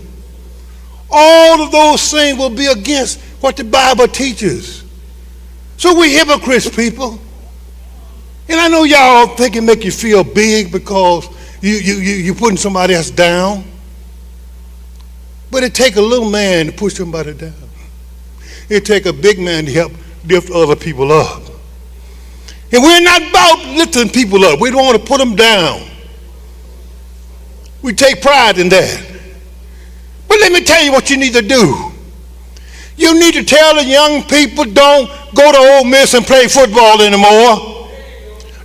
[SPEAKER 11] All of those things will be against what the Bible teaches. So we're hypocrites, people. And I know y'all think it make you feel big because you're putting somebody else down. But it take a little man to push somebody down. It take a big man to help lift other people up. And we're not about lifting people up. We don't want to put them down. We take pride in that. But let me tell you what you need to do. You need to tell the young people, don't go to Ole Miss and play football anymore.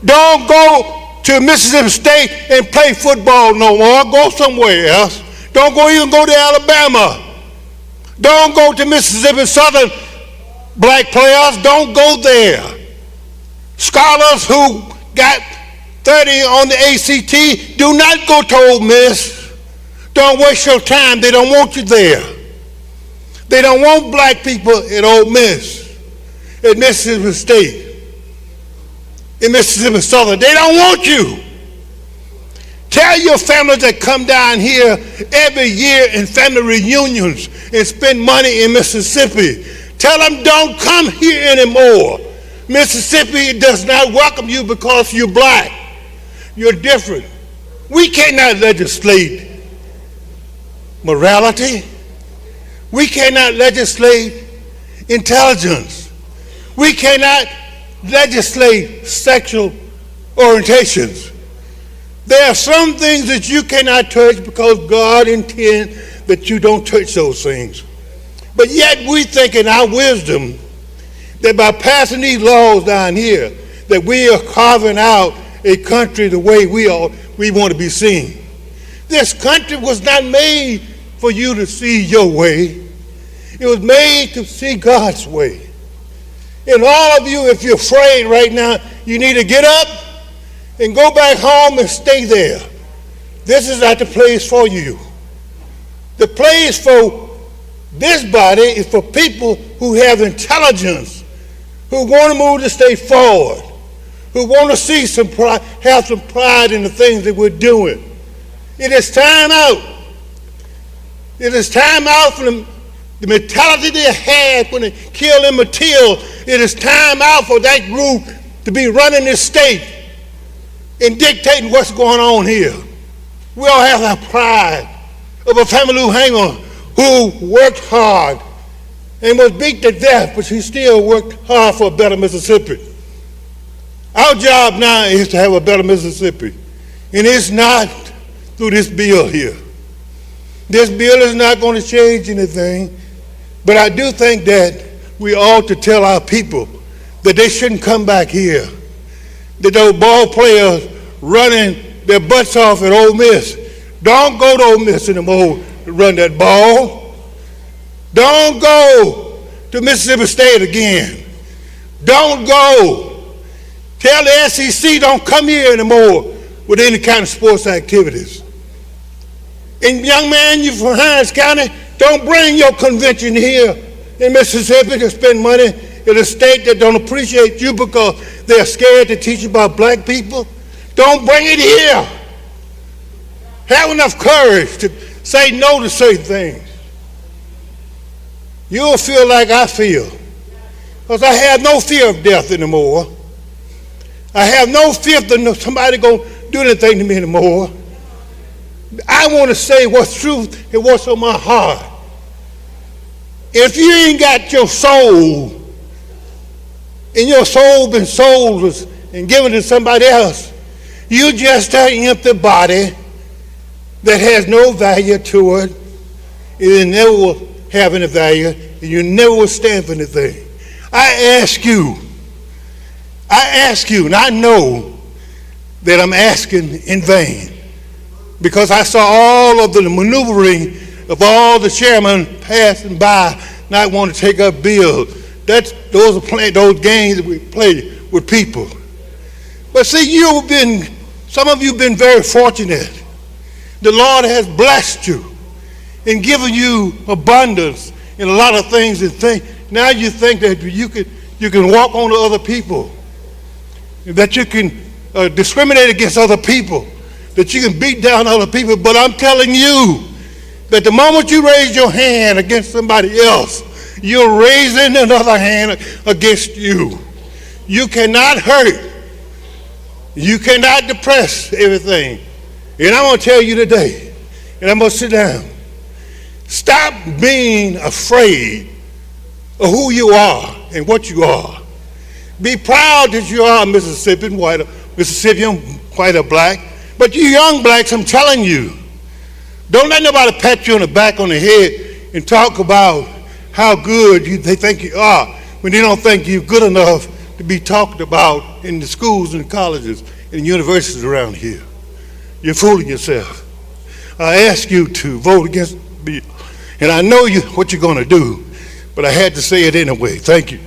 [SPEAKER 11] Don't go to Mississippi State and play football no more. Go somewhere else. Don't even go to Alabama. Don't go to Mississippi Southern black players. Don't go there. Scholars who got 30 on the ACT, do not go to Ole Miss. Don't waste your time. They don't want you there. They don't want black people at Ole Miss, at Mississippi State, in Mississippi Southern. They don't want you. Tell your families that come down here every year in family reunions and spend money in Mississippi. Tell them don't come here anymore. Mississippi does not welcome you because you're black. You're different. We cannot legislate morality. We cannot legislate intelligence. We cannot legislate sexual orientations. There are some things that you cannot touch because God intends that you don't touch those things. But yet we think in our wisdom that by passing these laws down here, that we are carving out a country the way we want to be seen. This country was not made for you to see your way. It was made to see God's way. And all of you, if you're afraid right now, you need to get up and go back home and stay there. This is not the place for you. The place for this body is for people who have intelligence, who want to move the state forward, who want to see some pride, have some pride in the things that we're doing. It is time out. It is time out from the mentality they had when they killed Emmett Till. It is time out for that group to be running this state and dictating what's going on here. We all have our pride of a family who worked hard and was beat to death, but she still worked hard for a better Mississippi. Our job now is to have a better Mississippi, and it's not through this bill here. This bill is not going to change anything, but I do think that we ought to tell our people that they shouldn't come back here, that those ball players running their butts off at Ole Miss, don't go to Ole Miss anymore to run that ball. Don't go to Mississippi State again. Don't go. Tell the SEC don't come here anymore with any kind of sports activities. And young man, you from Hinds County, don't bring your convention here in Mississippi to spend money in a state that don't appreciate you because they're scared to teach about black people. Don't bring it here. Have enough courage to say no to certain things. You'll feel like I feel, because I have no fear of death anymore. I have no fear that somebody going to do anything to me anymore. I want to say what's truth and what's on my heart. If you ain't got your soul, and your soul been sold and given to somebody else, you just an empty body that has no value to it. It never will have any value, and you never will stand for anything. I ask you, and I know that I'm asking in vain, because I saw all of the maneuvering of all the chairmen passing by, not wanting to take up bills. Those games that we play with people. But see, some of you have been very fortunate. The Lord has blessed you and given you abundance in a lot of things. Now you think that you can walk on to other people, that you can discriminate against other people, that you can beat down other people. But I'm telling you that the moment you raise your hand against somebody else, you're raising another hand against you. You cannot hurt. You cannot depress everything. And I'm going to tell you today, and I'm going to sit down. Stop being afraid of who you are and what you are. Be proud that you are a Mississippian, white or black. But you young blacks, I'm telling you, don't let nobody pat you on the back on the head and talk about how good they think you are when they don't think you're good enough to be talked about in the schools and colleges and universities around here. You're fooling yourself. I ask you to vote against the bill, and I know what you're going to do, but I had to say it anyway. Thank you.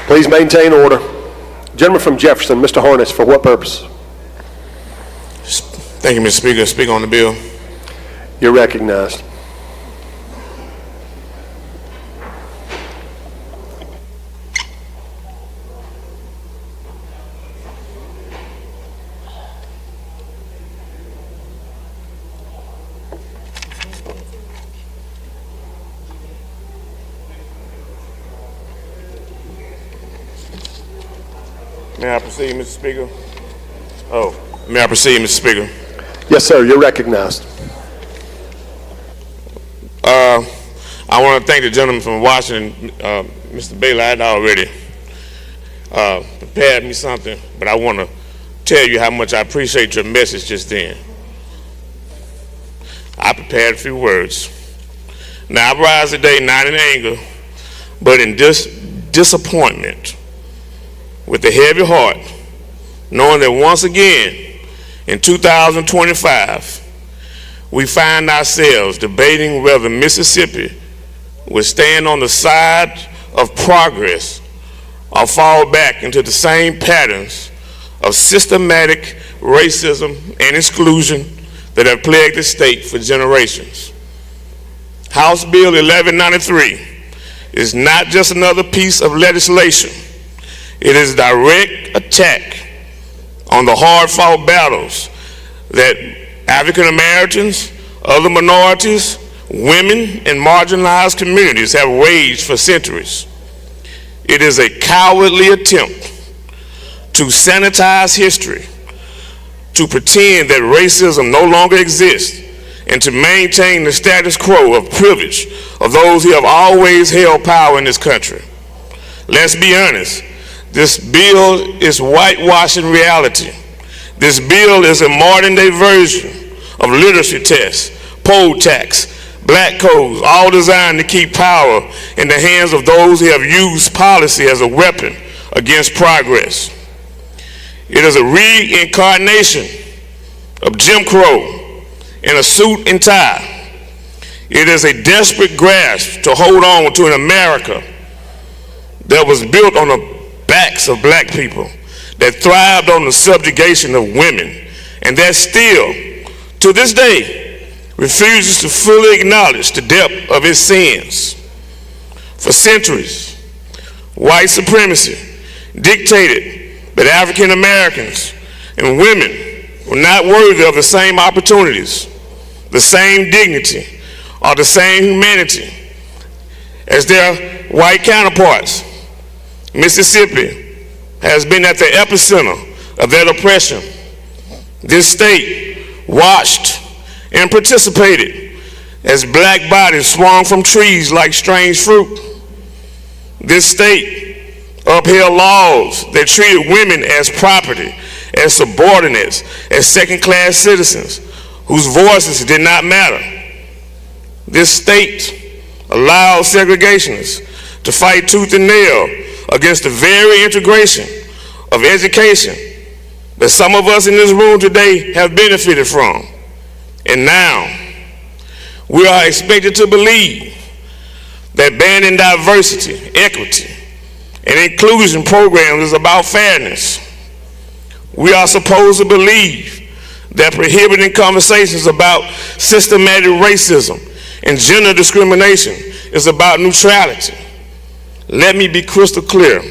[SPEAKER 1] Please maintain order. Gentleman from Jefferson, Mr. Harness, for what purpose?
[SPEAKER 4] Thank you, Mr. Speaker. Speak on the bill.
[SPEAKER 1] You're recognized.
[SPEAKER 4] May I proceed, Mr. Speaker? Oh, may I proceed, Mr. Speaker?
[SPEAKER 1] Yes, sir, you're recognized.
[SPEAKER 4] I want to thank the gentleman from Washington, Mr. Bailey. I had already prepared me something, but I want to tell you how much I appreciate your message just then. I prepared a few words. Now I rise today not in anger, but in disappointment, with a heavy heart, knowing that once again, in 2025, we find ourselves debating whether Mississippi would stand on the side of progress or fall back into the same patterns of systematic racism and exclusion that have plagued the state for generations. House Bill 1193 is not just another piece of legislation. It is a direct attack on the hard-fought battles that African Americans, other minorities, women, and marginalized communities have waged for centuries. It is a cowardly attempt to sanitize history, to pretend that racism no longer exists, and to maintain the status quo of privilege of those who have always held power in this country. Let's be honest, this bill is whitewashing reality. This bill is a modern-day version of literacy tests, poll tax, black codes, all designed to keep power in the hands of those who have used policy as a weapon against progress. It is a reincarnation of Jim Crow in a suit and tie. It is a desperate grasp to hold on to an America that was built on the backs of black people, that thrived on the subjugation of women, and that still, to this day, refuses to fully acknowledge the depth of its sins. For centuries, white supremacy dictated that African Americans and women were not worthy of the same opportunities, the same dignity, or the same humanity as their white counterparts. Mississippi has been at the epicenter of that oppression. This state watched and participated as black bodies swung from trees like strange fruit. This state upheld laws that treated women as property, as subordinates, as second-class citizens whose voices did not matter. This state allowed segregationists to fight tooth and nail against the very integration of education that some of us in this room today have benefited from. And now, we are expected to believe that banning diversity, equity, and inclusion programs is about fairness. We are supposed to believe that prohibiting conversations about systematic racism and gender discrimination is about neutrality. Let me be crystal clear.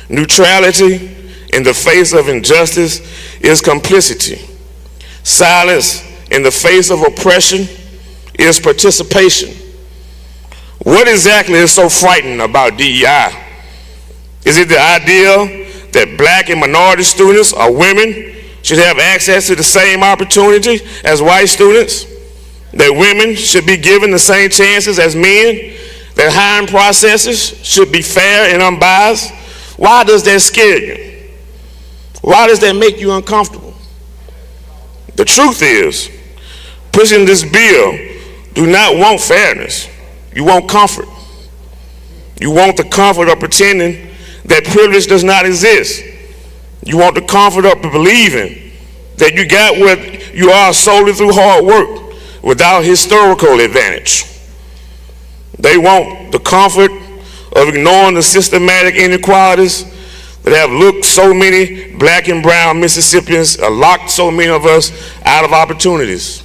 [SPEAKER 4] Neutrality in the face of injustice is complicity. Silence in the face of oppression is participation. What exactly is so frightening about DEI? Is it the idea that black and minority students or women should have access to the same opportunity as white students? That women should be given the same chances as men? That hiring processes should be fair and unbiased? Why does that scare you? Why does that make you uncomfortable? The truth is, pushing this bill do not want fairness. You want comfort. You want the comfort of pretending that privilege does not exist. You want the comfort of believing that you got where you are solely through hard work without historical advantage. They want the comfort of ignoring the systematic inequalities that have locked so many black and brown Mississippians, locked so many of us out of opportunities.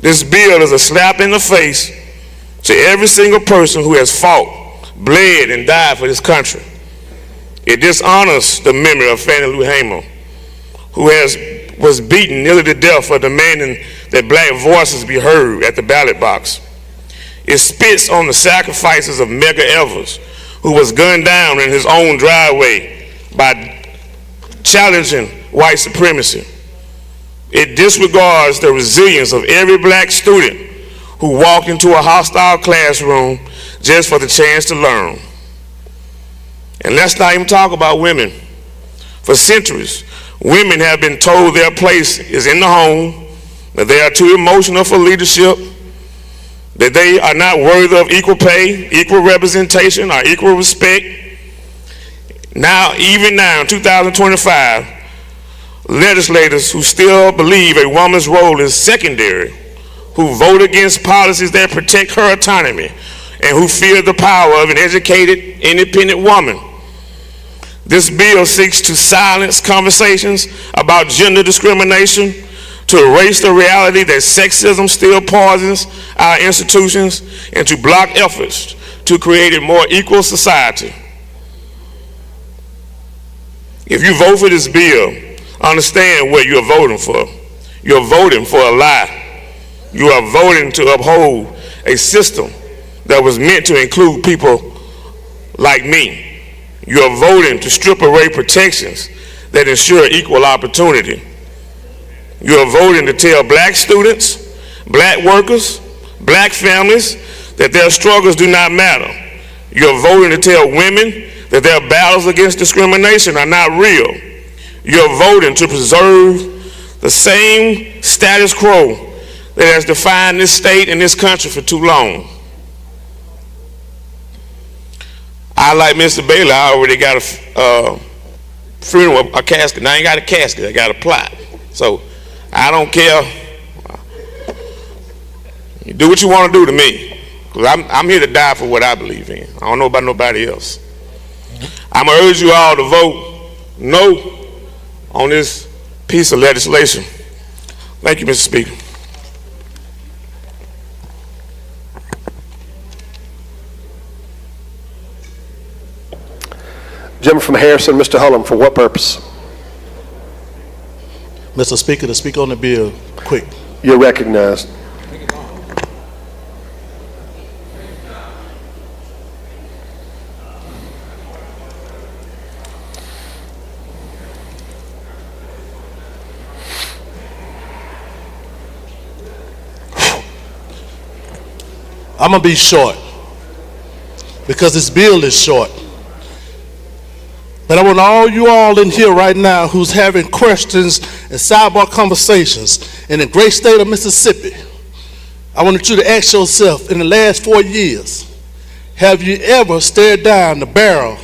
[SPEAKER 4] This bill is a slap in the face to every single person who has fought, bled, and died for this country. It dishonors the memory of Fannie Lou Hamer, who was beaten nearly to death for demanding that black voices be heard at the ballot box. It spits on the sacrifices of Medgar Evers, who was gunned down in his own driveway by challenging white supremacy. It disregards the resilience of every black student who walked into a hostile classroom just for the chance to learn. And let's not even talk about women. For centuries, women have been told their place is in the home, that they are too emotional for leadership, that they are not worthy of equal pay, equal representation, or equal respect. Now, even now, in 2025, legislators who still believe a woman's role is secondary, who vote against policies that protect her autonomy, and who fear the power of an educated, independent woman. This bill seeks to silence conversations about gender discrimination, to erase the reality that sexism still poisons our institutions, and to block efforts to create a more equal society. If you vote for this bill, understand what you're voting for. You're voting for a lie. You are voting to uphold a system that was meant to include people like me. You are voting to strip away protections that ensure equal opportunity. You are voting to tell black students, black workers, black families that their struggles do not matter. You are voting to tell women that their battles against discrimination are not real. You are voting to preserve the same status quo that has defined this state and this country for too long. I, like Mr. Bailey, I already got a funeral, a casket. Now I ain't got a casket, I got a plot. So I don't care. You do what you want to do to me, because I'm here to die for what I believe in. I don't know about nobody else. I'm going to urge you all to vote no on this piece of legislation. Thank you, Mr. Speaker.
[SPEAKER 1] Gentleman from Harrison, Mr. Hullum, for what purpose?
[SPEAKER 2] Mr. Speaker, to speak on the bill, quick.
[SPEAKER 1] You're recognized.
[SPEAKER 2] I'm going to be short because this bill is short. But I want all you all in here right now who's having questions and sidebar conversations in the great state of Mississippi, I want you to ask yourself, in the last 4 years, have you ever stared down the barrel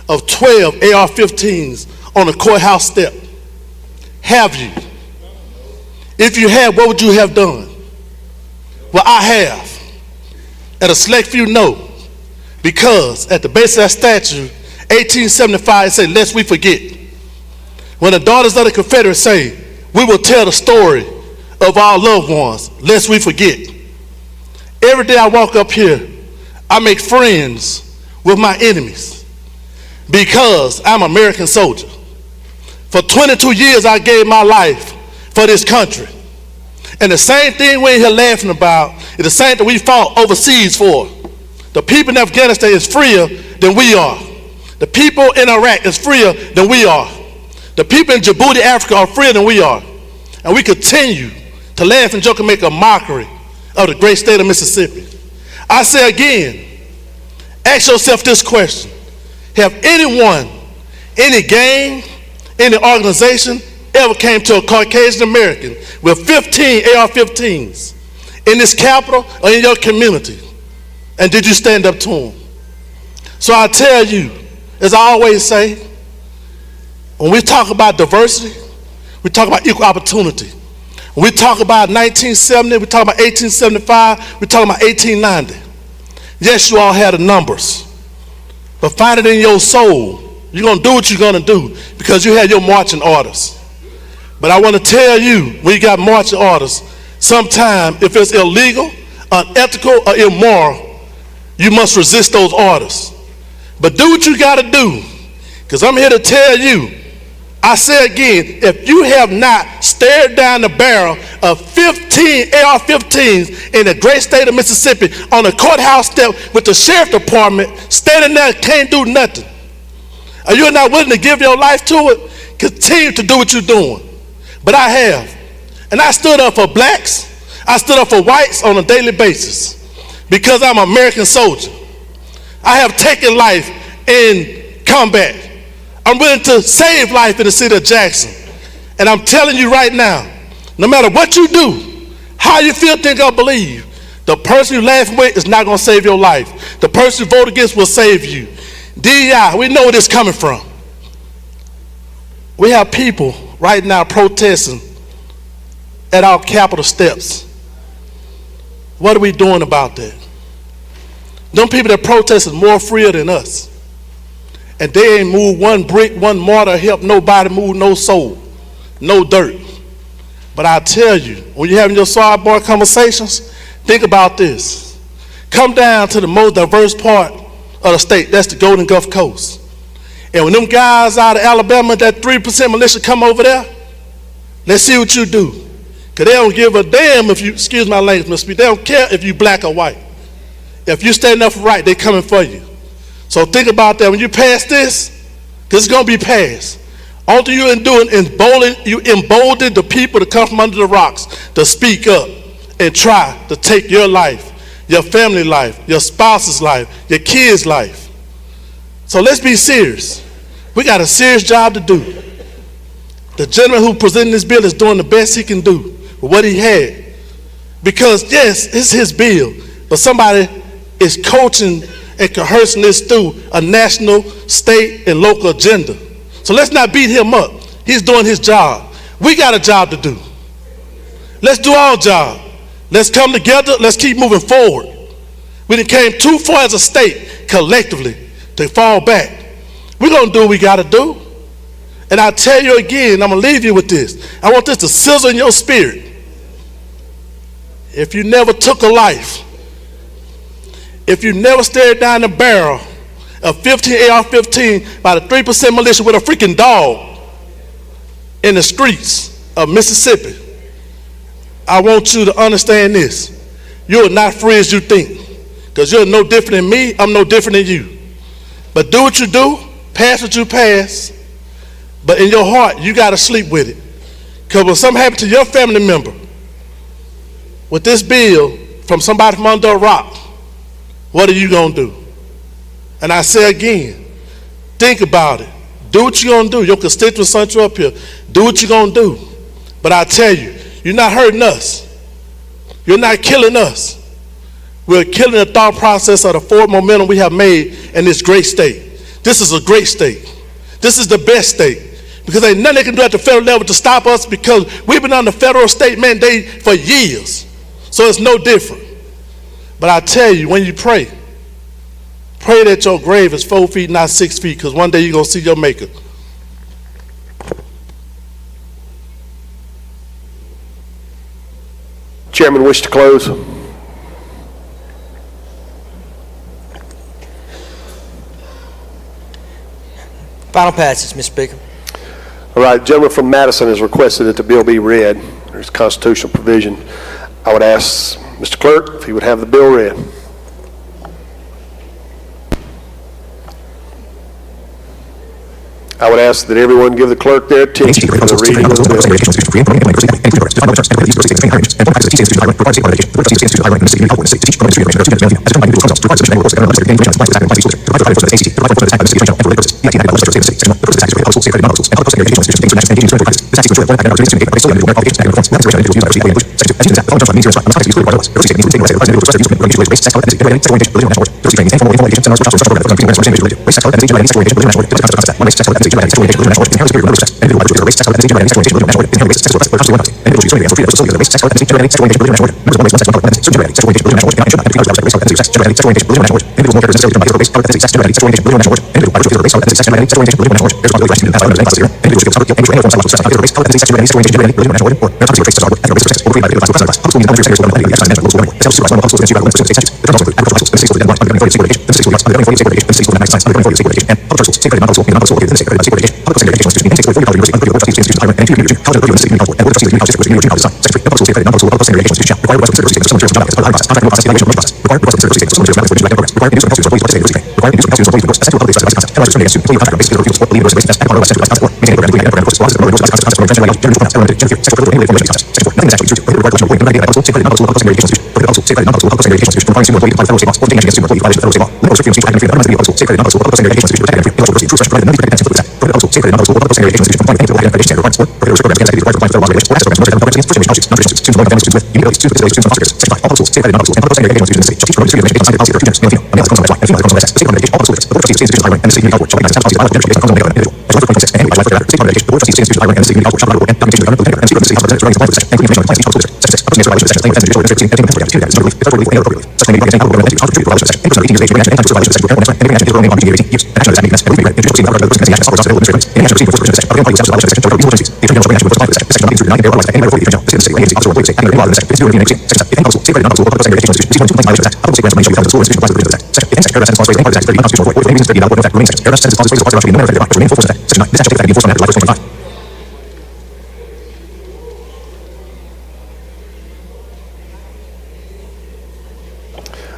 [SPEAKER 2] of 12 AR-15s on a courthouse step? Have you? If you have, what would you have done? Well, I have. At a select few, no. Because at the base of that statute, 1875, it said, lest we forget. When the daughters of the Confederates say, we will tell the story of our loved ones, lest we forget. Every day I walk up here, I make friends with my enemies because I'm an American soldier. For 22 years, I gave my life for this country. And the same thing we're here laughing about is the same thing we fought overseas for. The people in Afghanistan is freer than we are. The people in Iraq is freer than we are. The people in Djibouti, Africa are freer than we are. And we continue to laugh and joke and make a mockery of the great state of Mississippi. I say again, ask yourself this question. Have anyone, any gang, any organization ever came to a Caucasian American with 15 AR-15s in this capital or in your community? And did you stand up to them? So I tell you, as I always say, when we talk about diversity, we talk about equal opportunity. When we talk about 1970, we talk about 1875, we talk about 1890. Yes, you all had the numbers, but find it in your soul. You're going to do what you're going to do because you had your marching orders. But I want to tell you, when you got marching orders, sometimes if it's illegal, unethical, or immoral, you must resist those orders. But do what you got to do, because I'm here to tell you, I say again, if you have not stared down the barrel of 15 AR-15s in the great state of Mississippi on a courthouse step with the sheriff department standing there can't do nothing, Or you're not willing to give your life to it, continue to do what you're doing. But I have. And I stood up for blacks. I stood up for whites on a daily basis because I'm an American soldier. I have taken life in combat. I'm willing to save life in the city of Jackson. And I'm telling you right now, no matter what you do, how you feel, think, or believe, the person you laughing with is not going to save your life. The person you vote against will save you. DEI, we know where this is coming from. We have people right now protesting at our Capitol steps. What are we doing about that? Them people that protest is more freer than us. And they ain't moved one brick, one mortar, help nobody move no soul, no dirt. But I tell you, when you're having your sidebar conversations, think about this. Come down to the most diverse part of the state, that's the Golden Gulf Coast. And when them guys out of Alabama, that 3% militia come over there, let's see what you do. Because they don't give a damn if you, excuse my language, Mr. Speaker, they don't care if you black or white. If you stand up for right, they coming for you. So think about that. When you pass this, because it's going to be passed. All you doing is you embolden the people to come from under the rocks to speak up and try to take your life, your family life, your spouse's life, your kids' life. So let's be serious. We got a serious job to do. The gentleman who presented this bill is doing the best he can do with what he had. Because yes, it's his bill, but somebody is coaching and coercing this through a national, state, and local agenda. So let's not beat him up. He's doing his job. We got a job to do. Let's do our job. Let's come together. Let's keep moving forward. We done came too far as a state, collectively, to fall back. We're going to do what we got to do. And I tell you again, I'm going to leave you with this. I want this to sizzle in your spirit. If you never took a life, if you never stared down the barrel of 15 AR-15 by the 3% militia with a freaking dog in the streets of Mississippi, I want you to understand this. You're not free as you think, because you're no different than me, I'm no different than you. But do what you do, pass what you pass, but in your heart, you got to sleep with it. Because when something happens to your family member with this bill from somebody from under a rock, what are you going to do? And I say again, think about it. Do what you're going to do. Your constituents sent you up here. Do what you're going to do. But I tell you, you're not hurting us. You're not killing us. We're killing the thought process of the forward momentum we have made in this great state. This is a great state. This is the best state. Because ain't nothing they can do at the federal level to stop us, because we've been on the federal state mandate for years. So it's no different. But I tell you, when you pray, pray that your grave is 4 feet, not 6 feet, because one day you're going to see your maker.
[SPEAKER 1] Chairman, wish to close.
[SPEAKER 20] Final passage, Mr. Speaker.
[SPEAKER 1] All right, the gentleman from Madison has requested that the bill be read. There's constitutional provision. I would ask Mr. Clerk if he would have the bill read. I would ask that everyone give the clerk their attention for the reading of the bill.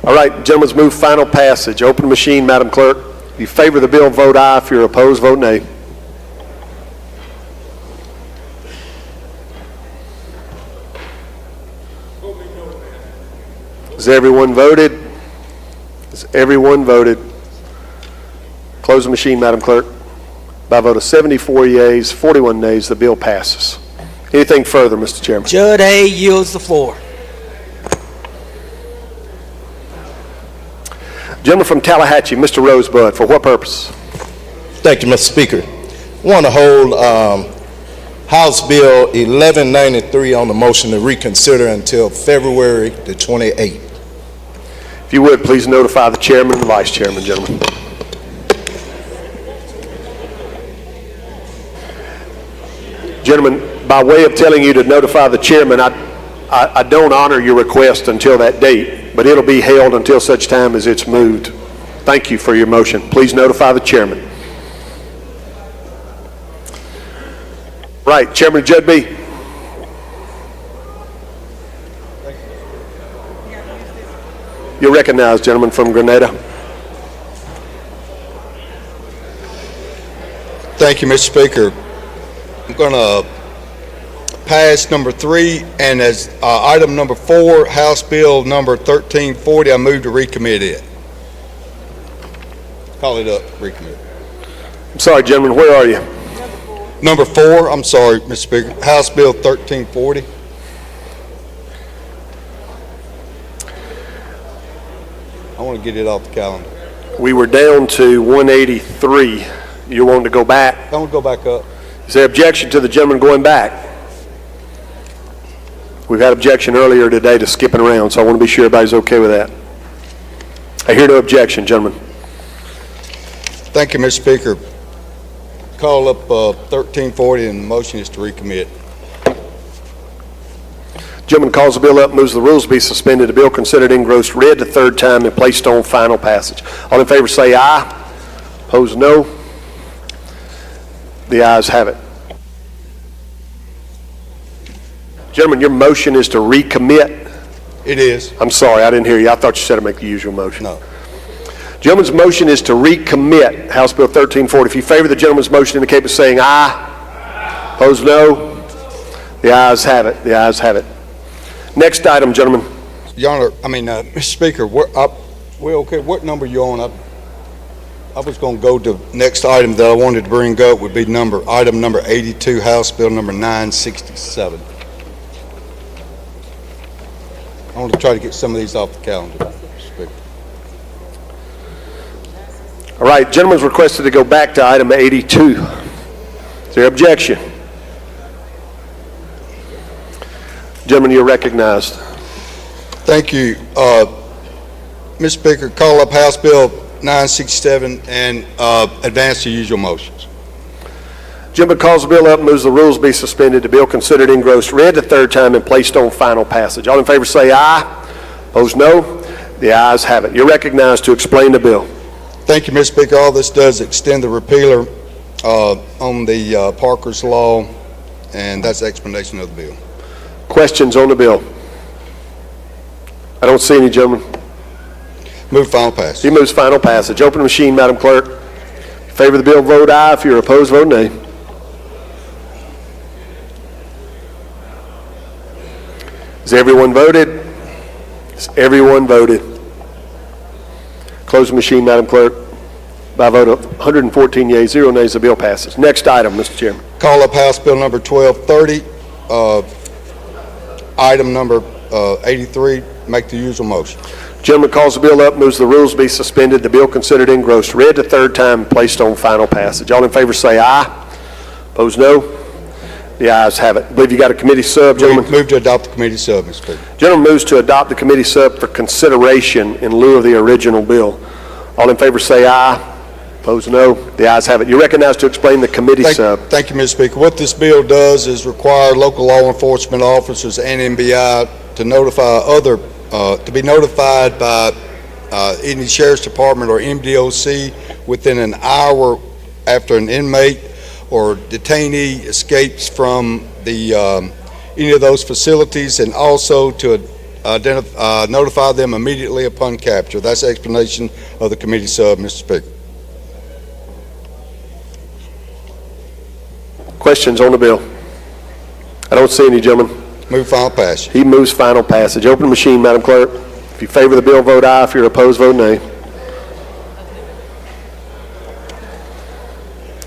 [SPEAKER 1] All right, gentlemen, move final passage. Open the machine, Madam Clerk. If you favor the bill, vote aye. If you're opposed, vote nay. Has everyone voted? Has everyone voted? Close the machine, Madam Clerk. By a vote of 74 yeas, 41 nays, the bill passes. Anything further, Mr. Chairman?
[SPEAKER 20] Judge A yields the floor.
[SPEAKER 1] Gentleman from Tallahatchie, Mr. Rosebud, for what purpose?
[SPEAKER 13] Thank you, Mr. Speaker. I want to hold House Bill 1193 on the motion to reconsider until February the 28th.
[SPEAKER 1] If you would, please notify the chairman and the vice chairman, gentlemen. Gentlemen, by way of telling you to notify the chairman, I don't honor your request until that date, but it'll be held until such time as it's moved. Thank you for your motion. Please notify the chairman. Right, Chairman Judge B. You're recognized, gentleman from Grenada.
[SPEAKER 11] Thank you, Mr. Speaker. I'm going to pass number 3, and as item number 4, House Bill number 1340, I move to recommit it. Call it up, recommit.
[SPEAKER 1] I'm sorry, gentlemen, where are you?
[SPEAKER 11] Number 4, I'm sorry, Mr. Speaker, House Bill 1340. I want to get it off the calendar.
[SPEAKER 1] We were down to 183. You want to go back?
[SPEAKER 11] I want to go back up.
[SPEAKER 1] Is there objection to the gentleman going back? We've had objection earlier today to skipping around, so I want to be sure everybody's okay with that. I hear no objection, gentlemen.
[SPEAKER 11] Thank you, Mr. Speaker. Call up 1340, and the motion is to recommit.
[SPEAKER 1] Gentleman calls the bill up, moves the rules be suspended. The bill considered engrossed read the third time and placed on final passage. All in favor say aye. Opposed no. The ayes have it. Gentlemen, your motion is to recommit.
[SPEAKER 11] It is.
[SPEAKER 1] I'm sorry, I didn't hear you. I thought you said to make the usual motion.
[SPEAKER 11] No.
[SPEAKER 1] Gentleman's motion is to recommit House Bill 1340. If you favor the gentleman's motion, indicate by saying aye. Opposed no. The ayes have it. The ayes have it. Next item, gentlemen.
[SPEAKER 11] Your Honor, Mr. Speaker, we're okay. What number are you on? I was going to go to the next item that I wanted to bring up would be item number 82, House Bill number 967. I want to try to get some of these off the calendar, Mr. Speaker.
[SPEAKER 1] All right, gentleman's requested to go back to item 82. Is there objection? Gentlemen, you're recognized.
[SPEAKER 11] Thank you. Mr. Speaker, call up House Bill 967 and advance the usual motions.
[SPEAKER 1] Gentleman calls the bill up, moves the rules be suspended. The bill considered engrossed read the third time and placed on final passage. All in favor say aye. Opposed no. The ayes have it. You're recognized to explain the bill.
[SPEAKER 11] Thank you, Mr. Speaker. All this does extend the repealer on the Parker's Law, and that's the explanation of the bill.
[SPEAKER 1] Questions on the bill? I don't see any, gentlemen.
[SPEAKER 11] Move final passage.
[SPEAKER 1] He moves final passage. Open the machine, Madam Clerk. If you favor the bill, vote aye. If you're opposed, vote nay. Has everyone voted? Has everyone voted? Close the machine, Madam Clerk. By a vote of 114 yeas, 0 nays, the bill passes. Next item, Mr. Chairman.
[SPEAKER 11] Call up House Bill number 1230, item number 83. Make the usual motion.
[SPEAKER 1] Gentleman calls the bill up, moves the rules be suspended, the bill considered engrossed, read the third time, placed on final passage. All in favor say aye. Opposed, no. The ayes have it. I believe you got a committee sub, gentlemen.
[SPEAKER 11] Move to adopt the committee sub, Mr. Speaker.
[SPEAKER 1] Gentleman moves to adopt the committee sub for consideration in lieu of the original bill. All in favor say aye. Opposed, no. The ayes have it. You're recognized to explain the committee sub.
[SPEAKER 11] Thank you, Mr. Speaker. What this bill does is require local law enforcement officers and MBI to notify to be notified by any sheriff's department or MDOC within an hour after an inmate or detainee escapes from the any of those facilities, and also to notify them immediately upon capture. That's the explanation of the committee sub, Mr. Speaker.
[SPEAKER 1] Questions on the bill? I don't see any, gentlemen.
[SPEAKER 11] Move final passage.
[SPEAKER 1] He moves final passage. Open the machine, Madam Clerk. If you favor the bill, vote aye. If you're opposed, vote nay.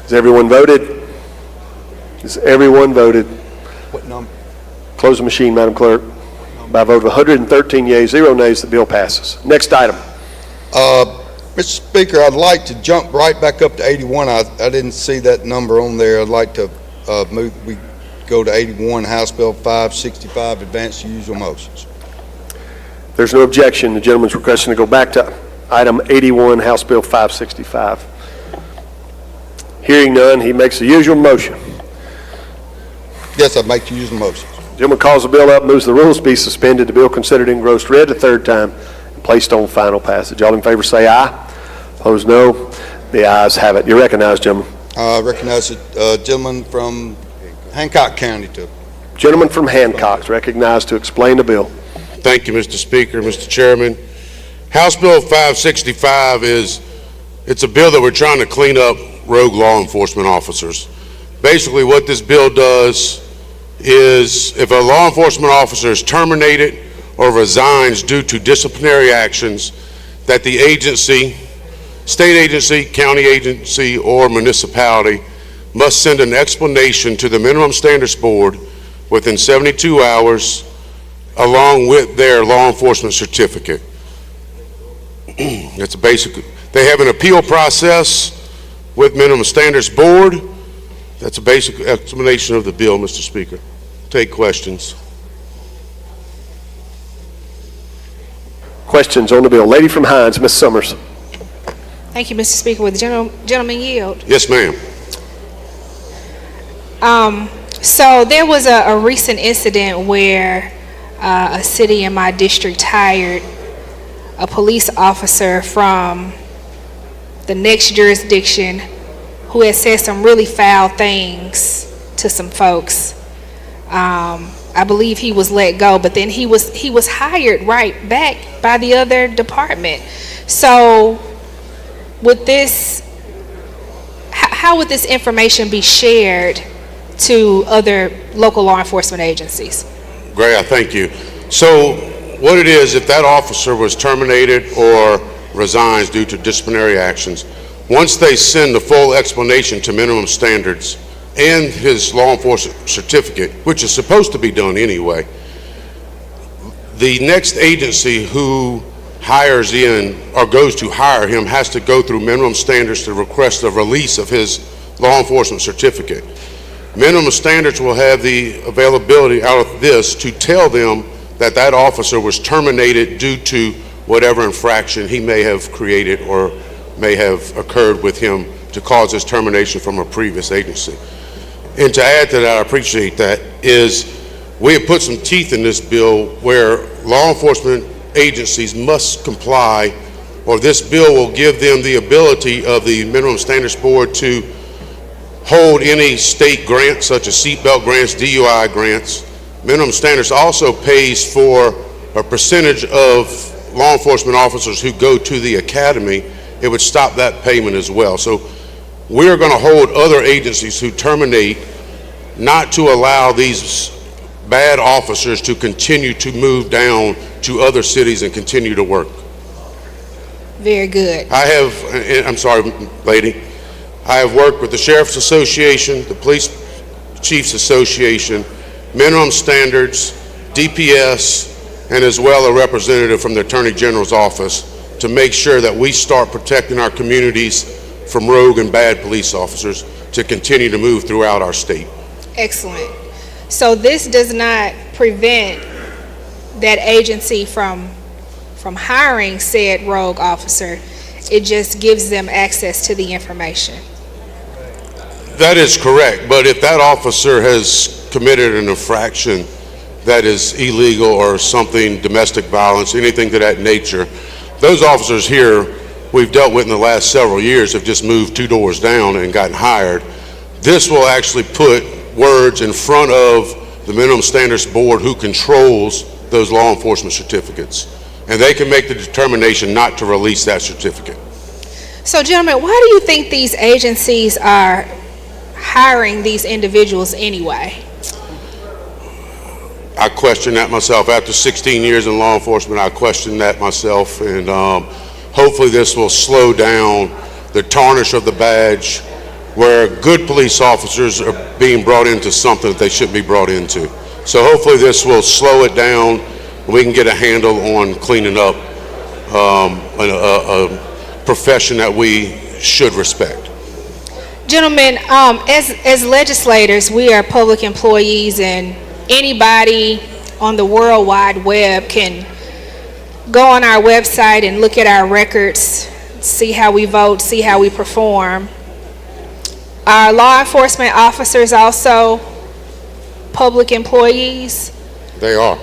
[SPEAKER 1] Has everyone voted? Has everyone voted?
[SPEAKER 11] What number?
[SPEAKER 1] Close the machine, Madam Clerk. By a vote of 113 yeas, 0 nays, the bill passes. Next item.
[SPEAKER 11] Mr. Speaker, I'd like to jump right back up to 81. I didn't see that number on there. I'd like to we go to 81, House Bill 565, advance the usual motions.
[SPEAKER 1] There's no objection. The gentleman's requesting to go back to item 81, House Bill 565. Hearing none, he makes the usual motion.
[SPEAKER 11] Yes, I'd make the usual motion.
[SPEAKER 1] The gentleman calls the bill up, moves the rules be suspended, the bill considered engrossed, read the third time, and placed on final passage. All in favor say aye. Opposed, no. The ayes have it. You're recognized, gentlemen.
[SPEAKER 11] I recognize the gentleman from Hancock County to.
[SPEAKER 1] Gentleman from Hancock is recognized to explain the bill.
[SPEAKER 6] Thank you, Mr. Speaker, Mr. Chairman. House Bill 565 it's a bill that we're trying to clean up rogue law enforcement officers. Basically, what this bill does is if a law enforcement officer is terminated or resigns due to disciplinary actions, that the agency, state agency, county agency, or municipality must send an explanation to the Minimum Standards Board within 72 hours along with their law enforcement certificate. That's a basic. They have an appeal process with Minimum Standards Board. That's a basic explanation of the bill, Mr. Speaker. Take questions.
[SPEAKER 1] Questions on the bill. Lady from Hines, Ms. Summers.
[SPEAKER 12] Thank you, Mr. Speaker. Would the gentleman yield?
[SPEAKER 6] Yes, ma'am.
[SPEAKER 12] So there was a recent incident where a city in my district hired a police officer from the next jurisdiction who had said some really foul things to some folks. I believe he was let go, but then he was hired right back by the other department. So with this, how would this information be shared to other local law enforcement agencies?
[SPEAKER 6] Great, I thank you. So what it is, if that officer was terminated or resigns due to disciplinary actions, once they send the full explanation to Minimum Standards and his law enforcement certificate, which is supposed to be done anyway, the next agency who hires in or goes to hire him has to go through Minimum Standards to request the release of his law enforcement certificate. Minimum Standards will have the availability out of this to tell them that that officer was terminated due to whatever infraction he may have created or may have occurred with him to cause his termination from a previous agency. And to add to that, I appreciate that, is we have put some teeth in this bill where law enforcement agencies must comply, or this bill will give them the ability of the Minimum Standards Board to hold any state grants such as seatbelt grants, DUI grants. Minimum Standards also pays for a percentage of law enforcement officers who go to the academy, it would stop that payment as well. So we're going to hold other agencies who terminate not to allow these bad officers to continue to move down to other cities and continue to work.
[SPEAKER 12] Very good.
[SPEAKER 6] I'm sorry, lady. I have worked with the Sheriff's Association, the Police Chiefs Association, minimum standards, DPS, and as well a representative from the Attorney General's office to make sure that we start protecting our communities from rogue and bad police officers to continue to move throughout our state.
[SPEAKER 12] Excellent. So this does not prevent that agency from hiring said rogue officer. It just gives them access to the information.
[SPEAKER 6] That is correct, but if that officer has committed an infraction that is illegal or something, domestic violence, anything to that nature, those officers here we've dealt with in the last several years have just moved 2 doors down and gotten hired. This will actually put words in front of the Minimum Standards Board who controls those law enforcement certificates. And they can make the determination not to release that certificate.
[SPEAKER 12] So gentlemen, why do you think these agencies are hiring these individuals anyway?
[SPEAKER 6] I question that myself. After 16 years in law enforcement, I question that myself, and hopefully this will slow down the tarnish of the badge where good police officers are being brought into something that they shouldn't be brought into. So hopefully this will slow it down and we can get a handle on cleaning up a profession that we should respect.
[SPEAKER 12] Gentlemen, as legislators, we are public employees, and anybody on the World Wide Web can go on our website and look at our records, see how we vote, see how we perform. Are law enforcement officers also public employees?
[SPEAKER 6] They are.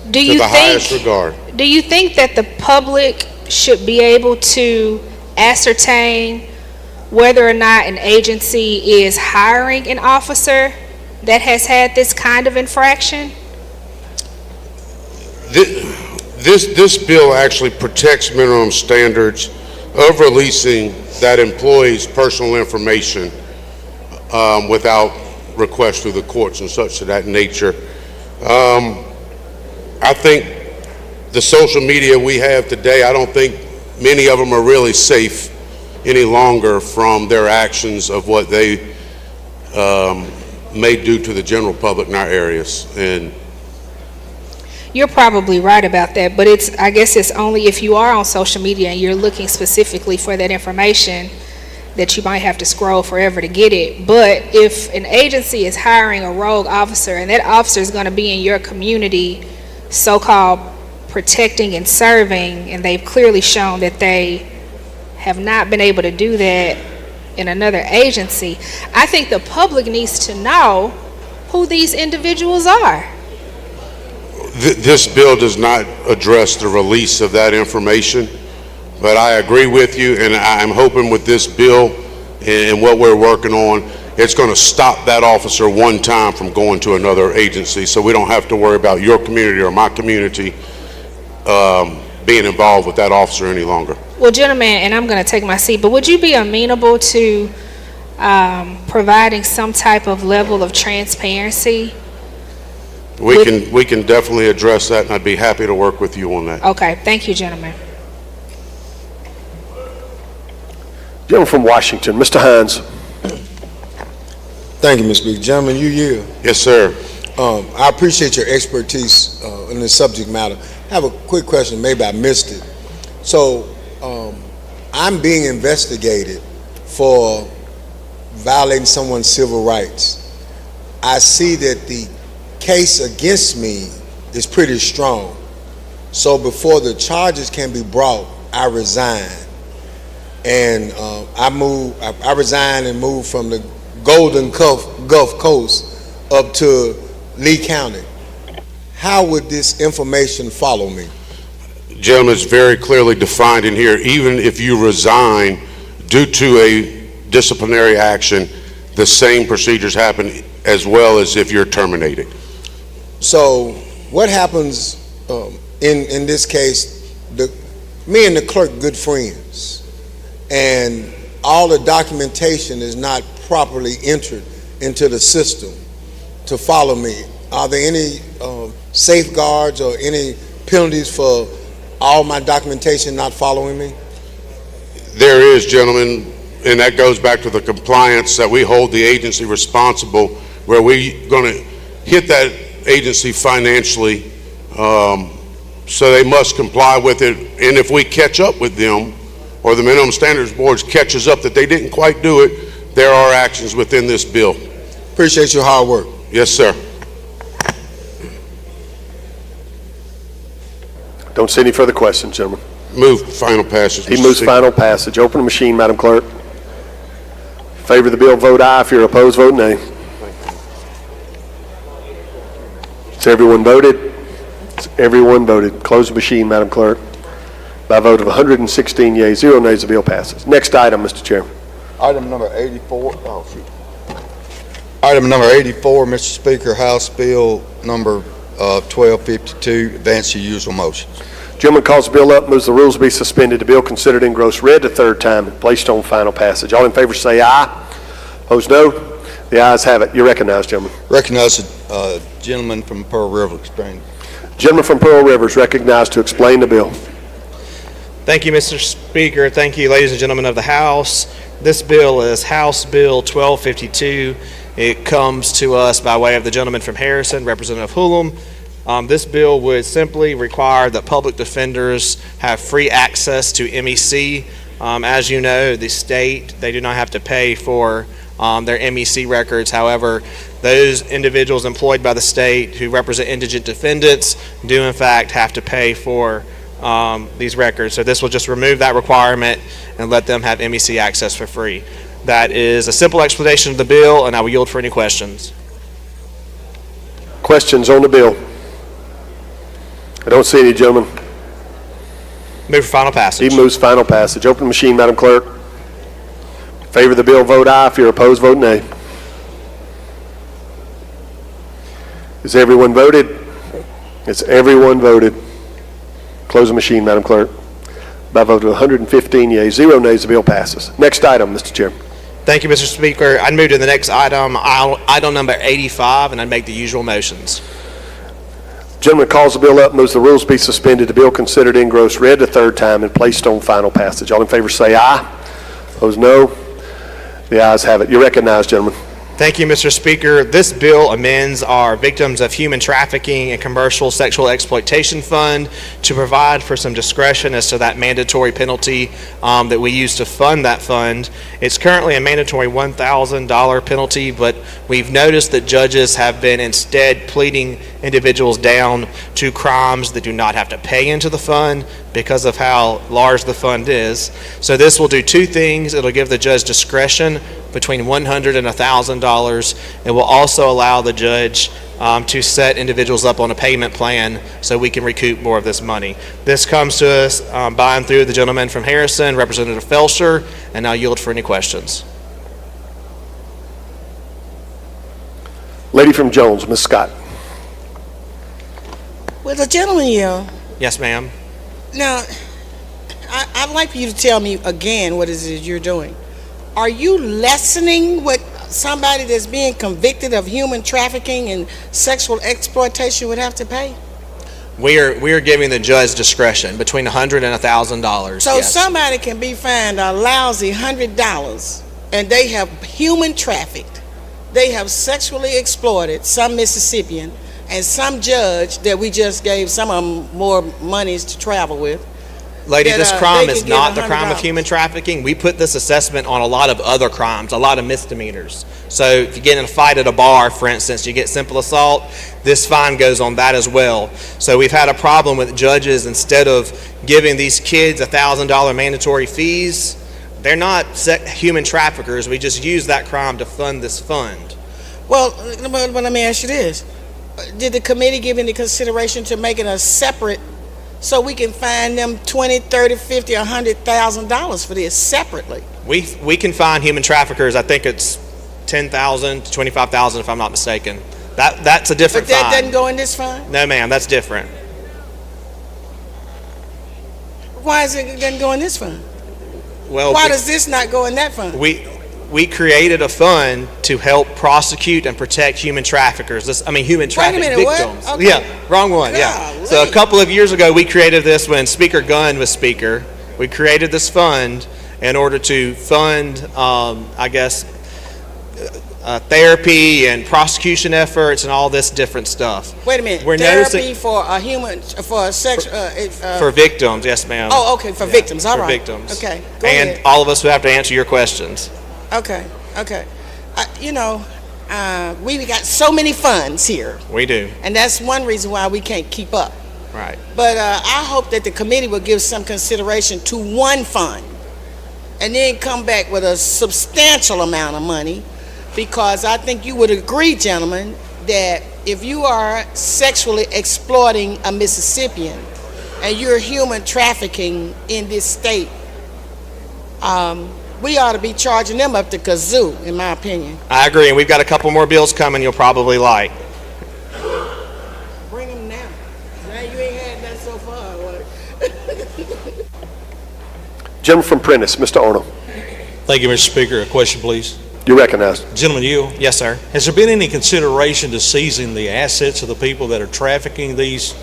[SPEAKER 12] Do you
[SPEAKER 6] to the highest regard.
[SPEAKER 12] Do you think that the public should be able to ascertain whether or not an agency is hiring an officer that has had this kind of infraction?
[SPEAKER 6] This bill actually protects minimum standards of releasing that employee's personal information without request through the courts and such of that nature. I think the social media we have today, I don't think many of them are really safe any longer from their actions of what they may do to the general public in our areas. And
[SPEAKER 12] you're probably right about that, but I guess it's only if you are on social media and you're looking specifically for that information that you might have to scroll forever to get it. But if an agency is hiring a rogue officer and that officer is going to be in your community, so-called protecting and serving, and they've clearly shown that they have not been able to do that in another agency, I think the public needs to know who these individuals are.
[SPEAKER 6] This bill does not address the release of that information, but I agree with you, and I'm hoping with this bill and what we're working on, it's going to stop that officer one time from going to another agency, so we don't have to worry about your community or my community being involved with that officer any longer.
[SPEAKER 12] Well, gentlemen, and I'm going to take my seat, but would you be amenable to providing some type of level of transparency?
[SPEAKER 6] We can definitely address that, and I'd be happy to work with you on that.
[SPEAKER 12] Okay, thank you, gentlemen.
[SPEAKER 1] Gentleman from Washington, Mr. Hines.
[SPEAKER 19] Thank you, Mr. Speaker. Gentlemen, you yield.
[SPEAKER 6] Yes, sir.
[SPEAKER 19] I appreciate your expertise in this subject matter. I have a quick question. Maybe I missed it. So, I'm being investigated for violating someone's civil rights. I see that the case against me is pretty strong. So before the charges can be brought, I resign. And I resigned and moved from the Golden Gulf Coast up to Lee County. How would this information follow me?
[SPEAKER 6] Gentlemen, it's very clearly defined in here. Even if you resign due to a disciplinary action, the same procedures happen as well as if you're terminated.
[SPEAKER 19] So what happens in this case, me and the clerk good friends, and all the documentation is not properly entered into the system to follow me. Are there any safeguards or any penalties for all my documentation not following me?
[SPEAKER 6] There is, gentlemen, and that goes back to the compliance that we hold the agency responsible, where we're going to hit that agency financially, so they must comply with it. And if we catch up with them, or the Minimum Standards Board catches up that they didn't quite do it, there are actions within this bill.
[SPEAKER 19] Appreciate your hard work.
[SPEAKER 6] Yes, sir.
[SPEAKER 1] Don't see any further questions, gentlemen.
[SPEAKER 6] Move final passage.
[SPEAKER 1] He moves final passage. Open the machine, Madam Clerk. Favor of the bill, vote aye. If you're opposed, vote nay. Has everyone voted? Has everyone voted? Close the machine, Madam Clerk. By a vote of 116 yeas, 0 nays, the bill passes. Next item, Mr. Chairman.
[SPEAKER 5] Item number 84. Oh, shoot. Item number 84, Mr. Speaker, House Bill number 1252. Advance your usual motion.
[SPEAKER 1] Gentleman calls the bill up, moves the rules be suspended. The bill considered in gross read the third time and placed on final passage. All in favor say aye. Opposed, no. The ayes have it. You're recognized, gentlemen.
[SPEAKER 5] Recognize the gentleman from Pearl River explain.
[SPEAKER 1] Gentleman from Pearl River is recognized to explain the bill.
[SPEAKER 10] Thank you, Mr. Speaker. Thank you, ladies and gentlemen of the House. This bill is House Bill 1252. It comes to us by way of the gentleman from Harrison, Representative Hullum. This bill would simply require that public defenders have free access to MEC. As you know, the state, they do not have to pay for their MEC records. However, those individuals employed by the state who represent indigent defendants do in fact have to pay for these records. So this will just remove that requirement and let them have MEC access for free. That is a simple explanation of the bill, and I will yield for any questions.
[SPEAKER 1] Questions on the bill? I don't see any, gentlemen.
[SPEAKER 10] Move for final passage.
[SPEAKER 1] He moves final passage. Open the machine, Madam Clerk. Favor of the bill, vote aye. If you're opposed, vote nay. Has everyone voted? Has everyone voted? Close the machine, Madam Clerk. By a vote of 115 yeas, 0 nays, the bill passes. Next item, Mr. Chairman.
[SPEAKER 10] Thank you, Mr. Speaker. I'd move to the next item, item number 85, and I'd make the usual motions.
[SPEAKER 1] Gentleman calls the bill up, moves the rules be suspended. The bill considered in gross read the third time and placed on final passage. All in favor say aye. Opposed, no. The ayes have it. You're recognized, gentlemen.
[SPEAKER 10] Thank you, Mr. Speaker. This bill amends our Victims of Human Trafficking and Commercial Sexual Exploitation Fund to provide for some discretion as to that mandatory penalty that we use to fund that fund. It's currently a mandatory $1,000 penalty, but we've noticed that judges have been instead pleading individuals down to crimes that do not have to pay into the fund because of how large the fund is. So this will do two things. It'll give the judge discretion between $100 and $1,000. It will also allow the judge to set individuals up on a payment plan so we can recoup more of this money. This comes to us by and through the gentleman from Harrison, Representative Felsher, and I'll yield for any questions.
[SPEAKER 1] Lady from Jones, Ms. Scott.
[SPEAKER 16] Well, the gentleman here,
[SPEAKER 10] Yes, ma'am.
[SPEAKER 16] now, I'd like for you to tell me again what it is you're doing. Are you lessening what somebody that's being convicted of human trafficking and sexual exploitation would have to pay?
[SPEAKER 10] We are giving the judge discretion between $100 and $1,000.
[SPEAKER 16] So
[SPEAKER 10] yes.
[SPEAKER 16] somebody can be fined a lousy $100 and they have human trafficked, they have sexually exploited some Mississippian and some judge that we just gave some of them more monies to travel with.
[SPEAKER 10] Lady,
[SPEAKER 16] that,
[SPEAKER 10] this crime is
[SPEAKER 16] get
[SPEAKER 10] not the crime of
[SPEAKER 16] $100.
[SPEAKER 10] human trafficking. We put this assessment on a lot of other crimes, a lot of misdemeanors. So if you get in a fight at a bar, for instance, you get simple assault, this fine goes on that as well. So we've had a problem with judges, instead of giving these kids $1,000 mandatory fees, they're not human traffickers. We just use that crime to fund this fund.
[SPEAKER 16] Well, let me ask you this. Did the committee give any consideration to making a separate so we can fine them $20, $30, $50, $100,000 for this separately?
[SPEAKER 10] We can fine human traffickers. I think it's $10,000 to $25,000 if I'm not mistaken. That's a different
[SPEAKER 16] But that
[SPEAKER 10] fine.
[SPEAKER 16] doesn't go in this fine?
[SPEAKER 10] No, ma'am, that's different.
[SPEAKER 16] Why is it doesn't go in this fund?
[SPEAKER 10] Well,
[SPEAKER 16] Why does this not go in that fund?
[SPEAKER 10] we created a fund to help prosecute and protect human traffickers. Human trafficking victims.
[SPEAKER 16] What? Okay.
[SPEAKER 10] Yeah, wrong one. Yeah. So a couple of years ago, we created this when Speaker Gunn was Speaker. We created this fund in order to fund, therapy and prosecution efforts and all this different stuff.
[SPEAKER 16] Wait a minute.
[SPEAKER 10] We're
[SPEAKER 16] Therapy
[SPEAKER 10] noticing
[SPEAKER 16] for a human for a sex
[SPEAKER 10] for victims. Yes, ma'am.
[SPEAKER 16] Oh, okay, for victims. All
[SPEAKER 10] for
[SPEAKER 16] right.
[SPEAKER 10] victims.
[SPEAKER 16] Okay. Go
[SPEAKER 10] and
[SPEAKER 16] ahead.
[SPEAKER 10] all of us who have to answer your questions.
[SPEAKER 16] Okay. We got so many funds here,
[SPEAKER 10] We do.
[SPEAKER 16] and that's one reason why we can't keep up.
[SPEAKER 10] Right.
[SPEAKER 16] But I hope that the committee will give some consideration to one fund and then come back with a substantial amount of money, because I think you would agree, gentlemen, that if you are sexually exploiting a Mississippian and you're human trafficking in this state, we ought to be charging them up the kazoo, in my opinion.
[SPEAKER 10] I agree, and we've got a couple more bills coming you'll probably like.
[SPEAKER 16] Bring them now. Now you ain't had that so far.
[SPEAKER 1] Gentleman from Prentice, Mr. Arnold.
[SPEAKER 9] Thank you, Mr. Speaker. A question, please.
[SPEAKER 1] You're recognized.
[SPEAKER 9] Gentleman, you.
[SPEAKER 10] Yes, sir.
[SPEAKER 9] Has there been any consideration to seizing the assets of the people that are trafficking these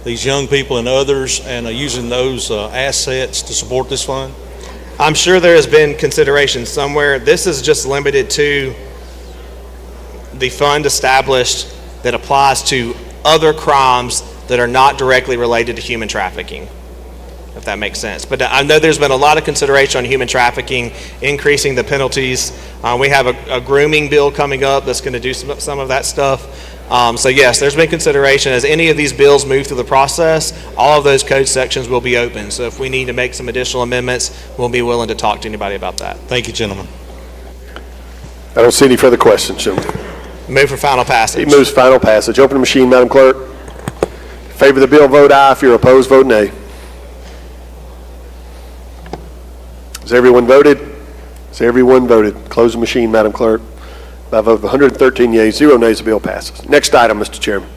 [SPEAKER 9] young people and others, and using those assets to support this fund?
[SPEAKER 10] I'm sure there has been consideration somewhere. This is just limited to the fund established that applies to other crimes that are not directly related to human trafficking, if that makes sense. But I know there's been a lot of consideration on human trafficking, increasing the penalties. We have a grooming bill coming up that's going to do some of that stuff. So yes, there's been consideration. As any of these bills move through the process, all of those code sections will be open. So if we need to make some additional amendments, we'll be willing to talk to anybody about that.
[SPEAKER 9] Thank you, gentlemen.
[SPEAKER 1] I don't see any further questions, gentlemen.
[SPEAKER 10] Move for final passage.
[SPEAKER 1] He moves final passage. Open the machine, Madam Clerk. In favor of the bill, vote aye. If you're opposed, vote nay. Has everyone voted? Has everyone voted? Close the machine, Madam Clerk. By a vote of 113 yeas, 0 nays, the bill passes. Next item, Mr. Chairman.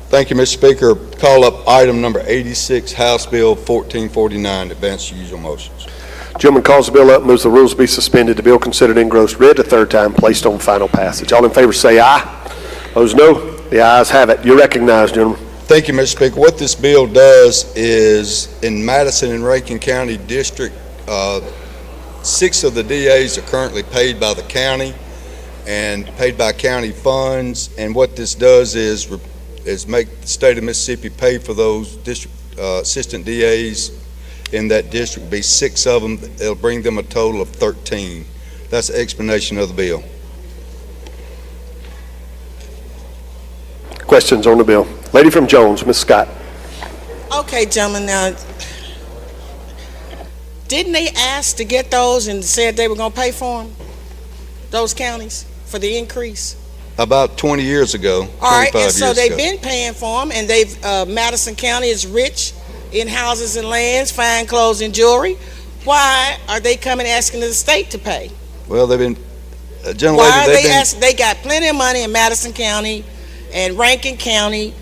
[SPEAKER 5] Thank you, Mr. Speaker. Call up item number 86, House Bill 1449. Advance the usual motions.
[SPEAKER 1] Gentleman calls the bill up, moves the rules be suspended. The bill considered engrossed, read a third time, placed on final passage. All in favor say aye. Opposed, no. The ayes have it. You're recognized, gentlemen.
[SPEAKER 5] Thank you, Mr. Speaker. What this bill does is, in Madison and Rankin County District, 6 of the DAs are currently paid by the county and paid by county funds. And what this does is make the state of Mississippi pay for those district assistant DAs in that district. Be 6 of them. It'll bring them a total of 13. That's the explanation of the bill.
[SPEAKER 1] Questions on the bill? Lady from Jones, Ms. Scott.
[SPEAKER 16] Okay, gentlemen, now, didn't they ask to get those and said they were going to pay for them, those counties, for the increase?
[SPEAKER 5] About 20 years ago, 25
[SPEAKER 16] All right, and so
[SPEAKER 5] years
[SPEAKER 16] they've
[SPEAKER 5] ago.
[SPEAKER 16] been paying for them, and Madison County is rich in houses and lands, fine clothes and jewelry. Why are they coming asking the state to pay?
[SPEAKER 5] Well, they've been,
[SPEAKER 16] Why are they asking? They got plenty of money in Madison County and Rankin County,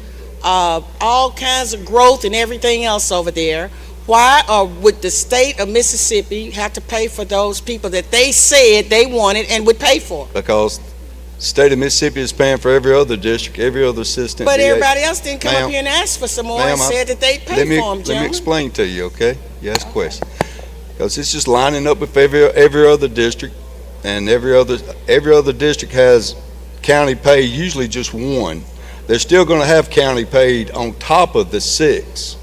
[SPEAKER 16] all kinds of growth and everything else over there. Why would the state of Mississippi have to pay for those people that they said they wanted and would pay for?
[SPEAKER 5] Because the state of Mississippi is paying for every other district, every other assistant.
[SPEAKER 16] But
[SPEAKER 5] DA.
[SPEAKER 16] everybody else didn't come
[SPEAKER 5] Ma'am,
[SPEAKER 16] up here and ask for some more
[SPEAKER 5] ma'am,
[SPEAKER 16] and said that they'd pay for them,
[SPEAKER 5] Let me
[SPEAKER 16] gentlemen.
[SPEAKER 5] explain to you, okay? You ask a question. Because it's just lining up with every other district, and every other district has county pay, usually just one. They're still going to have county paid on top of the 6,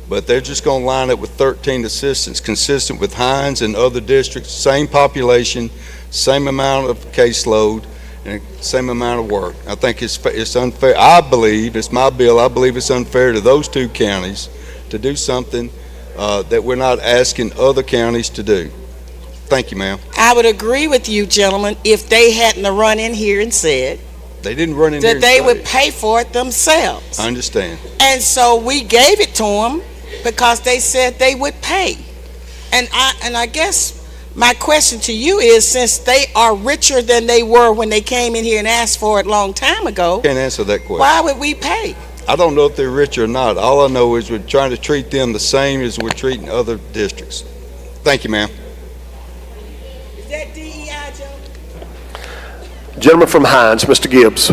[SPEAKER 5] but they're just going to line up with 13 assistants, consistent with Hines and other districts, same population, same amount of caseload, and same amount of work. I think it's unfair. I believe, it's my bill, I believe it's unfair to those 2 counties to do something that we're not asking other counties to do. Thank you, ma'am.
[SPEAKER 16] I would agree with you, gentlemen, if they hadn't run in here and said
[SPEAKER 5] They didn't run in here
[SPEAKER 16] that
[SPEAKER 5] and
[SPEAKER 16] they
[SPEAKER 5] say
[SPEAKER 16] would
[SPEAKER 5] it.
[SPEAKER 16] pay for it themselves.
[SPEAKER 5] I understand.
[SPEAKER 16] And so we gave it to them because they said they would pay. And I guess my question to you is, since they are richer than they were when they came in here and asked for it a long time ago,
[SPEAKER 5] Can't answer that question.
[SPEAKER 16] why would we pay?
[SPEAKER 5] I don't know if they're rich or not. All I know is we're trying to treat them the same as we're treating other districts. Thank you, ma'am.
[SPEAKER 16] Is that DEI, Joe?
[SPEAKER 1] Gentleman from Hines, Mr. Gibbs.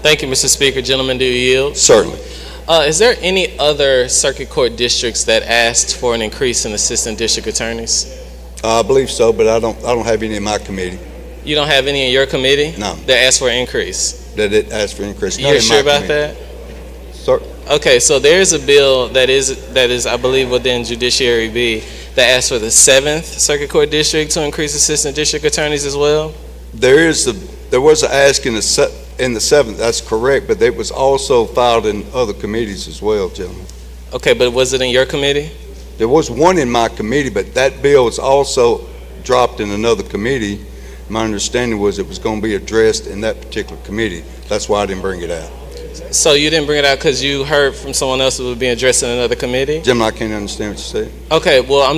[SPEAKER 7] Thank you, Mr. Speaker. Gentlemen, do you yield?
[SPEAKER 5] Certainly.
[SPEAKER 7] Is there any other circuit court districts that asked for an increase in assistant district attorneys?
[SPEAKER 5] I believe so, but I don't have any in my committee.
[SPEAKER 7] You don't have any in your committee?
[SPEAKER 5] No.
[SPEAKER 7] That asked for an increase?
[SPEAKER 5] That it asked for an increase.
[SPEAKER 7] You're sure about that?
[SPEAKER 5] Sir.
[SPEAKER 7] Okay, so there's a bill that is, I believe, within Judiciary B that asks for the 7th Circuit Court District to increase assistant district attorneys as well?
[SPEAKER 5] There was an ask in the 7th, that's correct, but it was also filed in other committees as well, gentlemen.
[SPEAKER 7] Okay, but was it in your committee?
[SPEAKER 5] There was one in my committee, but that bill was also dropped in another committee. My understanding was it was going to be addressed in that particular committee. That's why I didn't bring it out.
[SPEAKER 7] So you didn't bring it out because you heard from someone else it was being addressed in another committee?
[SPEAKER 5] Jim, I can't understand what you said.
[SPEAKER 7] Okay, well, what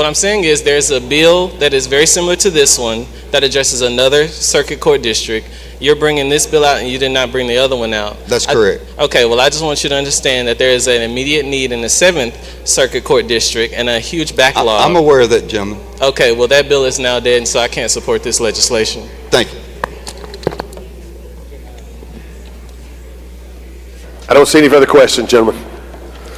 [SPEAKER 7] I'm saying is there's a bill that is very similar to this one that addresses another circuit court district. You're bringing this bill out and you did not bring the other one out.
[SPEAKER 5] That's correct.
[SPEAKER 7] Okay, well, I just want you to understand that there is an immediate need in the 7th Circuit Court District and a huge backlog.
[SPEAKER 5] I'm aware of that, gentlemen.
[SPEAKER 7] Okay, well, that bill is now dead, and so I can't support this legislation.
[SPEAKER 5] Thank you.
[SPEAKER 1] I don't see any further questions, gentlemen.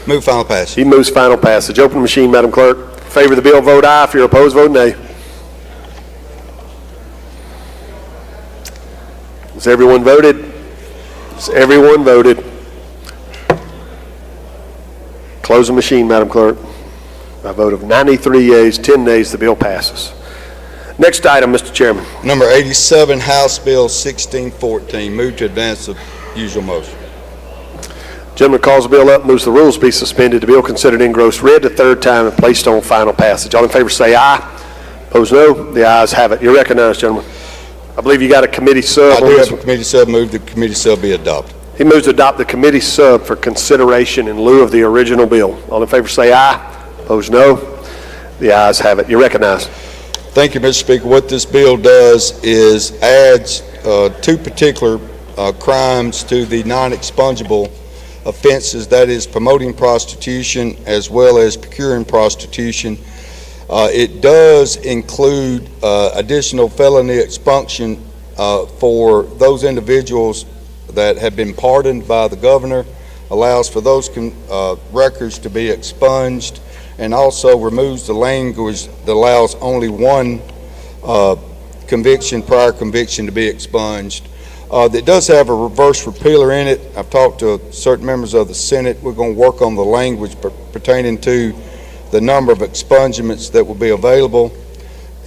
[SPEAKER 5] Move final passage.
[SPEAKER 1] He moves final passage. Open the machine, Madam Clerk. Favor the bill, vote aye. If you're opposed, vote nay. Has everyone voted? Has everyone voted? Close the machine, Madam Clerk. By a vote of 93 yeas, 10 nays, the bill passes. Next item, Mr. Chairman.
[SPEAKER 5] Number 87, House Bill 1614. Move to advance the usual motion.
[SPEAKER 1] Gentleman calls the bill up, moves the rules be suspended. The bill considered engrossed read the third time and placed on final passage. All in favor say aye. Opposed no. The ayes have it. You're recognized, gentlemen. I believe you got a committee sub.
[SPEAKER 5] I do have a committee sub. Move the committee sub be adopted.
[SPEAKER 1] He moves to adopt the committee sub for consideration in lieu of the original bill. All in favor say aye. Opposed no. The ayes have it. You're recognized.
[SPEAKER 5] Thank you, Mr. Speaker. What this bill does is adds two particular crimes to the non-expungible offenses, that is promoting prostitution as well as procuring prostitution. It does include additional felony expunction for those individuals that have been pardoned by the governor, allows for those records to be expunged, and also removes the language that allows only one prior conviction to be expunged. It does have a reverse repealer in it. I've talked to certain members of the Senate. We're going to work on the language pertaining to the number of expungements that will be available,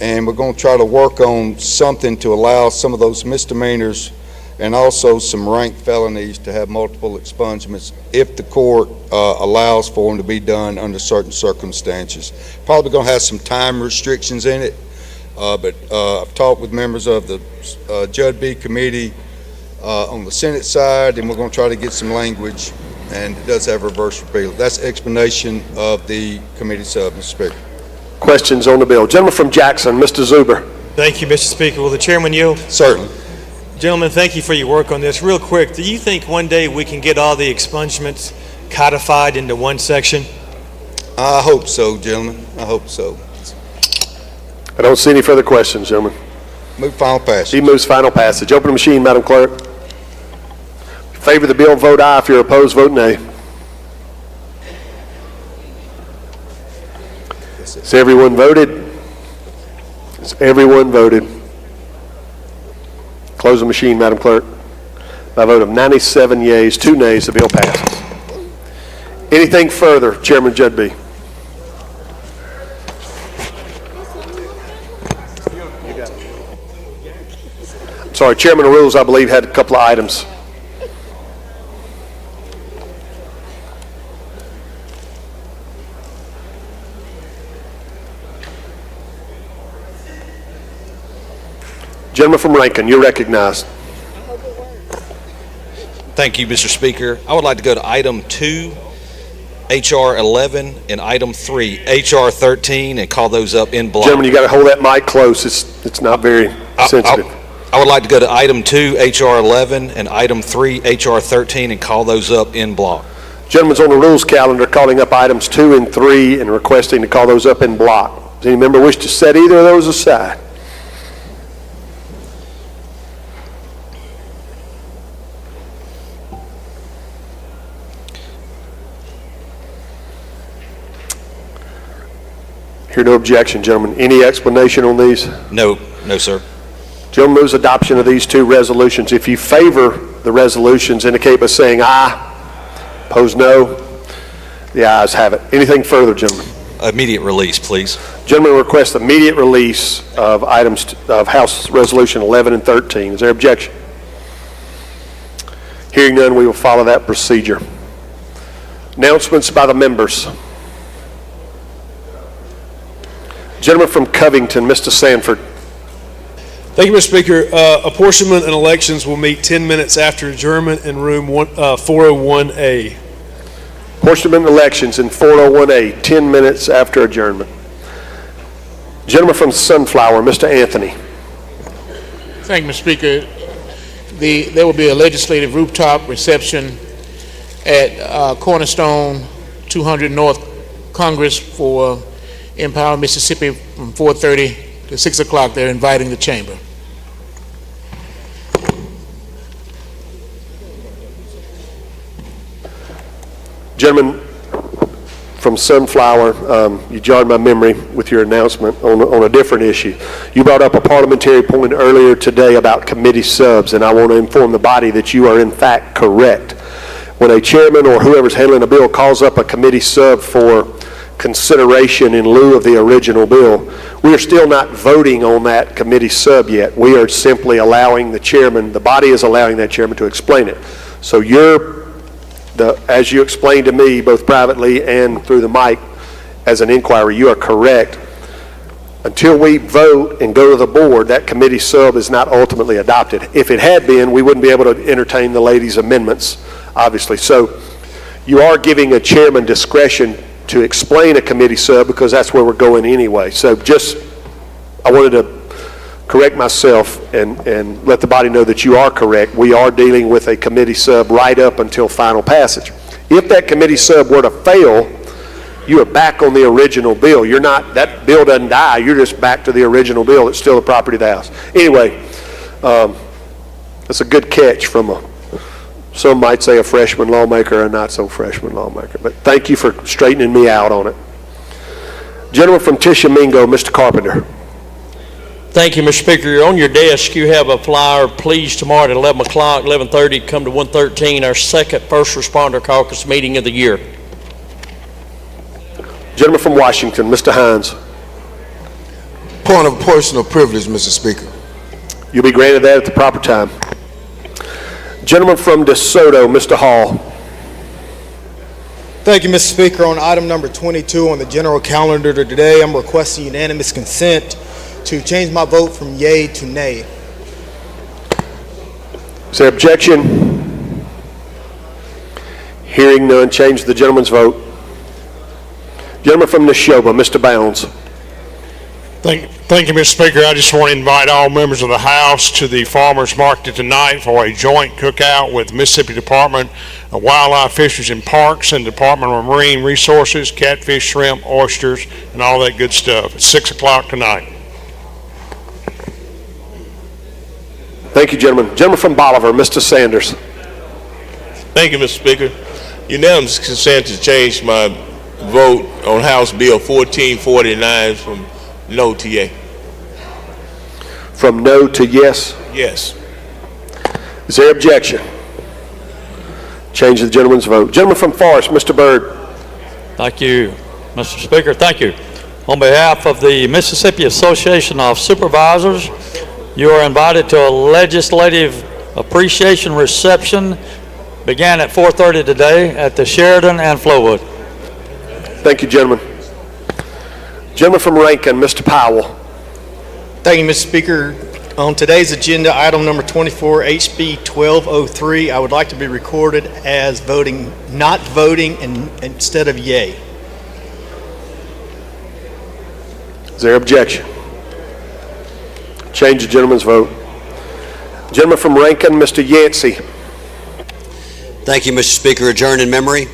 [SPEAKER 5] and we're going to try to work on something to allow some of those misdemeanors and also some ranked felonies to have multiple expungements if the court allows for them to be done under certain circumstances. Probably going to have some time restrictions in it, but I've talked with members of the Judiciary B committee on the Senate side, and we're going to try to get some language, and it does have reverse repeal. That's explanation of the committee sub, Mr. Speaker.
[SPEAKER 1] Questions on the bill? Gentleman from Jackson, Mr. Zuber.
[SPEAKER 18] Thank you, Mr. Speaker. Will the chairman yield?
[SPEAKER 5] Certainly.
[SPEAKER 18] Gentlemen, thank you for your work on this. Real quick, do you think one day we can get all the expungements codified into one section?
[SPEAKER 5] I hope so, gentlemen. I hope so.
[SPEAKER 1] I don't see any further questions, gentlemen.
[SPEAKER 5] Move final passage.
[SPEAKER 1] He moves final passage. Open the machine, Madam Clerk. Favor the bill, vote aye. If you're opposed, vote nay. Has everyone voted? Has everyone voted? Close the machine, Madam Clerk. By a vote of 97 yeas, 2 nays, the bill passes. Anything further, Chairman Judd B? Sorry, Chairman of Rules, I believe, had a couple of items. Gentleman from Rankin, you're recognized.
[SPEAKER 23] Thank you, Mr. Speaker. I would like to go to item 2, HR 11, and item 3, HR 13, and call those up in block.
[SPEAKER 1] Gentlemen, you got to hold that mic close. It's not very sensitive.
[SPEAKER 23] I would like to go to item 2, H.R. 11, and item 3, H.R. 13, and call those up in block.
[SPEAKER 1] Gentleman's on the rules calendar calling up items 2 and 3 and requesting to call those up in block. Does any member wish to set either of those aside? Hear no objection, gentlemen. Any explanation on these?
[SPEAKER 23] No, sir.
[SPEAKER 1] Gentlemen, moves adoption of these 2 resolutions. If you favor the resolutions, indicate by saying aye. Opposed, no. The ayes have it. Anything further, gentlemen?
[SPEAKER 23] Immediate release, please.
[SPEAKER 1] Gentlemen request immediate release of items of House Resolution 11 and 13. Is there objection? Hearing none, we will follow that procedure. Announcements by the members. Gentleman from Covington, Mr. Sanford.
[SPEAKER 8] Thank you, Mr. Speaker. Apportionment and elections will meet 10 minutes after adjournment in room 401A.
[SPEAKER 1] Apportionment and elections in 401A, 10 minutes after adjournment. Gentleman from Sunflower, Mr. Anthony.
[SPEAKER 14] Thank you, Mr. Speaker. There will be a legislative rooftop reception at Cornerstone 200 North Congress for Empower, Mississippi from 4:30 to 6 o'clock. They're inviting the chamber.
[SPEAKER 1] Gentlemen from Sunflower, you jogged my memory with your announcement on a different issue. You brought up a parliamentary point earlier today about committee subs, and I want to inform the body that you are in fact correct. When a chairman or whoever's handling a bill calls up a committee sub for consideration in lieu of the original bill, we are still not voting on that committee sub yet. We are simply allowing the chairman, the body is allowing that chairman to explain it. So as you explained to me, both privately and through the mic as an inquiry, you are correct. Until we vote and go to the board, that committee sub is not ultimately adopted. If it had been, we wouldn't be able to entertain the ladies' amendments, obviously. So you are giving a chairman discretion to explain a committee sub because that's where we're going anyway. So I wanted to correct myself and let the body know that you are correct. We are dealing with a committee sub right up until final passage. If that committee sub were to fail, you are back on the original bill. That bill doesn't die. You're just back to the original bill. It's still the property of the House. Anyway, that's a good catch from some might say a freshman lawmaker or not so freshman lawmaker. But thank you for straightening me out on it. Gentleman from Tishomingo, Mr. Carpenter.
[SPEAKER 15] Thank you, Mr. Speaker. On your desk, you have a flyer. Please, tomorrow at 11 o'clock, 11:30, come to 113, our second First Responder Caucus meeting of the year.
[SPEAKER 1] Gentleman from Washington, Mr. Hines.
[SPEAKER 19] Point of personal privilege, Mr. Speaker.
[SPEAKER 1] You'll be granted that at the proper time. Gentleman from DeSoto, Mr. Hall.
[SPEAKER 17] Thank you, Mr. Speaker. On item number 22 on the general calendar today, I'm requesting unanimous consent to change my vote from yea to nay.
[SPEAKER 1] Is there objection? Hearing none, change the gentleman's vote. Gentleman from Neshoba, Mr. Bounds.
[SPEAKER 24] Thank you, Mr. Speaker. I just want to invite all members of the House to the Farmers Market tonight for a joint cookout with Mississippi Department of Wildlife, Fisheries and Parks and Department of Marine Resources, catfish, shrimp, oysters, and all that good stuff. It's 6 o'clock tonight.
[SPEAKER 1] Thank you, gentlemen. Gentleman from Bolivar, Mr. Sanders.
[SPEAKER 4] Thank you, Mr. Speaker. Unanimous consent to change my vote on House Bill 1449 from no to yea.
[SPEAKER 1] From no to yes?
[SPEAKER 4] Yes.
[SPEAKER 1] Is there objection? Change the gentleman's vote. Gentleman from Forest, Mr. Byrd.
[SPEAKER 25] Thank you, Mr. Speaker. Thank you. On behalf of the Mississippi Association of Supervisors, you are invited to a legislative appreciation reception. Began at 4:30 today at the Sheridan and Flowood.
[SPEAKER 1] Thank you, gentlemen. Gentleman from Rankin, Mr. Powell.
[SPEAKER 17] Thank you, Mr. Speaker. On today's agenda, item number 24, HB 1203, I would like to be recorded as not voting instead of yea.
[SPEAKER 1] Is there objection? Change the gentleman's vote. Gentleman from Rankin, Mr. Yancey.
[SPEAKER 2] Thank you, Mr. Speaker. Adjourn in memory.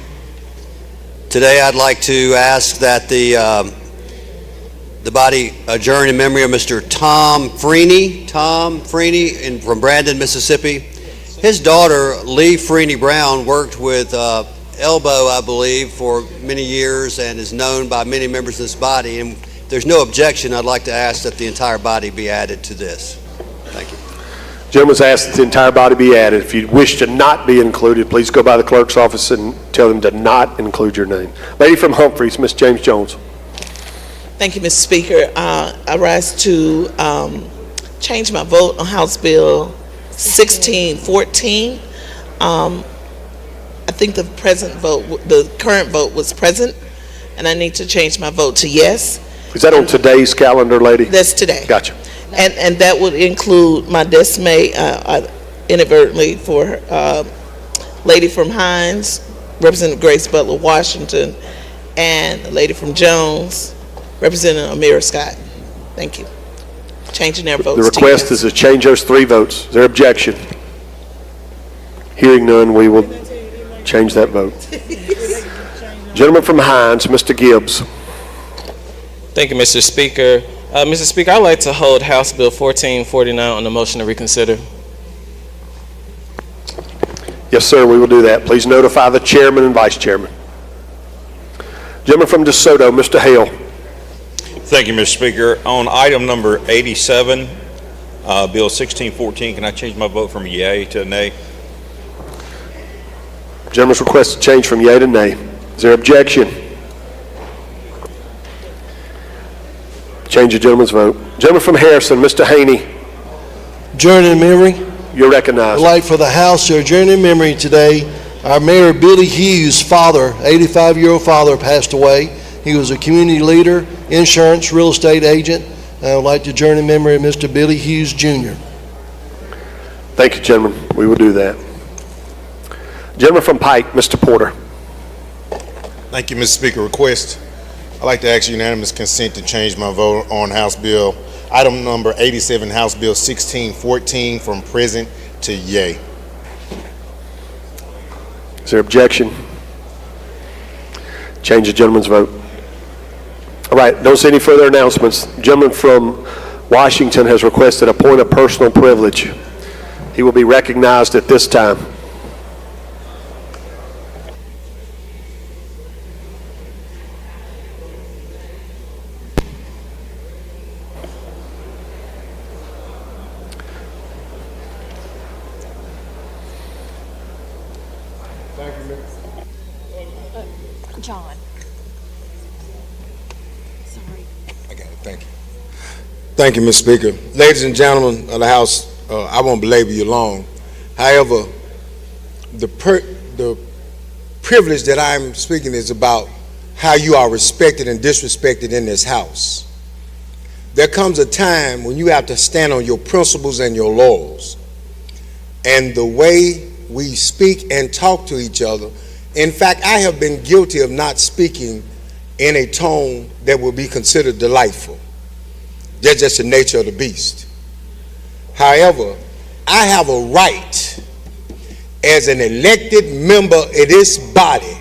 [SPEAKER 2] Today I'd like to ask that the body adjourn in memory of Mr. Tom Freeney. Tom Freeney from Brandon, Mississippi. His daughter, Lee Freeney Brown, worked with Elbow, I believe, for many years and is known by many members of this body. And if there's no objection, I'd like to ask that the entire body be added to this. Thank you.
[SPEAKER 1] Gentleman's asked that the entire body be added. If you wish to not be included, please go by the clerk's office and tell them to not include your name. Lady from Humphreys, Ms. James Jones.
[SPEAKER 3] Thank you, Mr. Speaker. I rise to change my vote on House Bill 1614. I think the current vote was present, and I need to change my vote to yes.
[SPEAKER 1] Is that on today's calendar, lady?
[SPEAKER 3] That's today.
[SPEAKER 1] Gotcha.
[SPEAKER 3] And that would include my dismay inadvertently for lady from Hines, Representative Grace Butler Washington, and the lady from Jones, Representative Amira Scott. Thank you. Changing their votes.
[SPEAKER 1] The request is to change those 3 votes. Is there objection? Hearing none, we will change that vote. Gentleman from Hines, Mr. Gibbs.
[SPEAKER 7] Thank you, Mr. Speaker. Mr. Speaker, I'd like to hold House Bill 1449 on the motion to reconsider.
[SPEAKER 1] Yes, sir, we will do that. Please notify the chairman and vice chairman. Gentleman from DeSoto, Mr. Hale.
[SPEAKER 20] Thank you, Mr. Speaker. On item number 87, Bill 1614, can I change my vote from yea to nay?
[SPEAKER 1] Gentleman's request to change from yea to nay. Is there objection? Change the gentleman's vote. Gentleman from Harrison, Mr. Haney.
[SPEAKER 21] Adjourn in memory.
[SPEAKER 1] You're recognized.
[SPEAKER 21] I'd like for the House to adjourn in memory today. Our Mayor Billy Hughes' father, 85-year-old father, passed away. He was a community leader, insurance, real estate agent. I would like to adjourn in memory of Mr. Billy Hughes, Jr.
[SPEAKER 1] Thank you, gentlemen. We will do that. Gentleman from Pike, Mr. Porter.
[SPEAKER 22] Thank you, Mr. Speaker. Request. I'd like to ask unanimous consent to change my vote on House Bill, item number 87, House Bill 1614, from present to yea.
[SPEAKER 1] Is there objection? Change the gentleman's vote. All right, don't see any further announcements. The gentleman from Washington has requested a point of personal privilege. He will be recognized at this time.
[SPEAKER 26] John. Sorry.
[SPEAKER 22] I got it. Thank you. Thank you, Mr. Speaker. Ladies and gentlemen of the House, I won't belabor you long. However, the privilege that I'm speaking is about how you are respected and disrespected in this House. There comes a time when you have to stand on your principles and your laws. And the way we speak and talk to each other. In fact, I have been guilty of not speaking in a tone that will be considered delightful. That's just the nature of the beast. However, I have a right as an elected member of this body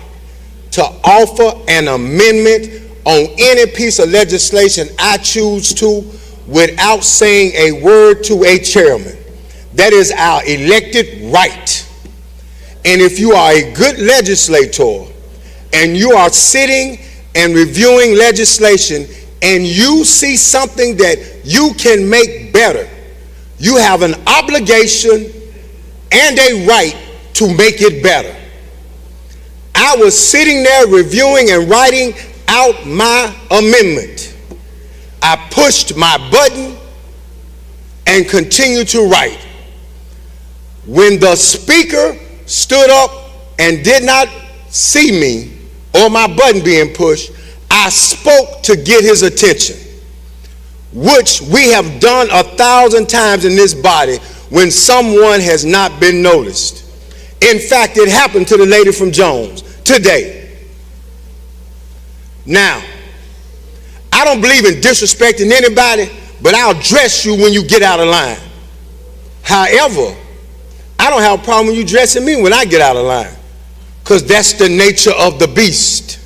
[SPEAKER 22] to offer an amendment on any piece of legislation I choose to without saying a word to a chairman. That is our elected right. And if you are a good legislator and you are sitting and reviewing legislation and you see something that you can make better, you have an obligation and a right to make it better. I was sitting there reviewing and writing out my amendment. I pushed my button and continued to write. When the speaker stood up and did not see me or my button being pushed, I spoke to get his attention, which we have done 1,000 times in this body when someone has not been noticed. In fact, it happened to the lady from Jones today. Now, I don't believe in disrespecting anybody, but I'll dress you when you get out of line.
[SPEAKER 19] However, I don't have a problem with you dressing me when I get out of line, because that's the nature of the beast.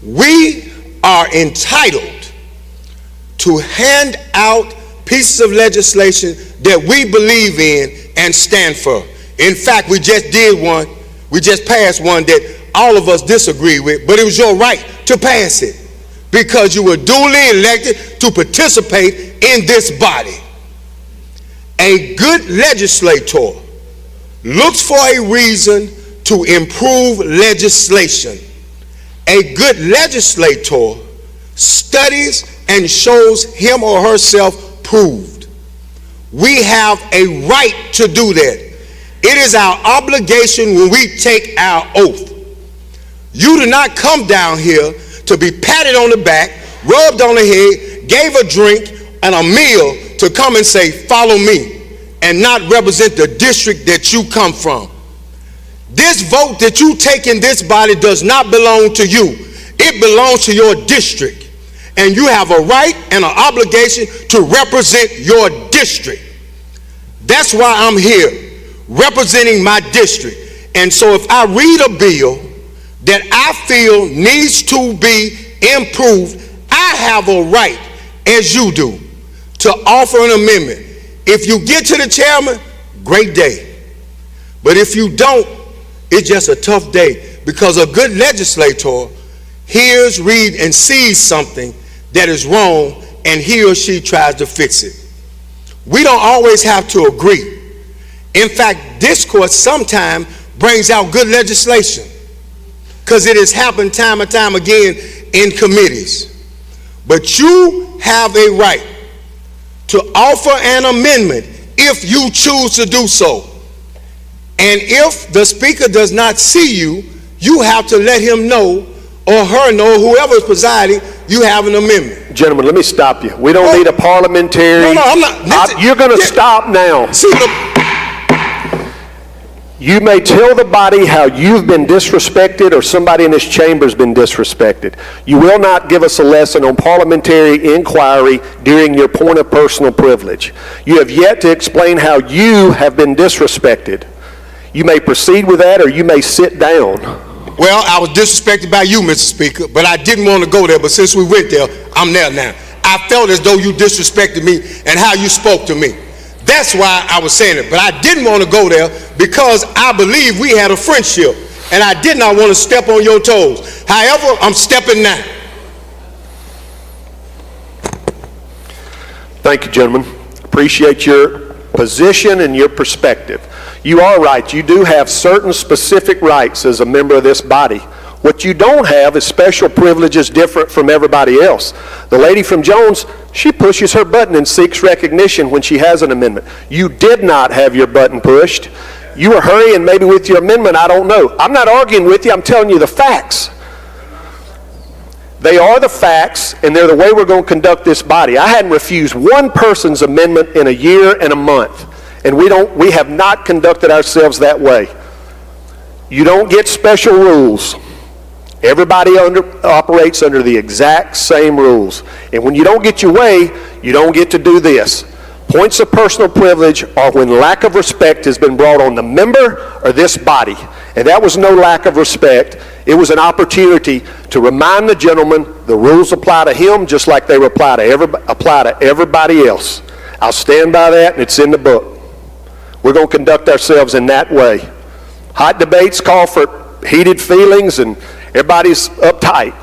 [SPEAKER 19] We are entitled to hand out pieces of legislation that we believe in and stand for. In fact, we just did one, we just passed one that all of us disagree with, but it was your right to pass it because you were duly elected to participate in this body. A good legislator looks for a reason to improve legislation. A good legislator studies and shows him or herself proved. We have a right to do that. It is our obligation when we take our oath. You do not come down here to be patted on the back, rubbed on the head, gave a drink and a meal to come and say, follow me, and not represent the district that you come from. This vote that you take in this body does not belong to you. It belongs to your district. And you have a right and an obligation to represent your district. That's why I'm here, representing my district. And so if I read a bill that I feel needs to be improved, I have a right, as you do, to offer an amendment. If you get to the chairman, great day. But if you don't, it's just a tough day, because a good legislator hears, reads, and sees something that is wrong, and he or she tries to fix it. We don't always have to agree. In fact, discourse sometimes brings out good legislation, because it has happened time and time again in committees. But you have a right to offer an amendment if you choose to do so. And if the speaker does not see you, you have to let him know, or her know, whoever is presiding, you have an amendment.
[SPEAKER 1] Gentlemen, let me stop you. We don't need a parliamentary.
[SPEAKER 19] No, I'm not.
[SPEAKER 1] You're going to stop now.
[SPEAKER 19] See,
[SPEAKER 1] you may tell the body how you've been disrespected or somebody in this chamber has been disrespected. You will not give us a lesson on parliamentary inquiry during your point of personal privilege. You have yet to explain how you have been disrespected. You may proceed with that, or you may sit down.
[SPEAKER 19] Well, I was disrespected by you, Mr. Speaker, but I didn't want to go there. But since we went there, I'm there now. I felt as though you disrespected me and how you spoke to me. That's why I was saying it. But I didn't want to go there because I believe we had a friendship, and I did not want to step on your toes. However, I'm stepping now.
[SPEAKER 1] Thank you, gentlemen. Appreciate your position and your perspective. You are right. You do have certain specific rights as a member of this body. What you don't have is special privileges different from everybody else. The lady from Jones, she pushes her button and seeks recognition when she has an amendment. You did not have your button pushed. You were hurrying maybe with your amendment, I don't know. I'm not arguing with you, I'm telling you the facts. They are the facts, and they're the way we're going to conduct this body. I hadn't refused one person's amendment in a year and a month, and we have not conducted ourselves that way. You don't get special rules. Everybody operates under the exact same rules. And when you don't get your way, you don't get to do this. Points of personal privilege are when lack of respect has been brought on the member or this body. And that was no lack of respect. It was an opportunity to remind the gentleman the rules apply to him just like they apply to everybody else. I'll stand by that, and it's in the book. We're going to conduct ourselves in that way. Hot debates call for heated feelings, and everybody's uptight.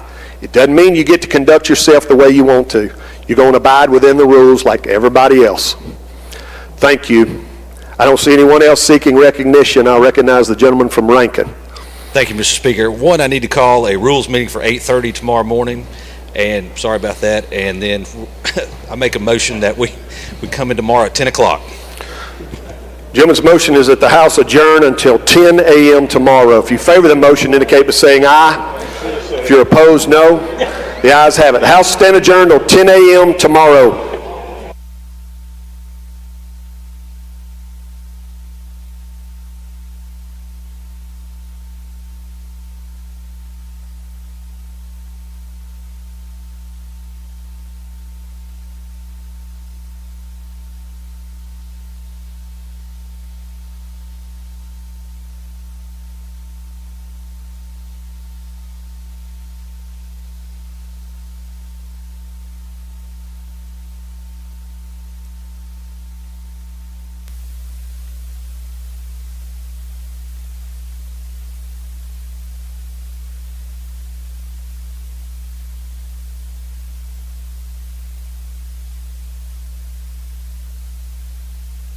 [SPEAKER 1] It doesn't mean you get to conduct yourself the way you want to. You're going to abide within the rules like everybody else. Thank you. I don't see anyone else seeking recognition. I'll recognize the gentleman from Rankin.
[SPEAKER 23] Thank you, Mr. Speaker. One, I need to call a rules meeting for 8:30 tomorrow morning, and sorry about that. And then I make a motion that we come in tomorrow at 10 o'clock.
[SPEAKER 1] Gentleman's motion is that the House adjourn until 10 a.m. tomorrow. If you favor the motion, indicate by saying aye. If you're opposed, no. The ayes have it. The House stand adjourned until 10 a.m. tomorrow.